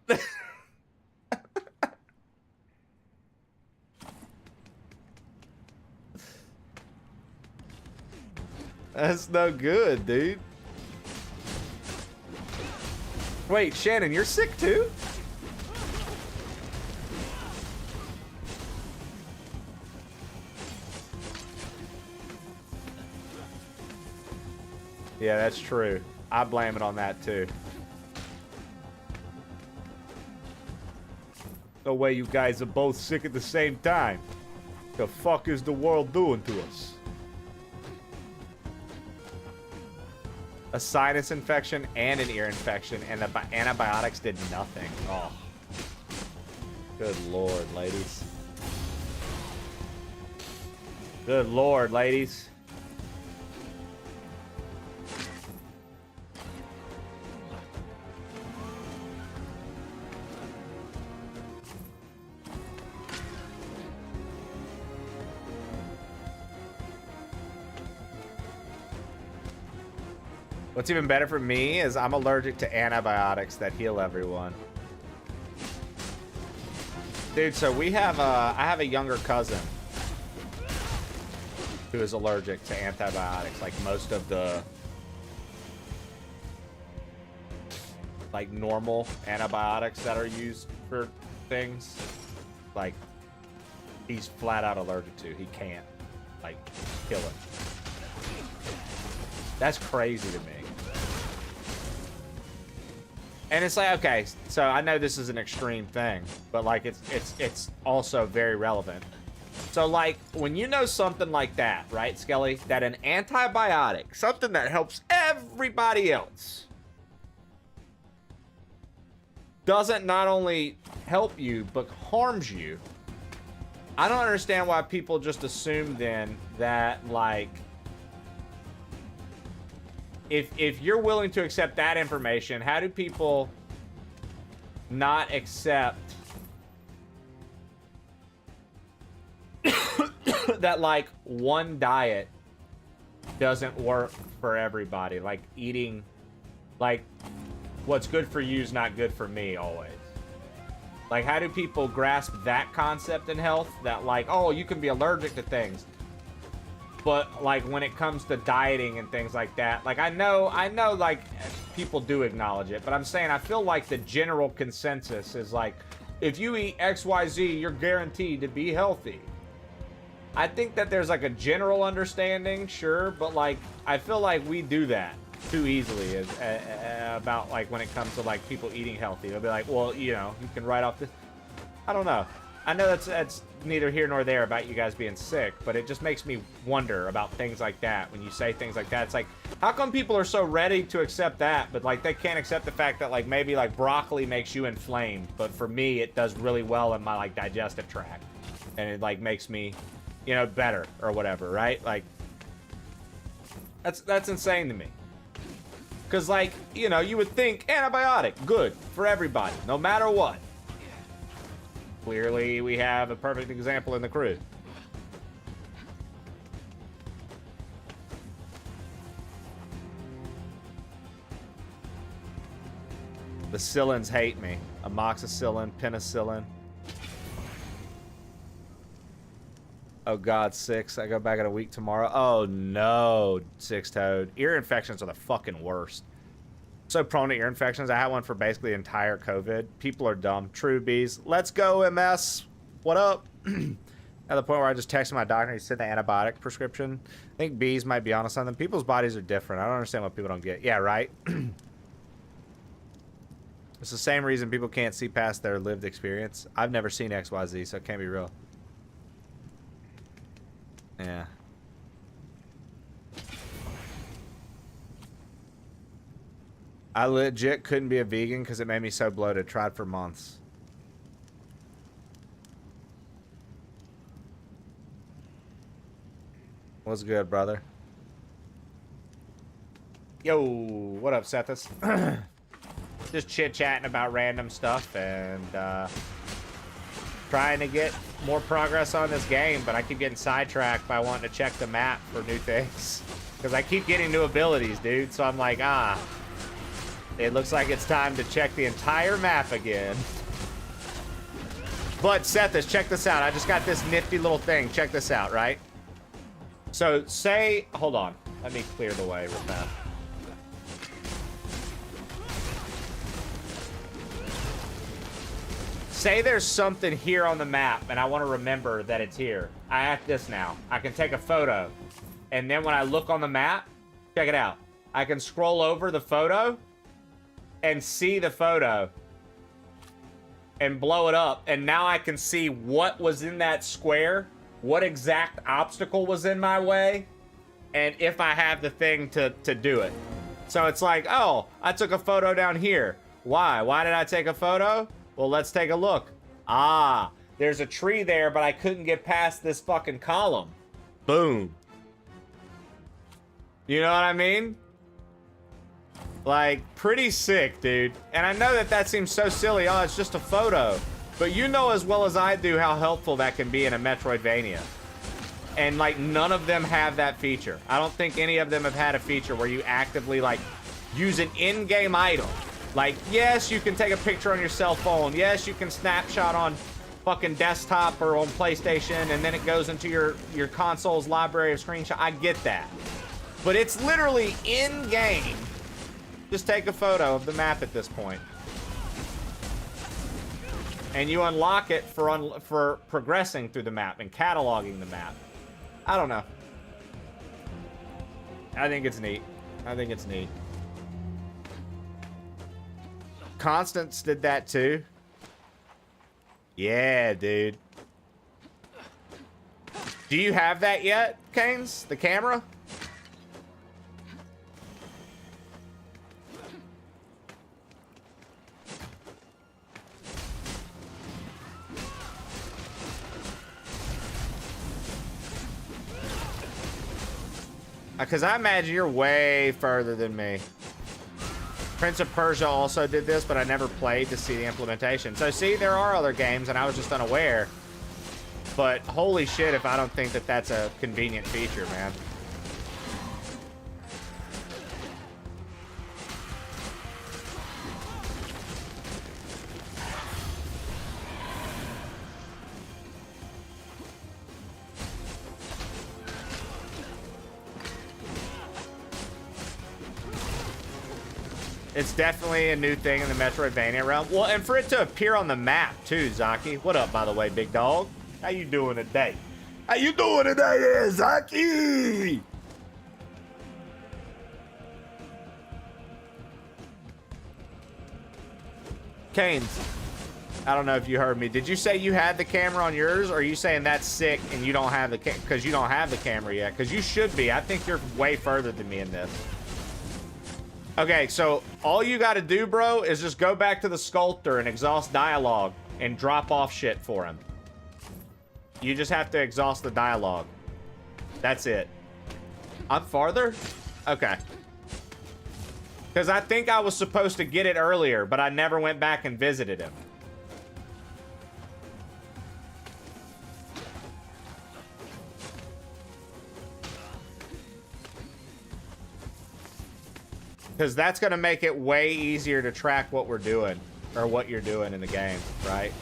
[SPEAKER 1] That's no good, dude. Wait, Shannon, you're sick too? Yeah, that's true. I blame it on that too. No way you guys are both sick at the same time. The fuck is the world doing to us? A sinus infection and an ear infection, and the antibiotics did nothing. Oh. Good lord, ladies. Good lord, ladies. What's even better for me is I'm allergic to antibiotics that heal everyone. Dude, so I have a younger cousin who is allergic to antibiotics. Like most of the like normal antibiotics that are used for things, like he's flat out allergic to. He can't like kill it. That's crazy to me. And it's like, okay, so I know this is an extreme thing, but like it's also very relevant. So like when you know something like that, right, Skelly, that an antibiotic, something that helps everybody else, doesn't not only help you but harms you. I don't understand why people just assume then that like if you're willing to accept that information, how do people not accept that like one diet doesn't work for everybody? Like eating, like what's good for you is not good for me always. Like how do people grasp that concept in health that like, oh, you can be allergic to things, but like when it comes to dieting and things like that, like I know like people do acknowledge it, but I'm saying I feel like the general consensus is like, if you eat XYZ, you're guaranteed to be healthy. I think that there's like a general understanding, sure, but like I feel like we do that too easily about like when it comes to like people eating healthy. They'll be like, well, you know, you can write off this. I don't know. I know that's neither here nor there about you guys being sick, but it just makes me wonder about things like that. When you say things like that, it's like, how come people are so ready to accept that, but like they can't accept the fact that like maybe like broccoli makes you inflamed, but for me it does really well in my like digestive tract, and it like makes me, you know, better or whatever, right? Like that's insane to me. Because like, you know, you would think antibiotic, good for everybody, no matter what. Clearly, we have a perfect example in the crew. The Cillins hate me. Amoxicillin, penicillin. Oh God, 6. I go back in a week tomorrow. Oh no, 6-toed. Ear infections are the fucking worst. So prone to ear infections. I had one for basically the entire COVID. People are dumb. True, bees. Let's go, MS. What up? At the point where I just texted my doctor and he said the antibiotic prescription. I think bees might be onto something. People's bodies are different. I don't understand what people don't get. Yeah, right? It's the same reason people can't see past their lived experience. I've never seen XYZ, so it can't be real. Yeah. I legit couldn't be a vegan because it made me so bloated. Tried for months. What's good, brother? Yo, what up, Sethus? Just chit-chatting about random stuff and trying to get more progress on this game, but I keep getting sidetracked by wanting to check the map for new things. Because I keep getting new abilities, dude, so I'm like,
[SPEAKER 3] It looks like it's time to check the entire map again. But Sethis, check this out. I just got this nifty little thing. Check this out, right? So say, hold on. Let me clear the way real fast. Say there's something here on the map and I want to remember that it's here. I have this now. I can take a photo. And then when I look on the map, check it out. I can scroll over the photo and see the photo and blow it up. And now I can see what was in that square, what exact obstacle was in my way, and if I have the thing to do it. So it's like, oh, I took a photo down here. Why? Why did I take a photo? Well, let's take a look. Ah, there's a tree there, but I couldn't get past this fucking column. Boom. You know what I mean? Like, pretty sick, dude. And I know that that seems so silly. Oh, it's just a photo. But you know as well as I do how helpful that can be in a Metroidvania. And, like, none of them have that feature. I don't think any of them have had a feature where you actively, like, use an in-game item. Like, yes, you can take a picture on your cell phone. Yes, you can snapshot on fucking desktop or on PlayStation, and then it goes into your console's library of screenshots. I get that. But it's literally in-game. Just take a photo of the map at this point. And you unlock it for progressing through the map and cataloging the map. I don't know. I think it's neat. I think it's neat. Constance did that too. Yeah, dude. Do you have that yet, Canes? The camera? Because I imagine you're way further than me. Prince of Persia also did this, but I never played to see the implementation. So see, there are other games, and I was just unaware. But holy shit if I don't think that that's a convenient feature, man. It's definitely a new thing in the Metroidvania realm. Well, and for it to appear on the map, too, Zaki. What up, by the way, big dog? How you doing today? How you doing today, Zaki? Canes, I don't know if you heard me. Did you say you had the camera on yours, or are you saying that's sick and you don't have the because you don't have the camera yet? Because you should be. I think you're way further than me in this. Okay, so all you got to do, bro, is just go back to the sculptor and exhaust dialogue and drop off shit for him. You just have to exhaust the dialogue. That's it. I'm farther? Okay. Because I think I was supposed to get it earlier, but I never went back and visited him. Because that's going to make it way easier to track what we're doing, or what you're doing in the game, right?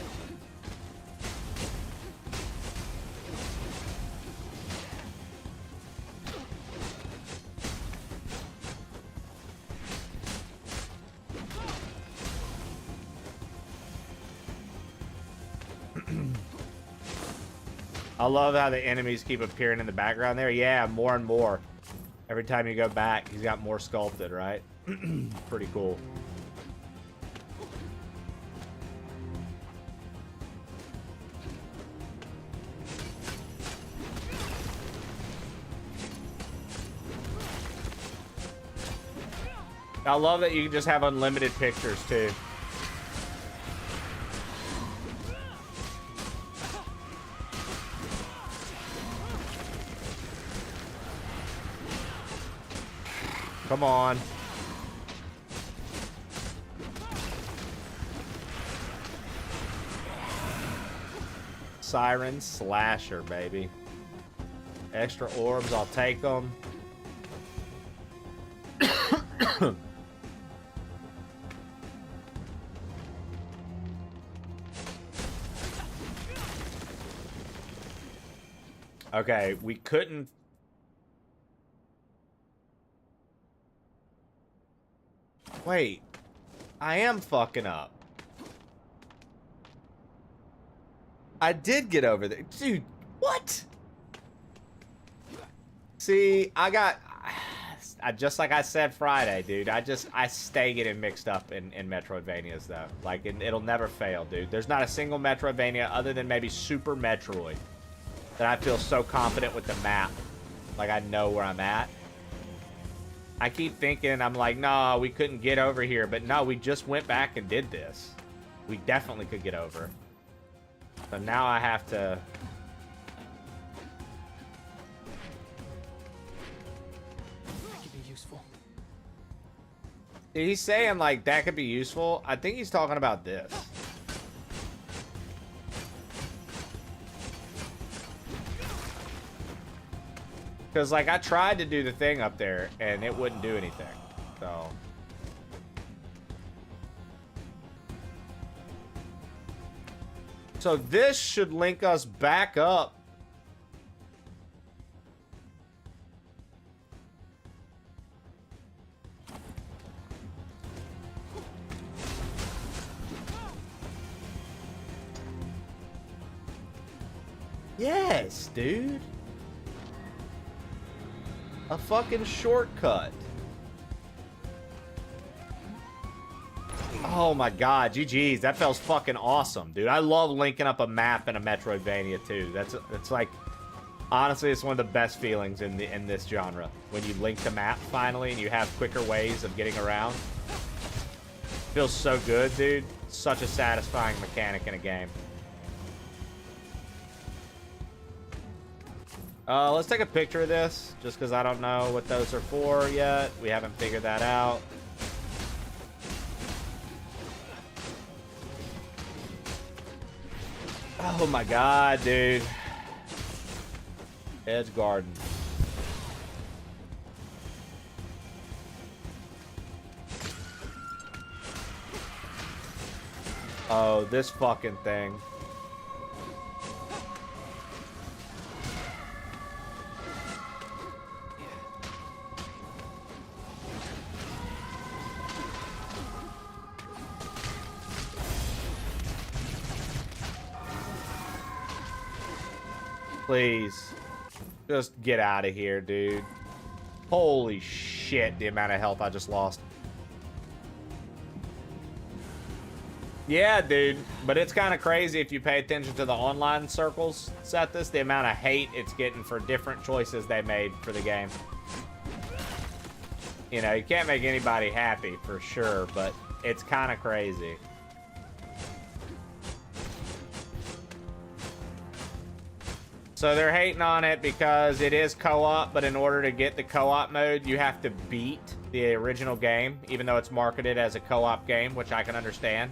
[SPEAKER 3] I love how the enemies keep appearing in the background there. Yeah, more and more. Every time you go back, he's got more sculpted, right? Pretty cool. I love that you can just have unlimited pictures, too. Come on. Siren Slasher, baby. Extra orbs, I'll take them.
[SPEAKER 1] Okay, we couldn't... Wait. I am fucking up. I did get over there. Dude, what? See, just like I said Friday, dude. I stay getting mixed up in Metroidvanias, though. Like, it'll never fail, dude. There's not a single Metroidvania other than maybe Super Metroid that I feel so confident with the map. Like, I know where I'm at. I keep thinking, I'm like, no, we couldn't get over here. But no, we just went back and did this. We definitely could get over. So now I have to...
[SPEAKER 5] That could be useful.
[SPEAKER 1] He's saying, like, that could be useful. I think he's talking about this. Because, like, I tried to do the thing up there, and it wouldn't do anything. So... So this should link us back up. Yes, dude. A fucking shortcut. Oh my god, GG's. That feels fucking awesome, dude. I love linking up a map in a Metroidvania too. It's like, honestly, it's one of the best feelings in this genre. When you link the map finally and you have quicker ways of getting around. Feels so good, dude. Such a satisfying mechanic in a game. Let's take a picture of this, just because I don't know what those are for yet. We haven't figured that out. Oh my god, dude. Edge Garden. Oh, this fucking thing. Please. Just get out of here, dude. Holy shit, the amount of health I just lost. Yeah, dude. But it's kind of crazy if you pay attention to the online circles, Sethis, the amount of hate it's getting for different choices they made for the game. You know, you can't make anybody happy, for sure, but it's kind of crazy. So they're hating on it because it is co-op, but in order to get the co-op mode, you have to beat the original game, even though it's marketed as a co-op game, which I can understand.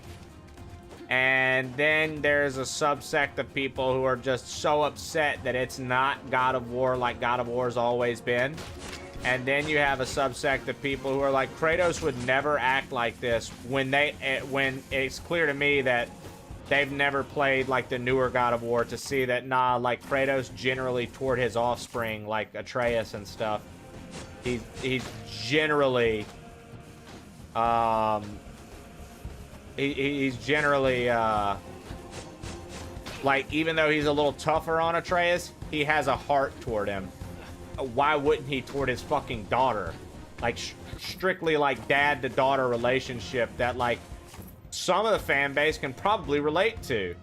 [SPEAKER 1] And then there's a subsect of people who are just so upset that it's not God of War like God of War's always been. And then you have a subsect of people who are like, Kratos would never act like this, when it's clear to me that they've never played like the newer God of War to see that, nah, like Kratos generally toward his offspring, like Atreus and stuff, he's generally, he's generally, like, even though he's a little tougher on Atreus, he has a heart toward him. Why wouldn't he toward his fucking daughter? Like, strictly like dad to daughter relationship that, like, some of the fan base can probably relate to.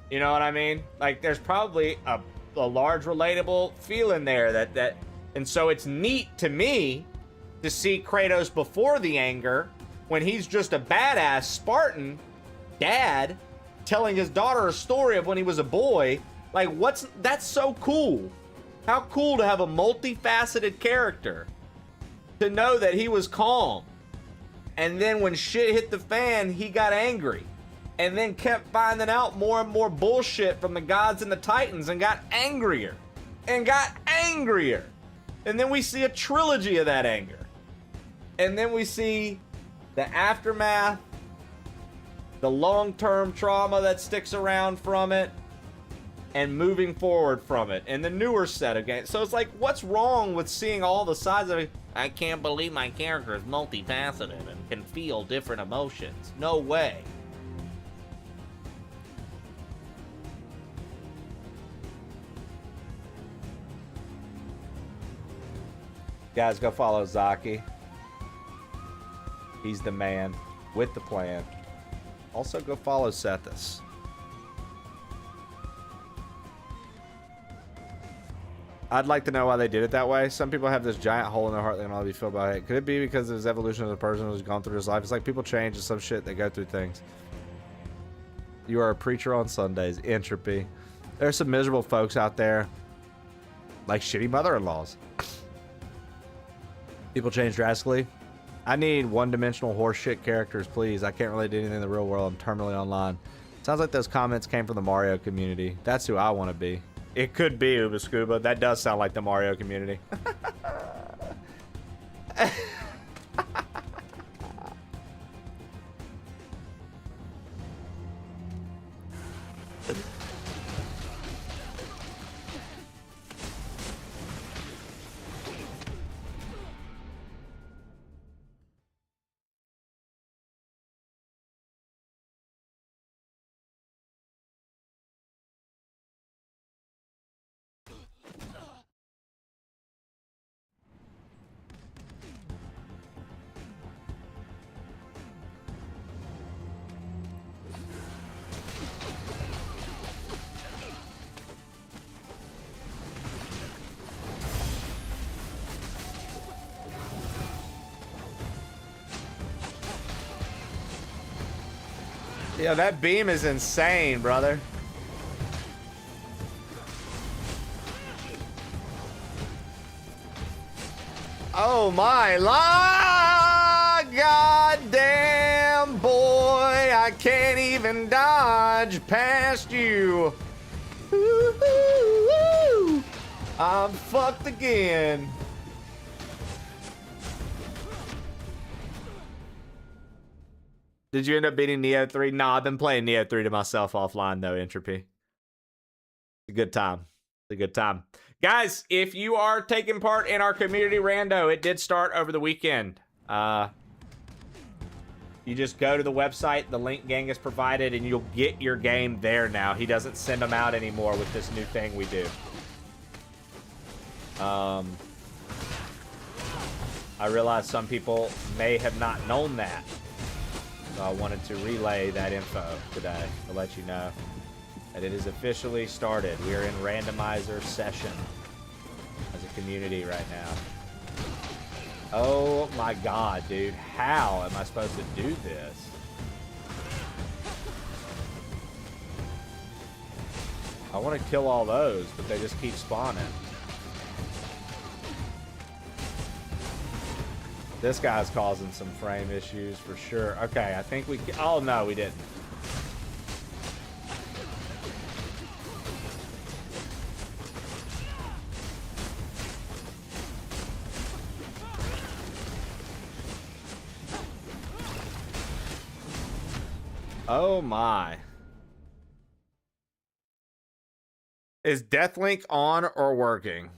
[SPEAKER 1] You know what I mean? Like, there's probably a large relatable feeling there and so it's neat to me to see Kratos before the anger, when he's just a badass Spartan dad telling his daughter a story of when he was a boy. Like, that's so cool. How cool to have a multifaceted character, to know that he was calm. And then when shit hit the fan, he got angry. And then kept finding out more and more bullshit from the gods and the titans and got angrier. And got angrier. And then we see a trilogy of that anger. And then we see the aftermath, the long-term trauma that sticks around from it. and moving forward from it in the newer set of games. So it's like, what's wrong with seeing all the sides of it? I can't believe my character is multifaceted and can feel different emotions. No way. Guys, go follow Zaki. He's the man with the plan. Also, go follow Sethis. I'd like to know why they did it that way. Some people have this giant hole in their heart they can only be filled by hate. Could it be because of his evolution as a person who's gone through his life? It's like people change and some shit, they go through things. You are a preacher on Sundays. Entropy. There's some miserable folks out there, like shitty mother-in-laws. People change drastically. I need one-dimensional horseshit characters, please. I can't really do anything in the real world. I'm terminally online. Sounds like those comments came from the Mario community. That's who I want to be. It could be Uba Scuba. That does sound like the Mario community. Yo, that beam is insane, brother. Oh my goddamn boy, I can't even dodge past you. Ooh, I'm fucked again. Did you end up beating Neo 3? Nah, I've been playing Neo 3 to myself offline though, Entropy. It's a good time. It's a good time. Guys, if you are taking part in our community rando, it did start over the weekend. You just go to the website, the link Genghis provided, and you'll get your game there now. He doesn't send them out anymore with this new thing we do. I realize some people may have not known that. So I wanted to relay that info today to let you know that it is officially started. We are in randomizer session as a community right now. Oh my god, dude. How am I supposed to do this? I want to kill all those, but they just keep spawning. This guy's causing some frame issues for sure. Okay, I think we... Oh, no, we didn't. Oh, my. Is Deathlink on or working?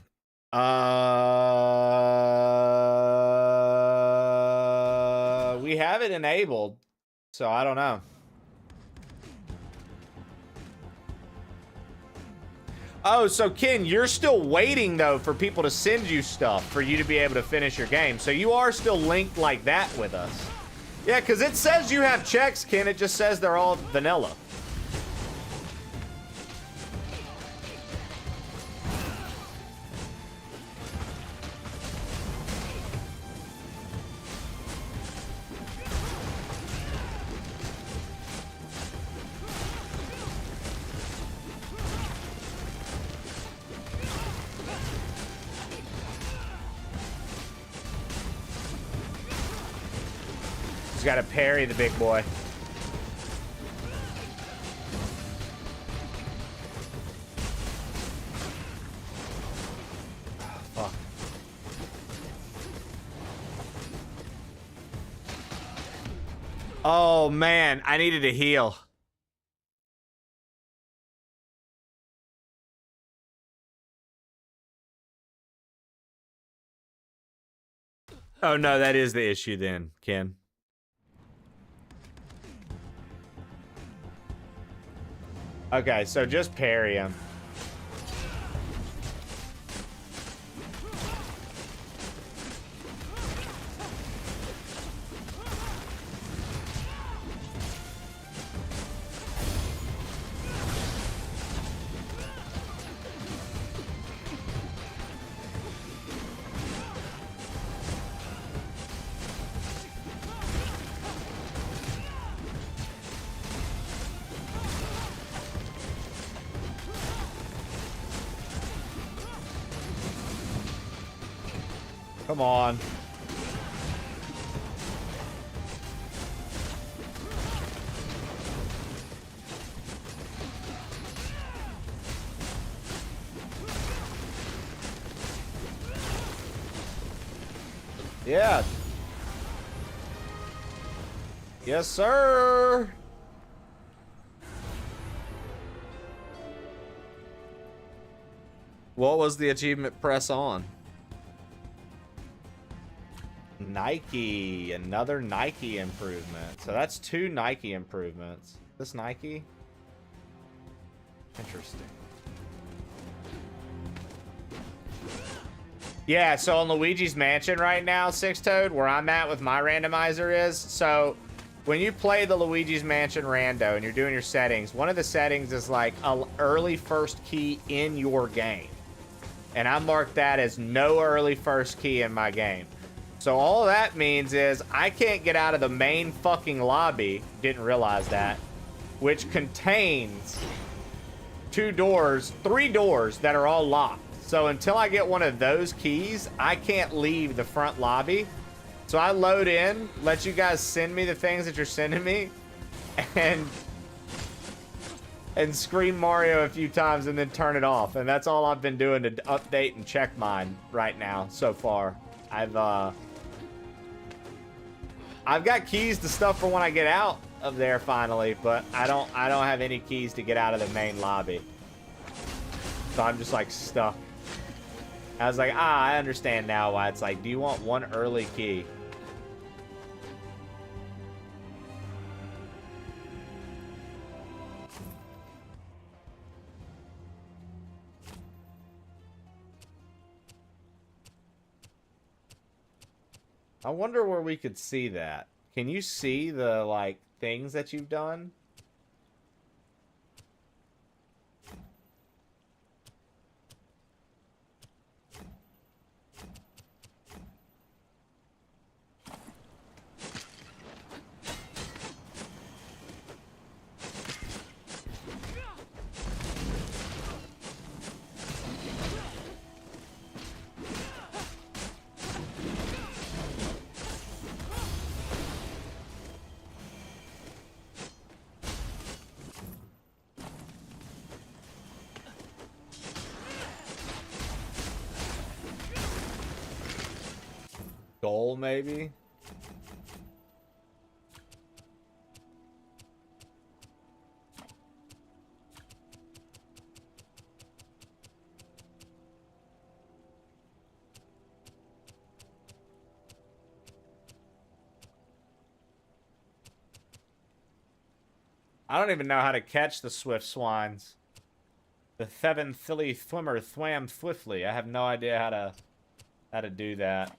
[SPEAKER 1] We have it enabled, so I don't know. Oh, so Ken, you're still waiting though for people to send you stuff for you to be able to finish your game. So you are still linked like that with us. Yeah, because it says you have checks, Ken. It just says they're all vanilla. He's got to parry the big boy. Oh, fuck. Oh, man. I needed to heal. Oh no, that is the issue then, Ken. Okay, so just parry him. Come on. Yeah. Yes, sir. What was the achievement? Press on. Nike, another Nike improvement. So that's 2 Nike improvements. This Nike? Interesting. Yeah, so on Luigi's Mansion right now, Six Toad, where I'm at with my randomizer is, so when you play the Luigi's Mansion rando and you're doing your settings, one of the settings is like an early first key in your game. And I marked that as no early first key in my game. So all that means is I can't get out of the main fucking lobby, didn't realize that, which contains 3 doors that are all locked. So until I get one of those keys, I can't leave the front lobby. So I load in, let you guys send me the things that you're sending me, and scream Mario a few times and then turn it off. And that's all I've been doing to update and check mine right now so far. I've got keys to stuff for when I get out of there finally, but I don't have any keys to get out of the main lobby. So I'm just like stuck. I was like, I understand now why it's like, do you want one early key? I wonder where we could see that. Can you see the, like, things that you've done? Goal, maybe? I don't even know how to catch the swift swines. The Theven Thilly Thwimmer Thwam Thwiftly. I have no idea how to do that.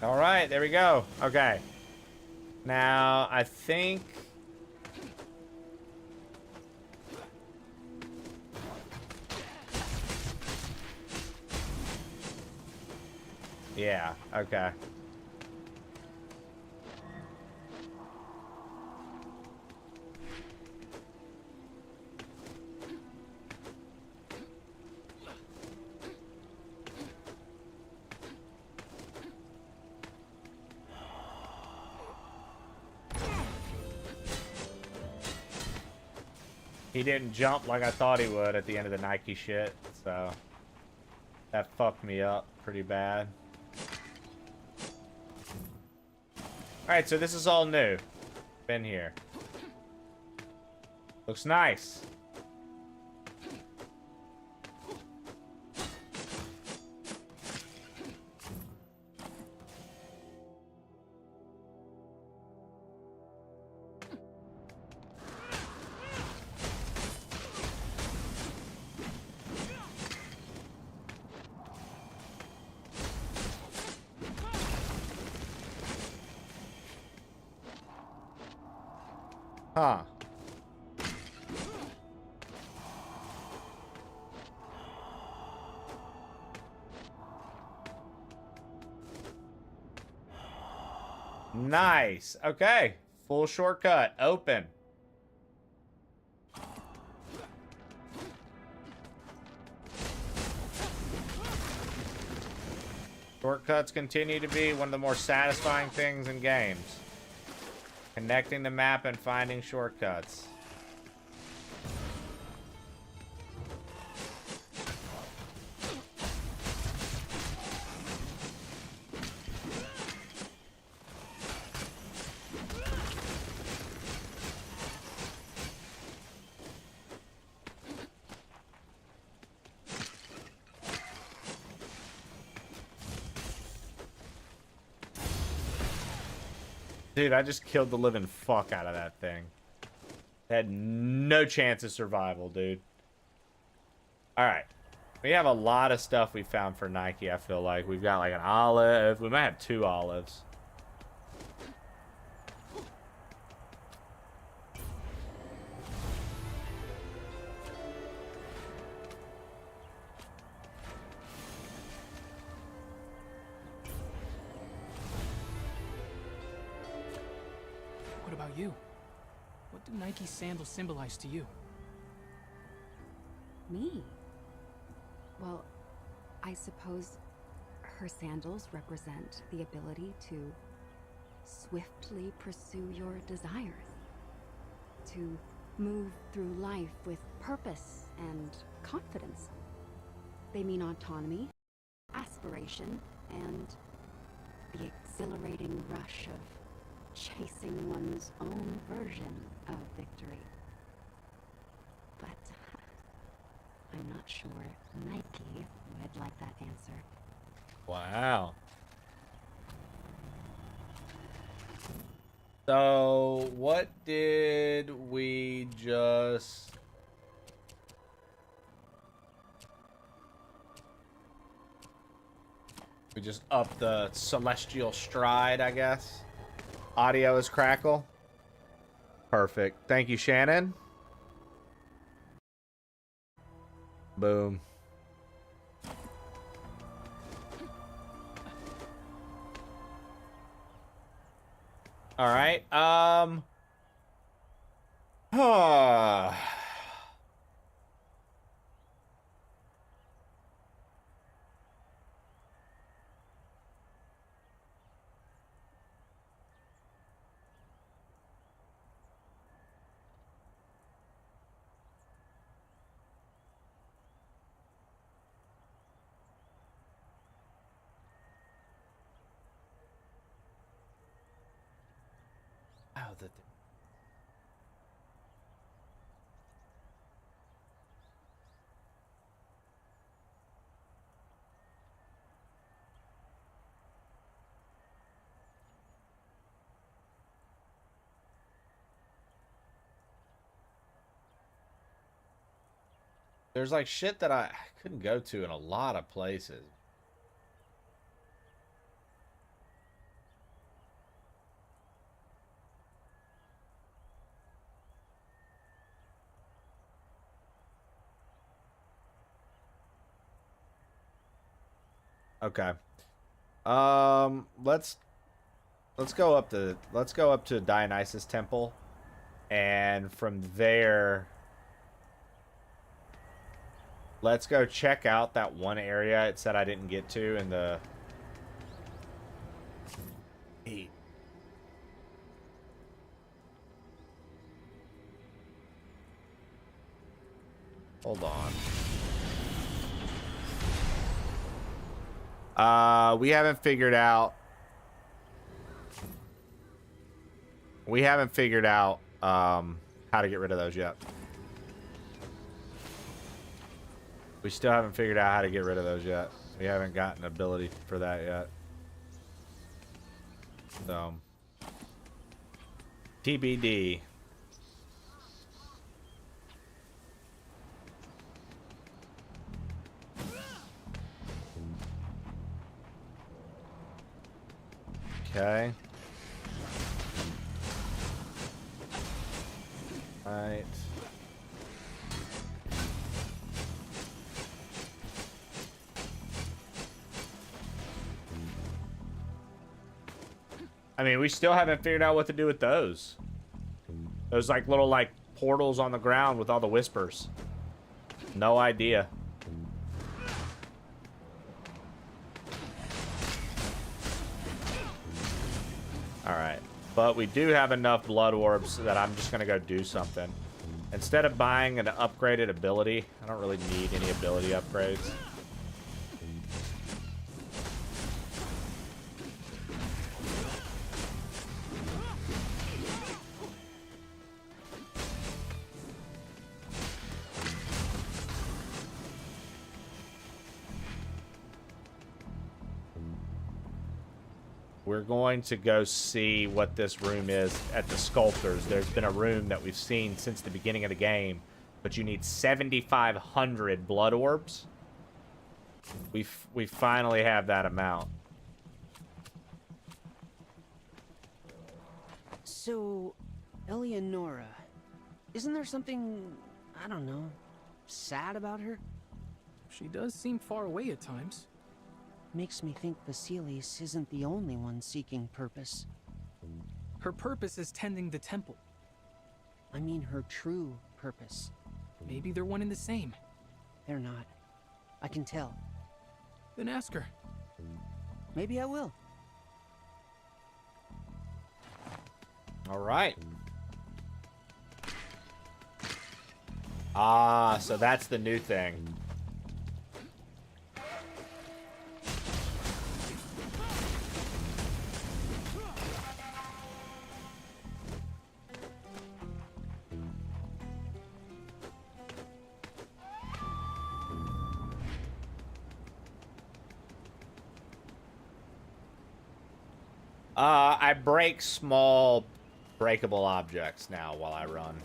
[SPEAKER 1] All right, there we go. Okay. Now, I think...
[SPEAKER 3] Yeah, okay. He didn't jump like I thought he would at the end of the Nike shit, so that fucked me up pretty bad. Alright, so this is all new. Been here. Looks nice. Huh. Nice. Okay. Full shortcut. Open. Shortcuts continue to be one of the more satisfying things in games. Connecting the map and finding shortcuts. Dude, I just killed the living fuck out of that thing. Had no chance of survival, dude. Alright. We have a lot of stuff we found for Nike, I feel like. We've got like an olive. We might have 2 olives.
[SPEAKER 5] What about you? What do Nike's sandals symbolize to you?
[SPEAKER 21] Me? Well, I suppose her sandals represent the ability to swiftly pursue your desires. To move through life with purpose and confidence. They mean autonomy, aspiration, and the exhilarating rush of chasing one's own version of victory. But I'm not sure Nike would like that answer.
[SPEAKER 3] Wow. So, what did we just... We just upped the celestial stride, I guess. Audio is crackle. Perfect. Thank you, Shannon. Boom. All right. Wow, there's like shit that I couldn't go to in a lot of places. Okay. Let's go up to Dionysus Temple, and from there, let's go check out that one area it said I didn't get to in the. Hold on. We haven't figured out how to get rid of those yet. We still haven't figured out how to get rid of those yet. We haven't gotten an ability for that yet. So, TBD. Okay. Right. I mean, we still haven't figured out what to do with those. Those like little like portals on the ground with all the whispers. No idea. Alright. But we do have enough blood orbs that I'm just going to go do something. Instead of buying an upgraded ability, I don't really need any ability upgrades. We're going to go see what this room is at the sculptors. There's been a room that we've seen since the beginning of the game, but you need 7,500 blood orbs. We finally have that amount.
[SPEAKER 8] So, Eleonora, isn't there something, I don't know, sad about her?
[SPEAKER 5] She does seem far away at times.
[SPEAKER 8] Makes me think Basilius isn't the only one seeking purpose.
[SPEAKER 5] Her purpose is tending the temple.
[SPEAKER 8] I mean her true purpose.
[SPEAKER 5] Maybe they're one and the same.
[SPEAKER 8] They're not. I can tell.
[SPEAKER 5] Then ask her.
[SPEAKER 8] Maybe I will.
[SPEAKER 3] All right. Ah, so that's the new thing. I break small breakable objects now while I run.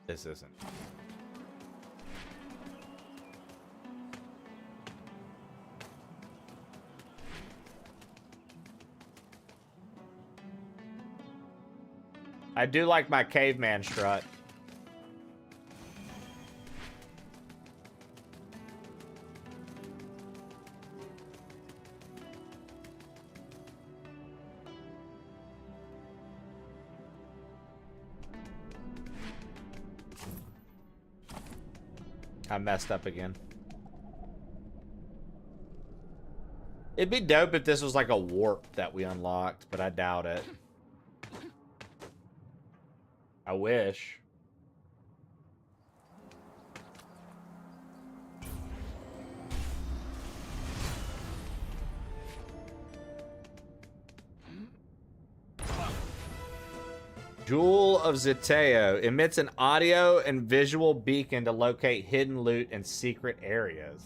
[SPEAKER 3] This isn't. I do like my caveman strut. I messed up again. It'd be dope if this was like a warp that we unlocked, but I doubt it. I wish. Jewel of Zeteo emits an audio and visual beacon to locate hidden loot and secret areas.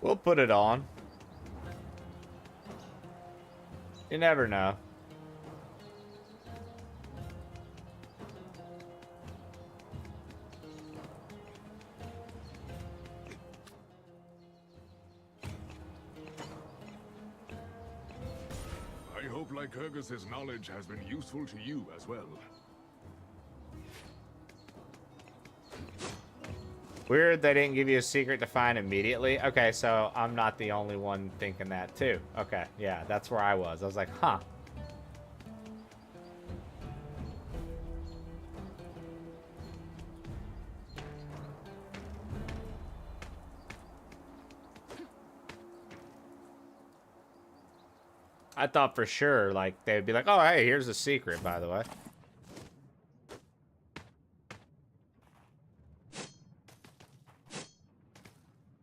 [SPEAKER 3] We'll put it on. You never know.
[SPEAKER 2] I hope Lycurgus's knowledge has been useful to you as well.
[SPEAKER 3] Weird they didn't give you a secret to find immediately. Okay, so I'm not the only one thinking that too. Okay, yeah, that's where I was. I was like, huh. I thought for sure, like, they'd be like, oh, hey, here's a secret, by the way.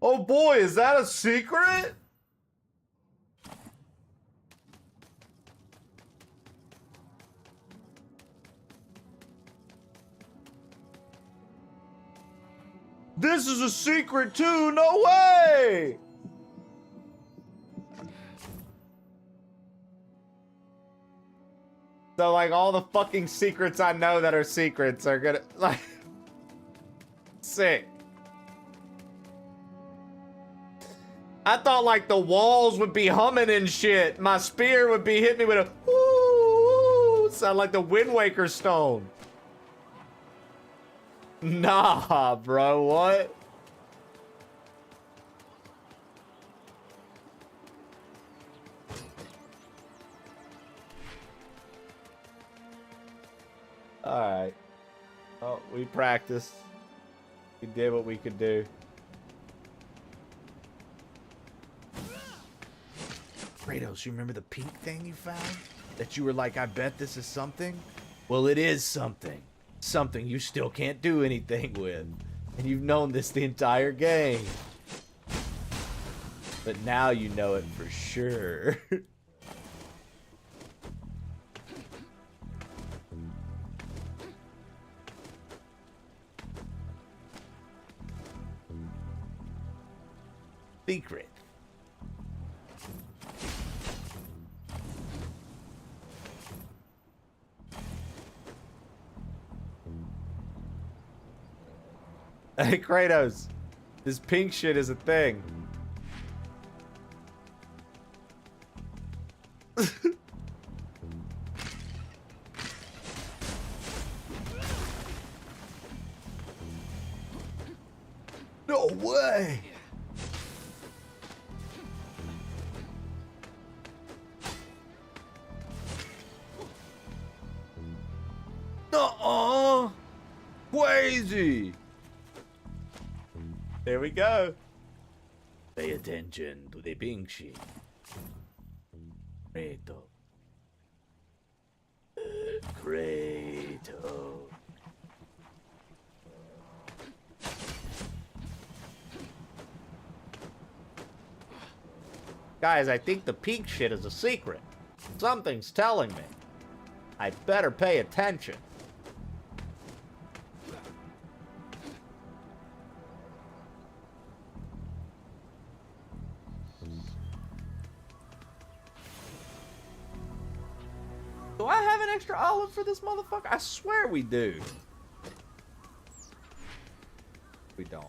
[SPEAKER 3] Oh boy, is that a secret? This is a secret too, no way! So like all the fucking secrets I know that are secrets are gonna, like, sick. I thought like the walls would be humming and shit. My spear would be hitting me with a ooh, sound like the Wind Waker stone. Nah, bro, what? Alright. Oh, we practiced. We did what we could do. Kratos, you remember the pink thing you found? That you were like, I bet this is something? Well, it is something. Something you still can't do anything with. And you've known this the entire game. But now you know it for sure. Secret. Hey, Kratos. This pink shit is a thing. No way. Uh-uh. Crazy. There we go. Pay attention to the pink sheet. Kratos. Kratos. Guys, I think the pink shit is a secret. Something's telling me. I better pay attention. Do I have an extra olive for this motherfucker? I swear we do. We don't.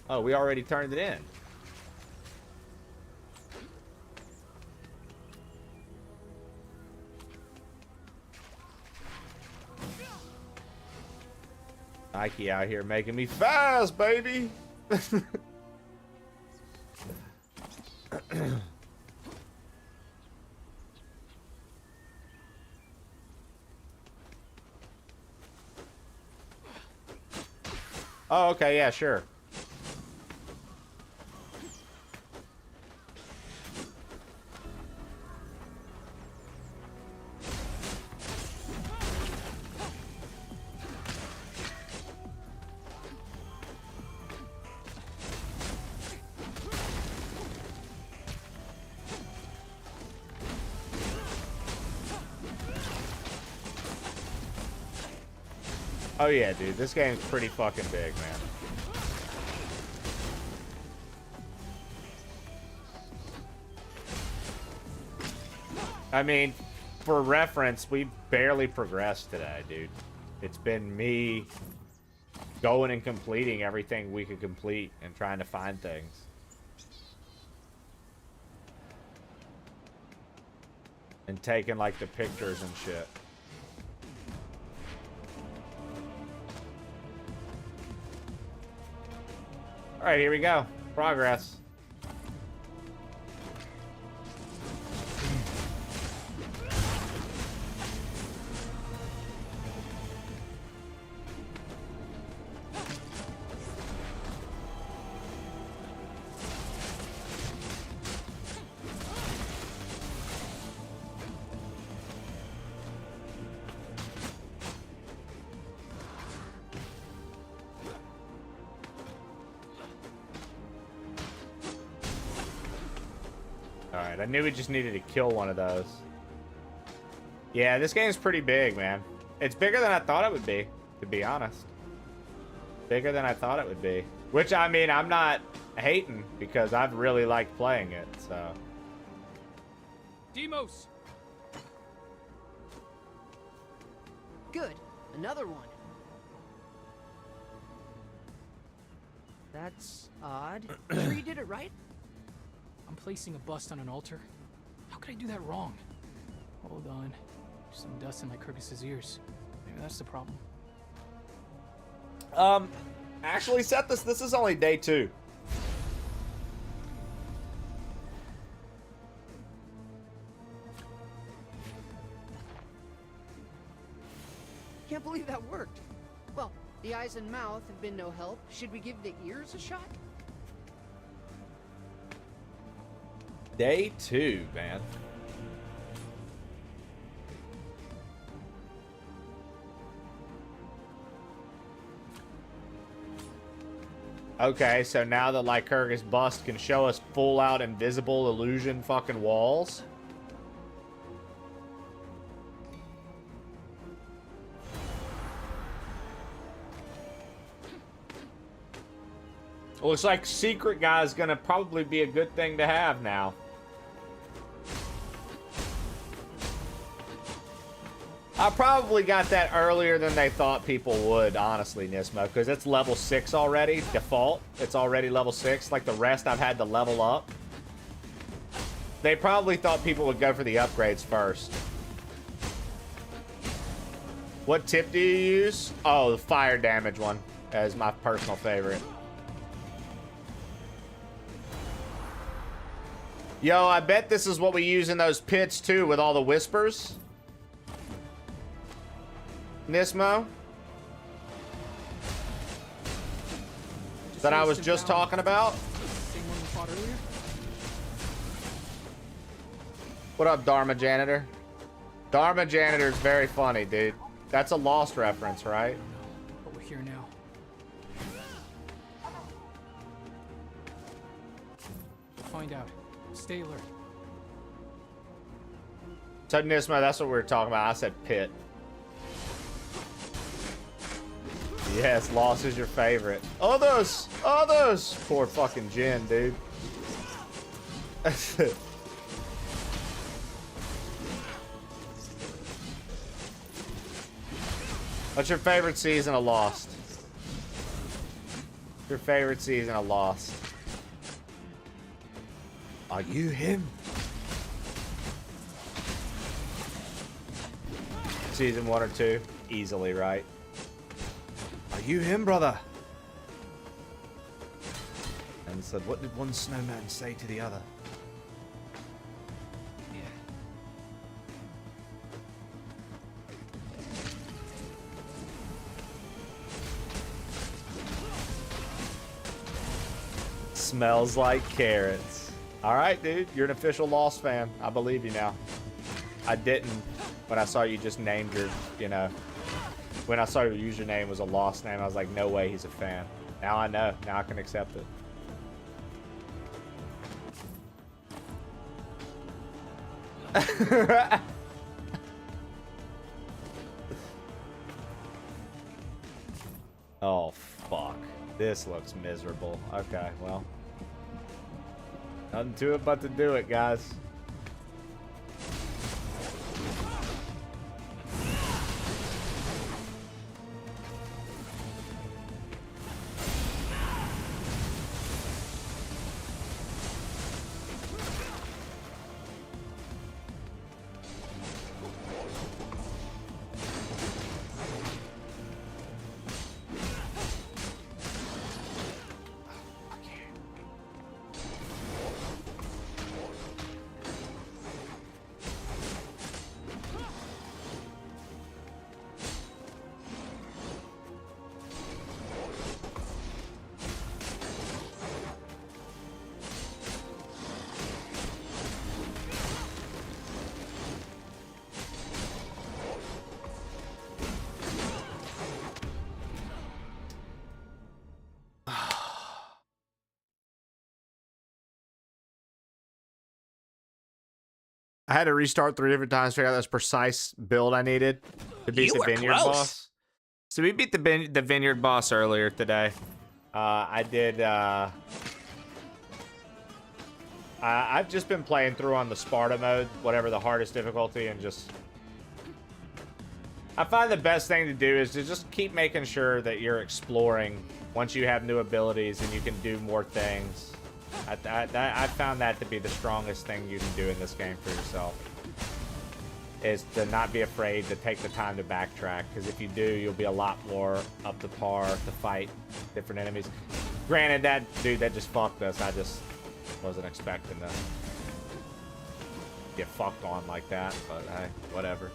[SPEAKER 3] Oh, we already turned it in. Nike out here making me fast, baby. Oh, okay, yeah, sure. Oh yeah, dude, this game's pretty fucking big, man. I mean, for reference, we barely progressed today, dude. It's been me going and completing everything we could complete and trying to find things. And taking, like, the pictures and shit. Alright, here we go. Progress. Alright, I knew we just needed to kill one of those. Yeah, this game's pretty big, man. It's bigger than I thought it would be, to be honest. Bigger than I thought it would be. Which, I mean, I'm not hating, because I've really liked playing it, so...
[SPEAKER 5] Demos!
[SPEAKER 8] Good. Another one. That's odd. Sure you did it right?
[SPEAKER 5] I'm placing a bust on an altar. How could I do that wrong? Hold on. There's some dust in my Kirkus's ears. Maybe that's the problem.
[SPEAKER 3] Actually, Seth, this is only day 2.
[SPEAKER 8] Can't believe that worked. Well, the eyes and mouth have been no help. Should we give the ears a shot?
[SPEAKER 3] Day 2, man. Okay, so now that Lycurgus bust can show us full out invisible illusion fucking walls. Looks like Secret Guy is gonna probably be a good thing to have now. I probably got that earlier than they thought people would, honestly, Nismo, because it's level 6 already, default. It's already level 6, like the rest I've had to level up. They probably thought people would go for the upgrades first. What tip do you use? Oh, the fire damage one is my personal favorite. Yo, I bet this is what we use in those pits, too, with all the whispers. Nismo? That I was just talking about?
[SPEAKER 5] Same one we fought earlier?
[SPEAKER 3] What up, Dharma Janitor? Dharma Janitor's very funny, dude. That's a Lost reference, right?
[SPEAKER 5] But we're here now. We'll find out. Stay alert.
[SPEAKER 3] So, Nismo, that's what we were talking about. I said pit. Yes, Lost is your favorite. Others! Others! Poor fucking Jin, dude. What's your favorite season of Lost? Your favorite season of Lost? Are you him? Season 1 or 2? Easily, right? Are you him, brother? And said, what did one snowman say to the other?
[SPEAKER 5] Yeah.
[SPEAKER 3] Smells like carrots. Alright, dude. You're an official Lost fan. I believe you now. I didn't when I saw you just named your, you know... When I saw your username was a Lost name, I was like, no way he's a fan. Now I know. Now I can accept it. Oh, fuck. This looks miserable. Okay, well. Nothing to it but to do it, guys. I had to restart 3 different times to figure out this precise build I needed to beat the vineyard boss. So we beat the vineyard boss earlier today. I did. I've just been playing through on the Sparta mode, whatever the hardest difficulty, and just. I find the best thing to do is to just keep making sure that you're exploring once you have new abilities and you can do more things. I found that to be the strongest thing you can do in this game for yourself. Is to not be afraid to take the time to backtrack, because if you do, you'll be a lot more up to par to fight different enemies. Granted, that dude that just fucked us, I just wasn't expecting to get fucked on like that, but hey, whatever.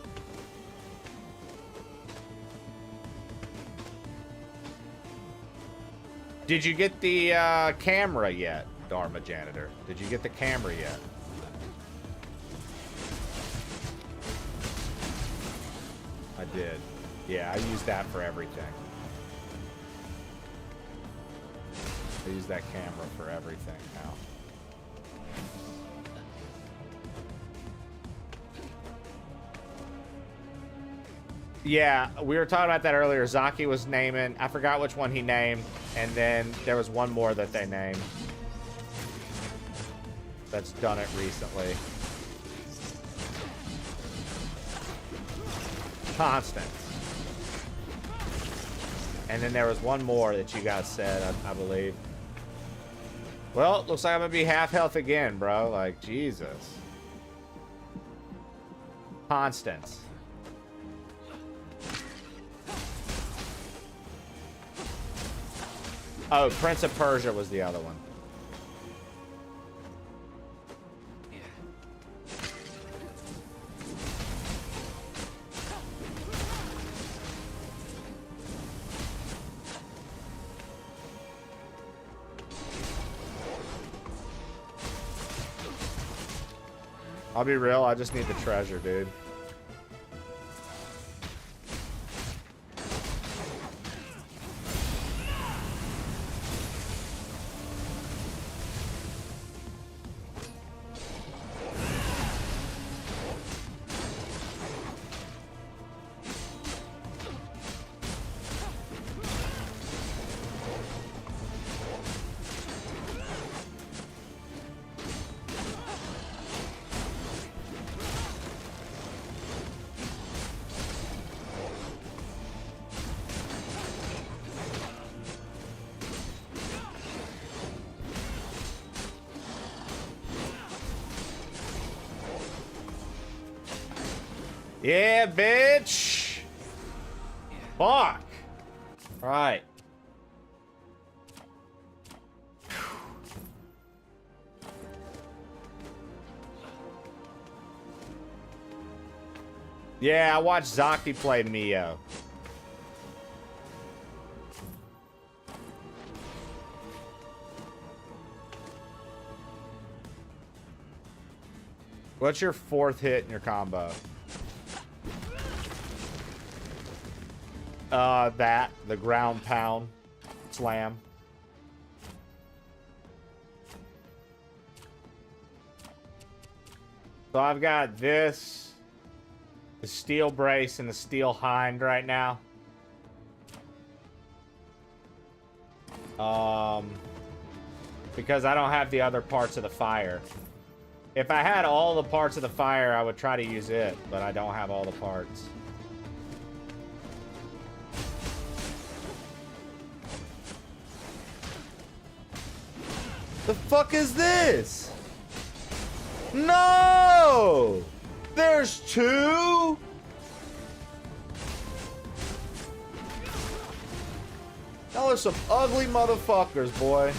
[SPEAKER 3] Did you get the camera yet, Dharma Janitor? Did you get the camera yet? I did. Yeah, I use that for everything. I use that camera for everything now. Yeah, we were talking about that earlier. Zaki was naming, I forgot which one he named, and then there was one more that they named that's done it recently. Constant. And then there was one more that you guys said, I believe. Well, looks like I'm gonna be half health again, bro. Like, Jesus. Constance. Oh, Prince of Persia was the other one. I'll be real, I just need the treasure, dude. Yeah, bitch. Fuck. All right. Yeah, I watched Zaki play Mio. What's your 4th hit in your combo? The ground pound slam. So I've got this, the steel brace and the steel hind right now. Because I don't have the other parts of the fire. If I had all the parts of the fire, I would try to use it, but I don't have all the parts. The fuck is this? No! There's 2? Y'all are some ugly motherfuckers, boy.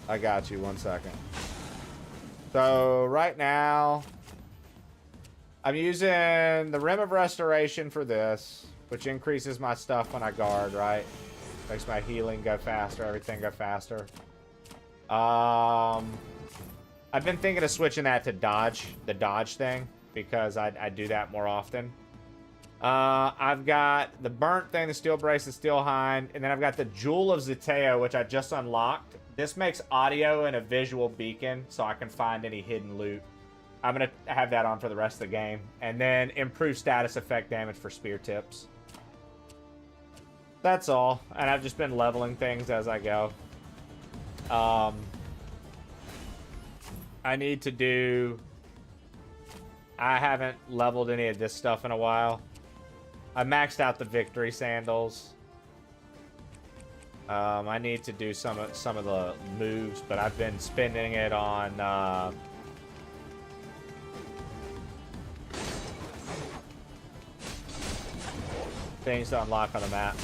[SPEAKER 3] I got you, 1 second. So right now, I'm using the Rim of Restoration for this, which increases my stuff when I guard, right? Makes my healing go faster, everything go faster. I've been thinking of switching that to dodge, the dodge thing. because I do that more often. I've got the burnt thing, the steel brace, the steel hind, and then I've got the Jewel of Zeteo, which I just unlocked. This makes audio and a visual beacon, so I can find any hidden loot. I'm going to have that on for the rest of the game. And then improve status effect damage for spear tips. That's all. And I've just been leveling things as I go. I need to do... I haven't leveled any of this stuff in a while. I maxed out the victory sandals. I need to do some of the moves, but I've been spending it on... things to unlock on the map.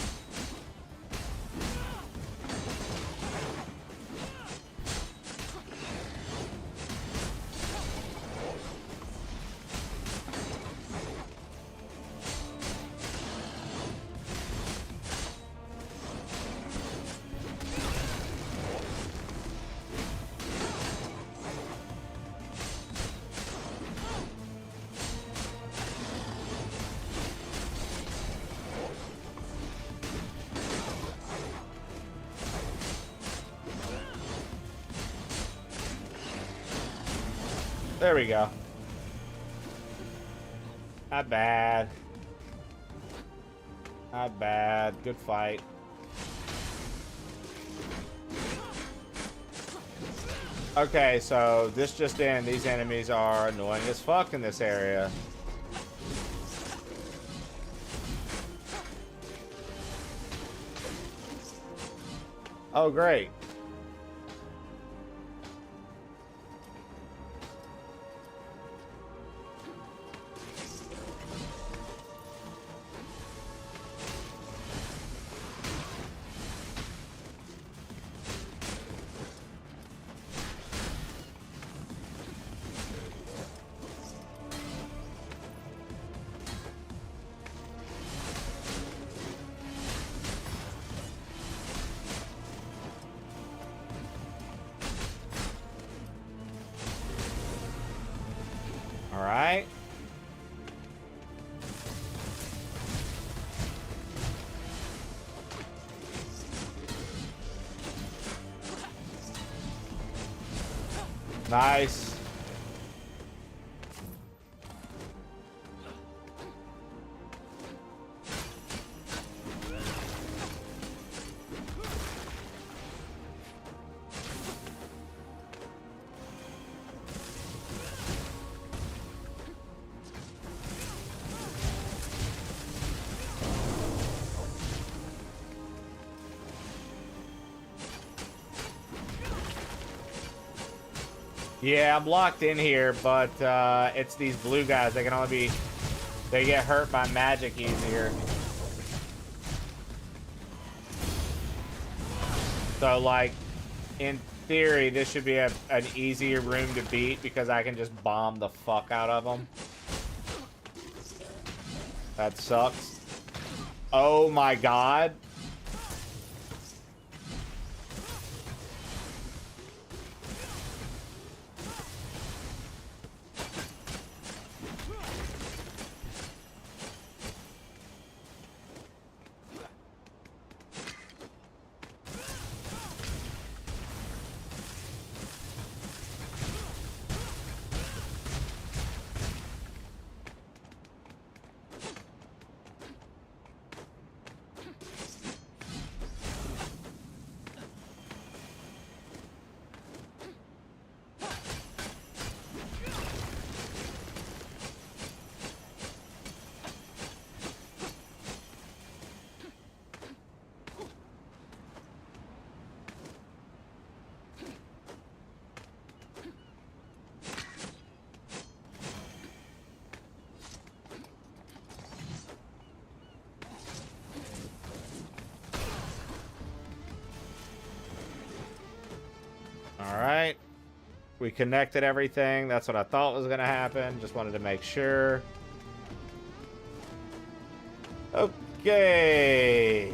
[SPEAKER 3] There we go. Not bad. Not bad. Good fight. Okay, so this just in. These enemies are annoying as fuck in this area. Oh, great. All right. Nice. Yeah, I'm locked in here, but it's these blue guys. They can only be... They get hurt by magic easier. So, like, in theory, this should be an easier room to beat because I can just bomb the fuck out of them. That sucks. Oh my god. Alright. We connected everything. That's what I thought was going to happen. Just wanted to make sure. Okay.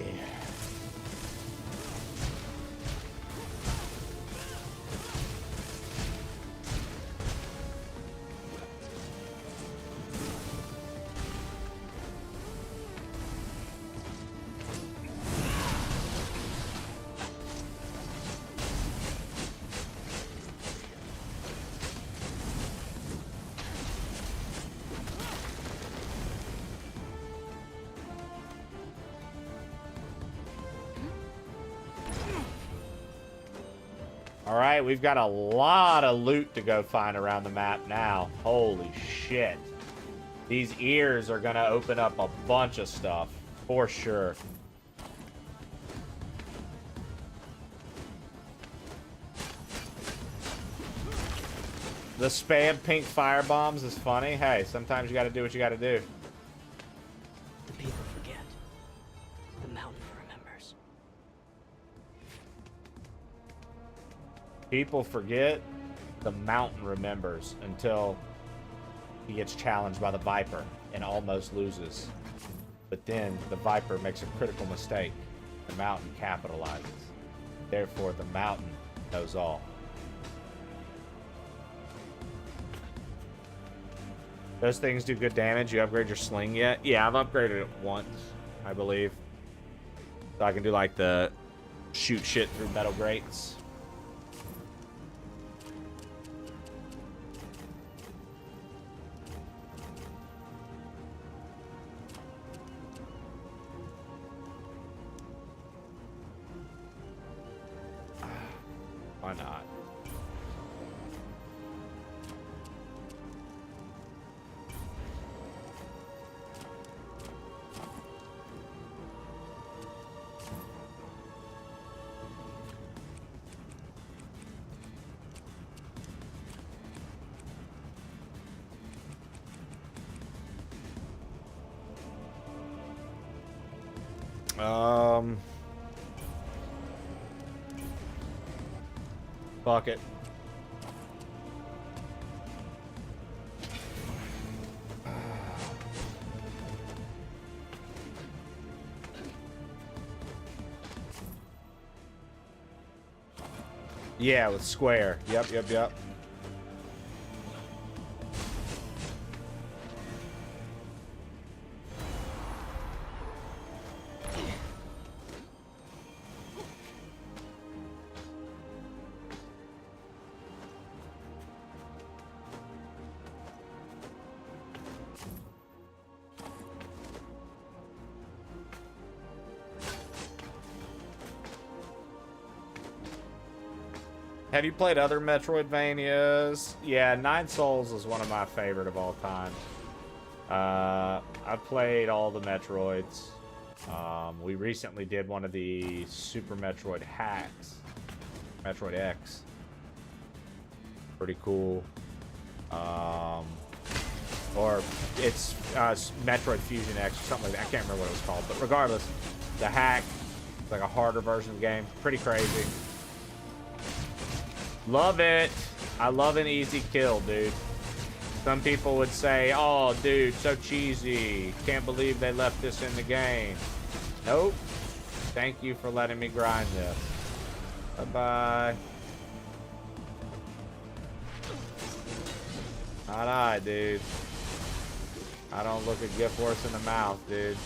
[SPEAKER 3] All right, we've got a lot of loot to go find around the map now. Holy shit. These ears are gonna open up a bunch of stuff, for sure. The spam pink fire bombs is funny. Hey, sometimes you gotta do what you gotta do.
[SPEAKER 15] The people forget. The mountain remembers.
[SPEAKER 3] People forget, the mountain remembers until he gets challenged by the Viper and almost loses. But then the Viper makes a critical mistake. The mountain capitalizes. Therefore, the mountain knows all. Those things do good damage. You upgrade your sling yet? Yeah, I've upgraded it once, I believe. So I can do like the shoot shit through metal grates. Why not? Fuck it. Yeah, with square. Yep. Have you played other Metroidvanias? Yeah, Nine Souls is one of my favorite of all time. I've played all the Metroids. We recently did one of the Super Metroid hacks. Metroid X. Pretty cool. Or it's Metroid Fusion X or something like that. I can't remember what it was called. But regardless, the hack, it's like a harder version of the game. Pretty crazy. Love it. I love an easy kill, dude. Some people would say, oh, dude, so cheesy. Can't believe they left this in the game. Nope. Thank you for letting me grind this. Bye-bye. Not I, dude. I don't look a gift horse in the mouth, dude.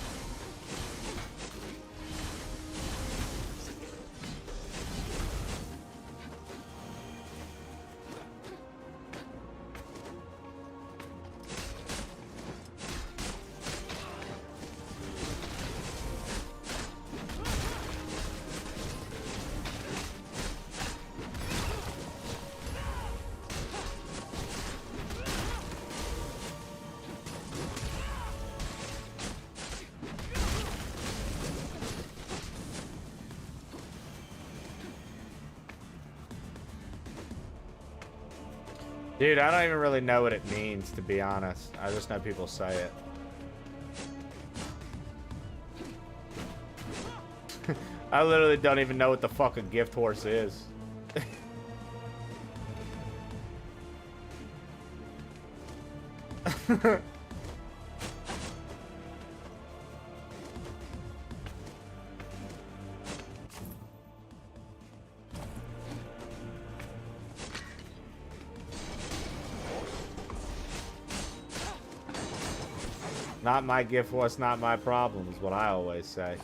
[SPEAKER 3] Dude, I don't even really know what it means, to be honest. I just know people say it. I literally don't even know what the fuck a gift horse is. Not my gift horse, not my problem, is what I always say.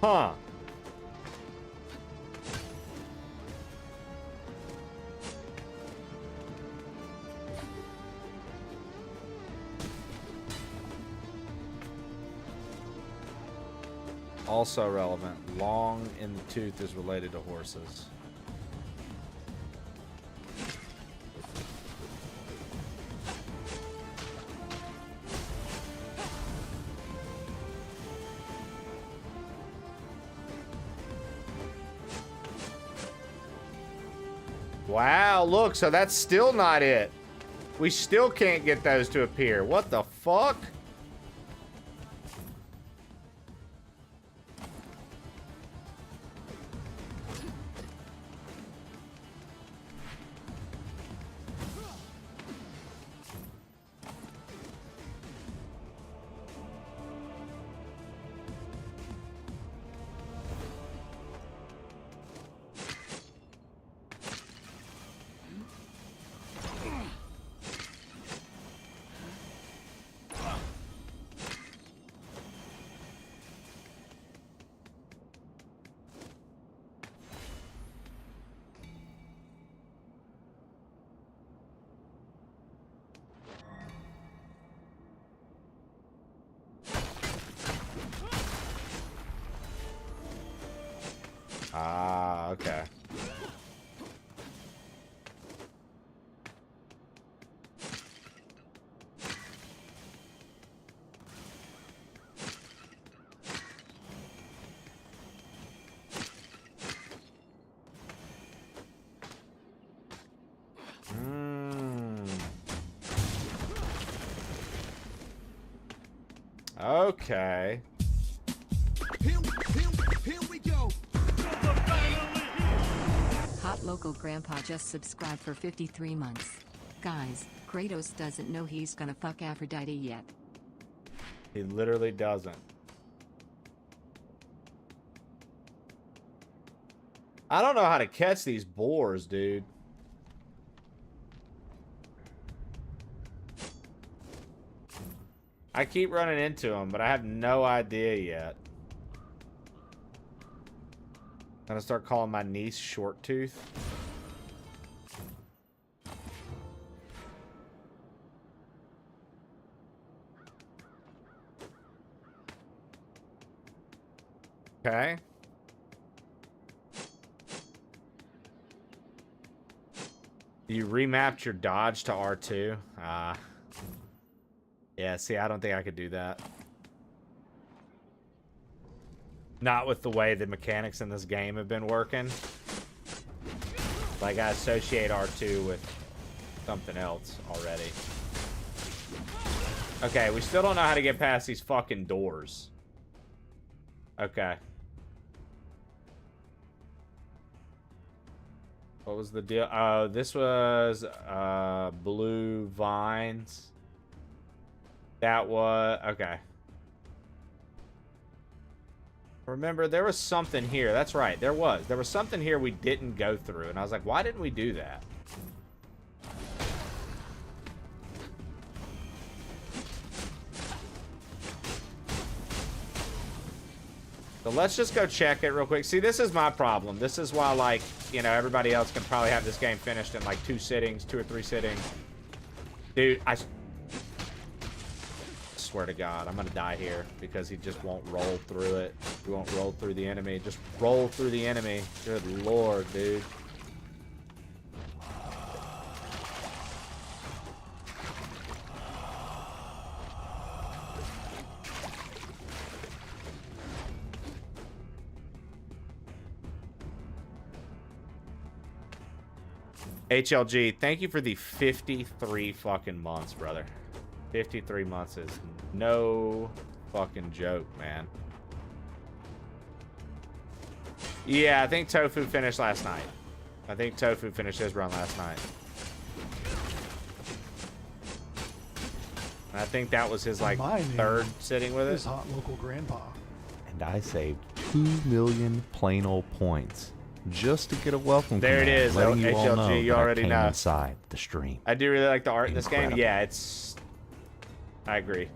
[SPEAKER 3] Huh. Also relevant. Long in the tooth is related to horses. Wow, look, so that's still not it. We still can't get those to appear. What the fuck? Ah, okay. Okay.
[SPEAKER 20] Here we go.
[SPEAKER 21] Hot local grandpa just subscribed for 53 months. Guys, Kratos doesn't know he's gonna fuck Aphrodite yet.
[SPEAKER 3] He literally doesn't. I don't know how to catch these boars, dude. I keep running into them, but I have no idea yet. I'm gonna start calling my niece Short Tooth. Okay. You remapped your dodge to R2? Yeah, see, I don't think I could do that. Not with the way the mechanics in this game have been working. Like, I associate R2 with something else already. Okay, we still don't know how to get past these fucking doors. Okay. What was the deal? Oh, this was blue vines. That was... Okay. Remember, there was something here. That's right, there was. There was something here we didn't go through. And I was like, why didn't we do that? So let's just go check it real quick. See, this is my problem. This is why, like, you know, everybody else can probably have this game finished in like 2 or 3 sittings. Dude, I swear to God, I'm gonna die here because he just won't roll through it. He won't roll through the enemy. Just roll through the enemy. Good Lord, dude. HLG, thank you for the 53 fucking months, brother. 53 months is no fucking joke, man. Yeah, I think Tofu finished last night. I think Tofu finished his run last night. And I think that was his, like, third sitting with it.
[SPEAKER 22] His hot local grandpa.
[SPEAKER 1] And I saved 2 million plain old points just to get a welcome
[SPEAKER 3] There it
[SPEAKER 1] command,
[SPEAKER 3] is,
[SPEAKER 1] letting you all know
[SPEAKER 3] HLG, you
[SPEAKER 1] that I
[SPEAKER 3] already
[SPEAKER 1] came
[SPEAKER 3] know.
[SPEAKER 1] inside the stream.
[SPEAKER 3] I do really like the art in this game.
[SPEAKER 1] Incredible.
[SPEAKER 3] Yeah, it's... I agree.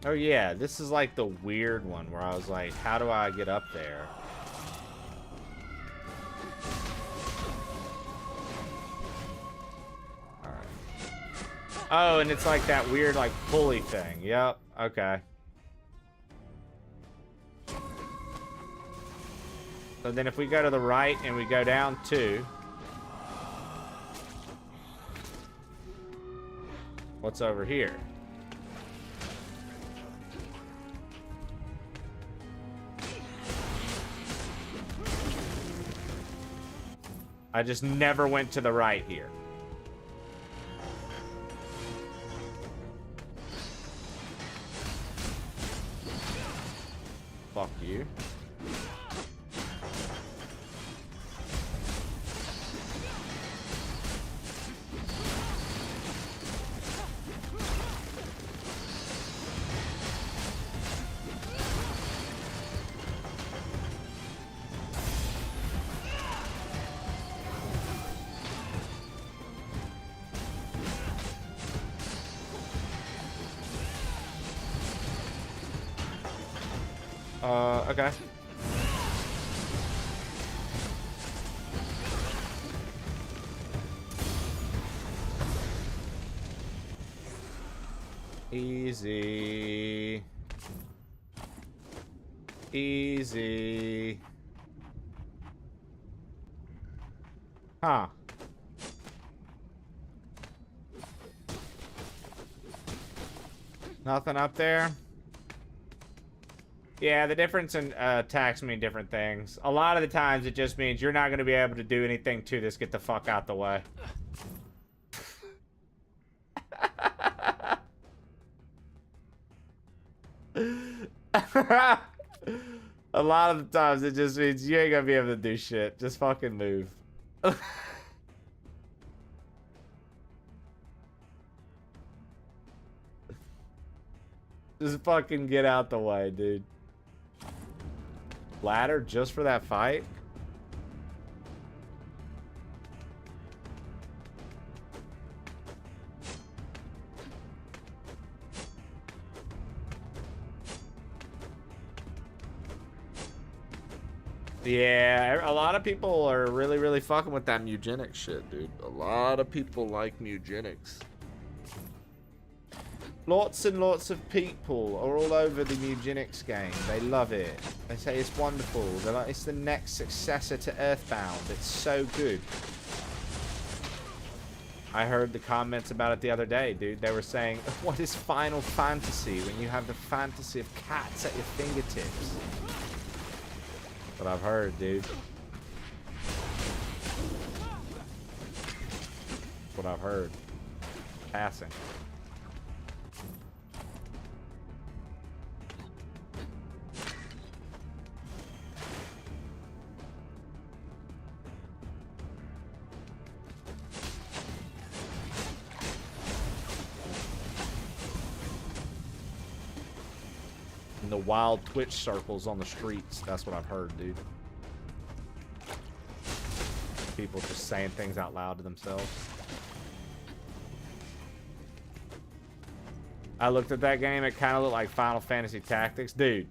[SPEAKER 3] Oh yeah, this is like the weird one where I was like, how do I get up there? Alright. Oh, and it's like that weird like pulley thing. Yep, okay. So then if we go to the right and we go down 2. What's over here? I just never went to the right here. Fuck you. Okay. Easy. Easy. Huh. Nothing up there? Yeah, the difference in attacks mean different things. A lot of the times it just means you're not going to be able to do anything to this. Get the fuck out the way. A lot of the times it just means you ain't going to be able to do shit. Just fucking move. Just fucking get out the way, dude. Ladder just for that fight? Yeah, a lot of people are really fucking with that eugenics shit, dude. A lot of people like eugenics. Lots and lots of people are all over the eugenics game. They love it. They say it's wonderful. They're like, it's the next successor to Earthbound. It's so good. I heard the comments about it the other day, dude. They were saying, what is Final Fantasy when you have the fantasy of cats at your fingertips? What I've heard, dude. What I've heard. Passing. In the wild Twitch circles on the streets. That's what I've heard, dude. People just saying things out loud to themselves. I looked at that game. It kind of looked like Final Fantasy Tactics. Dude.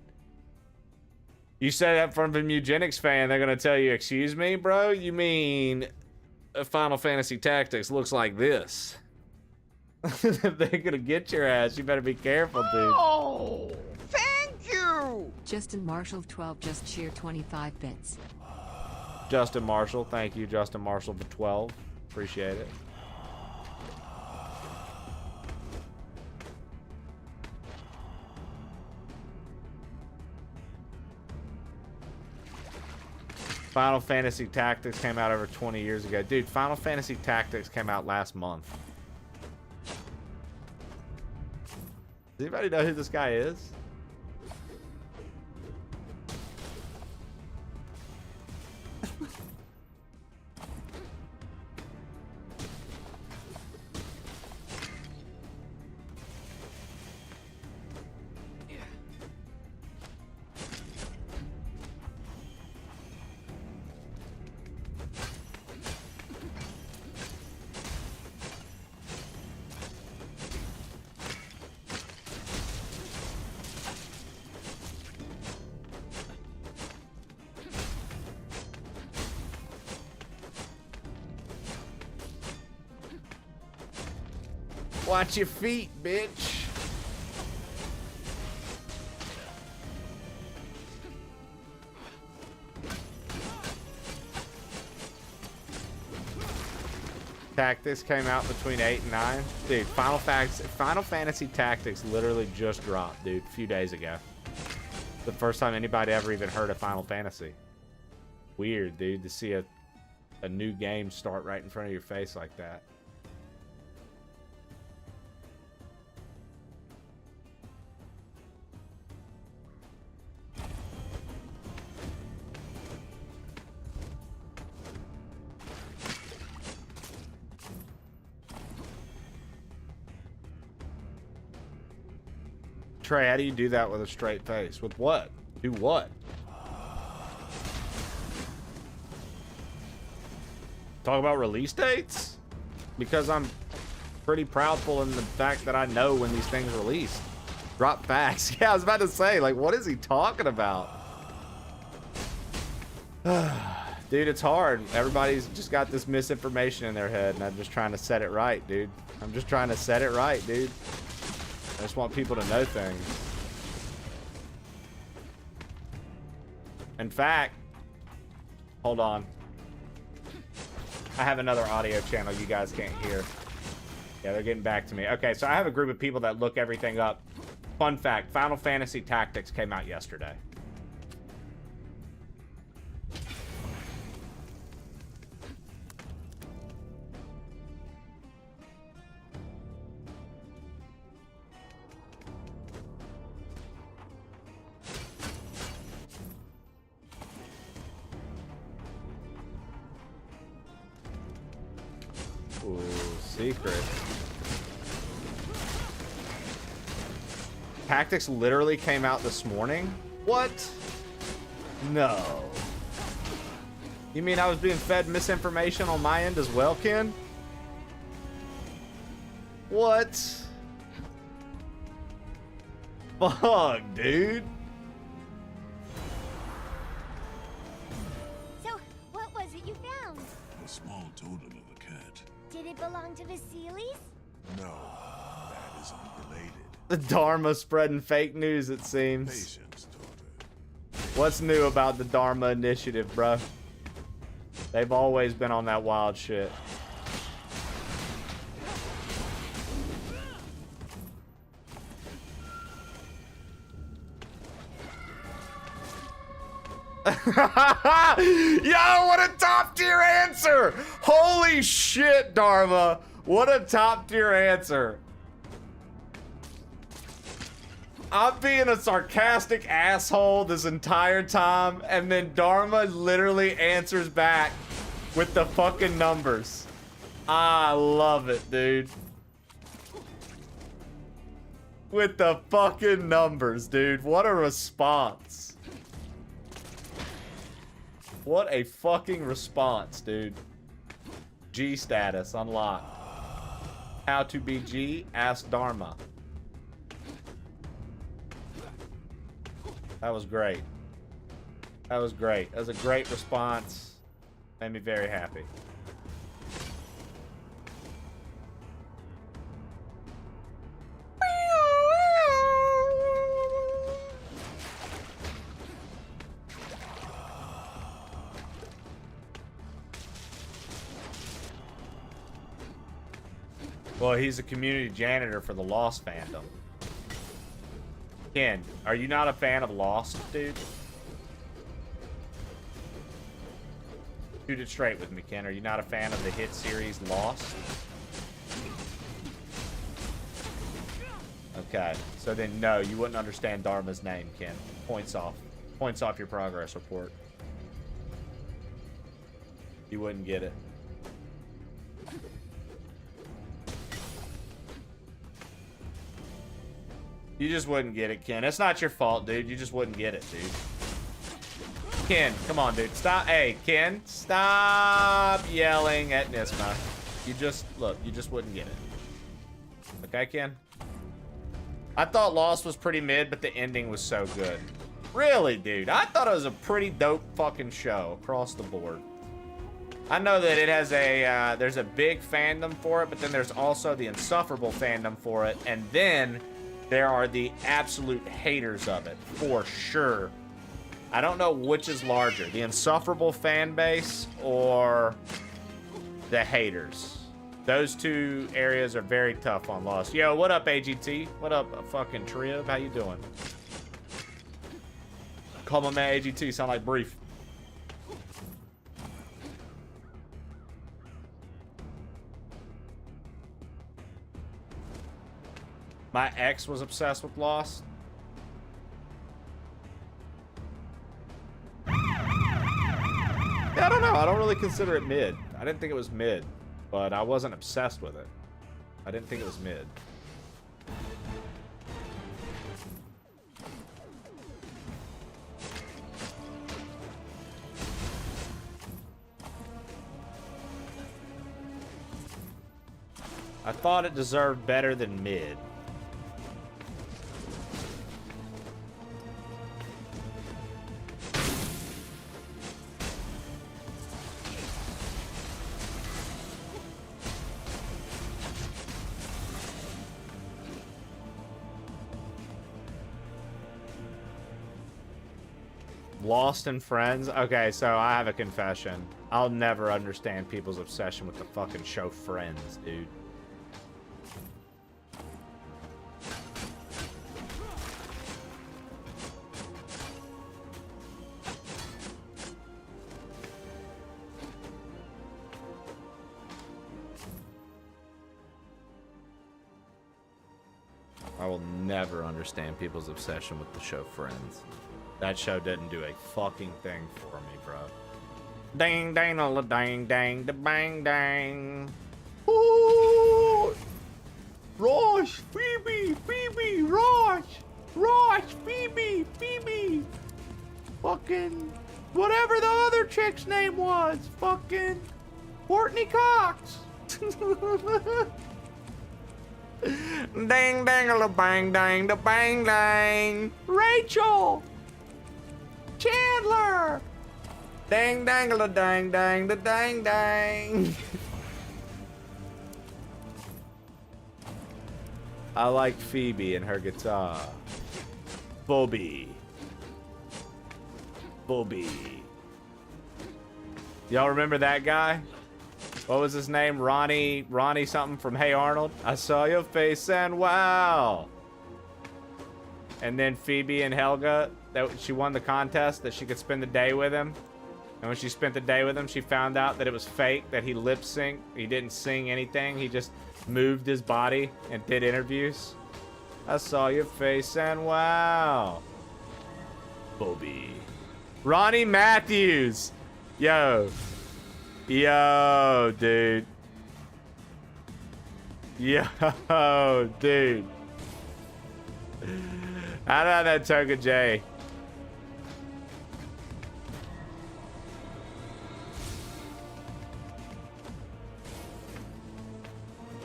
[SPEAKER 3] You say that from a eugenics fan. They're going to tell you, excuse me, bro? You mean Final Fantasy Tactics looks like this? If they're going to get your ass, you better be careful, dude.
[SPEAKER 13] Oh! Thank you!
[SPEAKER 21] Justin Marshall 12 just cheered 25 bits.
[SPEAKER 3] Justin Marshall, thank you, Justin Marshall for 12. Appreciate it. Final Fantasy Tactics came out over 20 years ago. Dude, Final Fantasy Tactics came out last month. Does anybody know who this guy is? Watch your feet, bitch. Tactics came out between 8 and 9. Dude, Final Fantasy Tactics literally just dropped, dude, a few days ago. The first time anybody ever even heard of Final Fantasy. Weird, dude, to see a new game start right in front of your face like that. Trey, how do you do that with a straight face? With what? Do what? Talk about release dates? Because I'm pretty proudful in the fact that I know when these things release. Drop facts. Yeah, I was about to say, like, what is he talking about? Dude, it's hard. Everybody's just got this misinformation in their head, and I'm just trying to set it right, dude. I'm just trying to set it right, dude. I just want people to know things. In fact, hold on. I have another audio channel you guys can't hear. Yeah, they're getting back to me. Okay, so I have a group of people that look everything up. Fun fact, Final Fantasy Tactics came out yesterday. Ooh, secret. Tactics literally came out this morning? What? No. You mean I was being fed misinformation on my end as well, Ken? What? Fuck, dude.
[SPEAKER 9] So, what was it you found?
[SPEAKER 10] A small totem of a cat.
[SPEAKER 9] Did it belong to Vasilis?
[SPEAKER 10] No, that is unrelated.
[SPEAKER 3] The Dharma spreading fake news, it seems.
[SPEAKER 10] Patience, daughter.
[SPEAKER 3] What's new about the Dharma initiative, bro? They've always been on that wild shit. Yo, what a top tier answer! Holy shit, Dharma! What a top tier answer. I'm being a sarcastic asshole this entire time, and then Dharma literally answers back with the fucking numbers. I love it, dude. With the fucking numbers, dude. What a response. What a fucking response, dude. G status unlocked. How to be G? Ask Dharma. That was great. That was great. That was a great response. Made me very happy. Well, he's a community janitor for the Lost fandom. Ken, are you not a fan of Lost, dude? Shoot it straight with me, Ken. Are you not a fan of the hit series Lost? Okay, so then no, you wouldn't understand Dharma's name, Ken. Points off. Points off your progress report. You wouldn't get it. You just wouldn't get it, Ken. It's not your fault, dude. You just wouldn't get it, dude. Ken, come on, dude. Stop. Hey, Ken, stop yelling at Nisma. You just, look, you just wouldn't get it. Okay, Ken? I thought Lost was pretty mid, but the ending was so good. Really, dude? I thought it was a pretty dope fucking show across the board. I know that it has a, there's a big fandom for it, but then there's also the insufferable fandom for it, and then there are the absolute haters of it, for sure. I don't know which is larger, the insufferable fan base or the haters. Those two areas are very tough on Lost. Yo, what up, AGT? What up, fucking Trib? How you doing? Call my man AGT, sound like Brief. My ex was obsessed with Lost. Yeah, I don't know. I don't really consider it mid. I didn't think it was mid, but I wasn't obsessed with it. I didn't think it was mid. I thought it deserved better than mid. Lost and Friends? Okay, so I have a confession. I'll never understand people's obsession with the fucking show Friends, dude. I will never understand people's obsession with the show Friends. That show didn't do a fucking thing for me, bro. Dang, dang, a dang, dang, da bang, dang. Ooh! Rosh, Phoebe, Phoebe, Rosh, Rosh, Phoebe, Phoebe. Fucking, whatever the other chick's name was. Fucking, Courtney Cox. Dang, dang, a bang, dang, da bang, dang. Rachel. Chandler! Dang, dang, a dang, dang, da dang, dang. I like Phoebe and her guitar. Bobby. Bobby. Y'all remember that guy? What was his name? Ronnie something from Hey Arnold? I saw your face and wow. And then Phoebe and Helga, that she won the contest that she could spend the day with him. And when she spent the day with him, she found out that it was fake, that he lip synced. He didn't sing anything. He just moved his body and did interviews. I saw your face and wow. Bobby. Ronnie Matthews. Yo. Yo, dude. Yo, dude. How about that Toga J?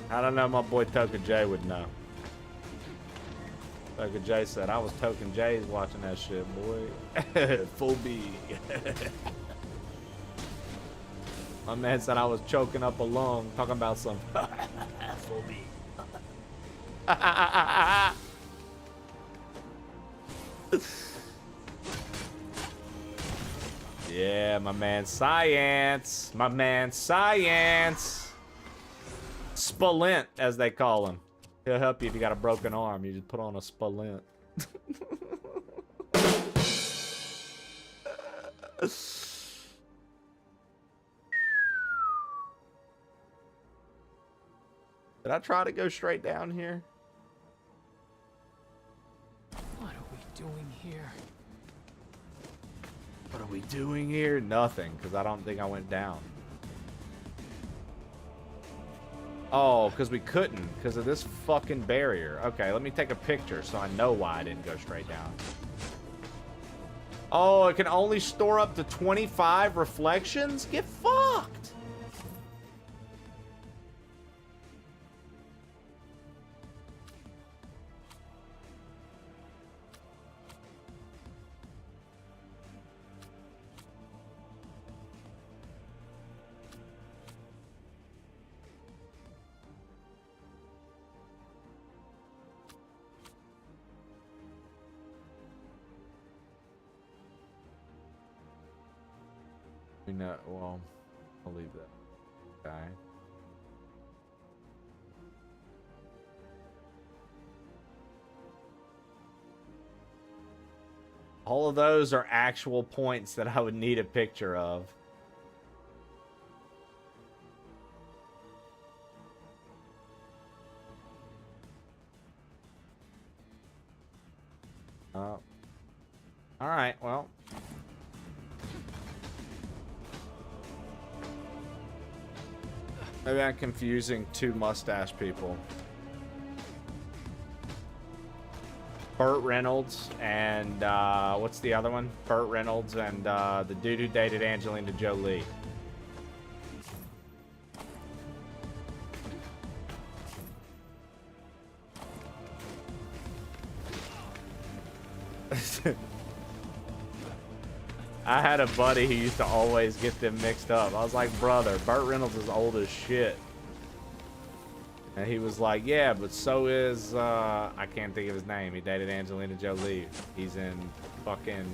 [SPEAKER 3] I don't know, my boy Toka J would know. Toka J said, I was Token J's watching that shit, boy. Full B. My man said I was choking up a lung, talking about some full B. Yeah, my man Science. My man Science. Spalint, as they call him. He'll help you if you got a broken arm. You just put on a Spalint. Did I try to go straight down here?
[SPEAKER 5] What are we doing here?
[SPEAKER 3] What are we doing here? Nothing, because I don't think I went down. Oh, because we couldn't, because of this fucking barrier. Okay, let me take a picture so I know why I didn't go straight down. Oh, it can only store up to 25 reflections? Get fucked!
[SPEAKER 1] We know. Well, I'll leave that guy. All of those are actual points that I would need a picture of. All right, well. Maybe I'm confusing two mustache people. Burt Reynolds and what's the other one? Burt Reynolds and the dude who dated Angelina Jolie. I had a buddy who used to always get them mixed up. I was like, brother, Burt Reynolds is old as shit. And he was like, yeah, but so is, I can't think of his name. He dated Angelina Jolie. He's in fucking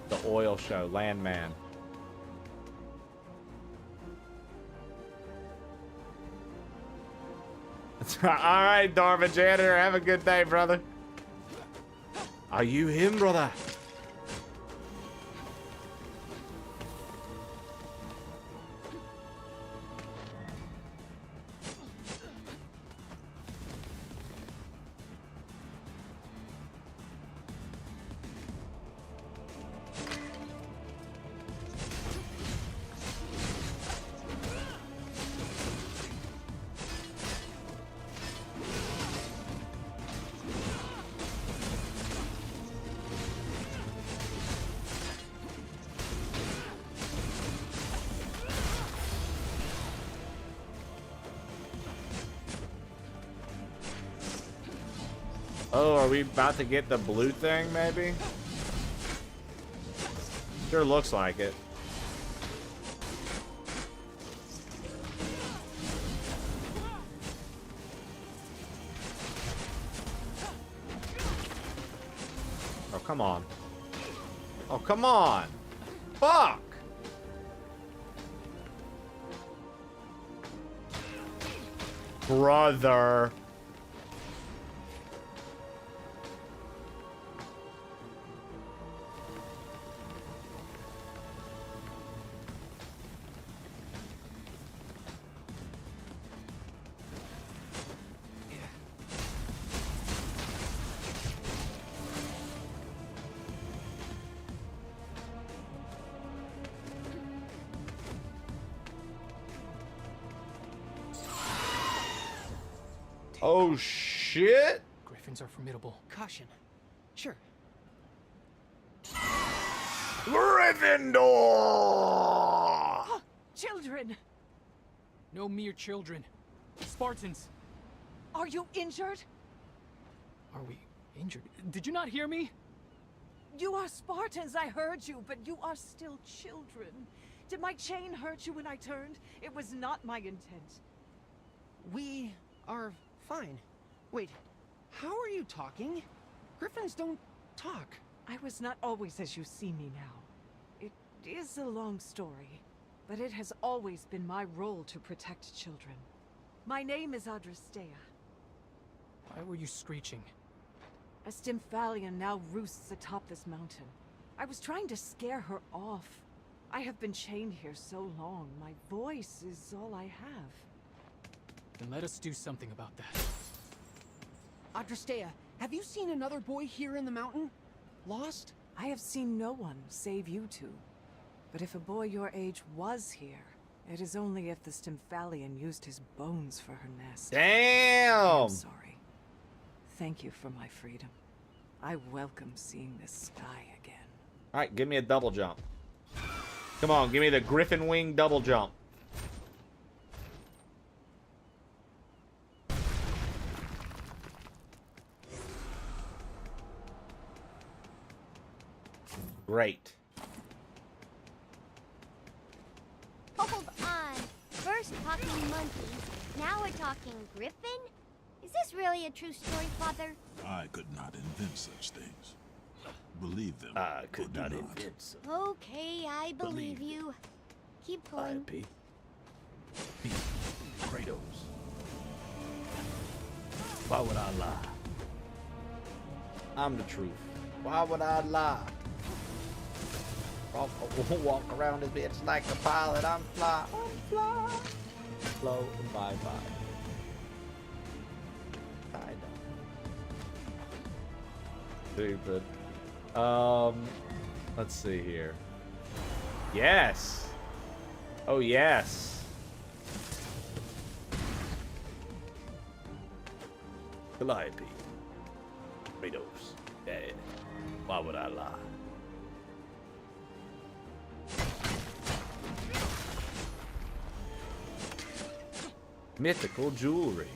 [SPEAKER 1] the oil show, Landman. All right, Darva Janitor, have a good day, brother. Are you him, brother? Oh, are we about to get the blue thing, maybe? Sure looks like it. Oh, come on. Oh, come on. Fuck! Brother. Oh, shit.
[SPEAKER 5] Griffins are formidable.
[SPEAKER 8] Caution. Sure.
[SPEAKER 1] Gryffindor!
[SPEAKER 7] Children!
[SPEAKER 5] No mere children. Spartans.
[SPEAKER 7] Are you injured?
[SPEAKER 5] Are we injured? Did you not hear me?
[SPEAKER 7] You are Spartans, I heard you, but you are still children. Did my chain hurt you when I turned? It was not my intent.
[SPEAKER 8] We are fine. Wait, how are you talking? Griffins don't talk.
[SPEAKER 7] I was not always as you see me now. It is a long story, but it has always been my role to protect children. My name is Adrastea.
[SPEAKER 5] Why were you screeching?
[SPEAKER 7] A Stymphalian now roosts atop this mountain. I was trying to scare her off. I have been chained here so long, my voice is all I have.
[SPEAKER 5] Then let us do something about that.
[SPEAKER 8] Adrastea, have you seen another boy here in the mountain? Lost?
[SPEAKER 7] I have seen no one save you two. But if a boy your age was here, it is only if the Stymphalian used his bones for her nest.
[SPEAKER 1] Damn!
[SPEAKER 7] I'm sorry. Thank you for my freedom. I welcome seeing this sky again.
[SPEAKER 1] All right, give me a double jump. Come on, give me the Griffin Wing double jump. Great.
[SPEAKER 9] Hold on. First talking monkeys, now we're talking griffin? Is this really a true story, Father?
[SPEAKER 10] I could not invent such things. Believe them.
[SPEAKER 6] I
[SPEAKER 10] or
[SPEAKER 6] could
[SPEAKER 10] do
[SPEAKER 6] not invent some
[SPEAKER 9] Okay, I believe you. Keep going.
[SPEAKER 6] IP. Kratos. Why would I lie? I'm the truth. Why would I lie? Walk around this bitch like a pilot. I'm fly. I'm fly. Floating bye-bye. I know.
[SPEAKER 1] Stupid. Let's see here. Yes. Oh, yes.
[SPEAKER 6] Calliope. Kratos. Dead. Why would I lie?
[SPEAKER 1] Mythical jewelry.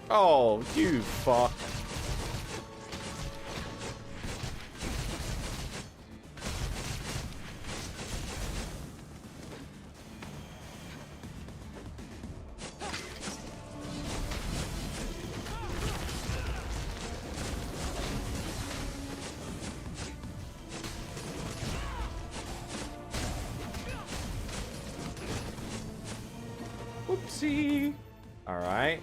[SPEAKER 1] Oh, you fuck. Whoopsie. All right.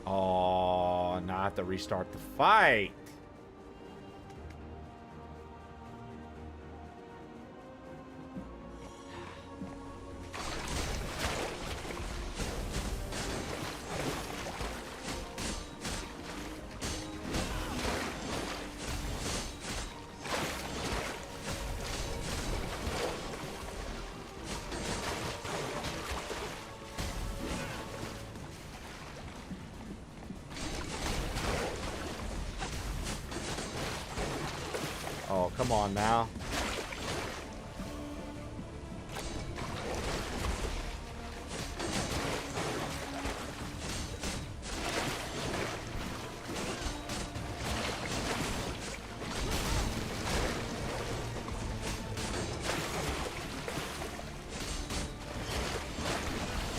[SPEAKER 1] Oh, now I have to restart the fight. Oh, come on now.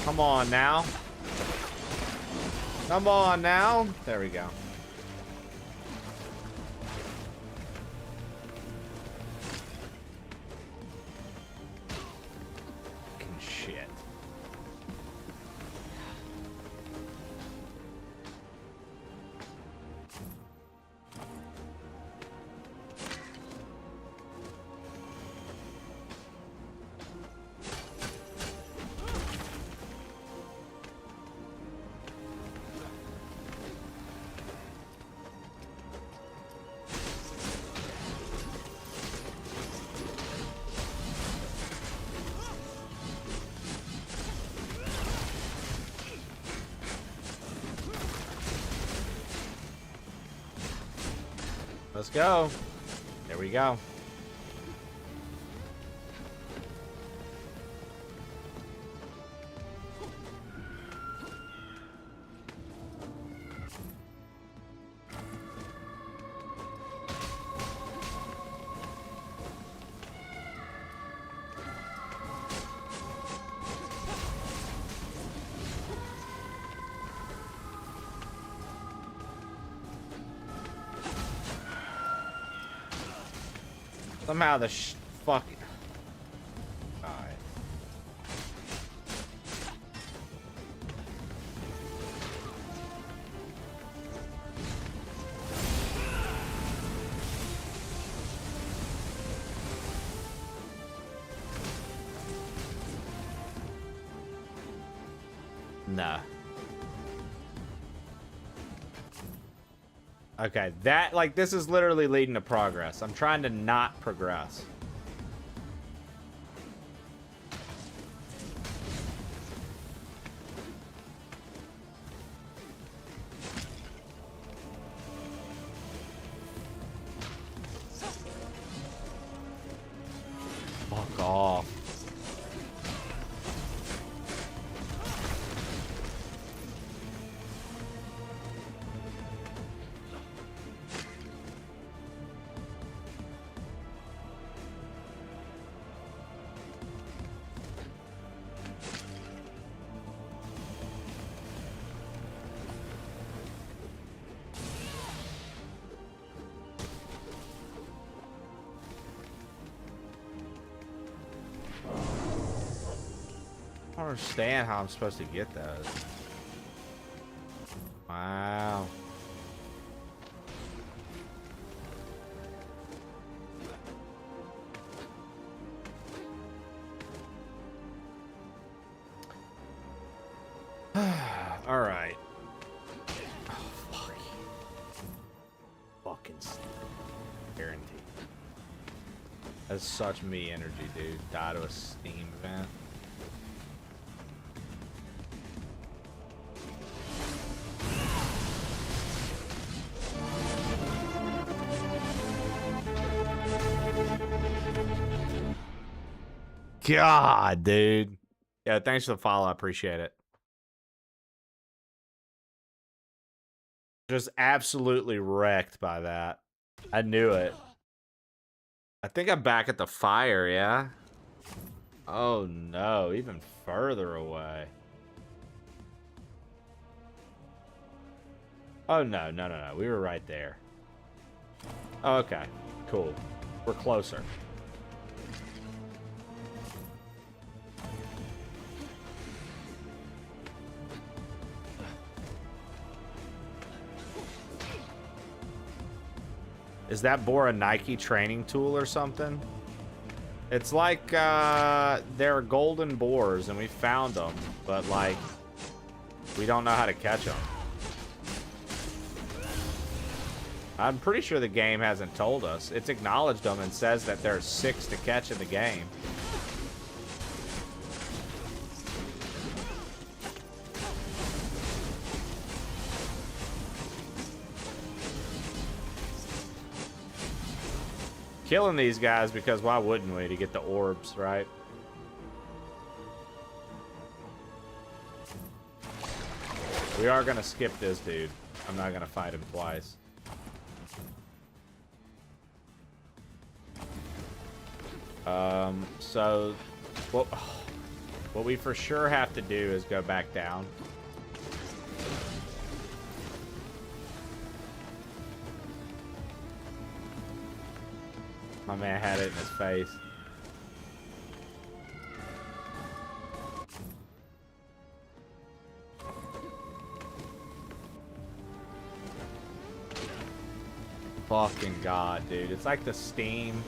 [SPEAKER 1] Come on now. Come on now. There we go. Shit. Let's go. There we go. Somehow the fuck. Alright. Nah. Okay, that, like, this is literally leading to progress. I'm trying to not progress.
[SPEAKER 3] understand how I'm supposed to get those. Wow. All right. Oh, fuck. Fucking guaranteed. That's such me energy, dude. Die to a Steam event. God, dude. Yeah, thanks for the follow. I appreciate it. Just absolutely wrecked by that. I knew it. I think I'm back at the fire, yeah? Oh no, even further away. Oh no, no, no, no. We were right there. Oh, okay, cool. We're closer. Is that boar a Nike training tool or something? It's like, they're golden boars and we found them, but like, we don't know how to catch them. I'm pretty sure the game hasn't told us. It's acknowledged them and says that there are 6 to catch in the game. Killing these guys because why wouldn't we, to get the orbs, right? We are gonna skip this dude. I'm not gonna fight him twice. So what we for sure have to do is go back down. My man had it in his face. Fucking God, dude. It's like the Steam.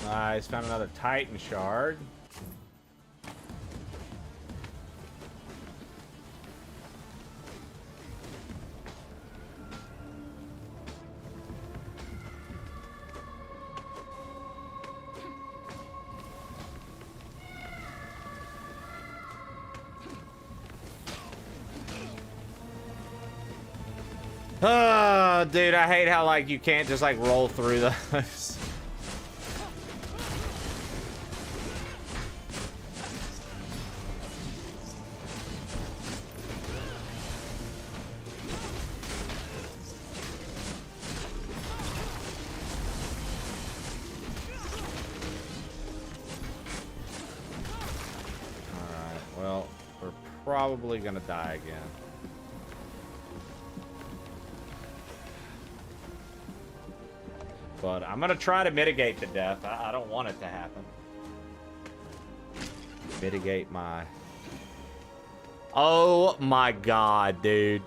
[SPEAKER 3] Nice, found another Titan shard. Oh, dude, I hate how, like, you can't just, like, roll through those. Probably gonna die again. But I'm gonna try to mitigate the death. I don't want it to happen. Mitigate my... Oh my God, dude.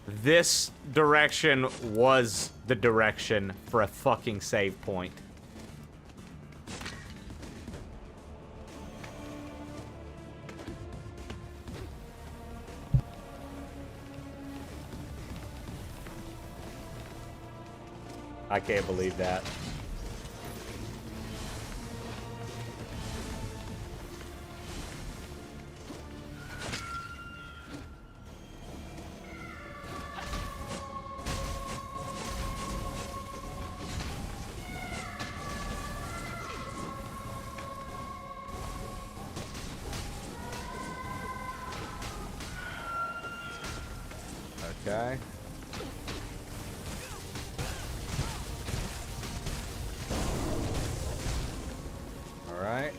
[SPEAKER 3] This direction was the direction for a fucking save point. I can't believe that. Okay. All right.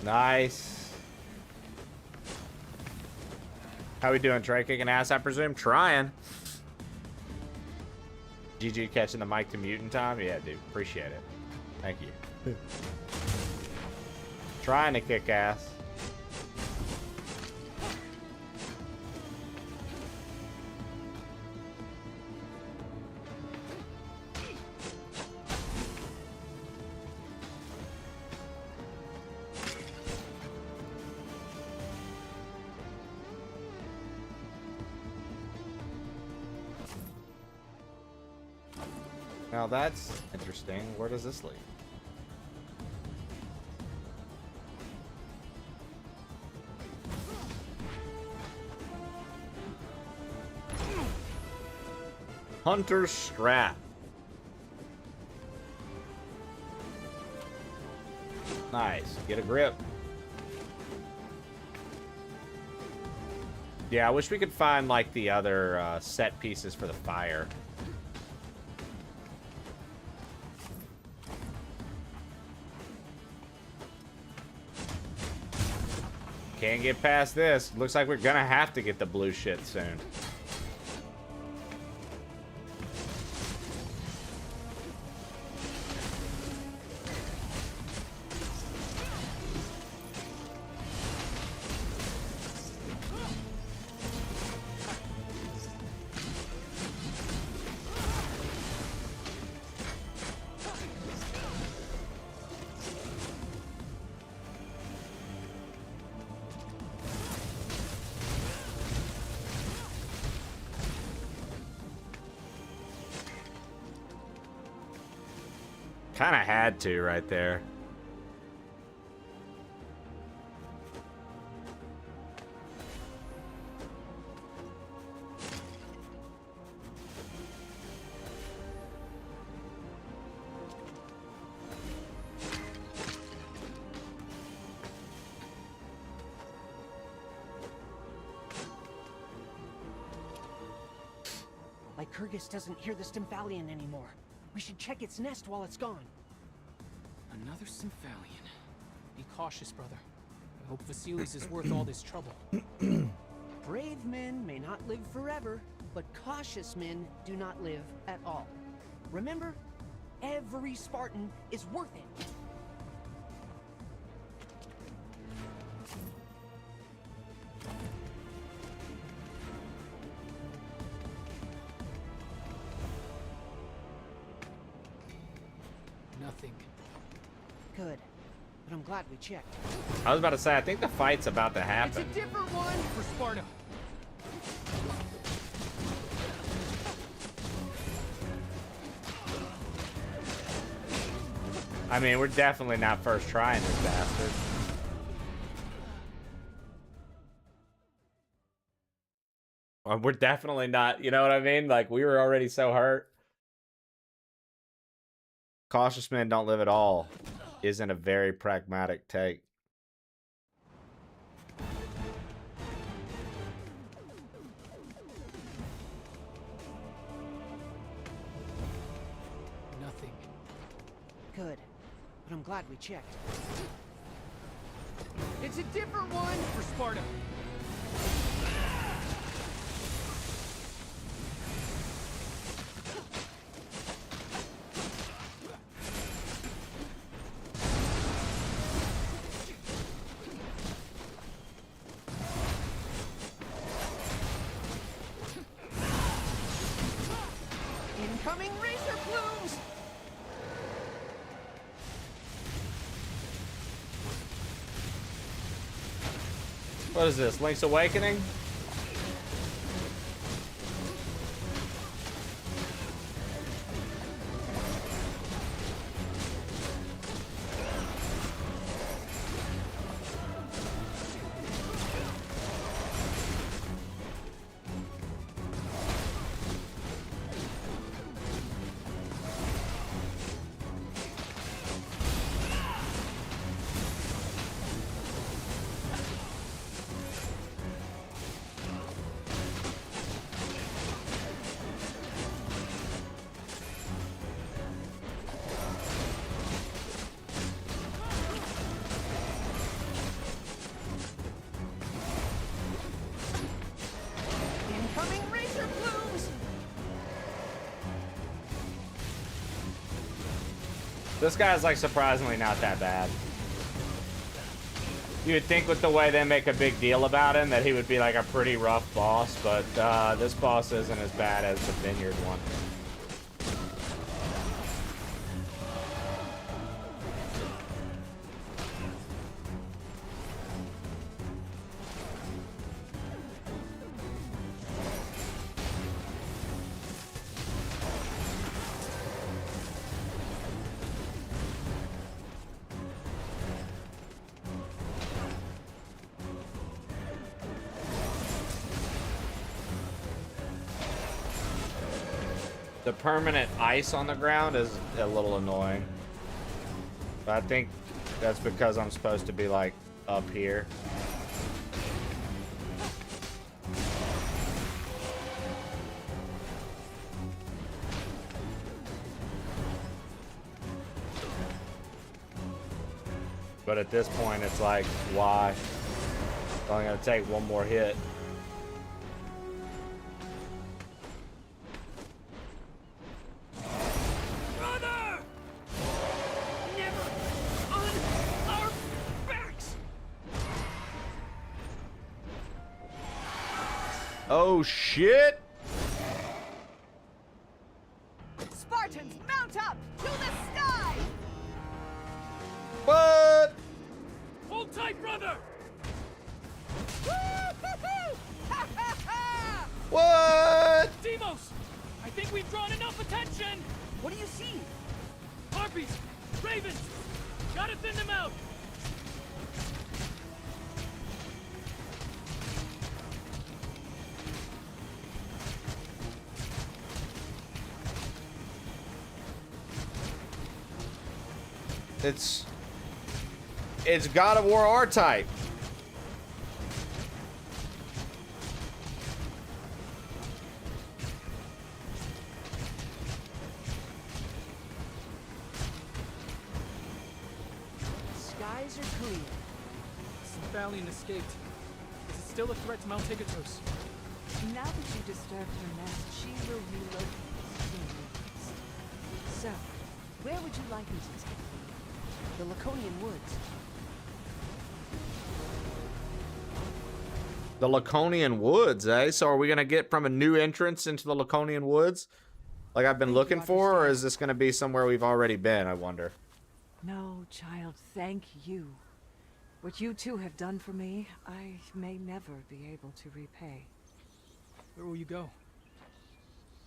[SPEAKER 3] Nice. How we doing, Trey? Kicking ass, I presume? Trying. GG catching the mic to mutant time? Yeah, dude. Appreciate it. Thank you. Trying to kick ass. Now that's interesting. Where does this lead? Hunter's Strap. Nice. Get a grip. Yeah, I wish we could find like the other set pieces for the fire. Can't get past this. Looks like we're gonna have to get the blue shit soon. Kind of had to right there.
[SPEAKER 8] Lycurgus doesn't hear the Stymphalian anymore. We should check its nest while it's gone.
[SPEAKER 5] Another Stymphalian. Be cautious, brother. I hope Vasilis is worth all this trouble.
[SPEAKER 8] Brave men may not live forever, but cautious men do not live at all. Remember, every Spartan is worth it.
[SPEAKER 5] Nothing.
[SPEAKER 8] Good. But I'm glad we checked.
[SPEAKER 3] I was about to say, I think the fight's about to happen.
[SPEAKER 8] It's a different one for Sparta.
[SPEAKER 3] I mean, we're definitely not first trying this bastard. We're definitely not, you know what I mean? Like, we were already so hurt. Cautious men don't live at all isn't a very pragmatic take.
[SPEAKER 5] Nothing.
[SPEAKER 8] Good. But I'm glad we checked. It's a different one for Sparta. Incoming razor plumes!
[SPEAKER 3] What is this? Link's Awakening? This guy's like surprisingly not that bad. You would think with the way they make a big deal about him that he would be like a pretty rough boss, but this boss isn't as bad as the Vineyard one. The permanent ice on the ground is a little annoying. But I think that's because I'm supposed to be like up here. But at this point, it's like, why? It's only gonna take one more hit. Oh shit!
[SPEAKER 7] Spartans, mount up to the sky!
[SPEAKER 3] What?
[SPEAKER 5] Hold tight, brother!
[SPEAKER 3] What?
[SPEAKER 5] Deimos! I think we've drawn enough attention!
[SPEAKER 8] What do you see?
[SPEAKER 5] Harpies! Ravens! Gotta thin them out!
[SPEAKER 3] It's God of War R-Type.
[SPEAKER 8] Skies are clear.
[SPEAKER 5] Cephalion escaped. Is it still a threat to Mount Tegatos?
[SPEAKER 7] Now that you disturbed her nest, she will relocate soon. So, where would you like me to take you?
[SPEAKER 8] The Laconian Woods.
[SPEAKER 3] The Laconian Woods, eh? So are we gonna get from a new entrance into the Laconian Woods, like I've been looking for, or is this gonna be somewhere we've already been? I wonder.
[SPEAKER 7] No, child, thank you. What you two have done for me, I may never be able to repay.
[SPEAKER 5] Where will you go?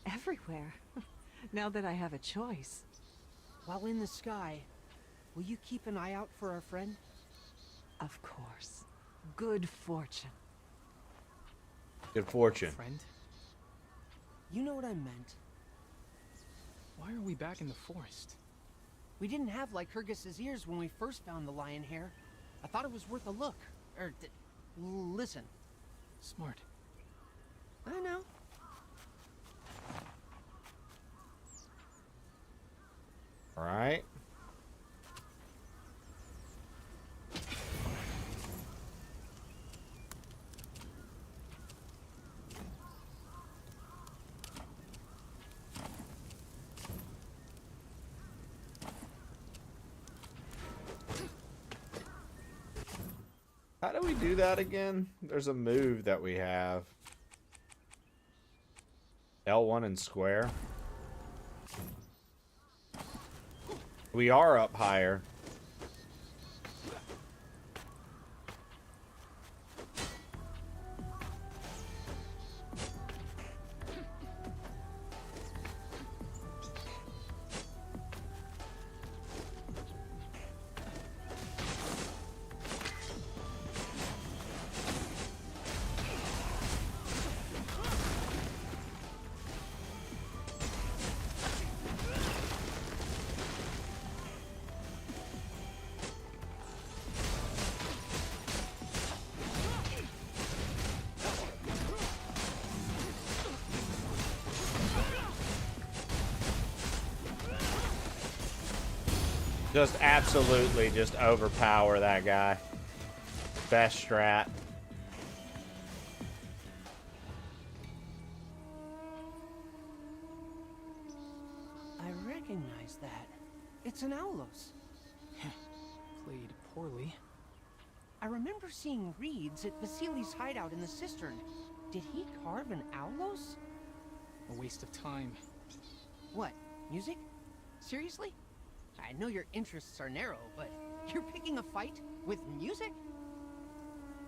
[SPEAKER 7] Everywhere. Now that I have a choice.
[SPEAKER 8] While in the sky, will you keep an eye out for our friend?
[SPEAKER 7] Of course. Good fortune.
[SPEAKER 3] Good fortune.
[SPEAKER 5] Friend?
[SPEAKER 8] You know what I meant.
[SPEAKER 5] Why are we back in the forest?
[SPEAKER 8] We didn't have Lycurgus's ears when we first found the lion hair. I thought it was worth a look. Listen.
[SPEAKER 5] Smart.
[SPEAKER 8] I know.
[SPEAKER 3] All right. How do we do that again? There's a move that we have. L1 and square. We are up higher. Just absolutely just overpower that guy. Best strat.
[SPEAKER 8] I recognize that. It's an Aulos.
[SPEAKER 5] Played poorly.
[SPEAKER 8] I remember seeing reeds at Vasili's hideout in the cistern. Did he carve an Aulos?
[SPEAKER 5] A waste of time.
[SPEAKER 8] What? Music? Seriously? I know your interests are narrow, but you're picking a fight with music?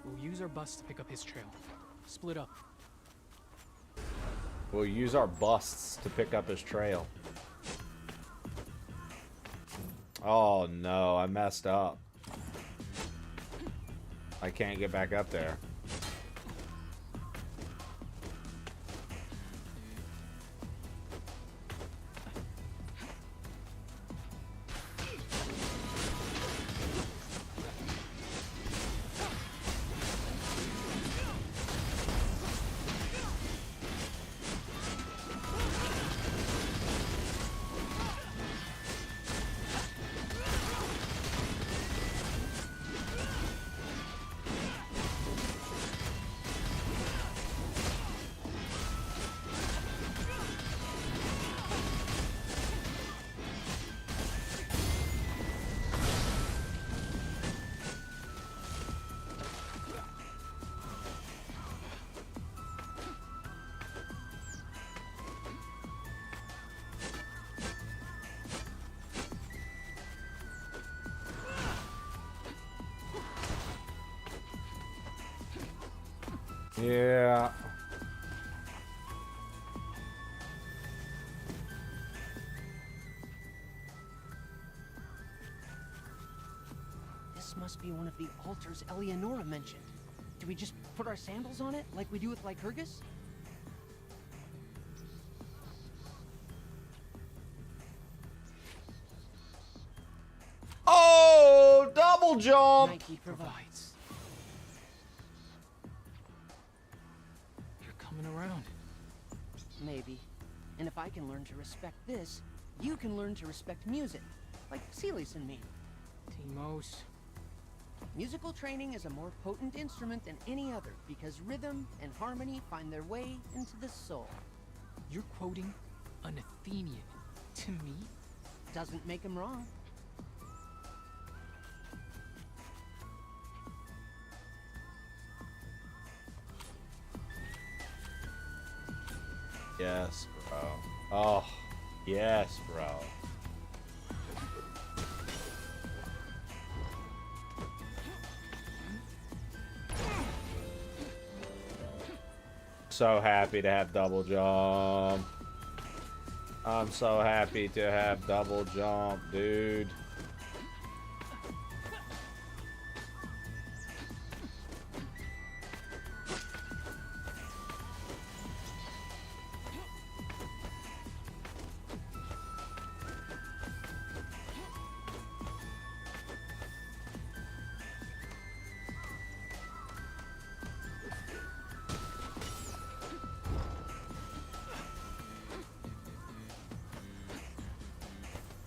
[SPEAKER 5] We'll use our bus to pick up his trail. Split up.
[SPEAKER 3] We'll use our busts to pick up his trail. Oh no, I messed up. I can't get back up there. Yeah.
[SPEAKER 8] This must be one of the altars Eleonora mentioned. Do we just put our sandals on it, like we do with Lycurgus?
[SPEAKER 3] Oh, double jump!
[SPEAKER 8] Nike provides.
[SPEAKER 5] You're coming around.
[SPEAKER 8] Maybe. And if I can learn to respect this, you can learn to respect music. Like Celis and me.
[SPEAKER 5] Timos.
[SPEAKER 8] Musical training is a more potent instrument than any other because rhythm and harmony find their way into the soul.
[SPEAKER 5] You're quoting an Athenian to me?
[SPEAKER 8] Doesn't make him wrong.
[SPEAKER 3] Yes, bro. Oh, yes, bro. So happy to have double jump. I'm so happy to have double jump, dude.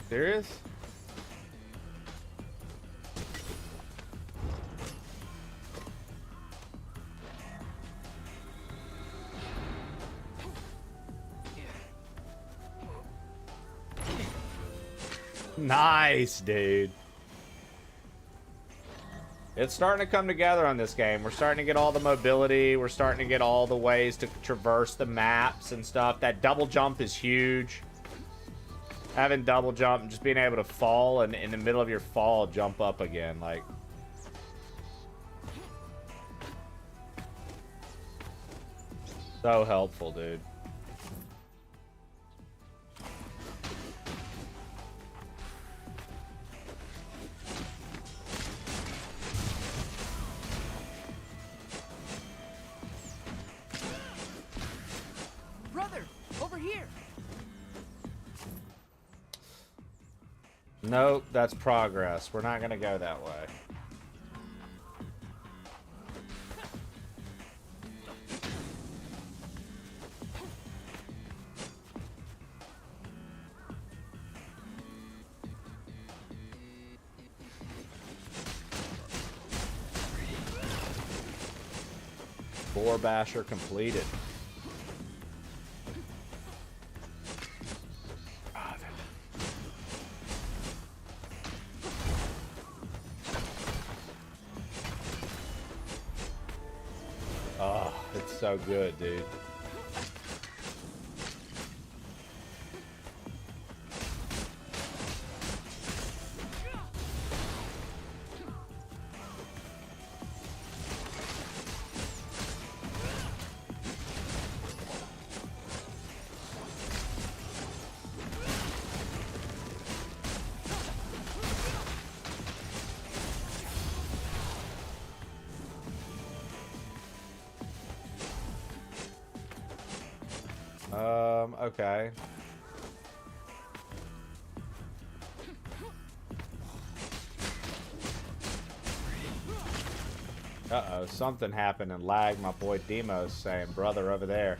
[SPEAKER 3] Serious? Nice, dude. It's starting to come together on this game. We're starting to get all the mobility. We're starting to get all the ways to traverse the maps and stuff. That double jump is huge. Having double jump and just being able to fall and in the middle of your fall jump up again, like, so helpful, dude.
[SPEAKER 8] Brother, over here.
[SPEAKER 3] Nope, that's progress. We're not gonna go that way. Boar basher completed. so good, dude. Okay. Uh-oh, something happened and lagged my boy Demos saying, brother over there.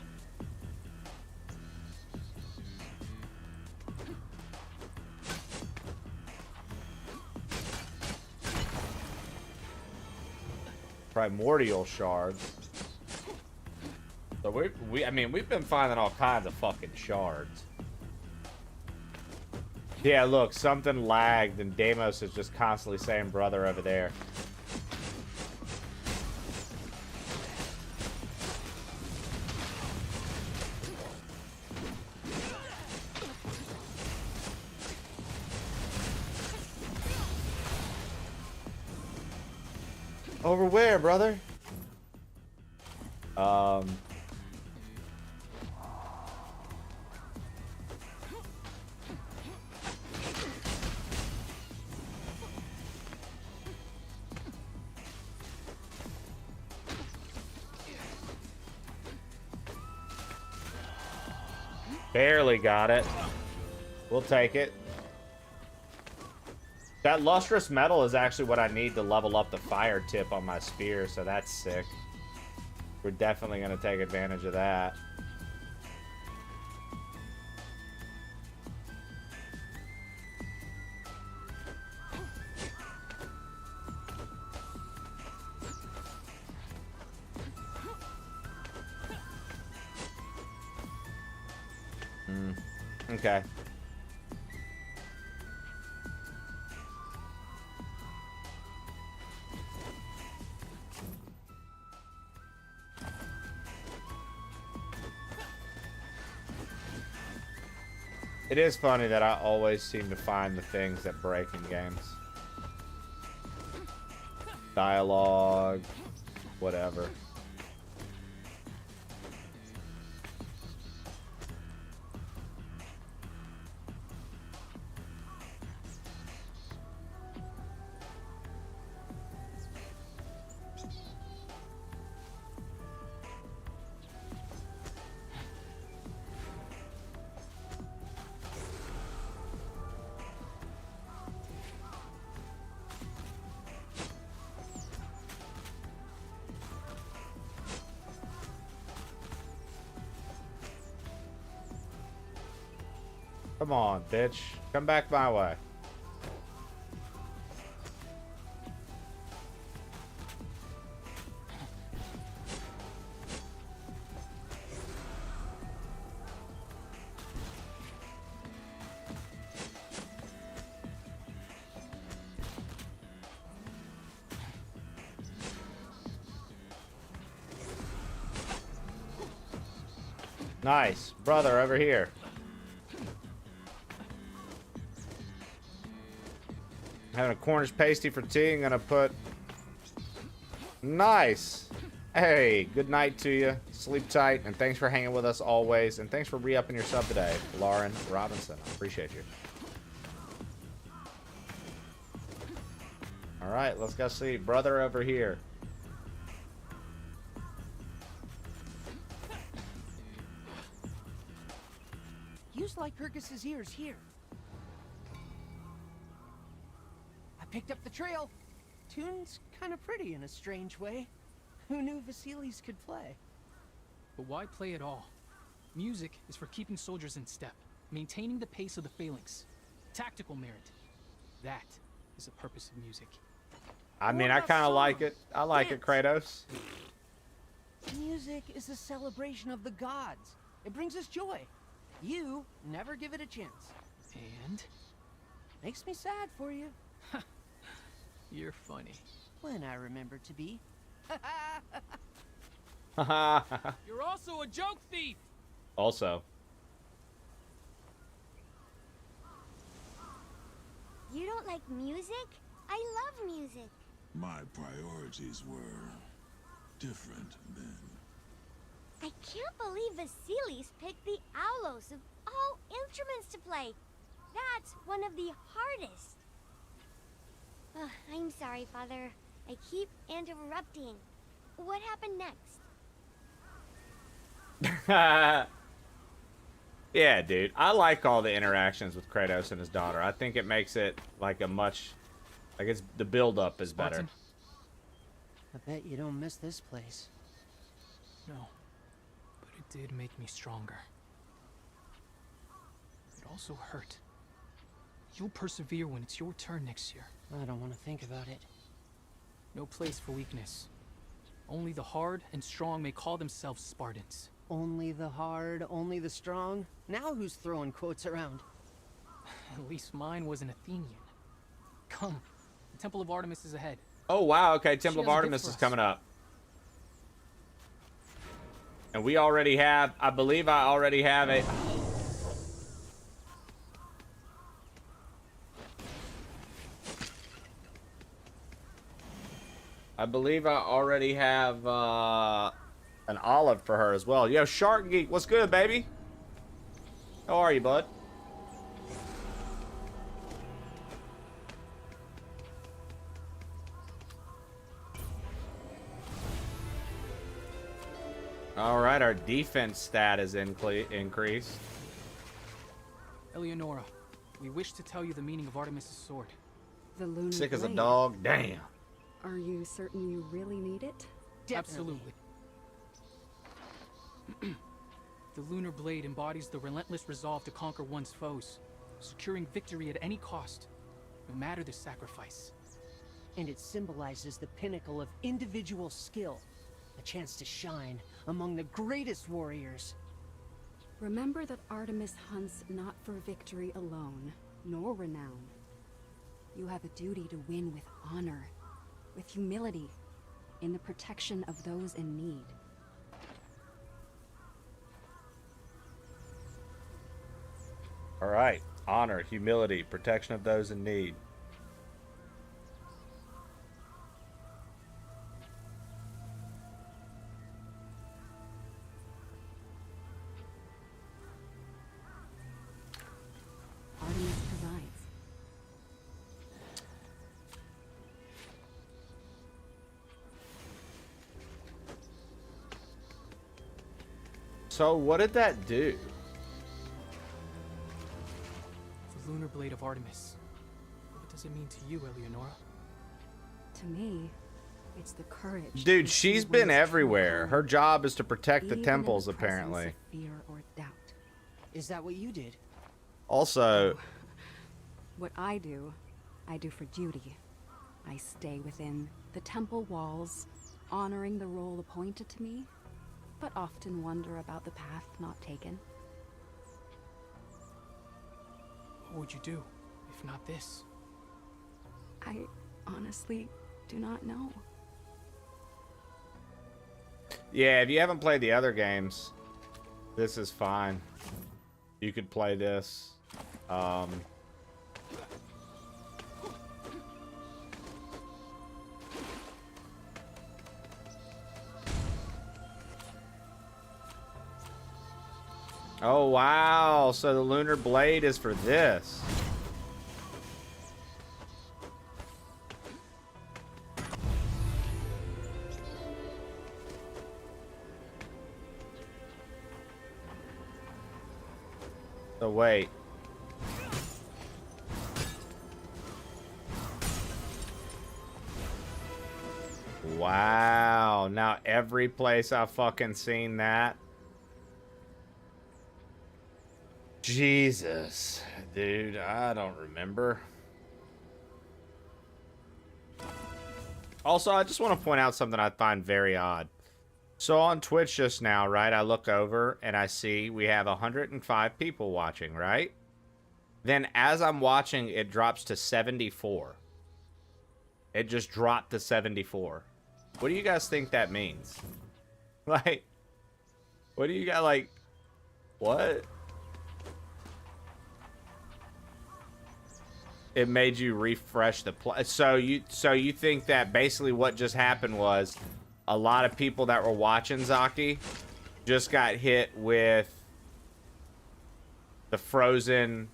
[SPEAKER 3] Primordial shards. So I mean, we've been finding all kinds of fucking shards. Yeah, look, something lagged and Deimos is just constantly saying brother over there. Over where, brother? Barely got it. We'll take it. That lustrous metal is actually what I need to level up the fire tip on my spear, so that's sick. We're definitely going to take advantage of that. Okay. It is funny that I always seem to find the things that break in games. Dialogue, whatever. Come on, bitch. Come back my way. Nice. Brother, over here. Having a Cornish pasty for tea. I'm gonna put... Nice. Hey, good night to you. Sleep tight, and thanks for hanging with us always. And thanks for re-upping your sub today, Lauren Robinson. I appreciate you. Alright, let's go see. Brother over here.
[SPEAKER 8] Use Lycurgus's ears here. I picked up the trail. Tune's kind of pretty in a strange way. Who knew Vasilis could play?
[SPEAKER 5] But why play at all? Music is for keeping soldiers in step, maintaining the pace of the phalanx. Tactical merit. That is the purpose of music.
[SPEAKER 3] I mean, I kind of like it. I like it, Kratos.
[SPEAKER 8] Music is a celebration of the gods. It brings us joy. You never give it a chance.
[SPEAKER 5] And?
[SPEAKER 8] Makes me sad for you.
[SPEAKER 5] You're funny.
[SPEAKER 8] When I remember to be.
[SPEAKER 5] You're also a joke thief.
[SPEAKER 1] Also.
[SPEAKER 9] You don't like music? I love music.
[SPEAKER 10] My priorities were different then.
[SPEAKER 9] I can't believe Vasilis picked the aulos of all instruments to play. That's one of the hardest. Ugh, I'm sorry, Father. I keep interrupting. What happened next?
[SPEAKER 1] Yeah, dude. I like all the interactions with Kratos and his daughter. I think it makes it like a much... Like, it's the build-up is better.
[SPEAKER 8] I bet you don't miss this place.
[SPEAKER 5] No, but it did make me stronger. It also hurt. You'll persevere when it's your turn next year.
[SPEAKER 8] I don't want to think about it.
[SPEAKER 5] No place for weakness. Only the hard and strong may call themselves Spartans.
[SPEAKER 8] Only the hard, only the strong? Now who's throwing quotes around?
[SPEAKER 5] At least mine was an Athenian. Come, the Temple of Artemis is ahead.
[SPEAKER 1] Oh, wow. Okay,
[SPEAKER 5] She
[SPEAKER 1] Temple of
[SPEAKER 5] has a gift
[SPEAKER 1] Artemis
[SPEAKER 5] for
[SPEAKER 1] is
[SPEAKER 5] us.
[SPEAKER 1] coming up. And we already have... I believe I already have a... I believe I already have an olive for her as well. Yo, Shark Geek, what's good, baby? How are you, bud? All right, our defense stat is increased.
[SPEAKER 5] Eleonora, we wish to tell you the meaning of Artemis' sword.
[SPEAKER 16] The lunar
[SPEAKER 1] Sick as a
[SPEAKER 16] blade.
[SPEAKER 1] dog. Damn.
[SPEAKER 16] Are you certain you really need it?
[SPEAKER 5] Absolutely. The lunar blade embodies the relentless resolve to conquer one's foes, securing victory at any cost, no matter the sacrifice.
[SPEAKER 8] And it symbolizes the pinnacle of individual skill, a chance to shine among the greatest warriors.
[SPEAKER 16] Remember that Artemis hunts not for victory alone, nor renown. You have a duty to win with honor, with humility, in the protection of those in need.
[SPEAKER 1] All right. Honor, humility, protection of those in need.
[SPEAKER 16] Artemis provides.
[SPEAKER 1] So what did that do?
[SPEAKER 5] The lunar blade of Artemis. What does it mean to you, Eleonora?
[SPEAKER 16] To me, it's the courage.
[SPEAKER 1] Dude,
[SPEAKER 16] to
[SPEAKER 1] she's
[SPEAKER 16] see
[SPEAKER 1] been
[SPEAKER 16] one's true
[SPEAKER 1] everywhere.
[SPEAKER 16] calling,
[SPEAKER 1] Her job is to protect the
[SPEAKER 16] even in
[SPEAKER 1] temples,
[SPEAKER 16] the presence
[SPEAKER 1] apparently.
[SPEAKER 16] of fear or doubt.
[SPEAKER 8] Is that what you did?
[SPEAKER 1] Also,
[SPEAKER 16] What I do for duty. I stay within the temple walls, honoring the role appointed to me, but often wonder about the path not taken.
[SPEAKER 5] What would you do, if not this?
[SPEAKER 16] I honestly do not know.
[SPEAKER 1] yeah, if you haven't played the other games, this is fine. You could play this. Oh, wow. So the lunar blade is for this. So wait. Wow. Now every place I've fucking seen that. Jesus. Dude, I don't remember. Also, I just want to point out something I find very odd. So on Twitch just now, right, I look over and I see we have 105 people watching, right? Then as I'm watching, it drops to 74. It just dropped to 74. What do you guys think that means? Like, what do you got? Like, what? It made you refresh the play. So you think that basically what just happened was a lot of people that were watching Zaki just got hit with the frozen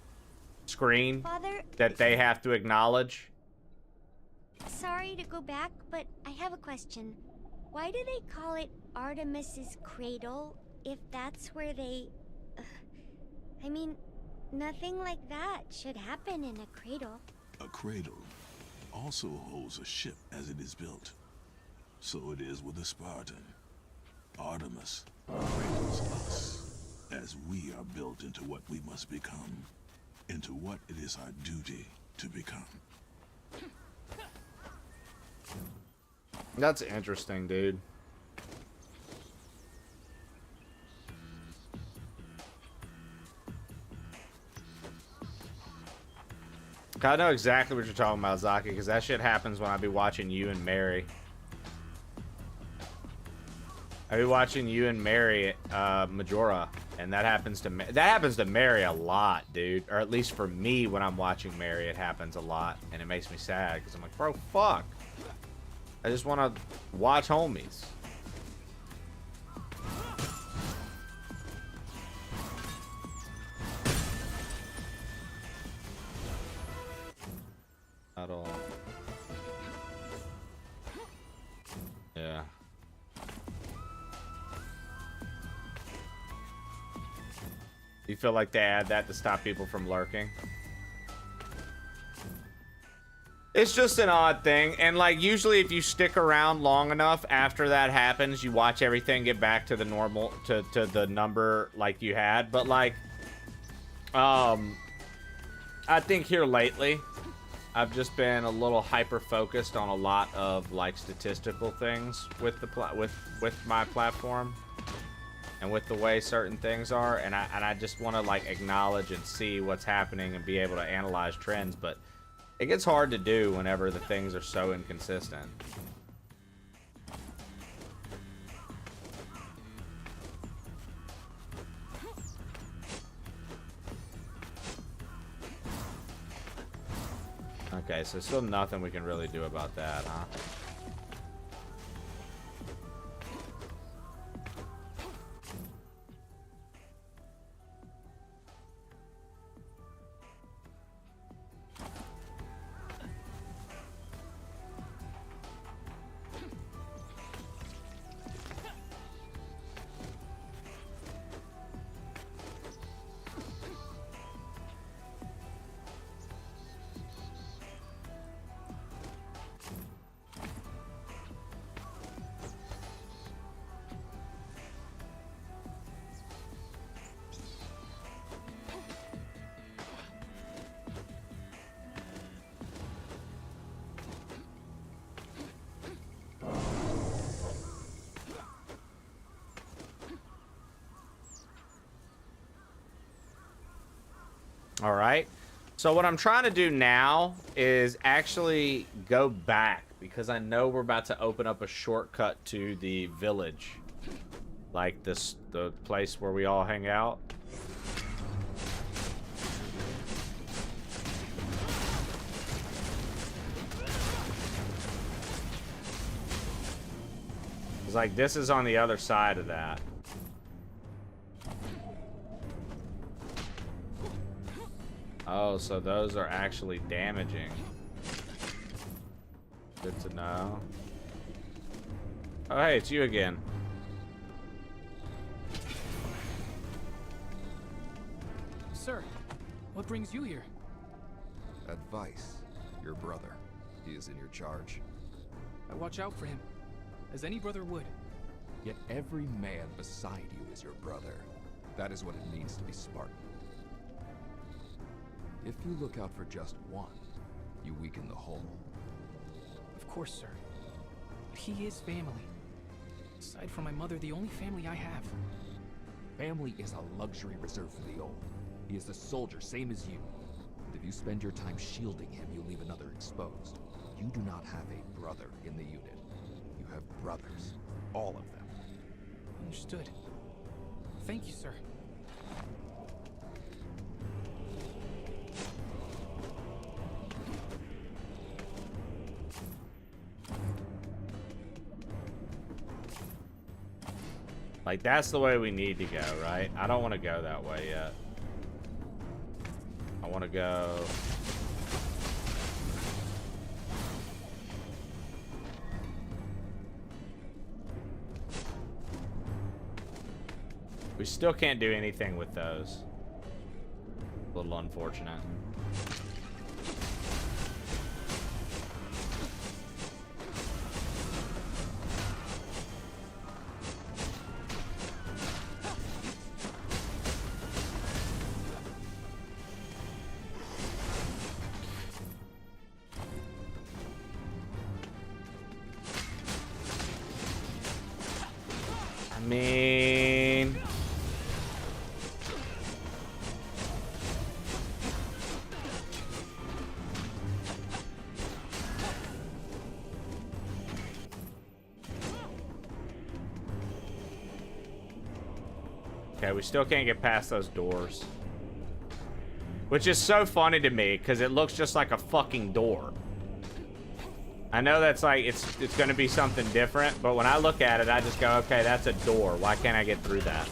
[SPEAKER 1] screen
[SPEAKER 9] Father,
[SPEAKER 1] that they have to acknowledge?
[SPEAKER 9] sorry to go back, but I have a question. Why do they call it Artemis's cradle if that's where they... I mean, nothing like that should happen in a cradle.
[SPEAKER 10] A cradle also holds a ship as it is built. So it is with a Spartan. Artemis cradles us as we are built into what we must become, into what it is our duty to become.
[SPEAKER 1] That's interesting, dude. I know exactly what you're talking about, Zaki, because that shit happens when I be watching you and Mary. I be watching you and Mary, Majora, and that happens to Mary a lot, dude. Or at least for me, when I'm watching Mary, it happens a lot, and it makes me sad because I'm like, bro, fuck. I just want to watch homies. At all. Yeah. You feel like they add that to stop people from lurking? It's just an odd thing, and like usually if you stick around long enough after that happens, you watch everything get back to the normal, to the number like you had. But like, I think here lately, I've just been a little hyper focused on a lot of like statistical things with the with my platform and with the way certain things are, and I just want to like acknowledge and see what's happening and be able to analyze trends, but it gets hard to do whenever the things are so inconsistent. Okay, so still nothing we can really do about that, huh? All right. So what I'm trying to do now is actually go back because I know we're about to open up a shortcut to the village. Like this, the place where we all hang out. It's like this is on the other side of that. Oh, so those are actually damaging. Good to know. Oh, hey, it's you again.
[SPEAKER 5] Sir, what brings you here?
[SPEAKER 11] Advice. Your brother. He is in your charge.
[SPEAKER 5] I watch out for him, as any brother would.
[SPEAKER 11] Yet every man beside you is your brother. That is what it means to be Spartan. If you look out for just one, you weaken the whole.
[SPEAKER 5] Of course, sir. He is family. Aside from my mother, the only family I have.
[SPEAKER 11] Family is a luxury reserved for the old. He is a soldier, same as you. And if you spend your time shielding him, you leave another exposed. You do not have a brother in the unit. You have brothers. All of them.
[SPEAKER 5] Understood. Thank you, sir.
[SPEAKER 1] Like, that's the way we need to go, right? I don't want to go that way yet. I want to go... We still can't do anything with those. A little unfortunate. I mean... Okay, we still can't get past those doors. Which is so funny to me, because it looks just like a fucking door. I know that's like, it's gonna be something different, but when I look at it, I just go, okay, that's a door. Why can't I get through that?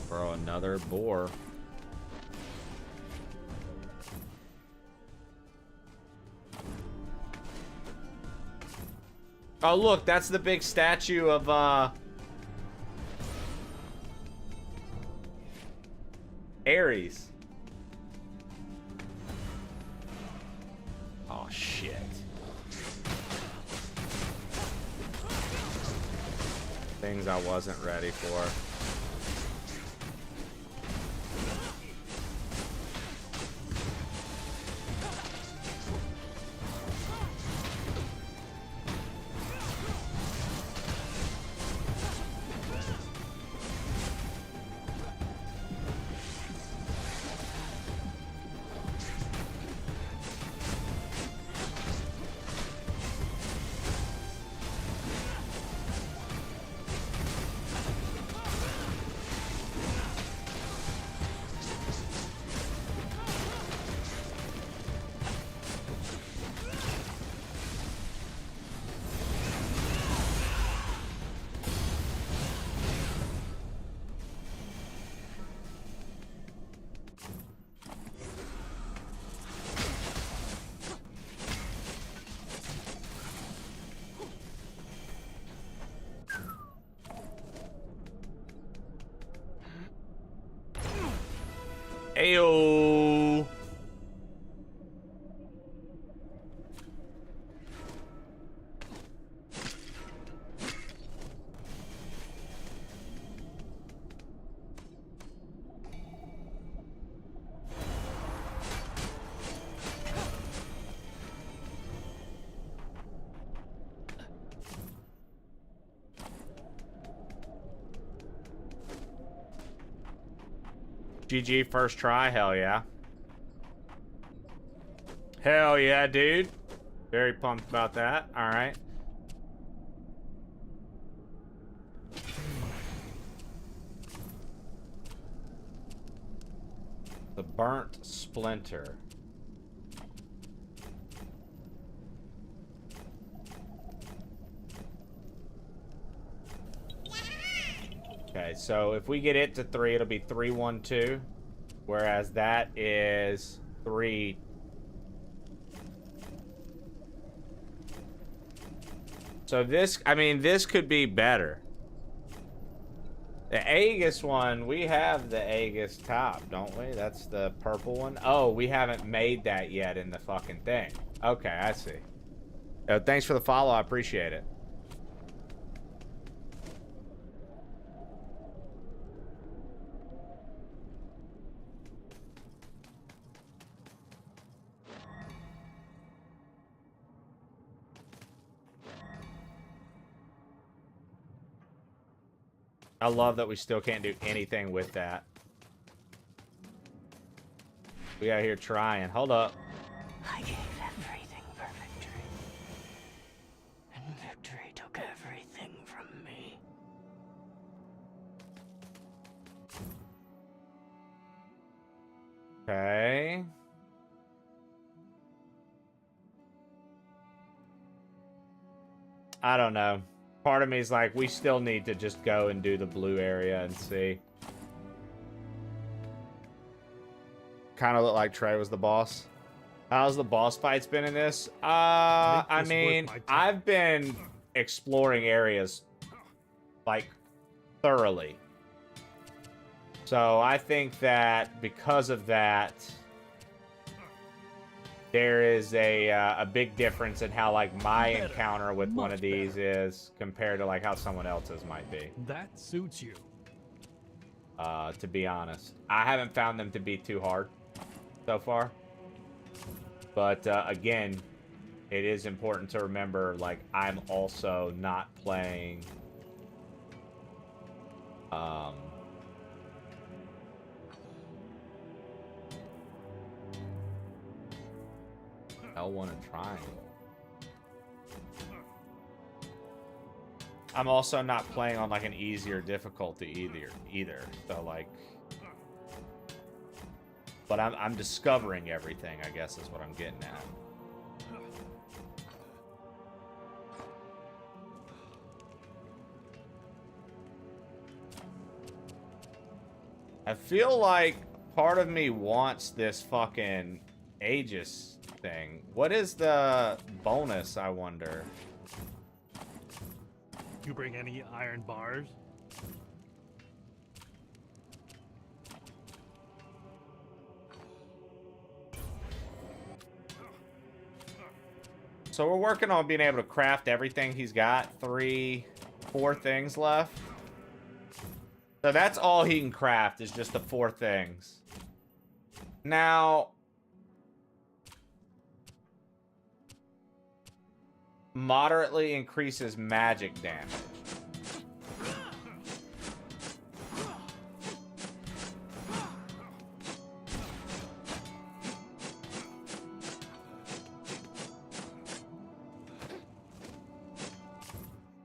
[SPEAKER 1] Bro, another boar. Oh, look, that's the big statue of, Ares. Oh, shit. Things I wasn't ready for. Ayo. GG first try, hell yeah. Hell yeah, dude. Very pumped about that. All right. The burnt splinter. Okay, so if we get it to 3, it'll be 3, 1, 2. Whereas that is 3. So this, I mean, this could be better. The Aegis one, we have the Aegis top, don't we? That's the purple one. Oh, we haven't made that yet in the fucking thing. Okay, I see. Thanks for the follow, I appreciate it. I love that we still can't do anything with that. We out here trying. Hold up.
[SPEAKER 15] I gave
[SPEAKER 3] Okay. I don't know. Part of me is like, we still need to just go and do the blue area and see. Kind of looked like Trey was the boss. How's the boss fights been in this? I mean, I've been exploring areas, like, thoroughly. So I think that because of that, there is a big difference in how, like, my encounter with one of these is compared to, like, how someone else's might be.
[SPEAKER 17] That suits you.
[SPEAKER 3] To be honest. I haven't found them to be too hard so far. But, again, it is important to remember, like, I'm also not playing, L1 and Triangle. I'm also not playing on, like, an easier difficulty either. So, like... But I'm discovering everything, I guess, is what I'm getting at. I feel like part of me wants this fucking Aegis thing. What is the bonus, I wonder?
[SPEAKER 17] You bring any iron bars?
[SPEAKER 3] So we're working on being able to craft everything he's got. 4 things left. So that's all he can craft is just the 4 things. Now... Moderately increases magic damage.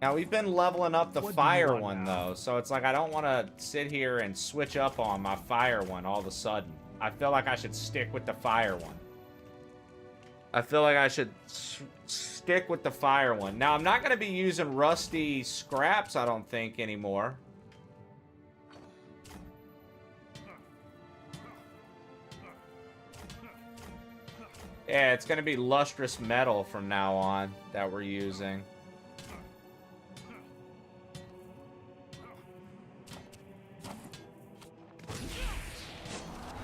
[SPEAKER 3] Now, we've been leveling up the fire one, though, so it's like I don't want to sit here and switch up on my fire one all of a sudden. I feel like I should stick with the fire one. I feel like I should stick with the fire one. Now, I'm not going to be using rusty scraps, I don't think, anymore. Yeah, it's going to be lustrous metal from now on that we're using.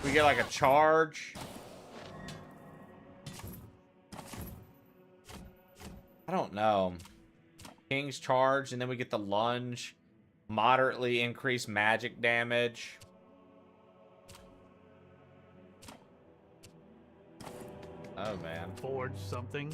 [SPEAKER 3] We get like a charge. I don't know. King's charge, and then we get the lunge. Moderately increased magic damage. Oh, man.
[SPEAKER 17] Forge something.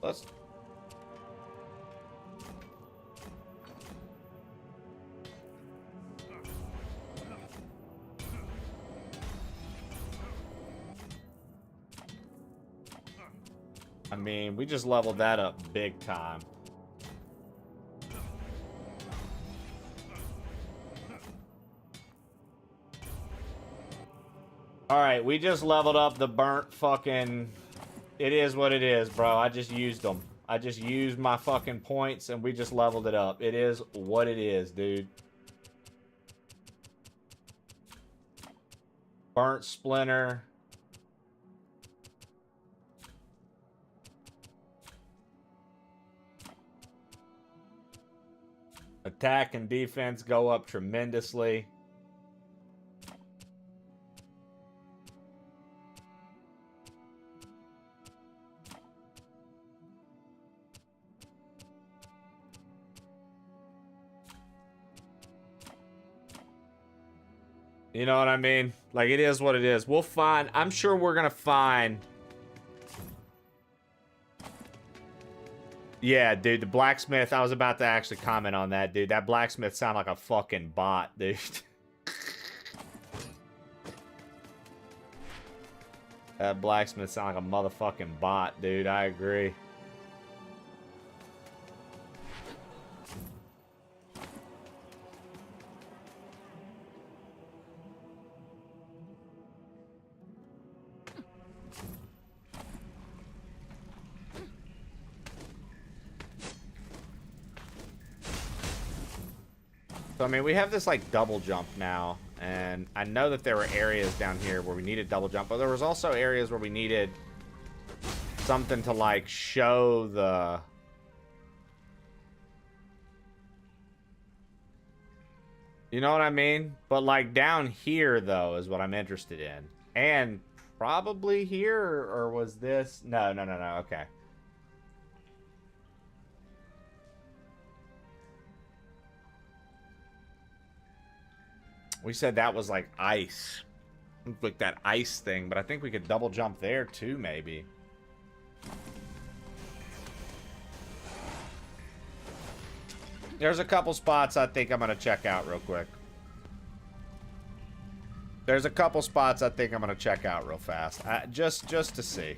[SPEAKER 3] Let's... I mean, we just leveled that up big time. Alright, we just leveled up the burnt fucking... It is what it is, bro. I just used them. I just used my fucking points and we just leveled it up. It is what it is, dude. Burnt splinter. Attack and defense go up tremendously. You know what I mean? Like, it is what it is. We'll find... I'm sure we're gonna find... Yeah, dude, the blacksmith... I was about to actually comment on that, dude. That blacksmith sounded like a fucking bot, dude. That blacksmith sound like a motherfucking bot, dude. I agree. So, I mean, we have this, like, double jump now, and I know that there were areas down here where we needed double jump, but there was also areas where we needed something to, like, show the... You know what I mean? But, like, down here, though, is what I'm interested in. And probably here, or was this... No, okay. We said that was like ice. Like that ice thing, but I think we could double jump there too, maybe. There's a couple spots I think I'm gonna check out real quick. There's a couple spots I think I'm gonna check out real fast. Just to see.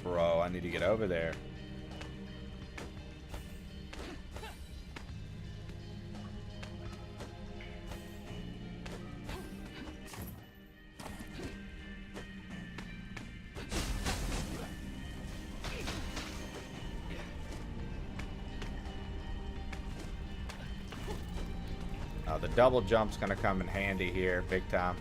[SPEAKER 3] Bro, I need to get over there. The double jump's gonna come in handy here, big time.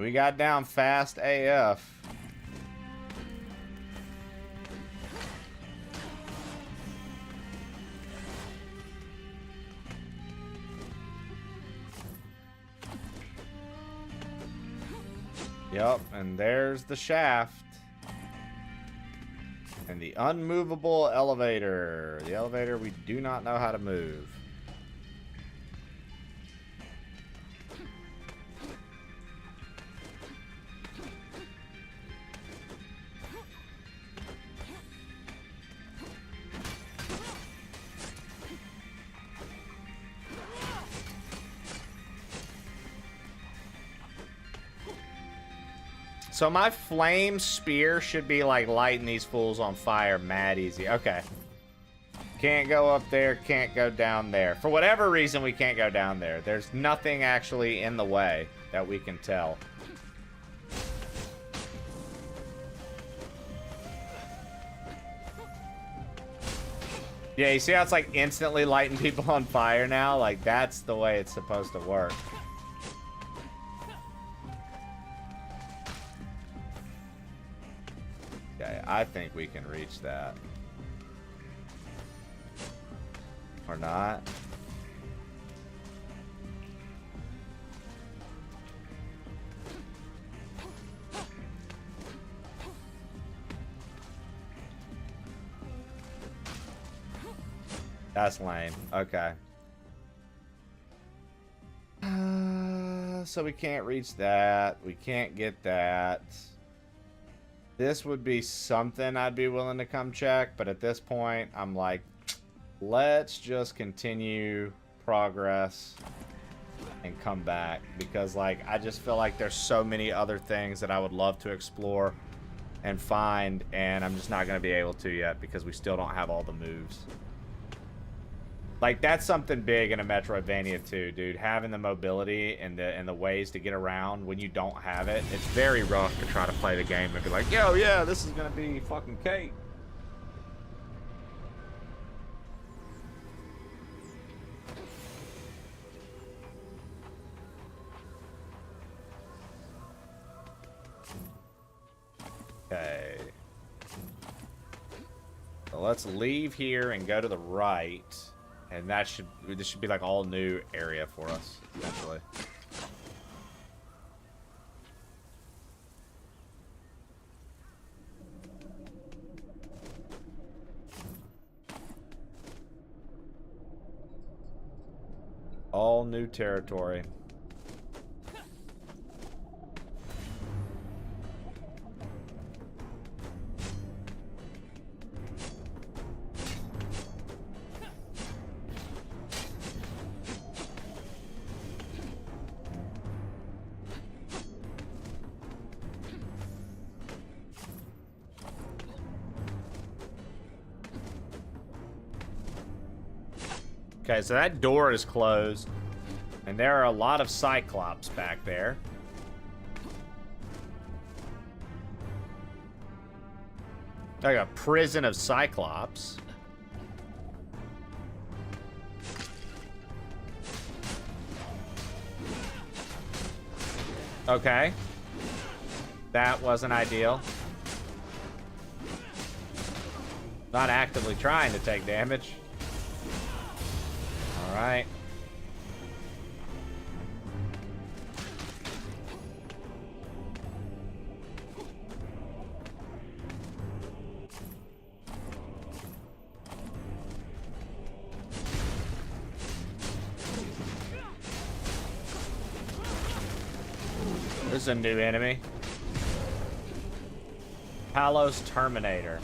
[SPEAKER 3] We got down fast AF. Yep, and there's the shaft. And the unmovable elevator. The elevator we do not know how to move. So my flame spear should be like lighting these fools on fire mad easy. Okay. Can't go up there, can't go down there. For whatever reason, we can't go down there. There's nothing actually in the way that we can tell. Yeah, you see how it's like instantly lighting people on fire now? Like, that's the way it's supposed to work. Okay, I think we can reach that. Or not. That's lame. Okay. So we can't reach that. We can't get that. This would be something I'd be willing to come check, but at this point, I'm like, let's just continue progress and come back, because like I just feel like there's so many other things that I would love to explore and find, and I'm just not going to be able to yet because we still don't have all the moves. Like, that's something big in a Metroidvania too, dude. Having the mobility and the ways to get around when you don't have it, it's very rough to try to play the game and be like, yo, yeah, this is gonna be fucking cake. Okay. So let's leave here and go to the right. And this should be like all new area for us, essentially. All new territory. Okay, so that door is closed. And there are a lot of Cyclops back there. Like a prison of Cyclops. Okay. That wasn't ideal. Not actively trying to take damage. Alright. This is a new enemy. Palos Terminator.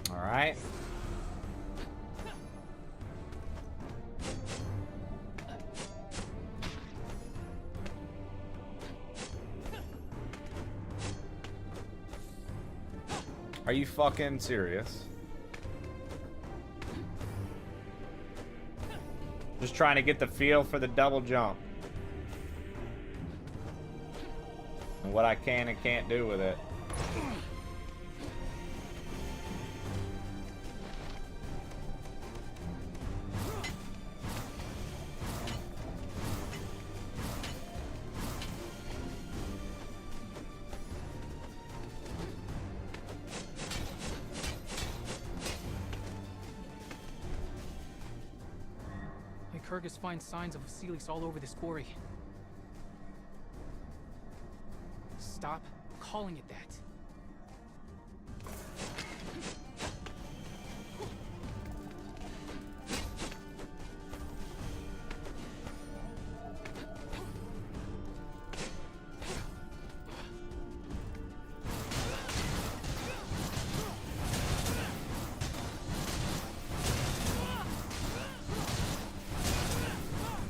[SPEAKER 3] All right. Are you fucking serious? Just trying to get the feel for the double jump. And what I can and can't do with it.
[SPEAKER 5] Lycurgus finds signs of Vasilis all over this quarry. Stop calling it that.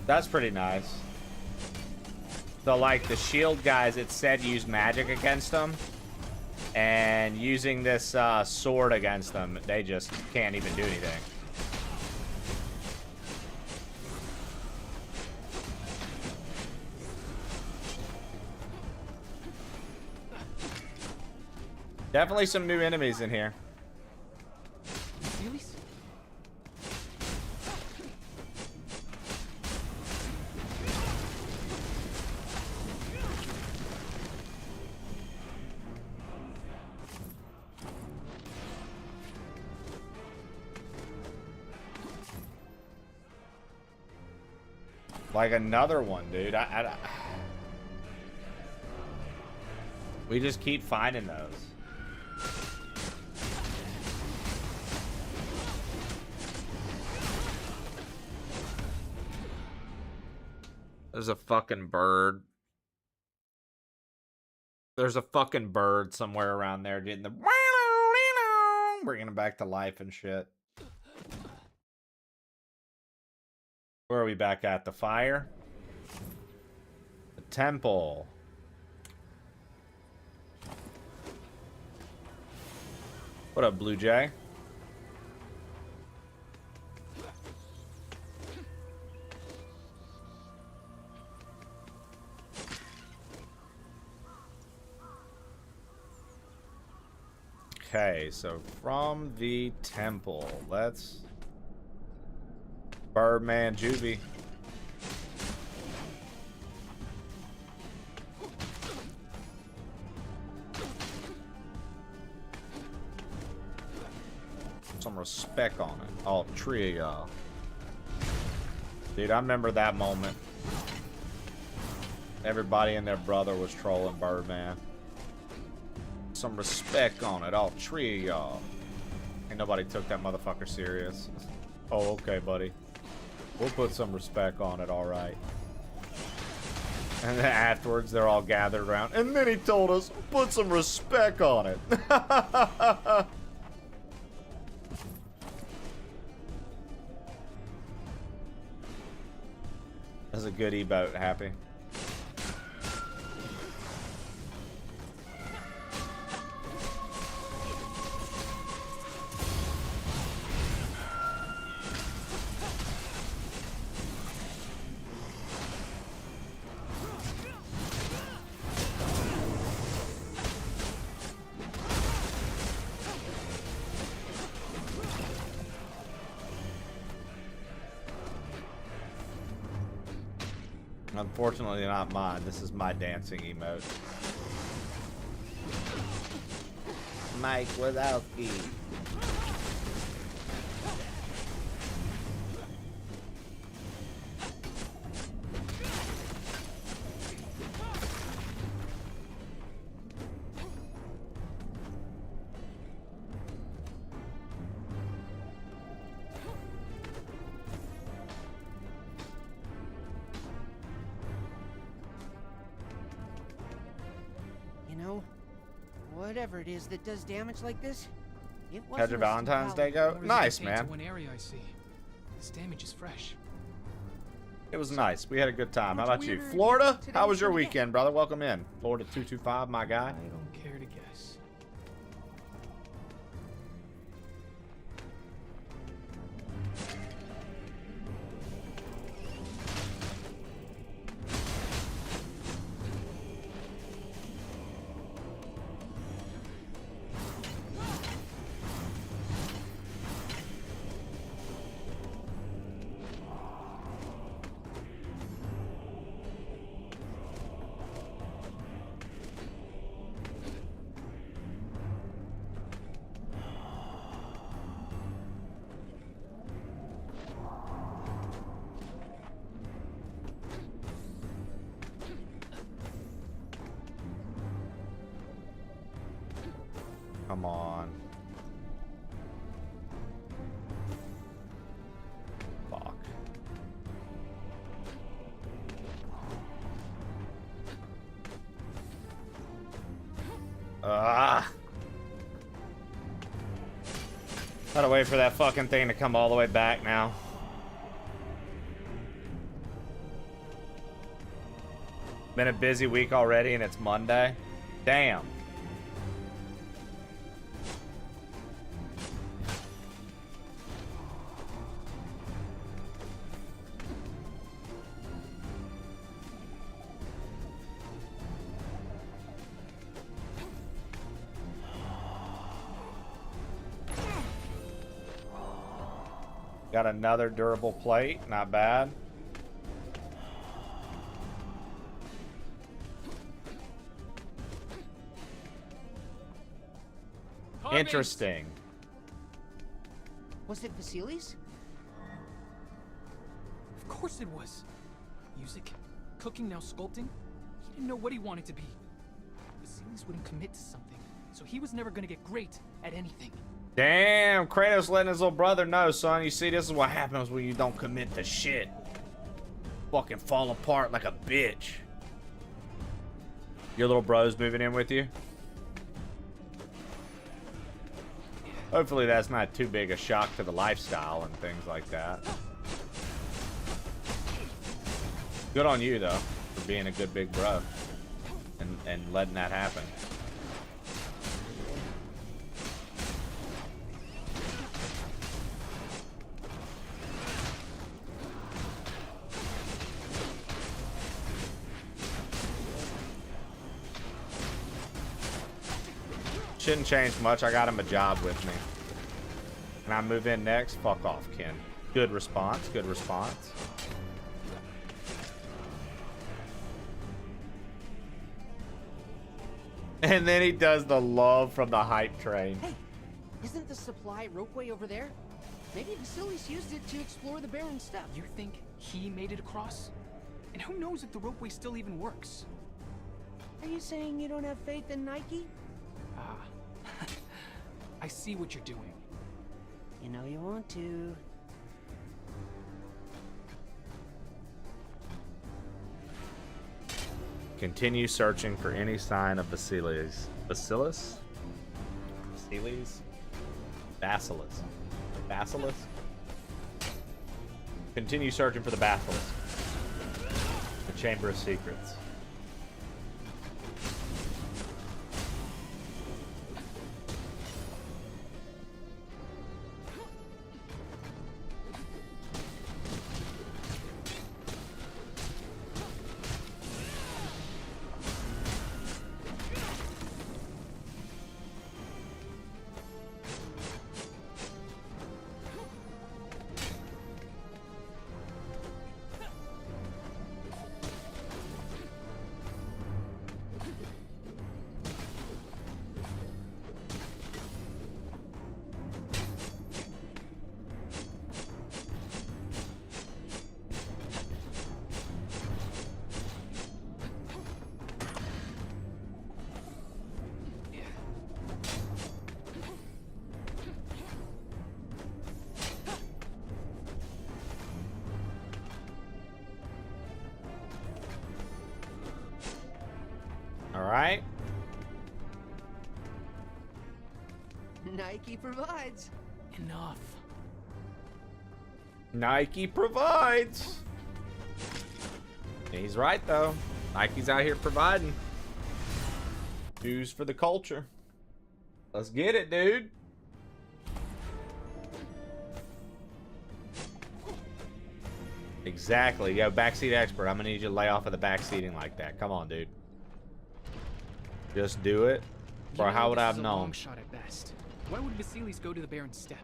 [SPEAKER 3] That's pretty nice. So, like, the shield guys, it said use magic against them. And using this sword against them, they just can't even do anything. Definitely some new enemies in here.
[SPEAKER 5] Vasilis?
[SPEAKER 3] Like another one, dude. We just keep finding those. There's a fucking bird. There's a fucking bird somewhere around there getting the bringing him back to life and shit. Where are we back at? The fire? The temple. What up, Blue Jay? Okay, so from the temple, let's... Birdman Juvie. Some respect on it. All three of y'all. Dude, I remember that moment. Everybody and their brother was trolling Birdman. Some respect on it, all three of y'all. Ain't nobody took that motherfucker serious. Oh, okay, buddy. We'll put some respect on it, alright. And then afterwards, they're all gathered around. And then he told us, put some respect on it. That's a good e-boat, Happy. Unfortunately, not mine. This is my dancing emote. Mike Wazowski.
[SPEAKER 8] Whatever it is that does damage like this, it wasn't.
[SPEAKER 3] How'd your Valentine's Day go? Nice, man.
[SPEAKER 5] One area I see. This damage is fresh.
[SPEAKER 3] It was nice. We had a good time. How about you? Florida? How was your weekend, brother? Welcome in. Florida 225, my guy.
[SPEAKER 5] I don't care to guess.
[SPEAKER 3] Come on. Fuck. Gotta wait for that fucking thing to come all the way back now. Been a busy week already and it's Monday. Damn. Got another durable plate, not bad. Interesting.
[SPEAKER 8] Was it Vasilis?
[SPEAKER 5] Of course it was. Music, cooking, now sculpting. He didn't know what he wanted to be. Vasilis wouldn't commit to something, so he was never gonna get great at anything.
[SPEAKER 3] Damn, Kratos letting his little brother know, son. You see, this is what happens when you don't commit to shit. Fucking fall apart like a bitch. Your little bro's moving in with you? Hopefully that's not too big a shock to the lifestyle and things like that. Good on you, though, for being a good big bro and letting that happen. Shouldn't change much. I got him a job with me. Can I move in next? Fuck off, Ken. Good response. Good response. And then he does the love from the hype train.
[SPEAKER 8] Hey, isn't the supply ropeway over there? Maybe Vasilis used it to explore the barren steppe.
[SPEAKER 5] You think he made it across? And who knows if the ropeway still even works?
[SPEAKER 8] Are you saying you don't have faith in Nike?
[SPEAKER 5] Ah, I see what you're doing.
[SPEAKER 8] You know you want to.
[SPEAKER 3] Continue searching for any sign of Vasilis. Bacillus? Vasilis? Bacillus. Bacillus? Continue searching for the Basilisk. The Chamber of Secrets. Alright.
[SPEAKER 8] Nike provides.
[SPEAKER 5] Enough.
[SPEAKER 3] Nike provides. He's right, though. Nike's out here providing. Shoes for the culture. Let's get it, dude. Exactly. Yo, backseat expert. I'm gonna need you to lay off of the backseating like that. Come on, dude. Just do it. Bro, how would I have known?
[SPEAKER 5] Long shot at best. Why would Vasilis go to the barren steppe?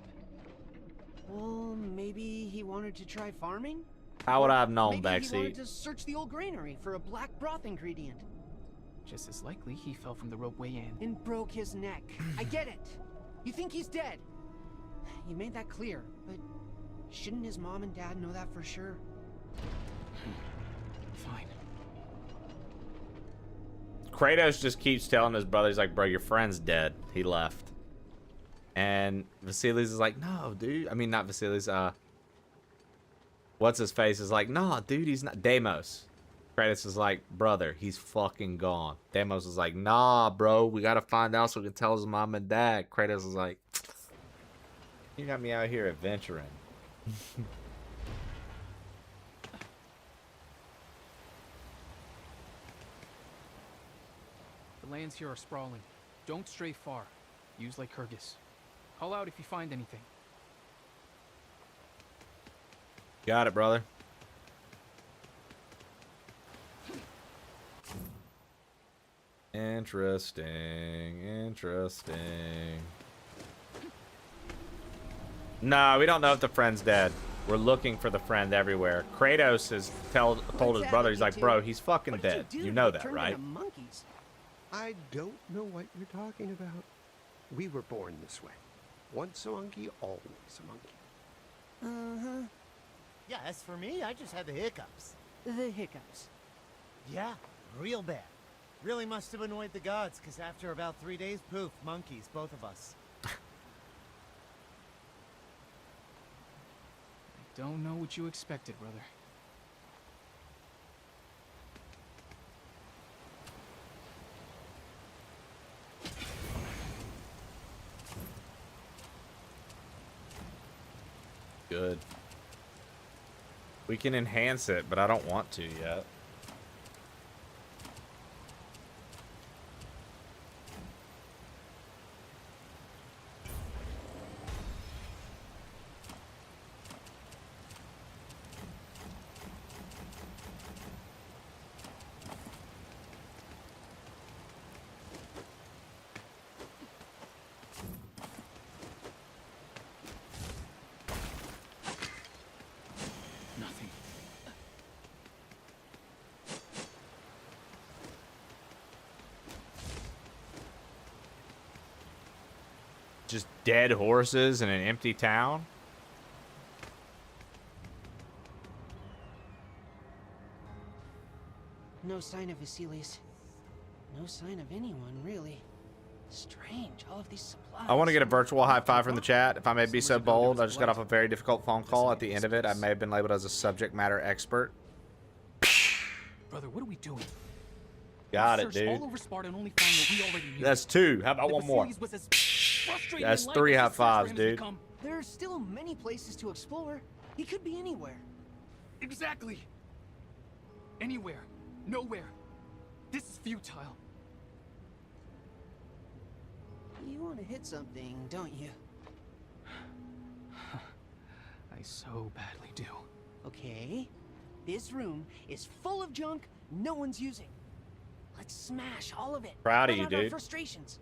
[SPEAKER 8] Well, maybe he wanted to try farming?
[SPEAKER 3] How would I have known,
[SPEAKER 8] Maybe he wanted
[SPEAKER 3] backseat?
[SPEAKER 8] to search the old granary for a black broth ingredient.
[SPEAKER 5] Just as likely he fell from the ropeway in.
[SPEAKER 8] And broke his neck. I get it. You think he's dead. You made that clear, but shouldn't his mom and dad know that for sure?
[SPEAKER 5] Fine.
[SPEAKER 3] Kratos just keeps telling his brother, he's like, bro, your friend's dead. He left. And Vasilis is like, no, dude. I mean, not Vasilis. What's his face is like, nah, dude, he's not. Deimos. Kratos is like, brother, he's fucking gone. Deimos is like, nah, bro, we gotta find out so we can tell his mom and dad. Kratos is like, you got me out here adventuring.
[SPEAKER 5] The lands here are sprawling. Don't stray far. Use like Kyrgyz. Call out if you find anything.
[SPEAKER 3] Got it, brother. Interesting. Interesting. No, we don't know if the friend's dead. We're looking for the friend everywhere. Kratos has told his brother, he's like, bro, he's fucking dead. You know that, right?
[SPEAKER 8] Monkeys.
[SPEAKER 18] I don't know what you're talking about. We were born this way. Once a monkey, always a monkey.
[SPEAKER 8] Uh-huh.
[SPEAKER 6] Yeah, as for me, I just had the hiccups.
[SPEAKER 8] The hiccups.
[SPEAKER 6] Yeah, real bad. Really must have annoyed the gods, because after about 3 days, poof, monkeys, both of us.
[SPEAKER 5] Don't know what you expected, brother.
[SPEAKER 3] Good. We can enhance it, but I don't want to yet.
[SPEAKER 1] Just dead horses in an empty town?
[SPEAKER 8] No sign of Vasilis. No sign of anyone, really. Strange, all of these supplies.
[SPEAKER 1] I want to get a virtual high five from the chat. If I may be so bold, I just got off a very difficult phone call. At the end of it, I may have been labeled as a subject matter expert.
[SPEAKER 5] Brother, what are we doing?
[SPEAKER 1] Got
[SPEAKER 5] We
[SPEAKER 1] it,
[SPEAKER 5] searched
[SPEAKER 1] dude.
[SPEAKER 5] all over Sparta and only found what we already knew.
[SPEAKER 1] That's 2. How about
[SPEAKER 5] The
[SPEAKER 1] one more?
[SPEAKER 5] Vasilis was as frustrating
[SPEAKER 1] That's
[SPEAKER 5] and
[SPEAKER 1] 3
[SPEAKER 5] lifeless
[SPEAKER 1] high
[SPEAKER 5] a search for
[SPEAKER 1] fives,
[SPEAKER 5] him as
[SPEAKER 1] dude.
[SPEAKER 5] become.
[SPEAKER 8] There are still many places to explore. He could be anywhere.
[SPEAKER 5] Exactly. Anywhere. Nowhere. This is futile.
[SPEAKER 8] You want to hit something, don't you?
[SPEAKER 5] I so badly do.
[SPEAKER 8] Okay. This room is full of junk no one's using. Let's smash all of it.
[SPEAKER 1] Proud of
[SPEAKER 8] Let
[SPEAKER 1] you,
[SPEAKER 8] out our
[SPEAKER 1] dude.
[SPEAKER 8] frustrations.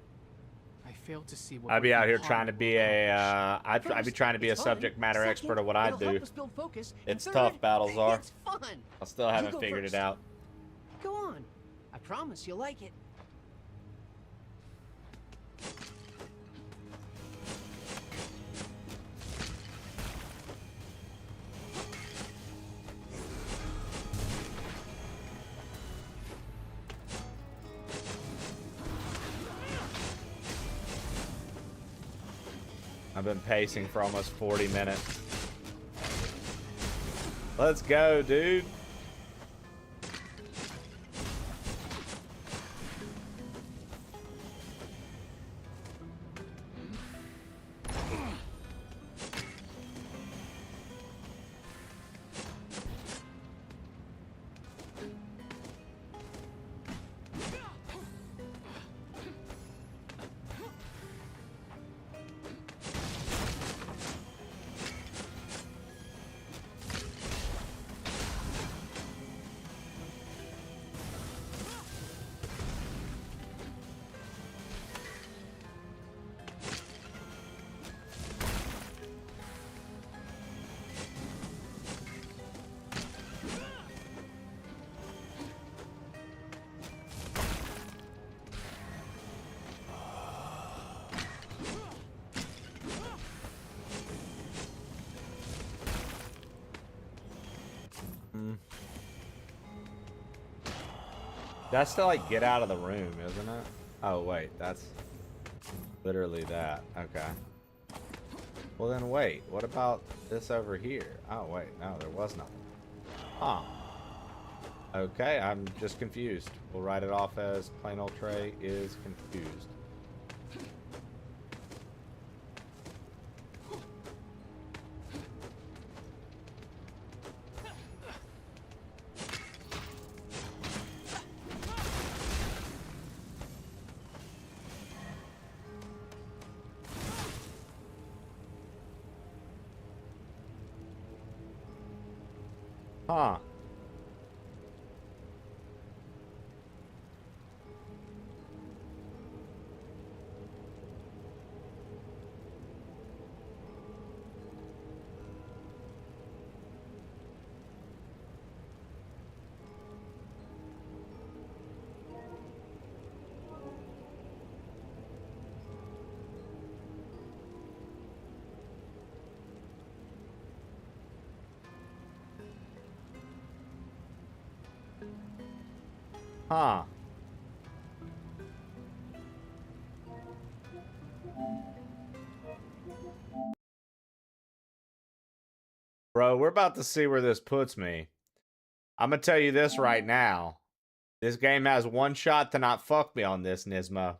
[SPEAKER 5] I failed to see what
[SPEAKER 1] I'd be
[SPEAKER 5] would
[SPEAKER 1] out here
[SPEAKER 5] harm
[SPEAKER 1] trying to be a, I'd be trying to be a
[SPEAKER 8] It's fun.
[SPEAKER 1] subject matter
[SPEAKER 8] Second,
[SPEAKER 1] expert of what I
[SPEAKER 8] it'll
[SPEAKER 1] do.
[SPEAKER 8] help us build focus. And
[SPEAKER 1] It's
[SPEAKER 8] third,
[SPEAKER 1] tough, battles are.
[SPEAKER 8] It's fun.
[SPEAKER 1] I still
[SPEAKER 8] You
[SPEAKER 1] haven't
[SPEAKER 8] go
[SPEAKER 1] figured
[SPEAKER 8] first.
[SPEAKER 1] it out.
[SPEAKER 8] Go on. I promise you'll like it.
[SPEAKER 1] I've been pacing for almost 40 minutes. Let's go, dude. That's to like get out of the room, isn't it? Oh wait, that's literally that. Okay. Well then wait, what about this over here? Oh wait, no, there was nothing. Huh. Okay, I'm just confused. We'll write it off as plain old Trey is confused. Huh. Huh. Bro, we're about to see where this puts me. I'm gonna tell you this right now. This game has one shot to not fuck me on this, Nismo.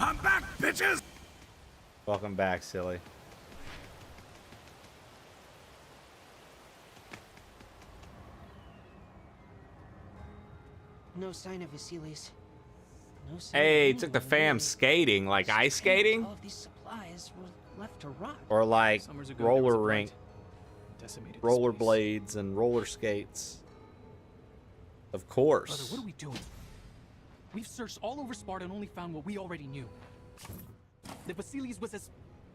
[SPEAKER 20] I'm back, bitches!
[SPEAKER 1] Welcome back, silly.
[SPEAKER 8] No sign of Vasilis. No sign of
[SPEAKER 1] Hey, took the
[SPEAKER 8] anyone
[SPEAKER 1] fam
[SPEAKER 8] really.
[SPEAKER 1] skating, like ice skating?
[SPEAKER 8] All of these supplies were left to rot.
[SPEAKER 1] Or like
[SPEAKER 5] Summers ago, there was
[SPEAKER 1] roller
[SPEAKER 5] a blight.
[SPEAKER 1] rink,
[SPEAKER 5] Decimated the
[SPEAKER 1] roller
[SPEAKER 5] space.
[SPEAKER 1] blades and roller skates. Of
[SPEAKER 5] Brother,
[SPEAKER 1] course.
[SPEAKER 5] what are we doing? We've searched all over Sparta and only found what we already knew. That Vasilis was as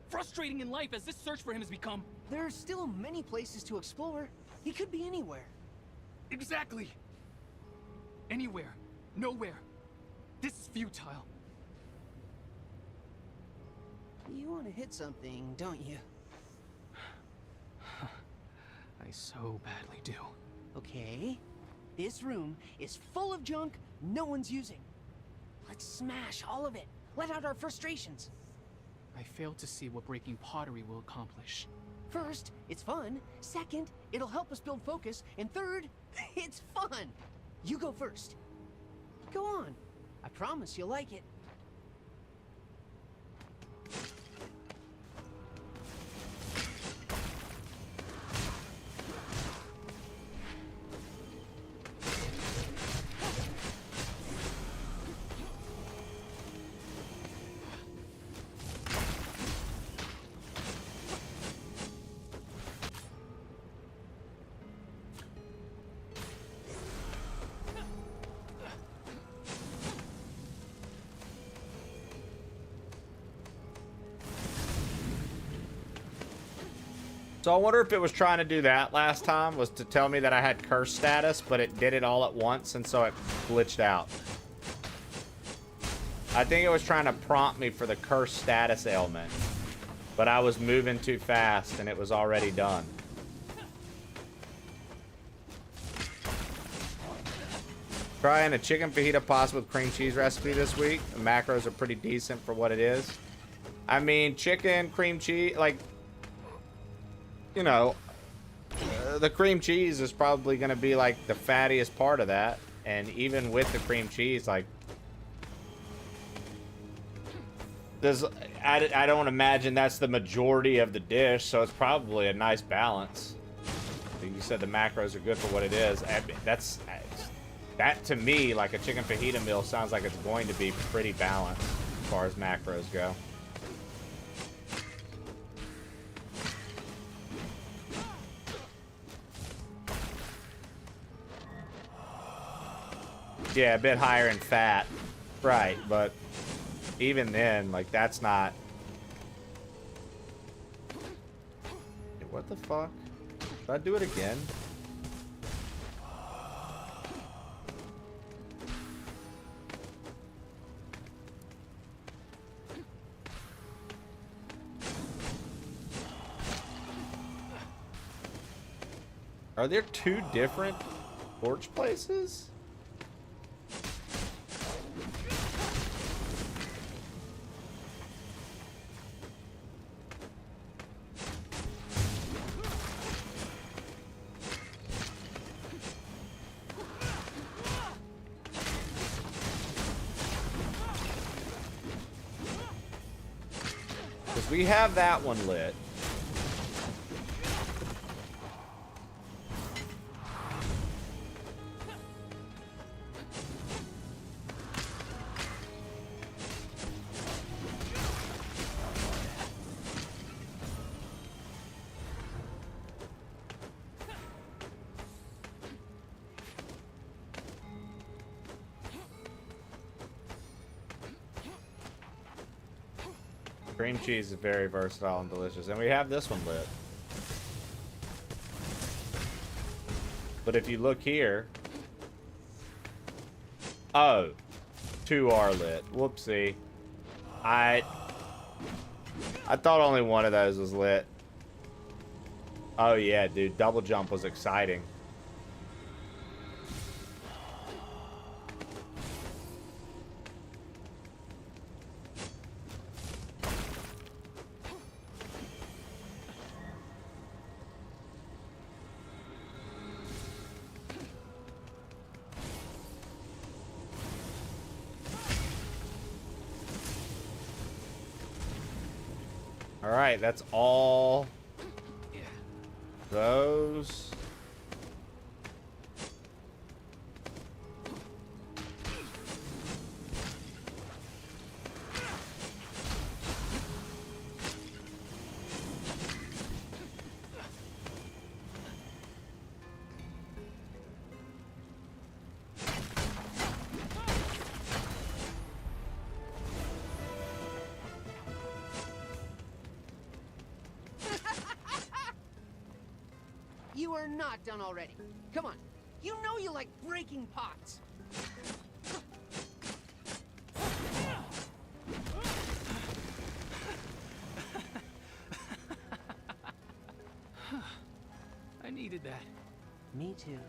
[SPEAKER 5] frustrating in life as this search for him has become.
[SPEAKER 8] There are still many places to explore. He could be anywhere.
[SPEAKER 5] Exactly. Anywhere. Nowhere. This is futile.
[SPEAKER 8] You want to hit something, don't you?
[SPEAKER 5] I so badly do.
[SPEAKER 8] Okay. This room is full of junk no one's using. Let's smash all of it. Let out our frustrations.
[SPEAKER 5] I fail to see what breaking pottery will accomplish.
[SPEAKER 8] First, it's fun. Second, it'll help us build focus. And third, it's fun. You go first. Go on. I promise you'll like it.
[SPEAKER 3] So I wonder if it was trying to do that last time, was to tell me that I had curse status, but it did it all at once, and so it glitched out. I think it was trying to prompt me for the curse status ailment, but I was moving too fast and it was already done. Trying a chicken fajita pasta with cream cheese recipe this week. The macros are pretty decent for what it is. I mean, chicken, cream cheese, like, you know, the cream cheese is probably going to be like the fattiest part of that. And even with the cream cheese, like, I don't imagine that's the majority of the dish, so it's probably a nice balance. You said the macros are good for what it is. That to me, like a chicken fajita meal, sounds like it's going to be pretty balanced as far as macros go. Yeah, a bit higher in fat. Right, but even then, like, that's not... What the fuck? Did I do it again? Are there two different torch places? Because we have that one lit. Cream cheese is very versatile and delicious. And we have this one lit. But if you look here... Oh. Two are lit. Whoopsie. I thought only one of those was lit. Oh yeah, dude. Double jump was exciting. Alright, that's all those.
[SPEAKER 8] You are not done already. Come on. You know you like breaking pots.
[SPEAKER 5] I needed that.
[SPEAKER 8] Me too.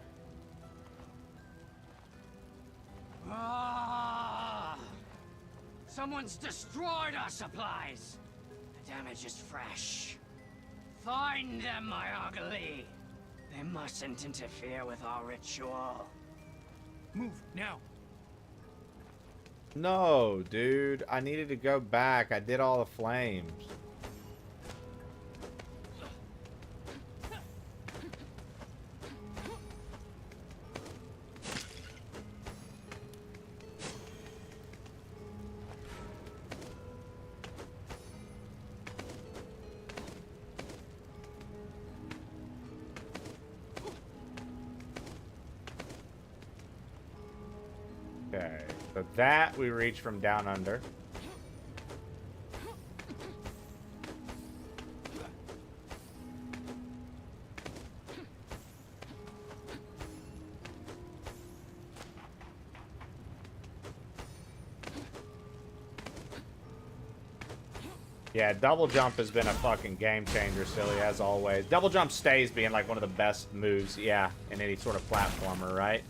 [SPEAKER 15] Ah! Someone's destroyed our supplies. The damage is fresh. Find them, my ugly. They mustn't interfere with our ritual.
[SPEAKER 5] Move, now.
[SPEAKER 3] No, dude. I needed to go back. I did all the flames. Okay, so that we reach from down under. Yeah, double jump has been a fucking game changer, silly, as always. Double jump stays being like one of the best moves, yeah, in any sort of platformer, right?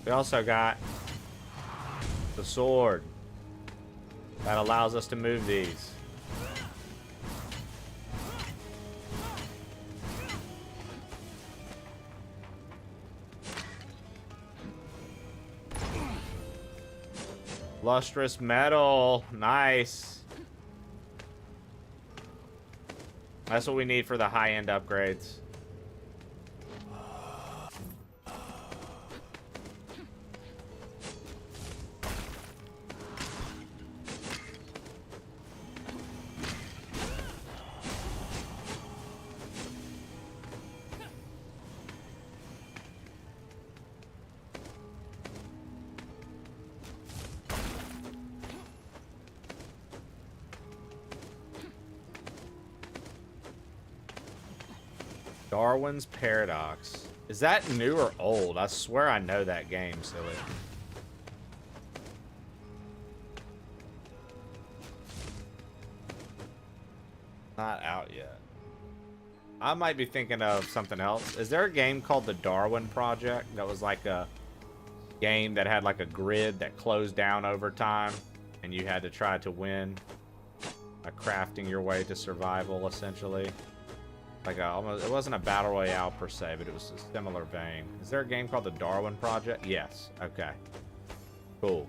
[SPEAKER 3] We also got the sword that allows us to move these. Lustrous metal, nice. That's what we need for the high-end upgrades. Darwin's Paradox. Is that new or old? I swear I know that game, silly. Not out yet. I might be thinking of something else. Is there a game called the Darwin Project that was like a game that had like a grid that closed down over time and you had to try to win by crafting your way to survival, essentially? Like almost, it wasn't a battle royale per se, but it was a similar vein. Is there a game called the Darwin Project? Yes. Okay. Cool.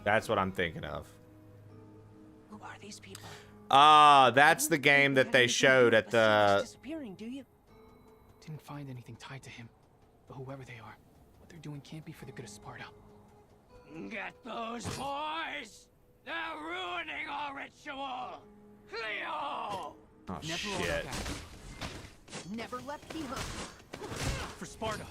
[SPEAKER 3] That's what I'm thinking of.
[SPEAKER 8] Who are these people?
[SPEAKER 3] That's the game that they showed at the...
[SPEAKER 8] Disappearing, do you?
[SPEAKER 5] Didn't find anything tied to him. But whoever they are, what they're doing can't be for the good of Sparta.
[SPEAKER 15] Get those boys! They're ruining our ritual! Cleo!
[SPEAKER 3] Oh,
[SPEAKER 5] Never
[SPEAKER 3] shit.
[SPEAKER 8] Never left behind.
[SPEAKER 5] For Sparta.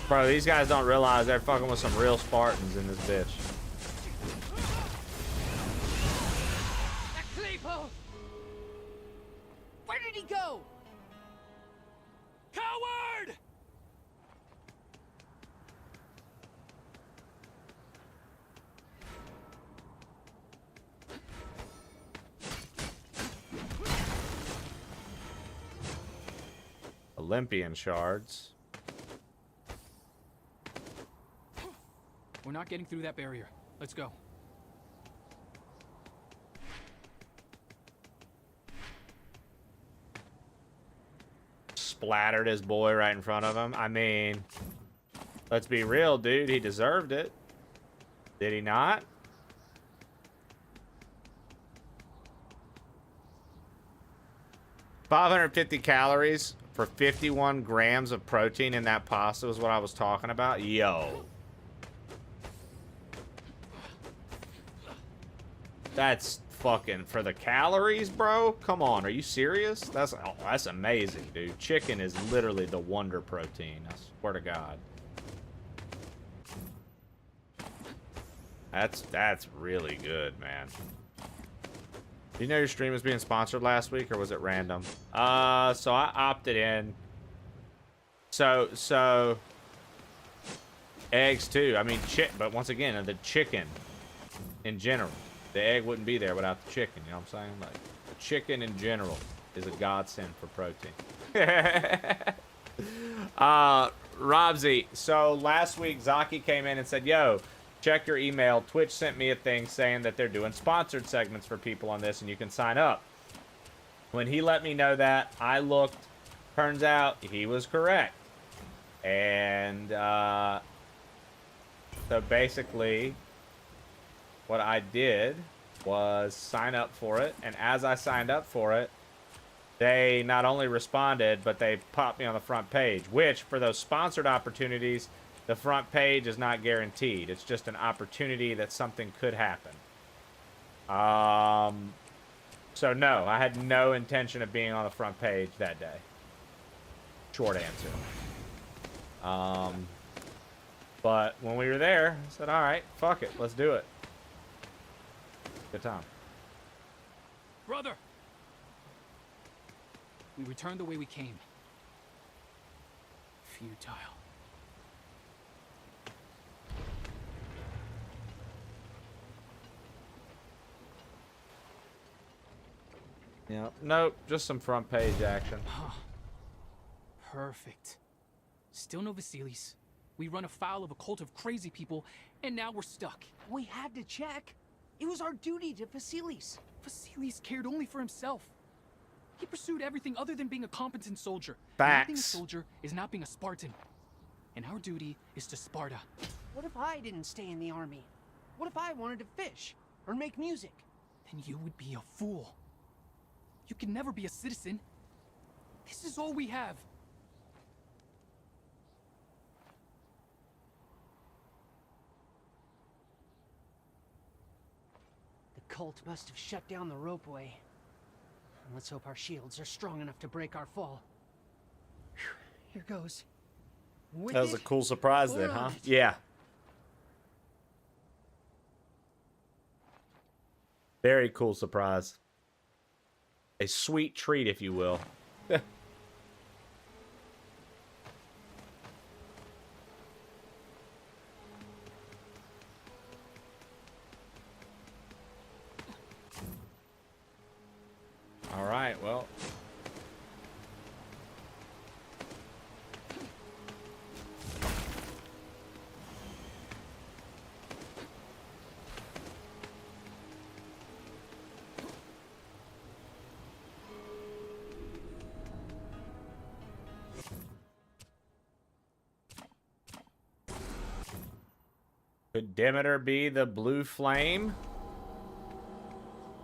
[SPEAKER 3] Bro, these guys don't realize they're fucking with some real Spartans in this bitch.
[SPEAKER 8] Cleo! Where did he go?
[SPEAKER 15] Coward!
[SPEAKER 3] Olympian shards.
[SPEAKER 5] We're not getting through that barrier. Let's go.
[SPEAKER 3] Splattered his boy right in front of him. I mean, let's be real, dude. He deserved it. Did he not? $550 calories for 51 grams of protein in that pasta is what I was talking about. Yo. That's
[SPEAKER 1] for the calories, bro. Come on, are you serious? That's amazing, dude. Chicken is literally the wonder protein. I swear to God. That's really good, man. Do you know your stream was being sponsored last week, or was it random? So I opted in. So eggs too. I mean, but once again, the chicken in general. The egg wouldn't be there without the chicken, you know what I'm saying? Like, the chicken in general is a godsend for protein. Robsy, so last week Zaki came in and said, yo, check your email. Twitch sent me a thing saying that they're doing sponsored segments for people on this and you can sign up. When he let me know that, I looked. Turns out he was correct. And so basically what I did was sign up for it, and as I signed up for it, they not only responded, but they popped me on the front page, which for those sponsored opportunities, the front page is not guaranteed. It's just an opportunity that something could happen. So no, I had no intention of being on the front page that day. Short answer. But when we were there, I said, all right, fuck it, let's do it. Good time.
[SPEAKER 5] Brother! We returned the way we came. Futile.
[SPEAKER 1] Yeah. Nope, just some front page action.
[SPEAKER 5] Perfect. Still no Vasilis. We run afoul of a cult of crazy people, and now we're stuck.
[SPEAKER 8] We had to check. It was our duty to Vasilis.
[SPEAKER 5] Vasilis cared only for himself. He pursued everything other than being a competent soldier.
[SPEAKER 1] Facts.
[SPEAKER 5] Not being a soldier is not being a Spartan. And our duty is to Sparta.
[SPEAKER 8] What if I didn't stay in the army? What if I wanted to fish or make music?
[SPEAKER 5] Then you would be a fool. You can never be a citizen. This is all we have.
[SPEAKER 8] The cult must have shut down the ropeway. Let's hope our shields are strong enough to break our fall. Whew, here goes.
[SPEAKER 1] That was a cool surprise then, huh? Yeah. Very cool surprise. A sweet treat, if you will. All right, well. Could Demeter be the blue flame?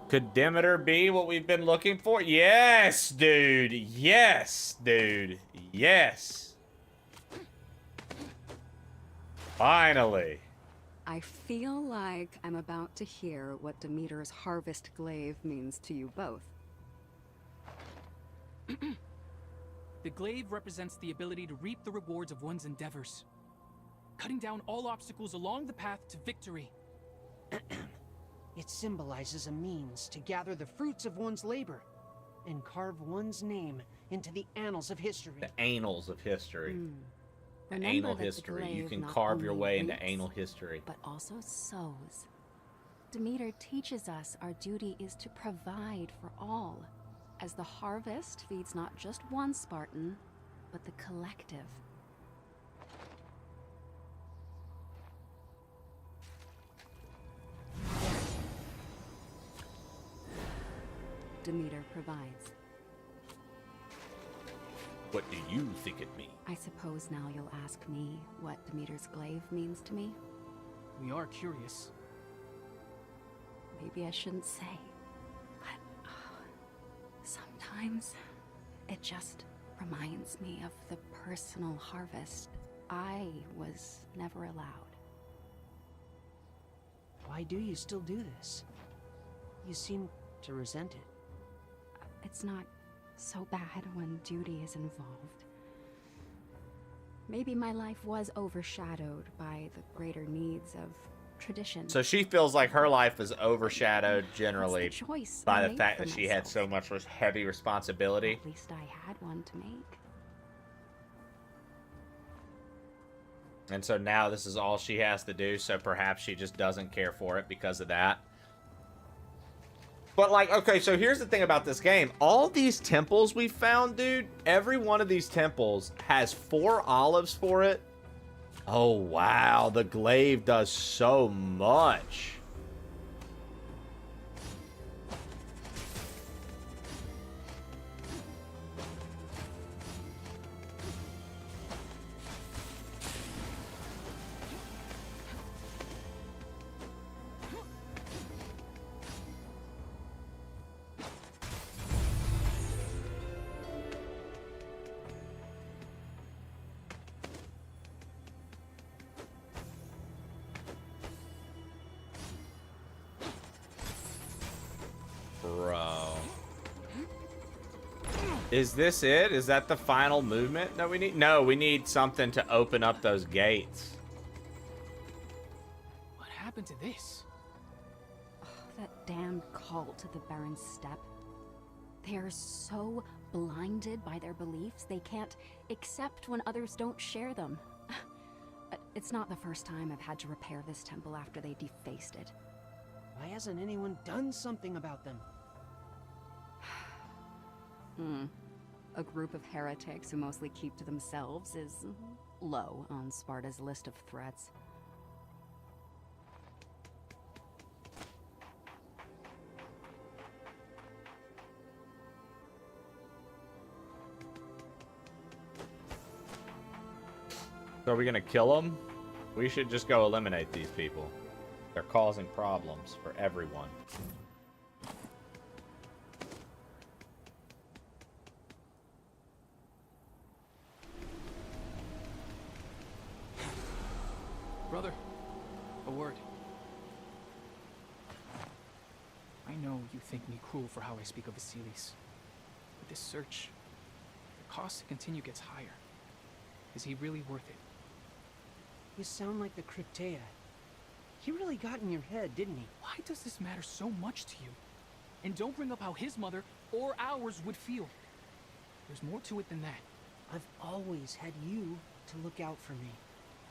[SPEAKER 1] Could Demeter be what we've been looking for? Yes, dude. Yes, dude. Yes. Finally.
[SPEAKER 16] I feel like I'm about to hear what Demeter's harvest glaive means to you both.
[SPEAKER 5] The glaive represents the ability to reap the rewards of one's endeavors, cutting down all obstacles along the path to victory.
[SPEAKER 8] It symbolizes a means to gather the fruits of one's labor and carve one's name into the annals of history.
[SPEAKER 1] The annals of history. The
[SPEAKER 16] Remember
[SPEAKER 1] anal
[SPEAKER 16] that the
[SPEAKER 1] history. You
[SPEAKER 16] glaive
[SPEAKER 1] can
[SPEAKER 16] not
[SPEAKER 1] carve your
[SPEAKER 16] only
[SPEAKER 1] way into
[SPEAKER 16] reaps,
[SPEAKER 1] anal history.
[SPEAKER 16] but also sows. Demeter teaches us our duty is to provide for all, as the harvest feeds not just one Spartan, but the collective. Demeter provides.
[SPEAKER 1] What do you think it means?
[SPEAKER 16] I suppose now you'll ask me what Demeter's glaive means to me?
[SPEAKER 5] We are curious.
[SPEAKER 16] Maybe I shouldn't say, but sometimes it just reminds me of the personal harvest I was never allowed.
[SPEAKER 8] Why do you still do this? You seem to resent it.
[SPEAKER 16] It's not so bad when duty is involved. Maybe my life was overshadowed by the greater needs of tradition.
[SPEAKER 3] So she feels like her life is overshadowed generally
[SPEAKER 16] choice
[SPEAKER 3] by
[SPEAKER 16] I
[SPEAKER 3] the
[SPEAKER 16] made
[SPEAKER 3] fact
[SPEAKER 16] for
[SPEAKER 3] that she had so much heavy responsibility.
[SPEAKER 16] At least I had one to make.
[SPEAKER 3] And so now this is all she has to do, so perhaps she just doesn't care for it because of that. But, like, okay, so here's the thing about this game. All these temples we found, dude, every one of these temples has 4 olives for it. Oh, wow, the glaive does so much. Bro. Is this it? Is that the final movement that we need? No, we need something to open up those gates.
[SPEAKER 5] What happened to this?
[SPEAKER 16] That damned cult of the Baron's Step. They are so blinded by their beliefs, they can't accept when others don't share them. It's not the first time I've had to repair this temple after they defaced it.
[SPEAKER 8] Why hasn't anyone done something about them?
[SPEAKER 16] A group of heretics who mostly keep to themselves is low on Sparta's list of threats.
[SPEAKER 3] So are we gonna kill them? We should just go eliminate these people. They're causing problems for everyone.
[SPEAKER 5] Brother, a word. I know you think me cruel for how I speak of Vasilis. But this search, the cost to continue gets higher. Is he really worth it?
[SPEAKER 8] You sound like the Cryptea. He really got in your head, didn't he?
[SPEAKER 5] Why does this matter so much to you? And don't bring up how his mother or ours would feel. There's more to it than that.
[SPEAKER 8] I've always had you to look out for me.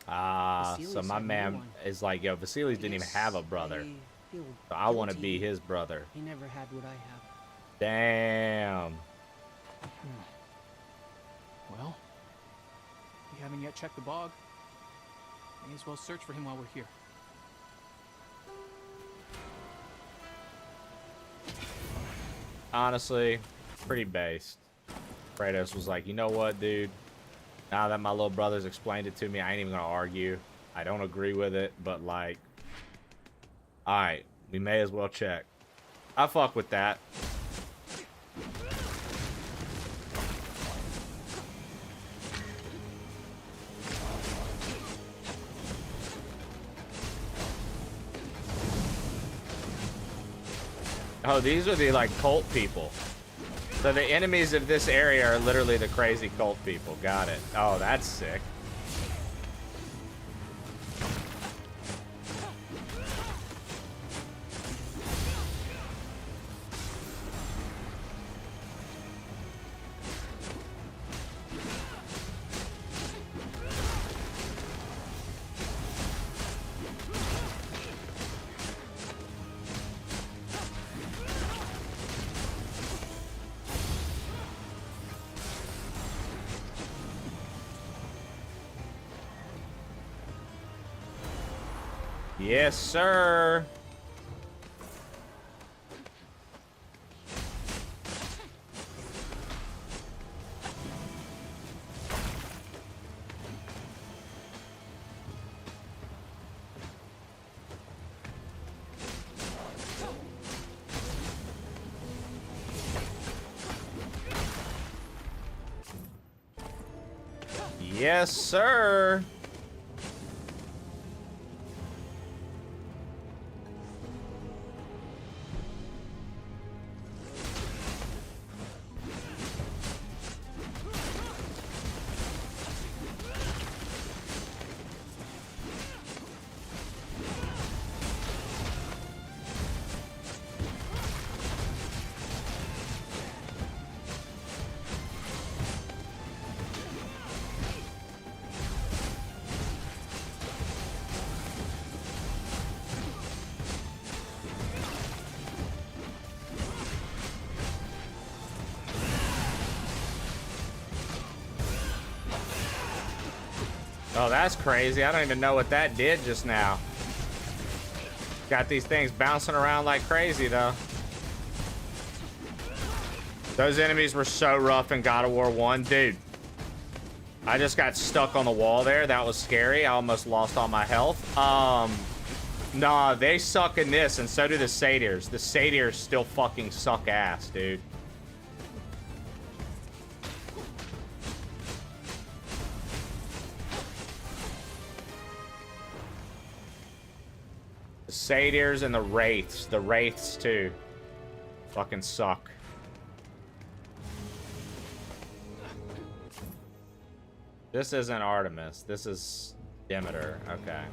[SPEAKER 3] Ah,
[SPEAKER 8] Vasilis
[SPEAKER 3] so my
[SPEAKER 8] had no
[SPEAKER 3] man
[SPEAKER 8] one.
[SPEAKER 3] is like, yo, Vasilis didn't even have a brother.
[SPEAKER 8] Feel
[SPEAKER 3] So I want to
[SPEAKER 8] guilty.
[SPEAKER 3] be his brother.
[SPEAKER 8] He never had what I have.
[SPEAKER 3] Damn.
[SPEAKER 5] Well, we haven't yet checked the bog. May as well search for him while we're here.
[SPEAKER 3] Honestly, pretty based. Kratos was like, you know what, dude? Now that my little brother's explained it to me, I ain't even gonna argue. I don't agree with it, but like, alright, we may as well check. I fuck with that. Oh, these are the, like, cult people. So the enemies of this area are literally the crazy cult people. Got it. Oh, that's sick. Yes, sir. Yes, sir. Oh, that's crazy. I don't even know what that did just now. Got these things bouncing around like crazy, though. Those enemies were so rough in God of War 1. Dude, I just got stuck on the wall there. That was scary. I almost lost all my health. Nah, they suck in this, and so do the satyrs. The satyrs still fucking suck ass, dude. The satyrs and the wraiths. The wraiths, too. Fucking suck. This isn't Artemis. This is Demeter. Okay.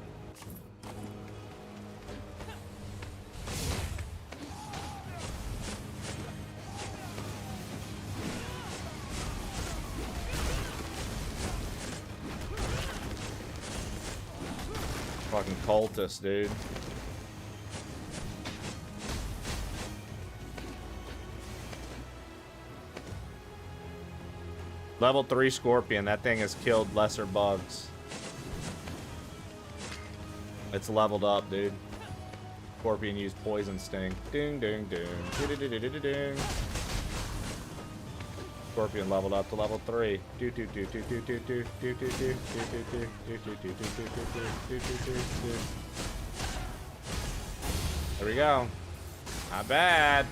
[SPEAKER 3] Fucking cultist, dude. Level 3 Scorpion. That thing has killed lesser bugs. It's leveled up, dude. Scorpion used Poison Sting. Ding, ding, ding. Ding. Scorpion leveled up to level 3. There we go. Not bad.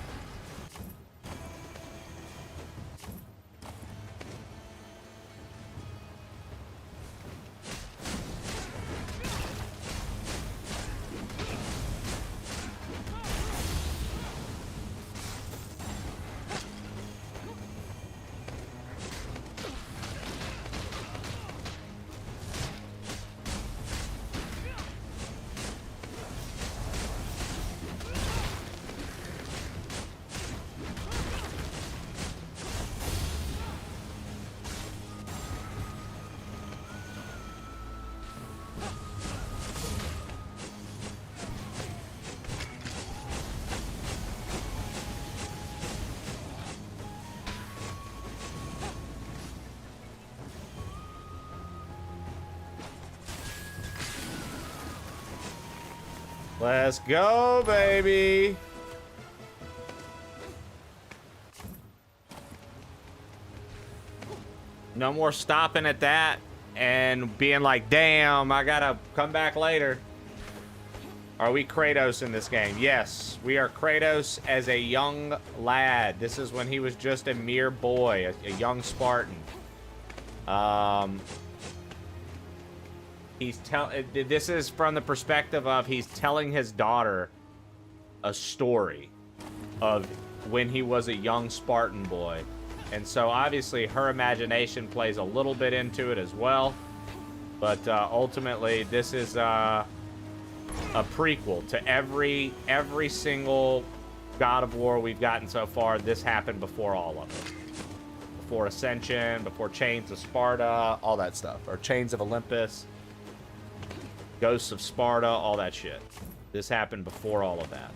[SPEAKER 3] Let's go, baby. No more stopping at that and being like, damn, I gotta come back later. Are we Kratos in this game? Yes, we are Kratos as a young lad. This is when he was just a mere boy, a young Spartan. This is from the perspective of he's telling his daughter a story of when he was a young Spartan boy. And so obviously her imagination plays a little bit into it as well. But ultimately this is a prequel to every single God of War we've gotten so far. This happened before all of it. Before Ascension, before Chains of Sparta, all that stuff. Or Chains of Olympus. Ghosts of Sparta, all that shit. This happened before all of that.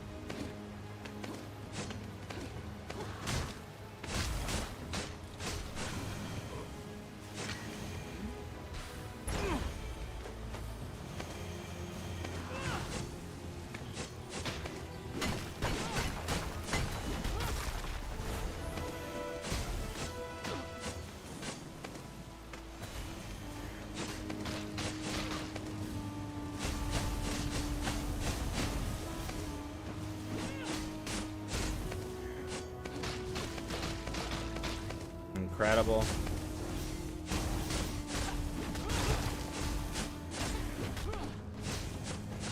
[SPEAKER 3] Incredible.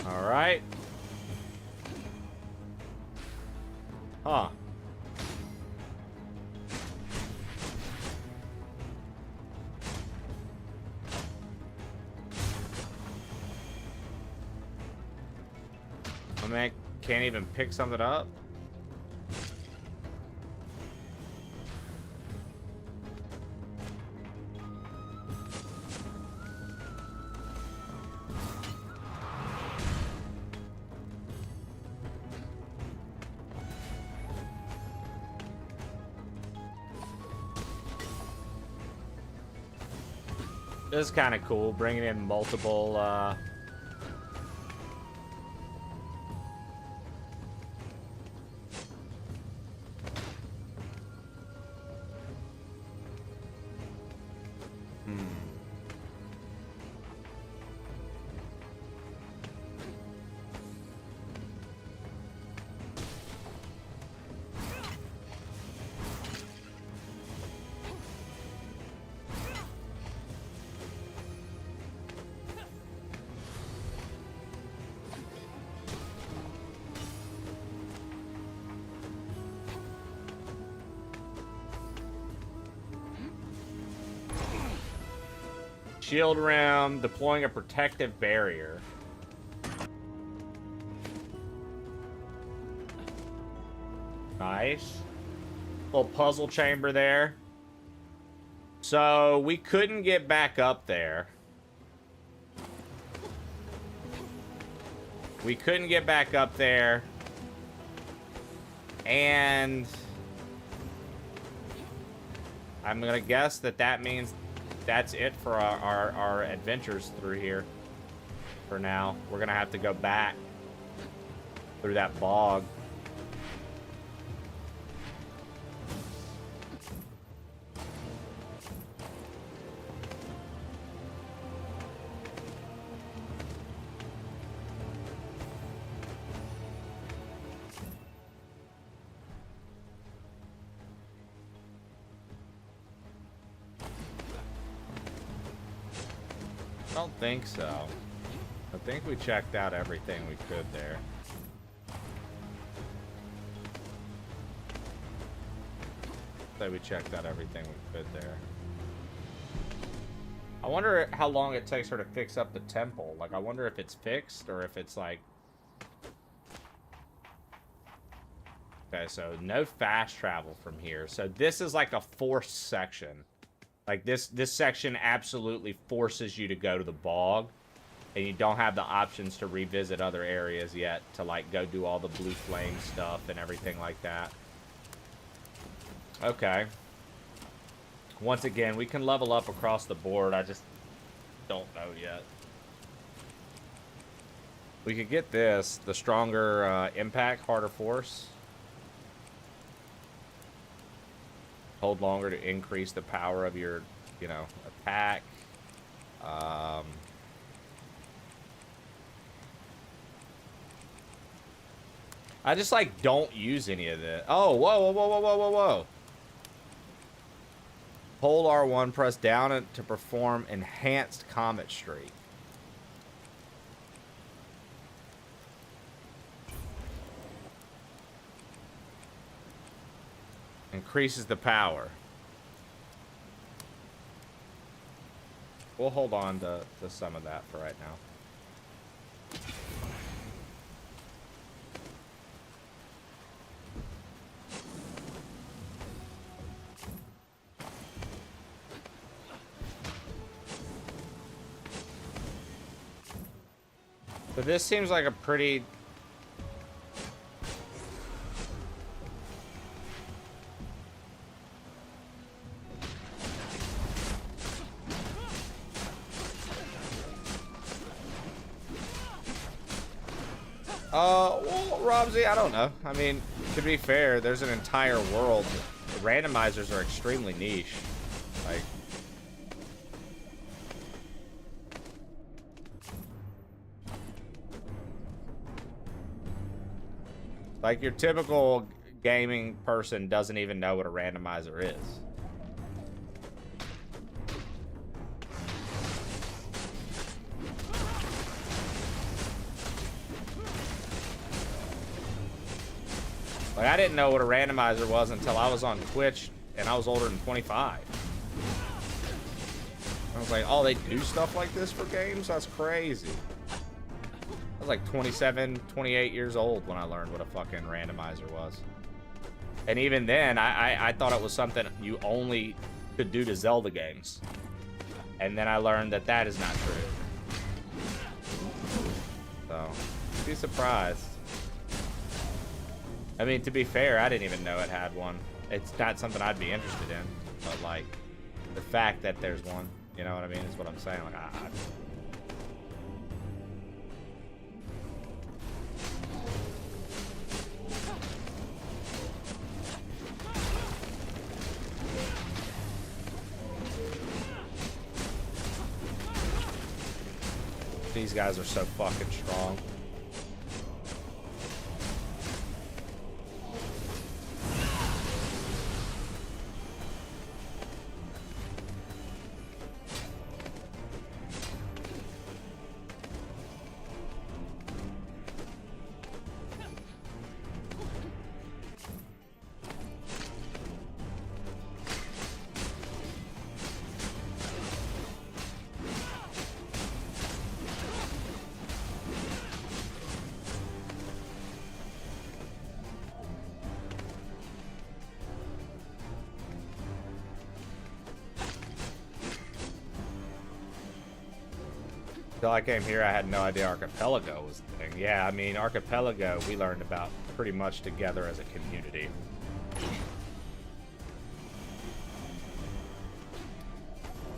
[SPEAKER 3] All right. Huh. I mean, I can't even pick something up. This is kind of cool, bringing in multiple, shield rim, deploying a protective barrier. Nice. Little puzzle chamber there. So we couldn't get back up there. We couldn't get back up there. And I'm gonna guess that that means that's it for our adventures through here. For now, we're gonna have to go back through that bog. I don't think so. I think we checked out everything we could there. So we checked out everything we could there. I wonder how long it takes her to fix up the temple. Like, I wonder if it's fixed or if it's like... Okay, so no fast travel from here. So this is like a forced section. Like, this section absolutely forces you to go to the bog. And you don't have the options to revisit other areas yet to, like, go do all the blue flame stuff and everything like that. Okay. Once again, we can level up across the board. I just don't know yet. We could get this. The stronger impact, harder force. Hold longer to increase the power of your, you know, attack. I just, like, don't use any of this. Oh, whoa, whoa, whoa, whoa, whoa, whoa, whoa. Hold R1, press down to perform enhanced comet streak. Increases the power. We'll hold on to some of that for right now. So this seems like a pretty... Well, Robsy, I don't know. I mean, to be fair, there's an entire world. The randomizers are extremely niche. Like, your typical gaming person doesn't even know what a randomizer is. Like, I didn't know what a randomizer was until I was on Twitch and I was older than 25. I was like, oh, they do stuff like this for games? That's crazy. I was like 27, 28 years old when I learned what a fucking randomizer was. And even then, I thought it was something you only could do to Zelda games. And then I learned that that is not true. So, be surprised. I mean, to be fair, I didn't even know it had one. It's not something I'd be interested in. But, like, the fact that there's one. You know what I mean? Is what I'm saying. Like, these guys are so fucking strong. Until I came here, I had no idea Archipelago was the thing. Yeah, I mean, Archipelago, we learned about pretty much together as a community.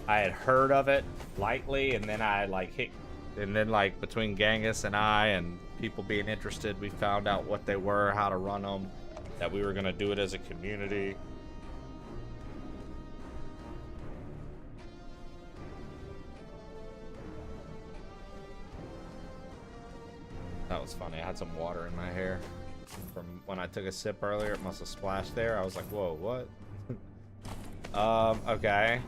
[SPEAKER 3] I had heard of it lightly, and then I like hit, and then like between Genghis and I and people being interested, we found out what they were, how to run them, that we were gonna do it as a community. That was funny. I had some water in my hair from when I took a sip earlier. It must have splashed there. I was like, whoa, what? Okay.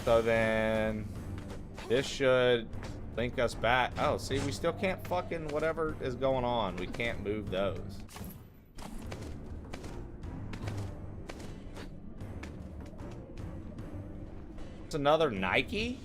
[SPEAKER 3] So then this should link us back. Oh, see, we still can't fucking whatever is going on. We can't move those. It's another Nike?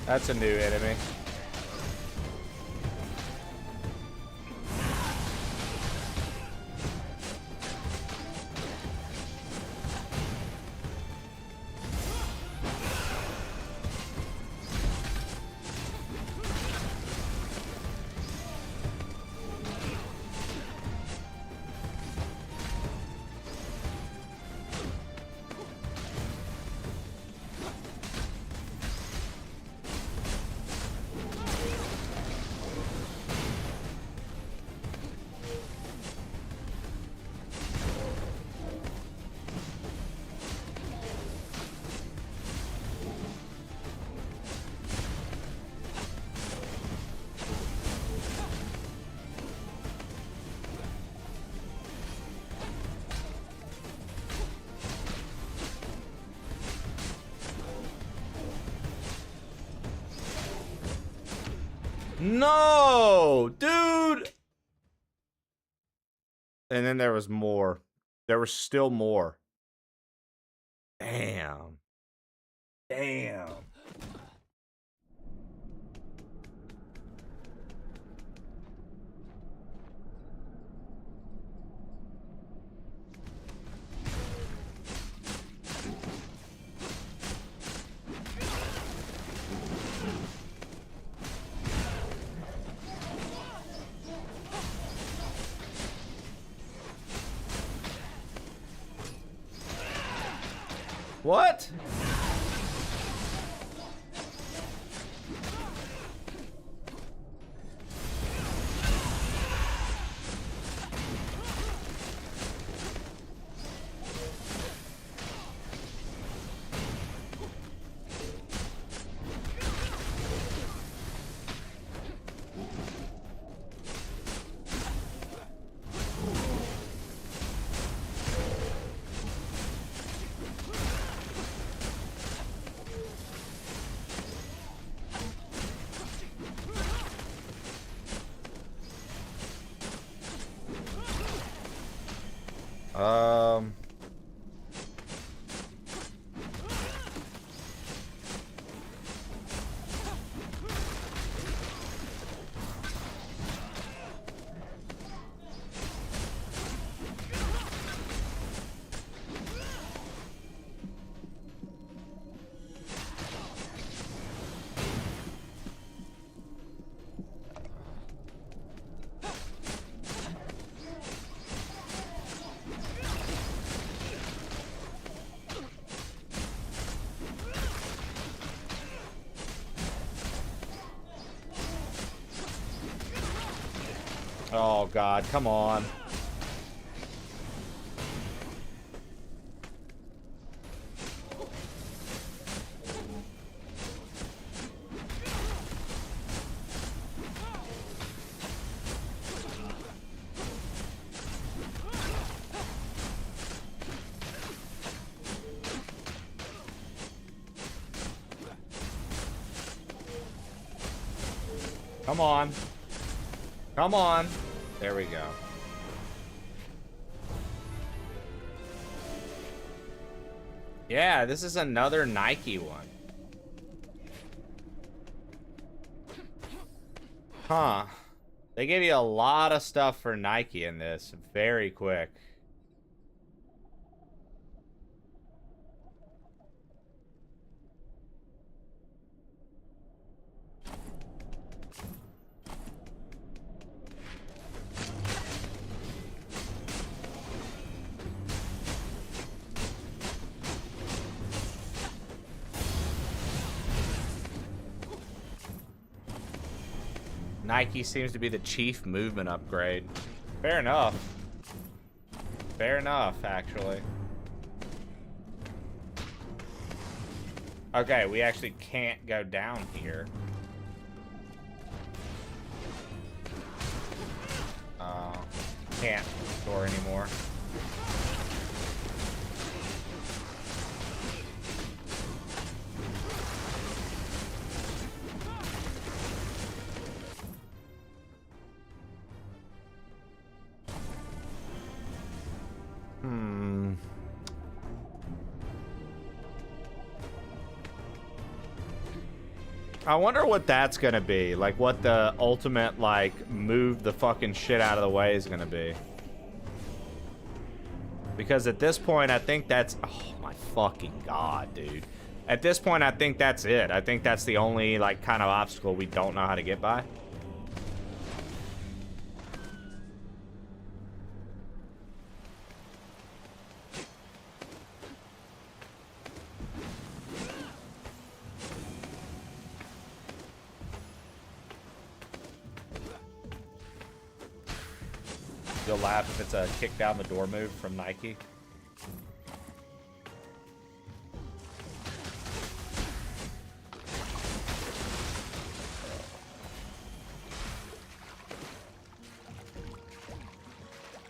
[SPEAKER 3] That's a new enemy. No, dude. And then there was more. There was still more. Damn. Damn. What? Oh God, come on. Come on. Come on. There we go. Yeah, this is another Nike one. Huh. They gave you a lot of stuff for Nike in this very quick. Nike seems to be the chief movement upgrade. Fair enough. Fair enough, actually. Okay, we actually can't go down here. Can't store anymore. I wonder what that's gonna be. Like, what the ultimate, like, move the fucking shit out of the way is gonna be. Because at this point, I think that's... Oh, my fucking God, dude. At this point, I think that's it. I think that's the only, like, kind of obstacle we don't know how to get by. You'll laugh if it's a kick down the door move from Nike.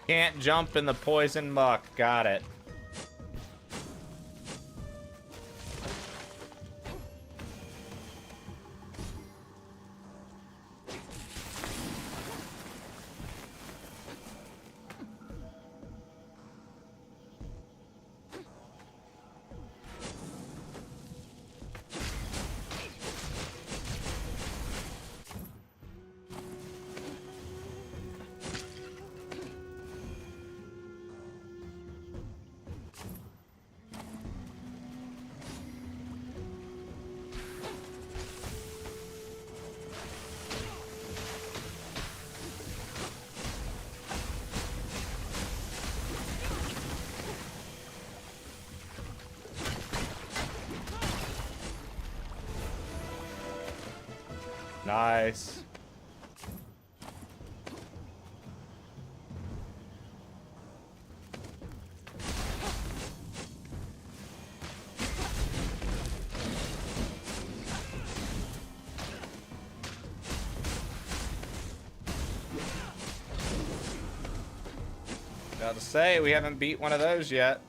[SPEAKER 3] Can't jump in the poison muck. Got it. Nice. Got to say, we haven't beat one of those yet.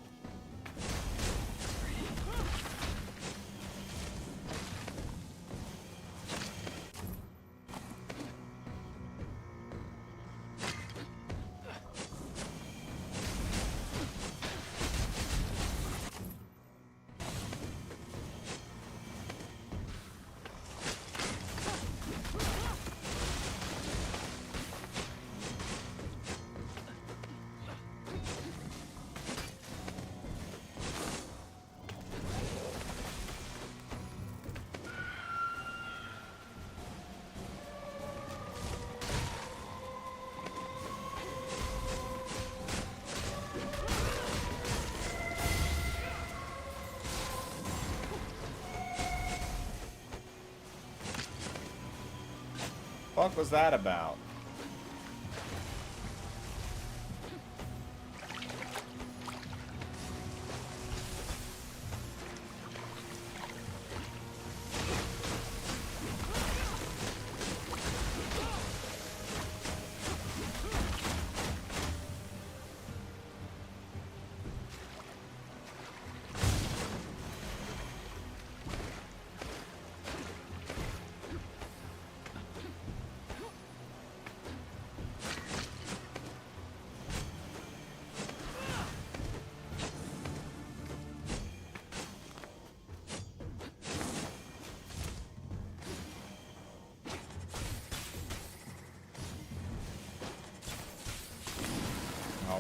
[SPEAKER 3] What was that about?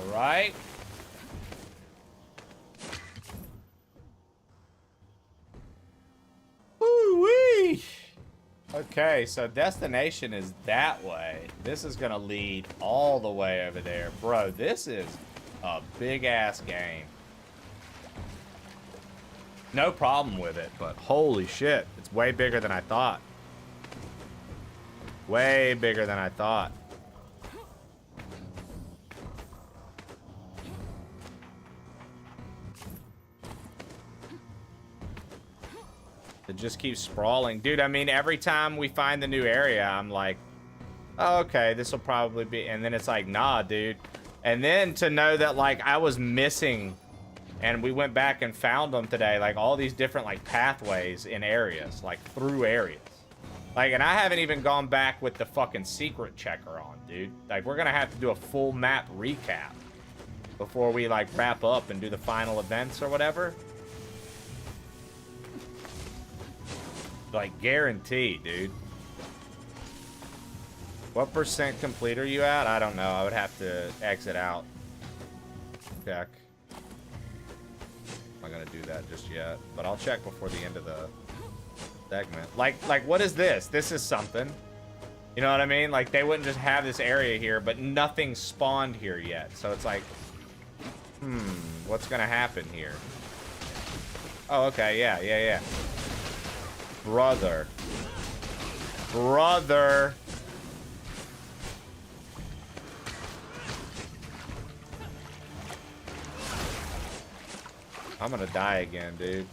[SPEAKER 3] All right. Woo-wee! Okay, so destination is that way. This is gonna lead all the way over there. Bro, this is a big-ass game. No problem with it, but holy shit. It's way bigger than I thought. Way bigger than I thought. It just keeps sprawling. Dude, I mean, every time we find the new area, I'm like, oh, okay, this will probably be... And then it's like, nah, dude. And then to know that, like, I was missing... And we went back and found them today, like, all these different, like, pathways in areas, like, through areas. Like, and I haven't even gone back with the fucking secret checker on, dude. Like, we're gonna have to do a full map recap before we, like, wrap up and do the final events or whatever. Like, guaranteed, dude. What percent complete are you at? I don't know. I would have to exit out. Check. I'm not gonna do that just yet, but I'll check before the end of the segment. Like what is this? This is something. You know what I mean? Like, they wouldn't just have this area here, but nothing spawned here yet. So it's like, what's gonna happen here? Oh, okay, yeah. Brother. I'm gonna die again, dude.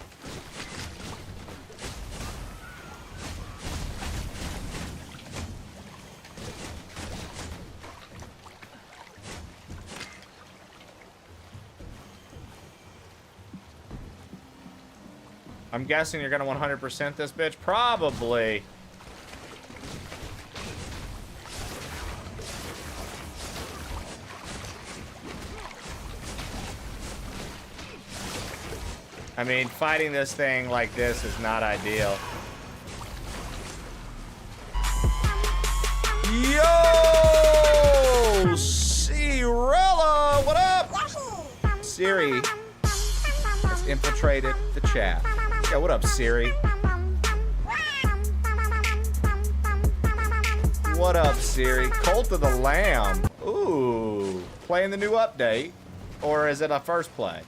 [SPEAKER 3] I'm guessing you're gonna 100% this bitch? Probably. I mean, fighting this thing like this is not ideal. Yo! Cirella! What up? Siri has infiltrated the chat. Yeah, what up, Siri? What up, Siri? Cult of the Lamb. Ooh. Playing the new update? Or is it a first play?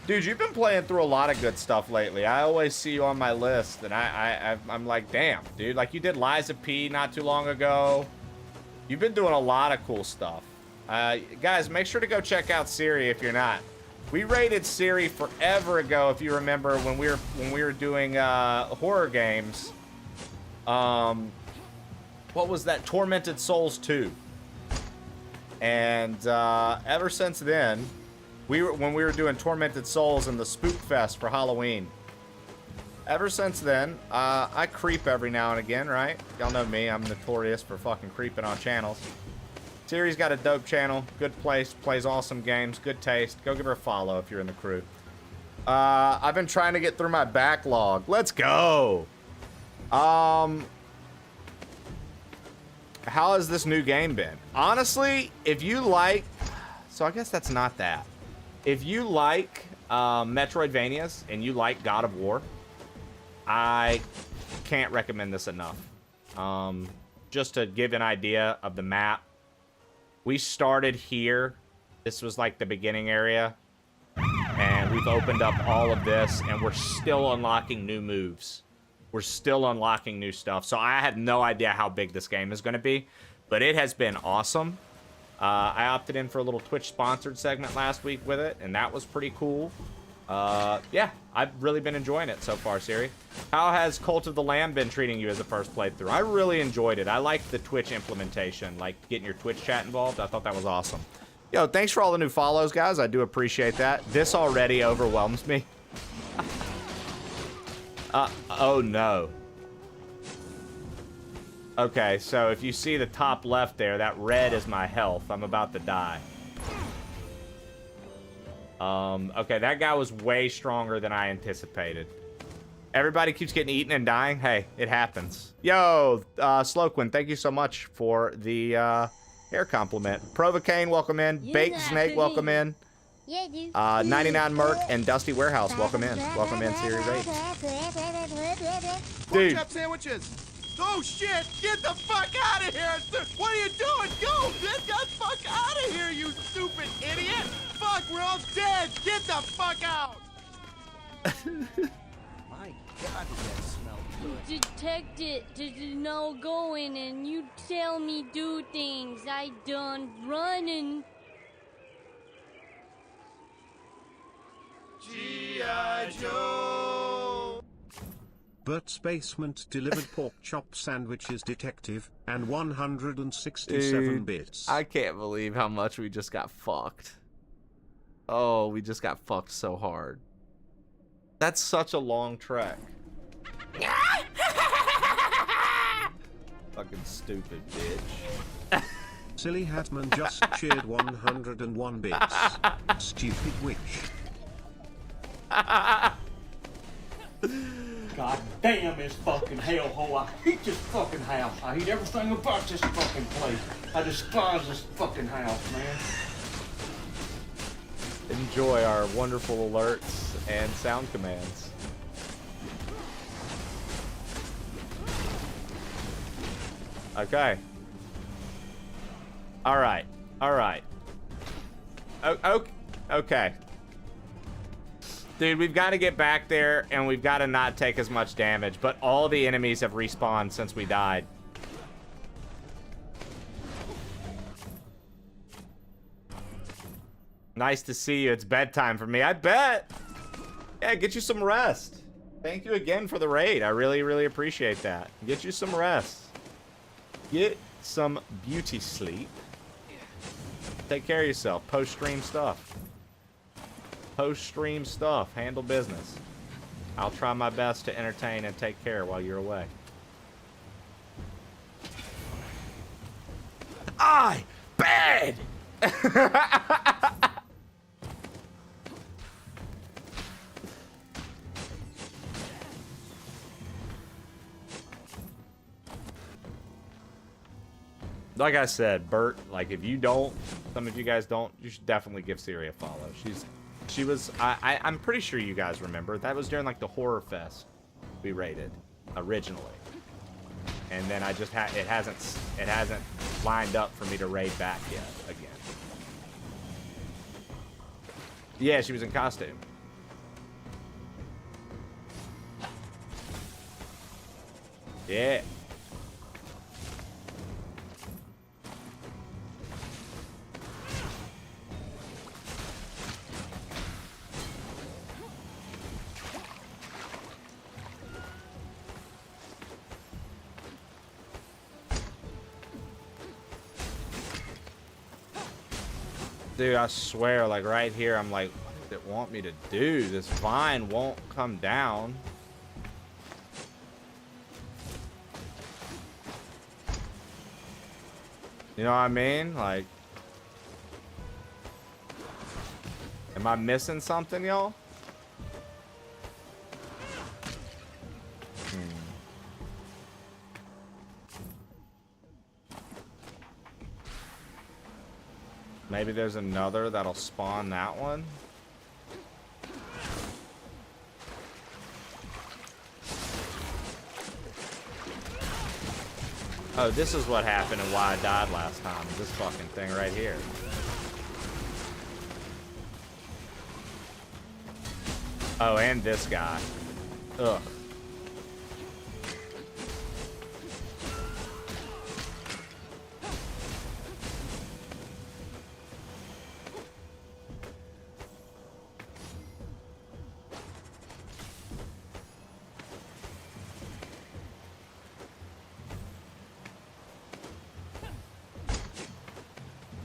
[SPEAKER 3] Dude, you've been playing through a lot of good stuff lately. I always see you on my list, and I'm like, damn, dude. Like, you did Liza P not too long ago. You've been doing a lot of cool stuff. Guys, make sure to go check out Siri if you're not. We rated Siri forever ago, if you remember, when we were doing horror games. What was that? Tormented Souls 2. And ever since then, when we were doing Tormented Souls and the Spook Fest for Halloween. Ever since then, I creep every now and again, right? Y'all know me, I'm notorious for fucking creeping on channels. Siri's got a dope channel, good place, plays awesome games, good taste. Go give her a follow if you're in the crew. I've been trying to get through my backlog. Let's go! How has this new game been? Honestly, if you like... So I guess that's not that. If you like Metroidvanias and you like God of War, I can't recommend this enough. Just to give an idea of the map, we started here. This was like the beginning area. And we've opened up all of this, and we're still unlocking new moves. We're still unlocking new stuff. So I have no idea how big this game is going to be, but it has been awesome. I opted in for a little Twitch sponsored segment last week with it, and that was pretty cool. Yeah, I've really been enjoying it so far, Siri. How has Cult of the Lamb been treating you as a first playthrough? I really enjoyed it. I liked the Twitch implementation, like getting your Twitch chat involved. I thought that was awesome. Yo, thanks for all the new follows, guys. I do appreciate that. This already overwhelms me. Oh no. Okay, so if you see the top left there, that red is my health. I'm about to die. Okay, that guy was way stronger than I anticipated. Everybody keeps getting eaten and dying. Hey, it happens. Yo, Sloquin, thank you so much for the
[SPEAKER 1] hair compliment. Provocaine, welcome in.
[SPEAKER 14] You're
[SPEAKER 1] Baked
[SPEAKER 14] not
[SPEAKER 1] Snake,
[SPEAKER 14] pretty.
[SPEAKER 1] welcome in.
[SPEAKER 14] Yeah, dude.
[SPEAKER 1] 99 Merc and Dusty Warehouse, welcome in. Welcome in, Siri Rate.
[SPEAKER 13] Pork
[SPEAKER 1] Dude.
[SPEAKER 13] chop sandwiches. Oh shit! Get the fuck out of here! What are you doing? Go! Get the fuck out of here, you stupid idiot! Fuck, we're all dead! Get the fuck out!
[SPEAKER 6] My God, does that smell good?
[SPEAKER 14] Detective, there's no going and you tell me do things. I done running.
[SPEAKER 13] G.I. Joe!
[SPEAKER 4] Bert's Basement delivered pork chop sandwiches, detective, and 167
[SPEAKER 1] Dude,
[SPEAKER 4] bits.
[SPEAKER 1] I can't believe how much we just got fucked. Oh, we just got fucked so hard. That's such a long trek. Fucking stupid bitch.
[SPEAKER 4] Silly Hatman just cheered 101 bits. Stupid witch.
[SPEAKER 19] God damn this fucking hellhole. I hate this fucking house. I hate everything about this fucking place. I despise this fucking house, man.
[SPEAKER 1] Enjoy our wonderful alerts and sound commands. Okay. All right. All right. Okay. Dude, we've got to get back there, and we've got to not take as much damage, but all the enemies have respawned since we died. Nice to see you. It's bedtime for me. I bet. Yeah, get you some rest. Thank you again for the raid. I really, really appreciate that. Get you some rest. Get some beauty sleep. Take care of yourself. Post-stream stuff. Post-stream stuff. Handle business. I'll try my best to entertain and take care while you're away. I bad. Like I said, Bert, like if you don't, some of you guys don't, you should definitely give Siri a follow. She was, I'm pretty sure you guys remember, that was during like the Horror Fest we raided originally. And then I just it hasn't lined up for me to raid back yet again. Yeah, she was in costume. Yeah. Dude, I swear, like right here, I'm like, what does it want me to do? This vine won't come down. You know what I mean? Like, am I missing something, y'all? Maybe there's another that'll spawn that one. Oh, this is what happened and why I died last time. This fucking thing right here. Oh, and this guy. Ugh.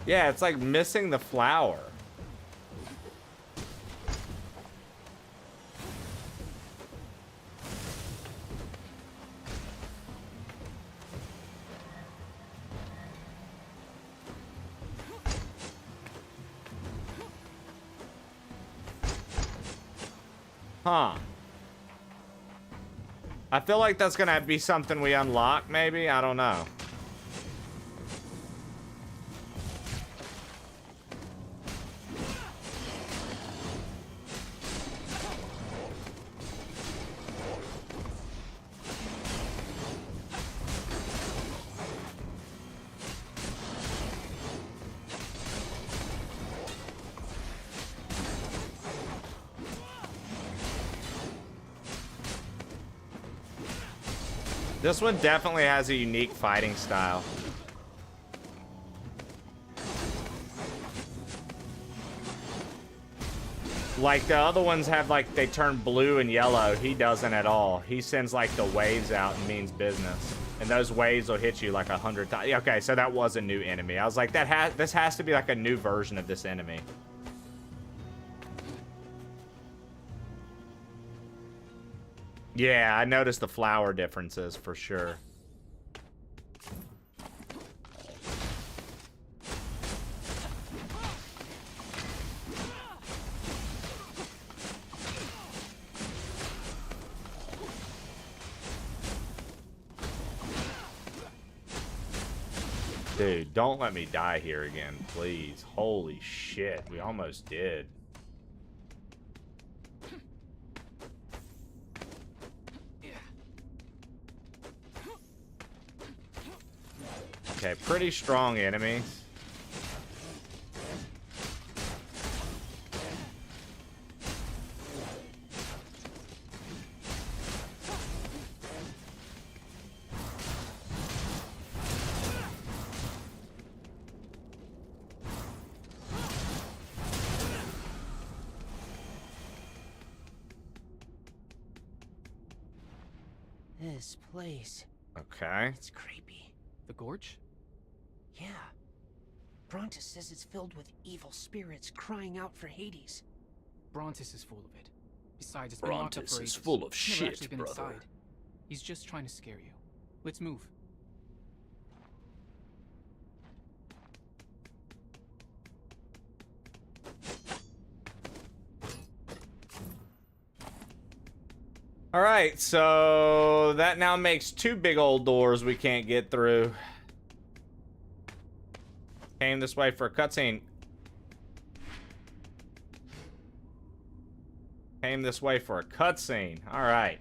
[SPEAKER 1] Yeah, it's like missing the flower. Huh. I feel like that's gonna be something we unlock, maybe? I don't know.
[SPEAKER 3] This one definitely has a unique fighting style. Like the other ones have like, they turn blue and yellow. He doesn't at all. He sends like the waves out and means business. And those waves will hit you like 100 times. Okay, so that was a new enemy. I was like, this has to be like a new version of this enemy. Yeah, I noticed the flower differences for sure. Dude, don't let me die here again, please. Holy shit, we almost did. Okay, pretty strong enemies.
[SPEAKER 8] This place.
[SPEAKER 3] Okay.
[SPEAKER 8] It's creepy.
[SPEAKER 5] The gorge?
[SPEAKER 8] Yeah. Brontis says it's filled with evil spirits crying out for Hades.
[SPEAKER 5] Brontis is full of it. Besides, it's been locked up
[SPEAKER 11] Brontis
[SPEAKER 5] for
[SPEAKER 11] is
[SPEAKER 5] ages.
[SPEAKER 11] full of
[SPEAKER 5] Never
[SPEAKER 11] shit,
[SPEAKER 5] actually been
[SPEAKER 11] brother.
[SPEAKER 5] inside. He's just trying to scare you. Let's move.
[SPEAKER 3] All right, so that now makes two big old doors we can't get through. Came this way for a cutscene. Came this way for a cutscene. All right.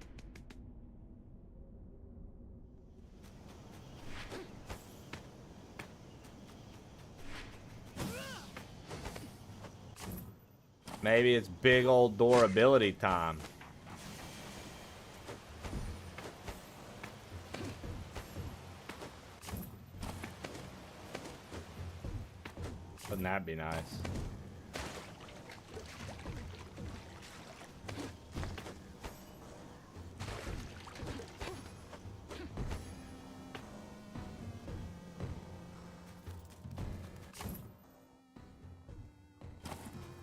[SPEAKER 3] Maybe it's big old door ability time. Wouldn't that be nice?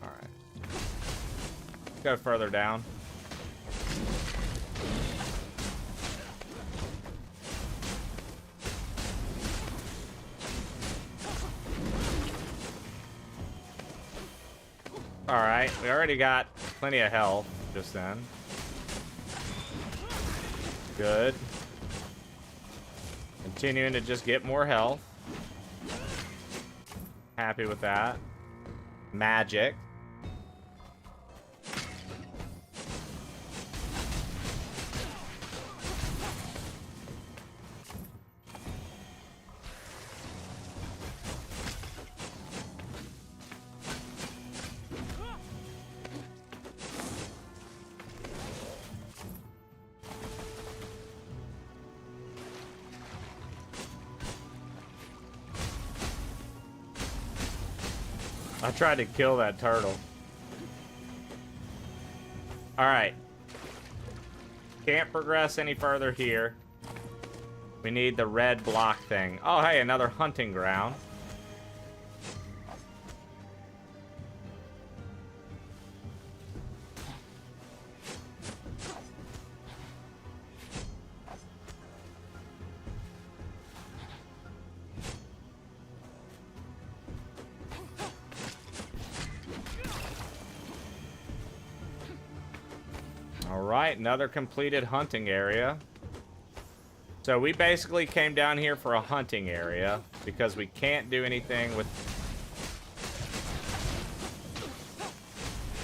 [SPEAKER 3] All right. Go further down. Alright, we already got plenty of health just then. Good. Continuing to just get more health. Happy with that. Magic. I tried to kill that turtle. Alright. Can't progress any further here. We need the red block thing. Oh, hey, another hunting ground. Alright, another completed hunting area. So we basically came down here for a hunting area because we can't do anything with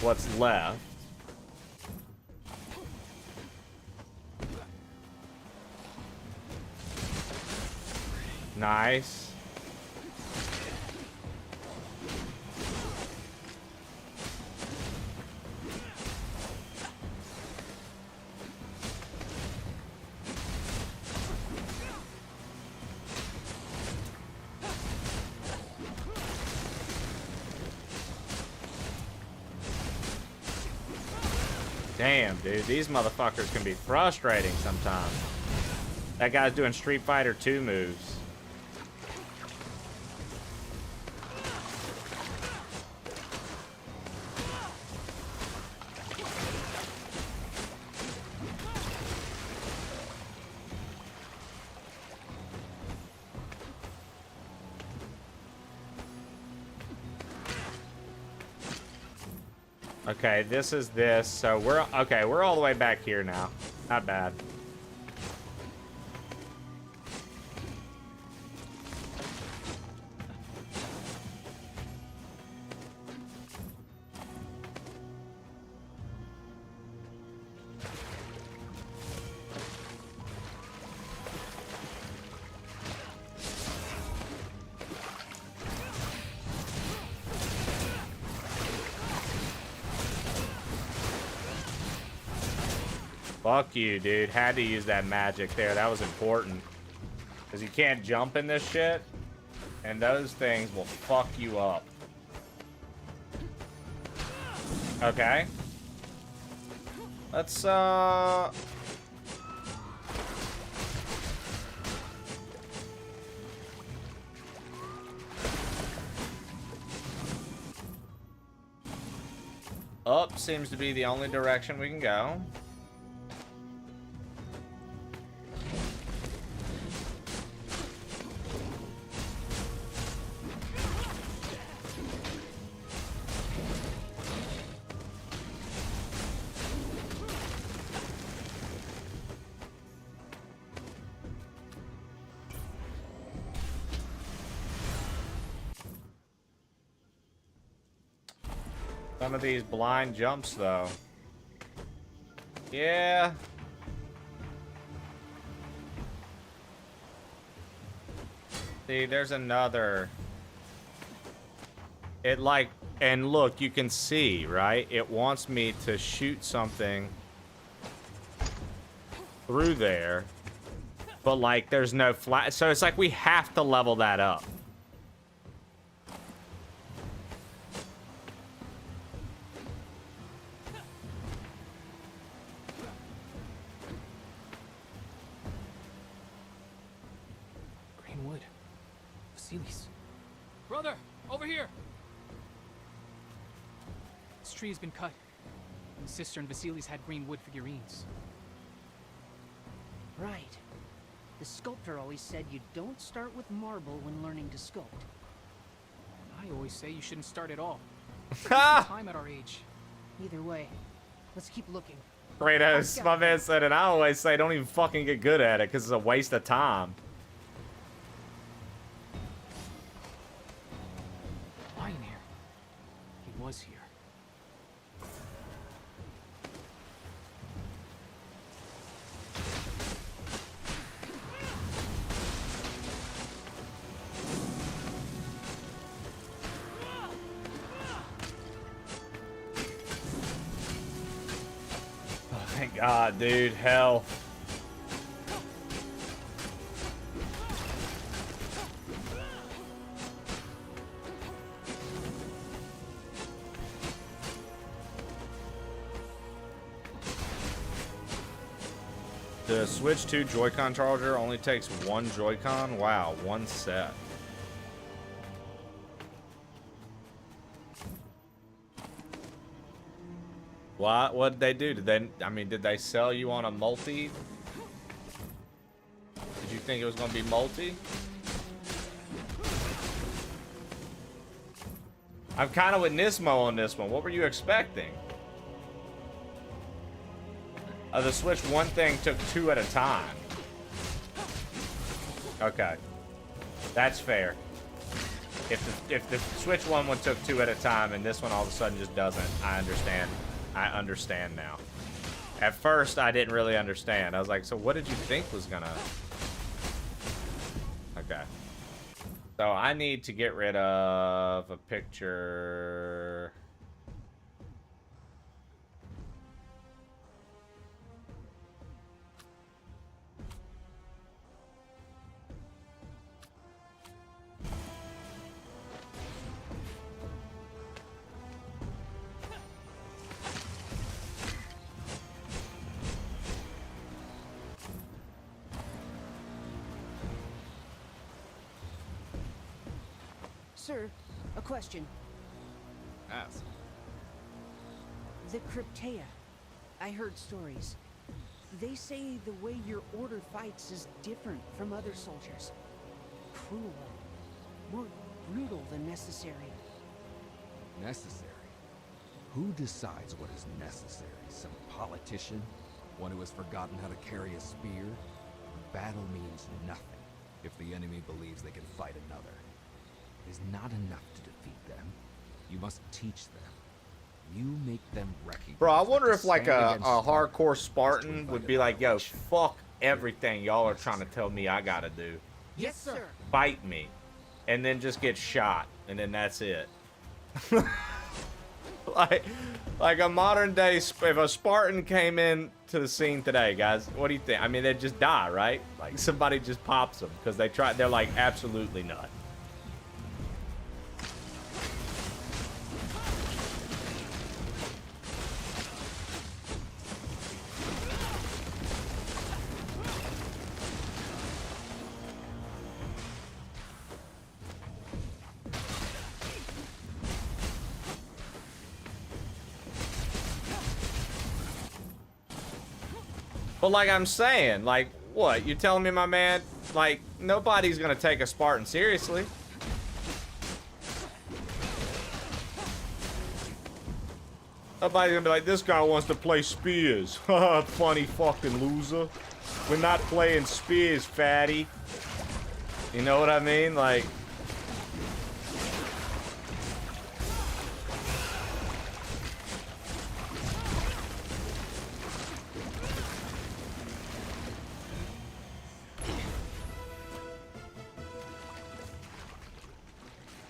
[SPEAKER 3] what's left. Nice. Damn, dude, these motherfuckers can be frustrating sometimes. That guy's doing Street Fighter 2 moves. Okay, this is this, so we're all the way back here now. Not bad. Fuck you, dude. Had to use that magic there. That was important. Because you can't jump in this shit. And those things will fuck you up. Okay. Let's, Up seems to be the only direction we can go. Some of these blind jumps, though. Yeah. See, there's another. It like, and look, you can see, right? It wants me to shoot something through there, but like, there's no flat. So it's like we have to level that up.
[SPEAKER 5] Brother, over here! This tree has been cut. And the sister and Vasilis had green wood figurines.
[SPEAKER 8] Right. The sculptor always said you don't start with marble when learning to sculpt.
[SPEAKER 5] I always say you shouldn't start at all. Time at our age.
[SPEAKER 8] Either way, let's keep looking.
[SPEAKER 3] Kratos, my man said it. I always say don't even fucking get good at it because it's a waste of time.
[SPEAKER 5] Lion here. He was here.
[SPEAKER 3] Thank God, dude. Hell. The Switch 2 Joy-Con charger only takes one Joy-Con? Wow, one set. What did they do? Did they sell you on a multi? Did you think it was gonna be multi? I'm kind of with Nismo on this one. What were you expecting? The Switch 1 thing took 2 at a time. Okay. That's fair. If the Switch 1 took 2 at a time and this one all of a sudden just doesn't, I understand. I understand now. At first, I didn't really understand. I was like, so what did you think was gonna... Okay. So I need to get rid of a picture...
[SPEAKER 8] Sir, a question.
[SPEAKER 11] Ask.
[SPEAKER 8] The Cryptea. I heard stories. They say the way your order fights is different from other soldiers. Cruel. More brutal than necessary.
[SPEAKER 11] Necessary? Who decides what is necessary? Some politician? One who has forgotten how to carry a spear? Battle means nothing if the enemy believes they can fight another. It is not enough to defeat them. You must teach them. You make them recognize.
[SPEAKER 3] Bro, I
[SPEAKER 11] that
[SPEAKER 3] wonder
[SPEAKER 11] to
[SPEAKER 3] if like
[SPEAKER 11] stand
[SPEAKER 3] a
[SPEAKER 11] against Sparta
[SPEAKER 3] hardcore
[SPEAKER 11] is to
[SPEAKER 3] Spartan
[SPEAKER 11] invite
[SPEAKER 3] would be like, yo,
[SPEAKER 11] annihilation.
[SPEAKER 3] fuck everything y'all are trying to tell me I gotta do.
[SPEAKER 8] Yes, sir.
[SPEAKER 3] Fight me. And then just get shot. And then that's it. like a modern day, if a Spartan came in to the scene today, guys, what do you think? I mean, they'd just die, right? Like somebody just pops them because they're like absolutely not. But like I'm saying, like, what? You telling me, my man, like, nobody's gonna take a Spartan seriously. Nobody's gonna be like, this guy wants to play spears. Haha, funny fucking loser. We're not playing spears, fatty. You know what I mean? Like...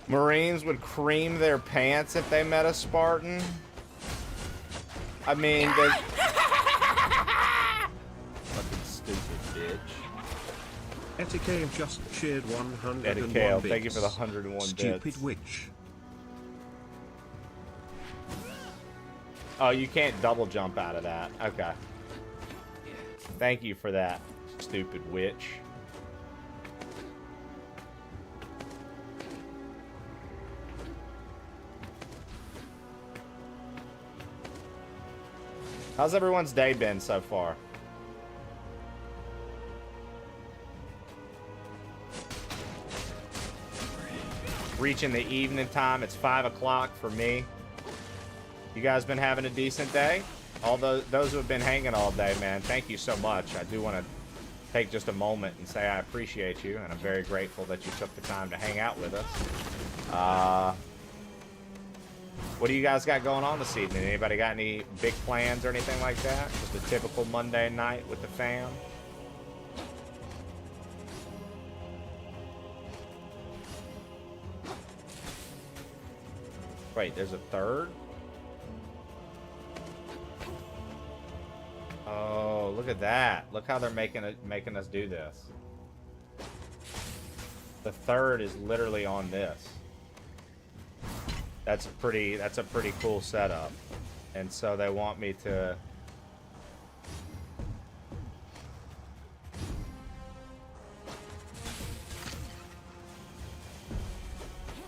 [SPEAKER 3] Marines would cream their pants if they met a Spartan. I mean, they... Fucking stupid bitch.
[SPEAKER 4] Etikale just cheered 101
[SPEAKER 3] Etikale,
[SPEAKER 4] bits.
[SPEAKER 3] thank you for the 101
[SPEAKER 4] Stupid
[SPEAKER 3] bits.
[SPEAKER 4] witch.
[SPEAKER 3] Oh, you can't double jump out of that. Okay. Thank you for that, stupid witch. How's everyone's day been so far? Reaching the evening time. It's 5 o'clock for me. You guys been having a decent day? All those who have been hanging all day, man, thank you so much. I do want to take just a moment and say I appreciate you, and I'm very grateful that you took the time to hang out with us. What do you guys got going on this evening? Anybody got any big plans or anything like that? Just a typical Monday night with the fam? Wait, there's a third? Oh, look at that. Look how they're making us do this. The third is literally on this. That's a pretty cool setup. And so they want me to...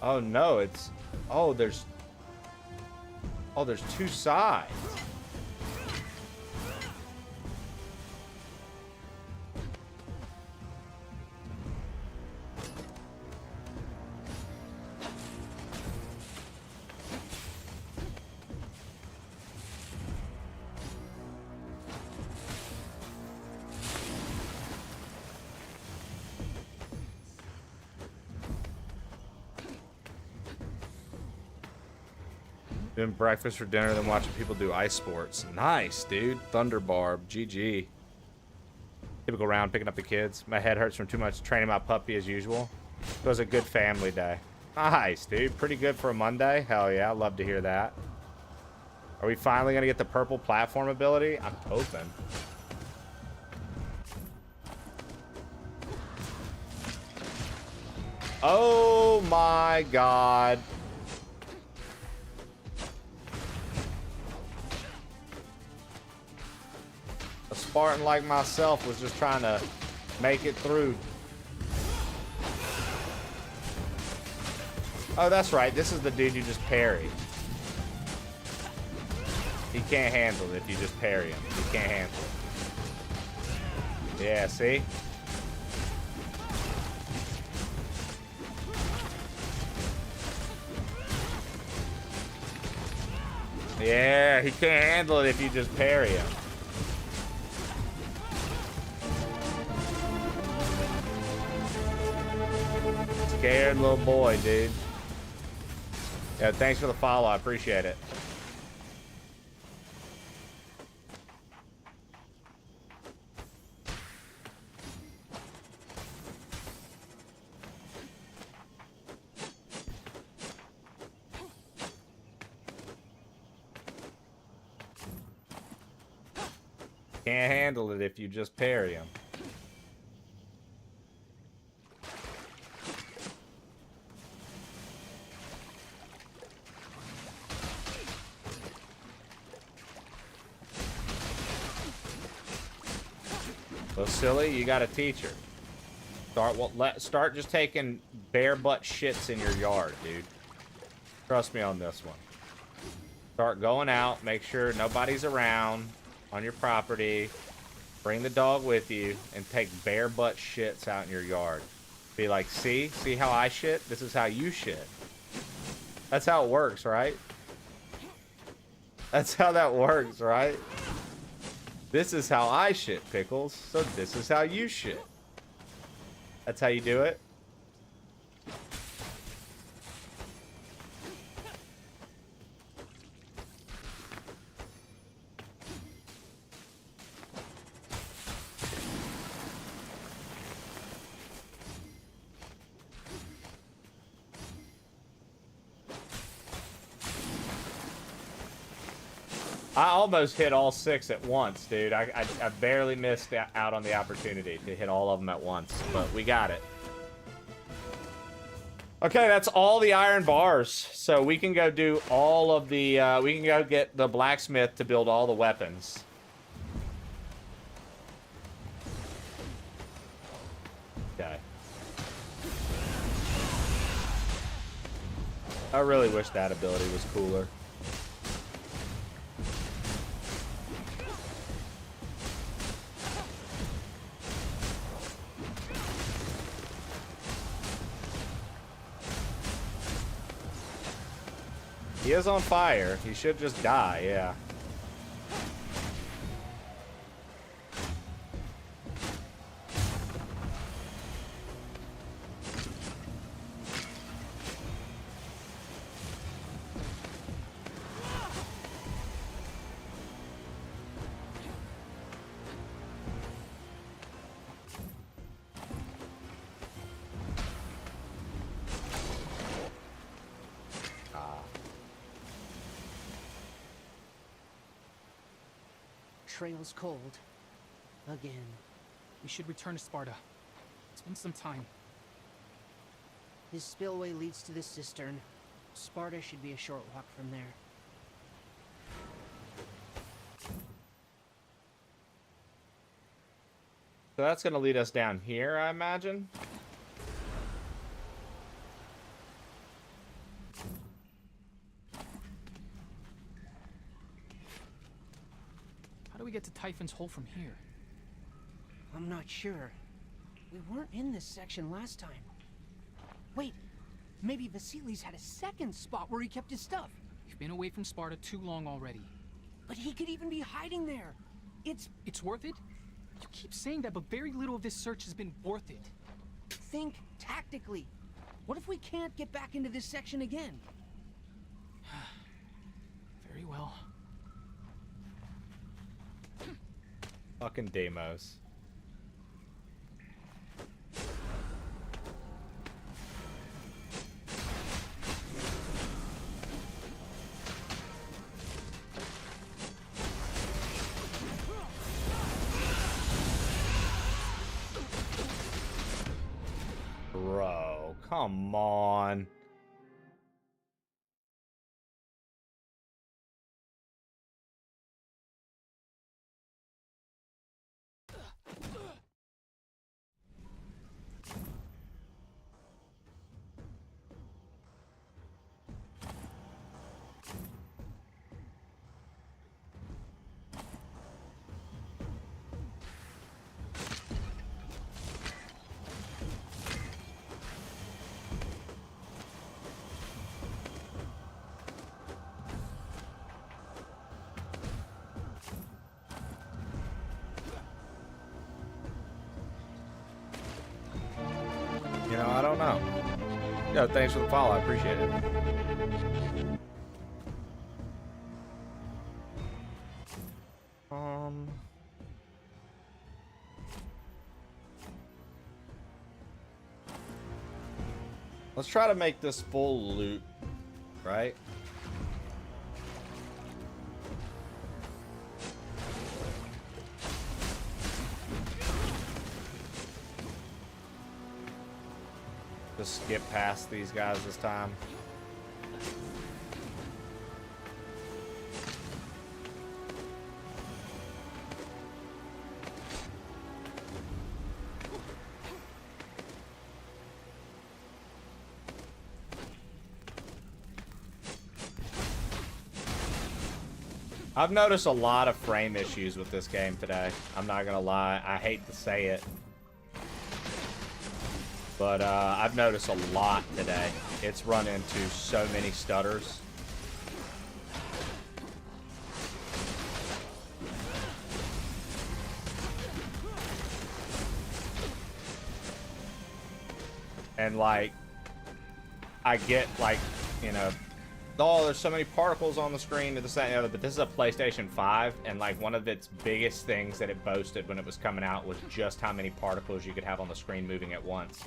[SPEAKER 3] Oh no, it's... Oh, there's two sides. Doing breakfast for dinner, then watching people do ice sports. Nice, dude. Thunderbarb. GG. Typical round, picking up the kids. My head hurts from too much training my puppy as usual. It was a good family day. Nice, dude. Pretty good for a Monday. Hell yeah, love to hear that. Are we finally going to get the purple platform ability? I'm hoping. Oh my god. A Spartan like myself was just trying to make it through. Oh, that's right. This is the dude you just parry. He can't handle it if you just parry him. He can't handle it. Yeah, see? Yeah, he can't handle it if you just parry him. Scared little boy, dude. Yeah, thanks for the follow. I appreciate it. Can't handle it if you just parry him. So silly, you got a teacher. Start just taking bare butt shits in your yard, dude. Trust me on this one. Start going out, make sure nobody's around on your property. Bring the dog with you and take bare butt shits out in your yard. Be like, see how I shit? This is how you shit. That's how it works, right? That's how that works, right? This is how I shit, Pickles. So this is how you shit. That's how you do it. I almost hit all 6 at once, dude. I barely missed out on the opportunity to hit all of them at once, but we got it. Okay, that's all the iron bars. So we can go do all of the, we can go get the blacksmith to build all the weapons. Okay. I really wish that ability was cooler. He is on fire. He should just die, yeah.
[SPEAKER 8] Trail's cold. Again.
[SPEAKER 5] We should return to Sparta. It's been some time.
[SPEAKER 8] This spillway leads to the cistern. Sparta should be a short walk from there.
[SPEAKER 3] So that's going to lead us down here, I imagine.
[SPEAKER 5] How do we get to Typhon's Hole from here?
[SPEAKER 8] I'm not sure. We weren't in this section last time. Wait, maybe Vasilis had a second spot where he kept his stuff.
[SPEAKER 5] We've been away from Sparta too long already.
[SPEAKER 8] But he could even be hiding there.
[SPEAKER 5] It's worth it? You keep saying that, but very little of this search has been worth it.
[SPEAKER 8] Think tactically. What if we can't get back into this section again?
[SPEAKER 5] Very well.
[SPEAKER 3] Fucking Deimos. Bro, come on.
[SPEAKER 1] know. Yo, thanks for the follow. I appreciate it. Let's try to make this full loot, right? Just skip past these guys this time. I've noticed a lot of frame issues with this game today. I'm not gonna lie. I hate to say it. But I've noticed a lot today. It's run into so many stutters. And like, I get like, you know, oh, there's so many particles on the screen to this, that, and the other, but this is a PlayStation 5, and like one of its biggest things that it boasted when it was coming out was just how many particles you could have on the screen moving at once.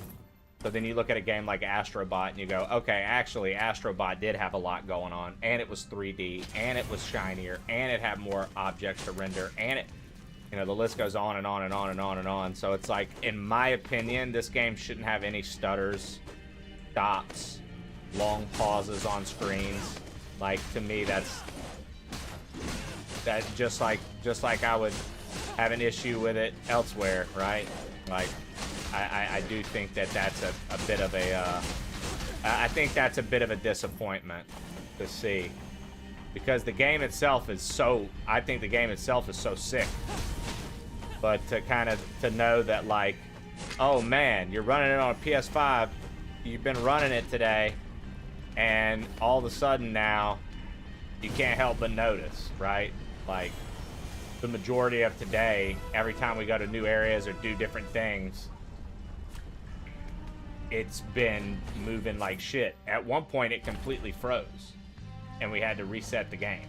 [SPEAKER 1] So then you look at a game like Astrobot and you go, okay, actually Astrobot did have a lot going on, and it was 3D, and it was shinier, and it had more objects to render, and it, you know, the list goes on and on and on and on and on. So it's like, in my opinion, this game shouldn't have any stutters, stops, long pauses on screens. Like, to me, that's just like I would have an issue with it elsewhere, right? Like, I do think that that's a bit of a I think that's a bit of a disappointment to see, because the game itself is so, I think the game itself is so sick, but to know that, like, oh man, you're running it on a PS5, you've been running it today, and all of a sudden now you can't help but notice, right? Like, the majority of today, every time we go to new areas or do different things, it's been moving like shit. At one point it completely froze and we had to reset the game.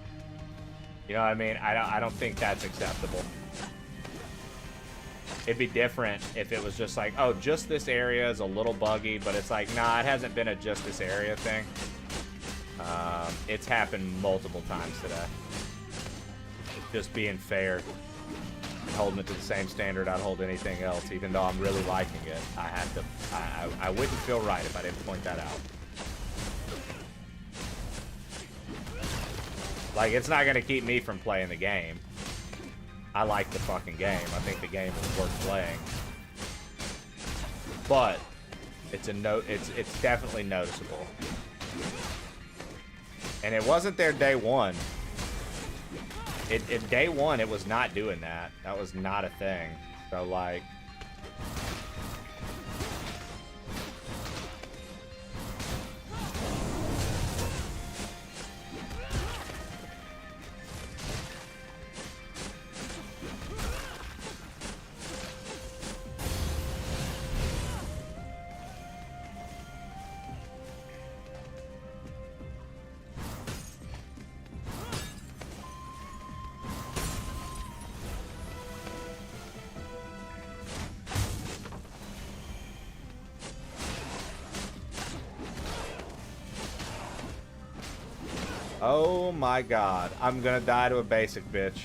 [SPEAKER 1] You know what I mean? I don't think that's acceptable. It'd be different if it was just like, oh, just this area is a little buggy, but it's like, nah, it hasn't been a just this area thing. It's happened multiple times today. Just being fair, holding it to the same standard I'd hold anything else, even though I'm really liking it. I wouldn't feel right if I didn't point that out. Like, it's not gonna keep me from playing the game. I like the fucking game. I think the game is worth playing. But it's definitely noticeable. And it wasn't there day one. Day one, it was not doing that. That was not a thing. So, like, oh my god, I'm gonna die to a basic bitch.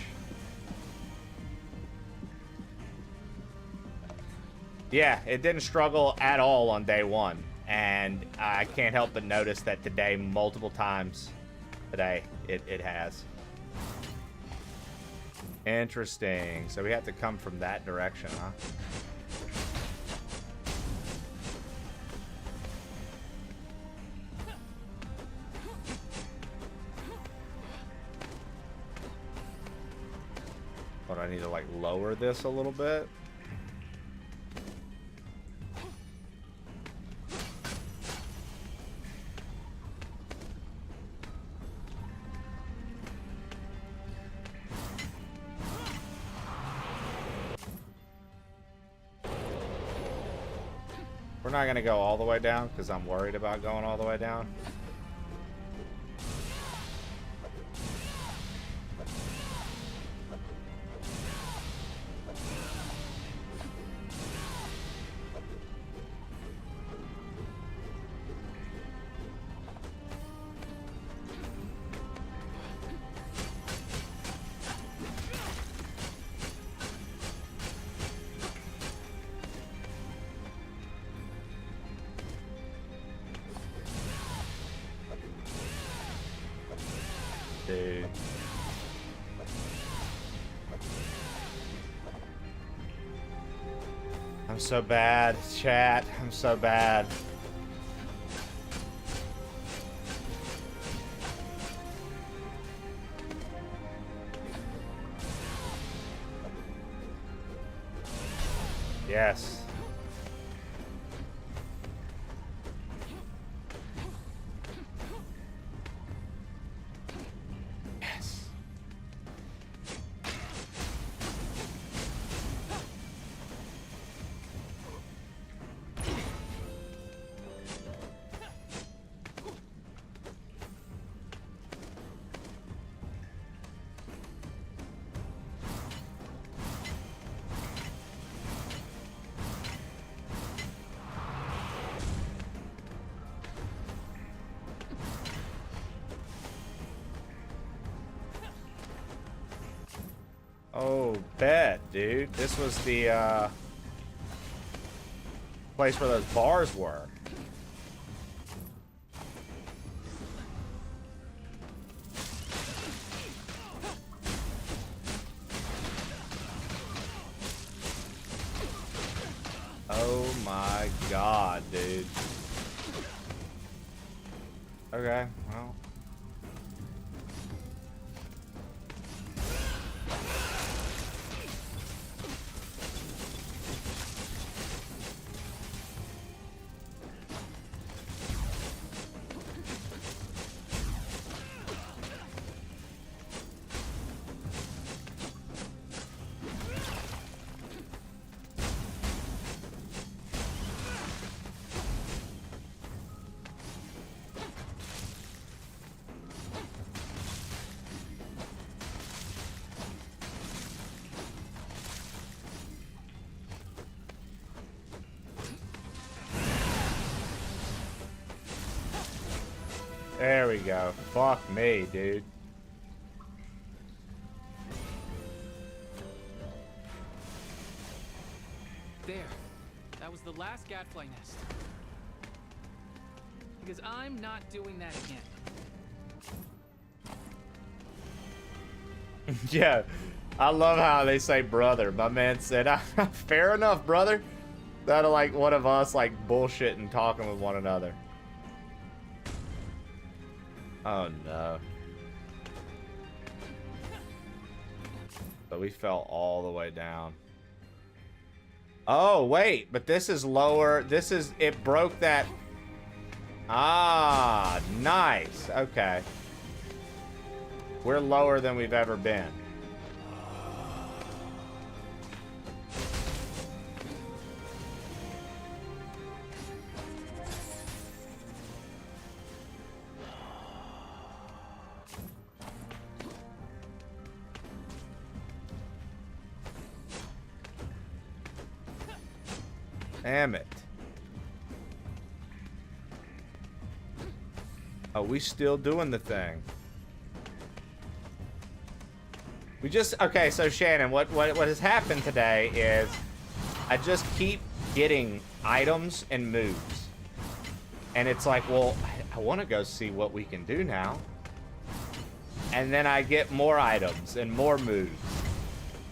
[SPEAKER 1] Yeah, it didn't struggle at all on day one, and I can't help but notice that today, multiple times today, it has. Interesting. So we have to come from that direction, huh? But I need to, like, lower this a little bit.
[SPEAKER 3] We're not gonna go all the way down because I'm worried about going all the way down. Dude. I'm so bad, chat. I'm so bad. Yes. Yes. Oh, bet, dude. This was the place where those bars were. Oh my god, dude. Okay, well. There we go. Fuck me, dude.
[SPEAKER 5] There. That was the last gadfly nest. Because I'm not doing that again.
[SPEAKER 3] Yeah, I love how they say brother. My man said, fair enough, brother. That like one of us like bullshitting, talking with one another. Oh no. So we fell all the way down. Oh wait, but this is lower. This is, it broke that. Ah, nice. Okay. We're lower than we've ever been. Damn it. Oh, we still doing the thing. We just, okay, so Shannon, what has happened today is I just keep getting items and moves. And it's like, well, I want to go see what we can do now. And then I get more items and more moves.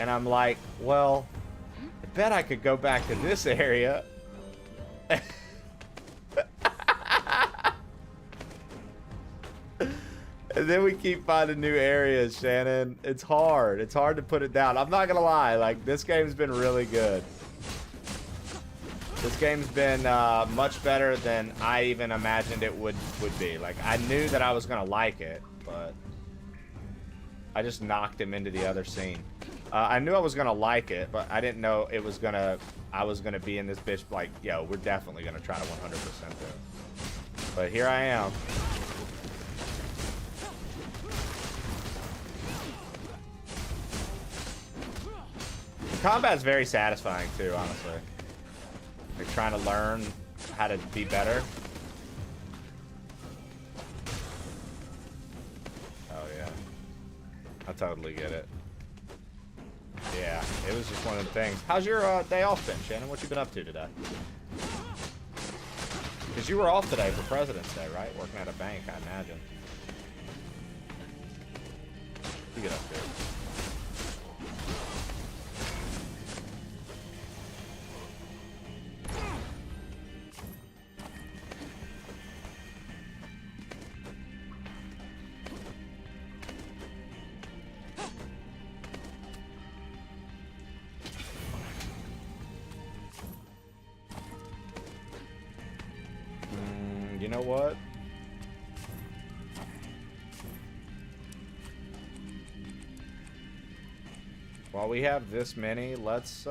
[SPEAKER 3] And I'm like, well, I bet I could go back to this area. And then we keep finding new areas, Shannon. It's hard. It's hard to put it down. I'm not gonna lie. Like, this game's been really good. This game's been much better than I even imagined it would be. Like, I knew that I was gonna like it, but I just knocked him into the other scene. I knew I was gonna like it, but I didn't know it was gonna. I was gonna be in this bitch like, yo, we're definitely gonna try to 100% do it. But here I am. Combat's very satisfying too, honestly. Like trying to learn how to be better. Oh yeah, I totally get it. Yeah, it was just one of the things. How's your day off been, Shannon? What you been up to today? Because you were off today for President's Day, right? Working at a bank, I imagine. You get up there. You know what? While we have this many, let's do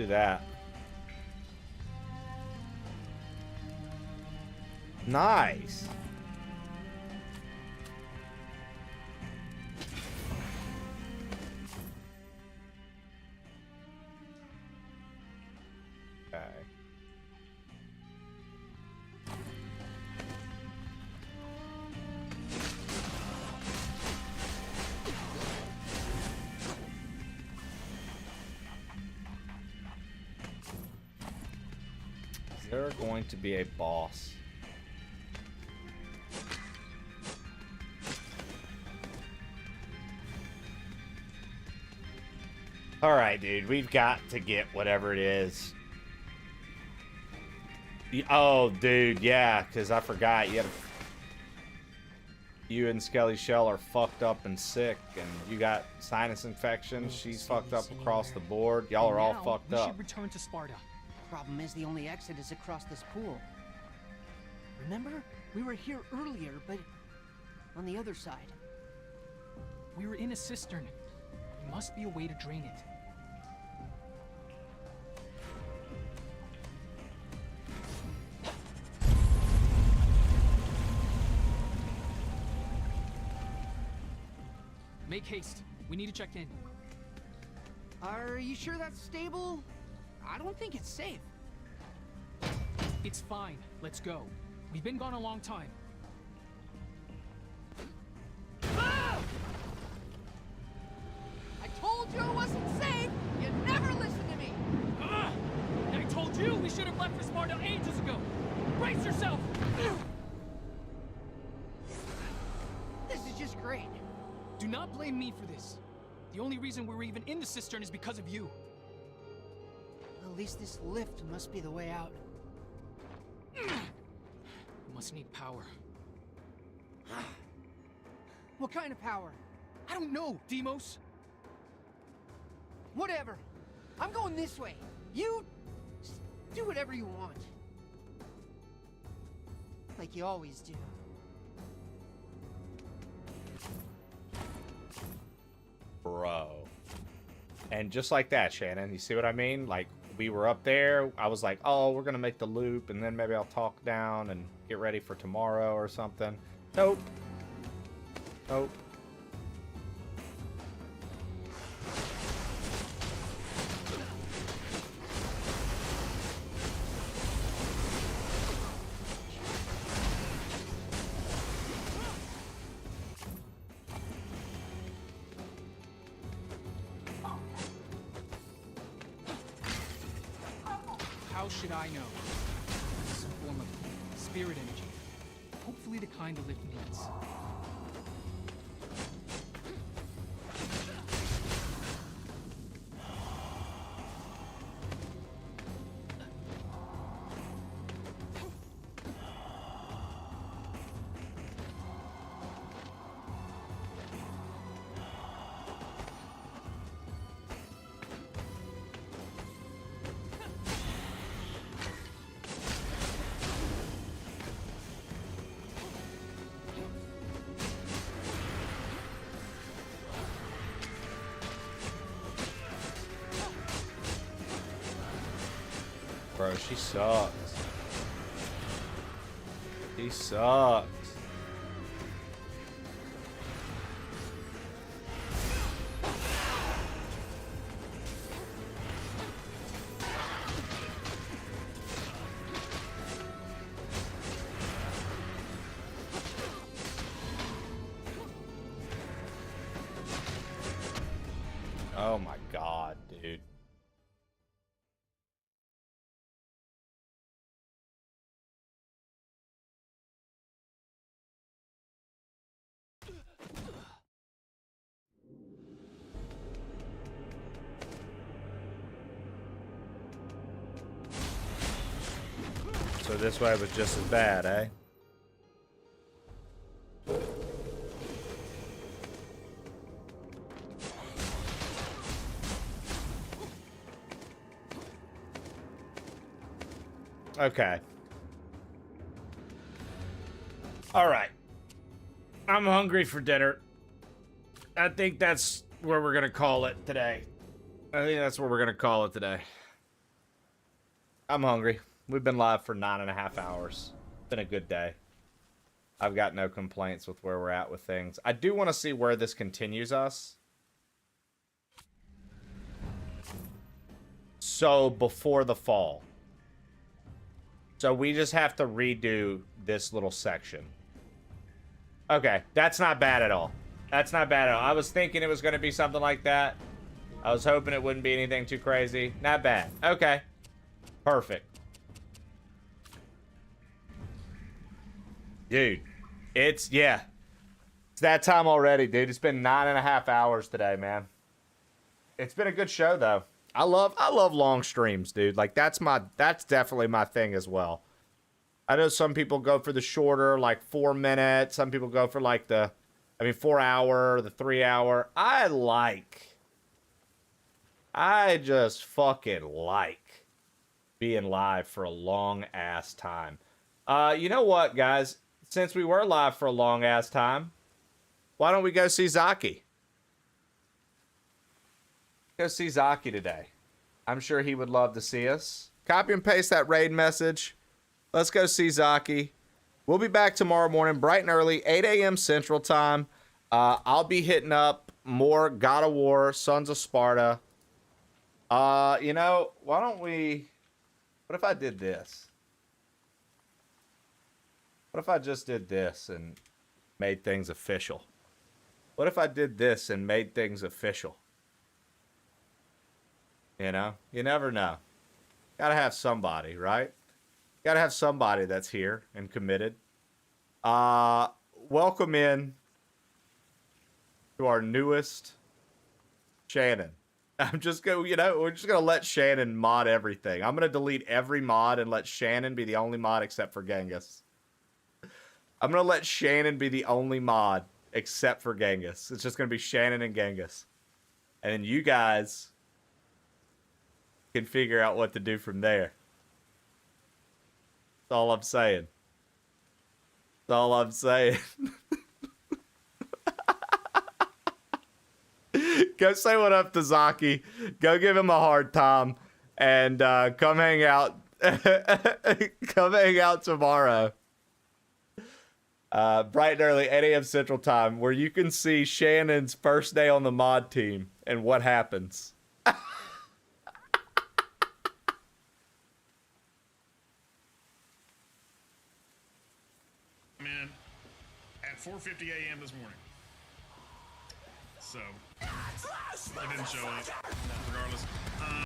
[SPEAKER 3] that. Nice. Okay. Is there going to be a boss? All right, dude, we've got to get whatever it is. Oh, dude, yeah, because I forgot. You and Skelly Shell are fucked up and sick, and you got sinus infections. She's fucked up across the board. Y'all are all fucked
[SPEAKER 5] we
[SPEAKER 3] up.
[SPEAKER 5] should return to Sparta.
[SPEAKER 8] Problem is the only exit is across this pool. Remember? We were here earlier, but on the other side.
[SPEAKER 5] We were in a cistern. There must be a way to drain it. Make haste. We need to check in.
[SPEAKER 8] Are you sure that's stable? I don't think it's safe.
[SPEAKER 5] It's fine. Let's go. We've been gone a long time.
[SPEAKER 8] Ah! I told you it wasn't safe! You never listened to me!
[SPEAKER 5] I told you we should have left for Sparta ages ago! Brace yourself!
[SPEAKER 8] This is just great.
[SPEAKER 5] Do not blame me for this. The only reason we were even in the cistern is because of you.
[SPEAKER 8] At least this lift must be the way out.
[SPEAKER 5] Must need power.
[SPEAKER 8] What kind of power?
[SPEAKER 5] I don't know, Demos.
[SPEAKER 8] Whatever. I'm going this way. You just do whatever you want. Like you always do.
[SPEAKER 3] Bro. And just like that, Shannon, you see what I mean? Like, we were up there, I was like, oh, we're gonna make the loop, and then maybe I'll talk down and get ready for tomorrow or something. Nope. Nope.
[SPEAKER 5] How should I know? Some form of spirit energy. Hopefully the kind the lift needs.
[SPEAKER 3] bro. She sucks. She sucks. Oh my god, dude. So this way was just as bad, eh? Okay. All right. I'm hungry for dinner. I think that's where we're going to call it today. I think that's where we're going to call it today. I'm hungry. We've been live for 9.5 hours. Been a good day. I've got no complaints with where we're at with things. I do want to see where this continues us. So before the fall. So we just have to redo this little section. Okay, that's not bad at all. That's not bad at all. I was thinking it was going to be something like that. I was hoping it wouldn't be anything too crazy. Not bad. Okay. Perfect. Dude, it's that time already, dude. It's been 9.5 hours today, man. It's been a good show, though. I love long streams, dude. Like, that's definitely my thing as well. I know some people go for the shorter, like 4 minutes. Some people go for like 4 hour, the 3 hour. I just fucking like being live for a long ass time. You know what, guys? Since we were live for a long ass time, why don't we go see Zaki? Go see Zaki today. I'm sure he would love to see us. Copy and paste that raid message. Let's go see Zaki. We'll be back tomorrow morning, bright and early, 8 a.m. Central Time. I'll be hitting up more God of War, Sons of Sparta. You know, why don't we... What if I did this? What if I just did this and made things official? What if I did this and made things official? You know? You never know. Gotta have somebody, right? Gotta have somebody that's here and committed. Welcome in to our newest Shannon. I'm just gonna, we're just gonna let Shannon mod everything. I'm gonna delete every mod and let Shannon be the only mod except for Genghis. I'm gonna let Shannon be the only mod except for Genghis. It's just gonna be Shannon and Genghis. And then you guys can figure out what to do from there. That's all I'm saying. That's all I'm saying. Go say what up to Zaki. Go give him a hard time. And come hang out. Come hang out tomorrow. Bright and early, 8 a.m. Central Time, where you can see Shannon's first day on the mod team and what happens.
[SPEAKER 12] Man, at 4:50 a.m. this morning. So, it didn't show up, regardless.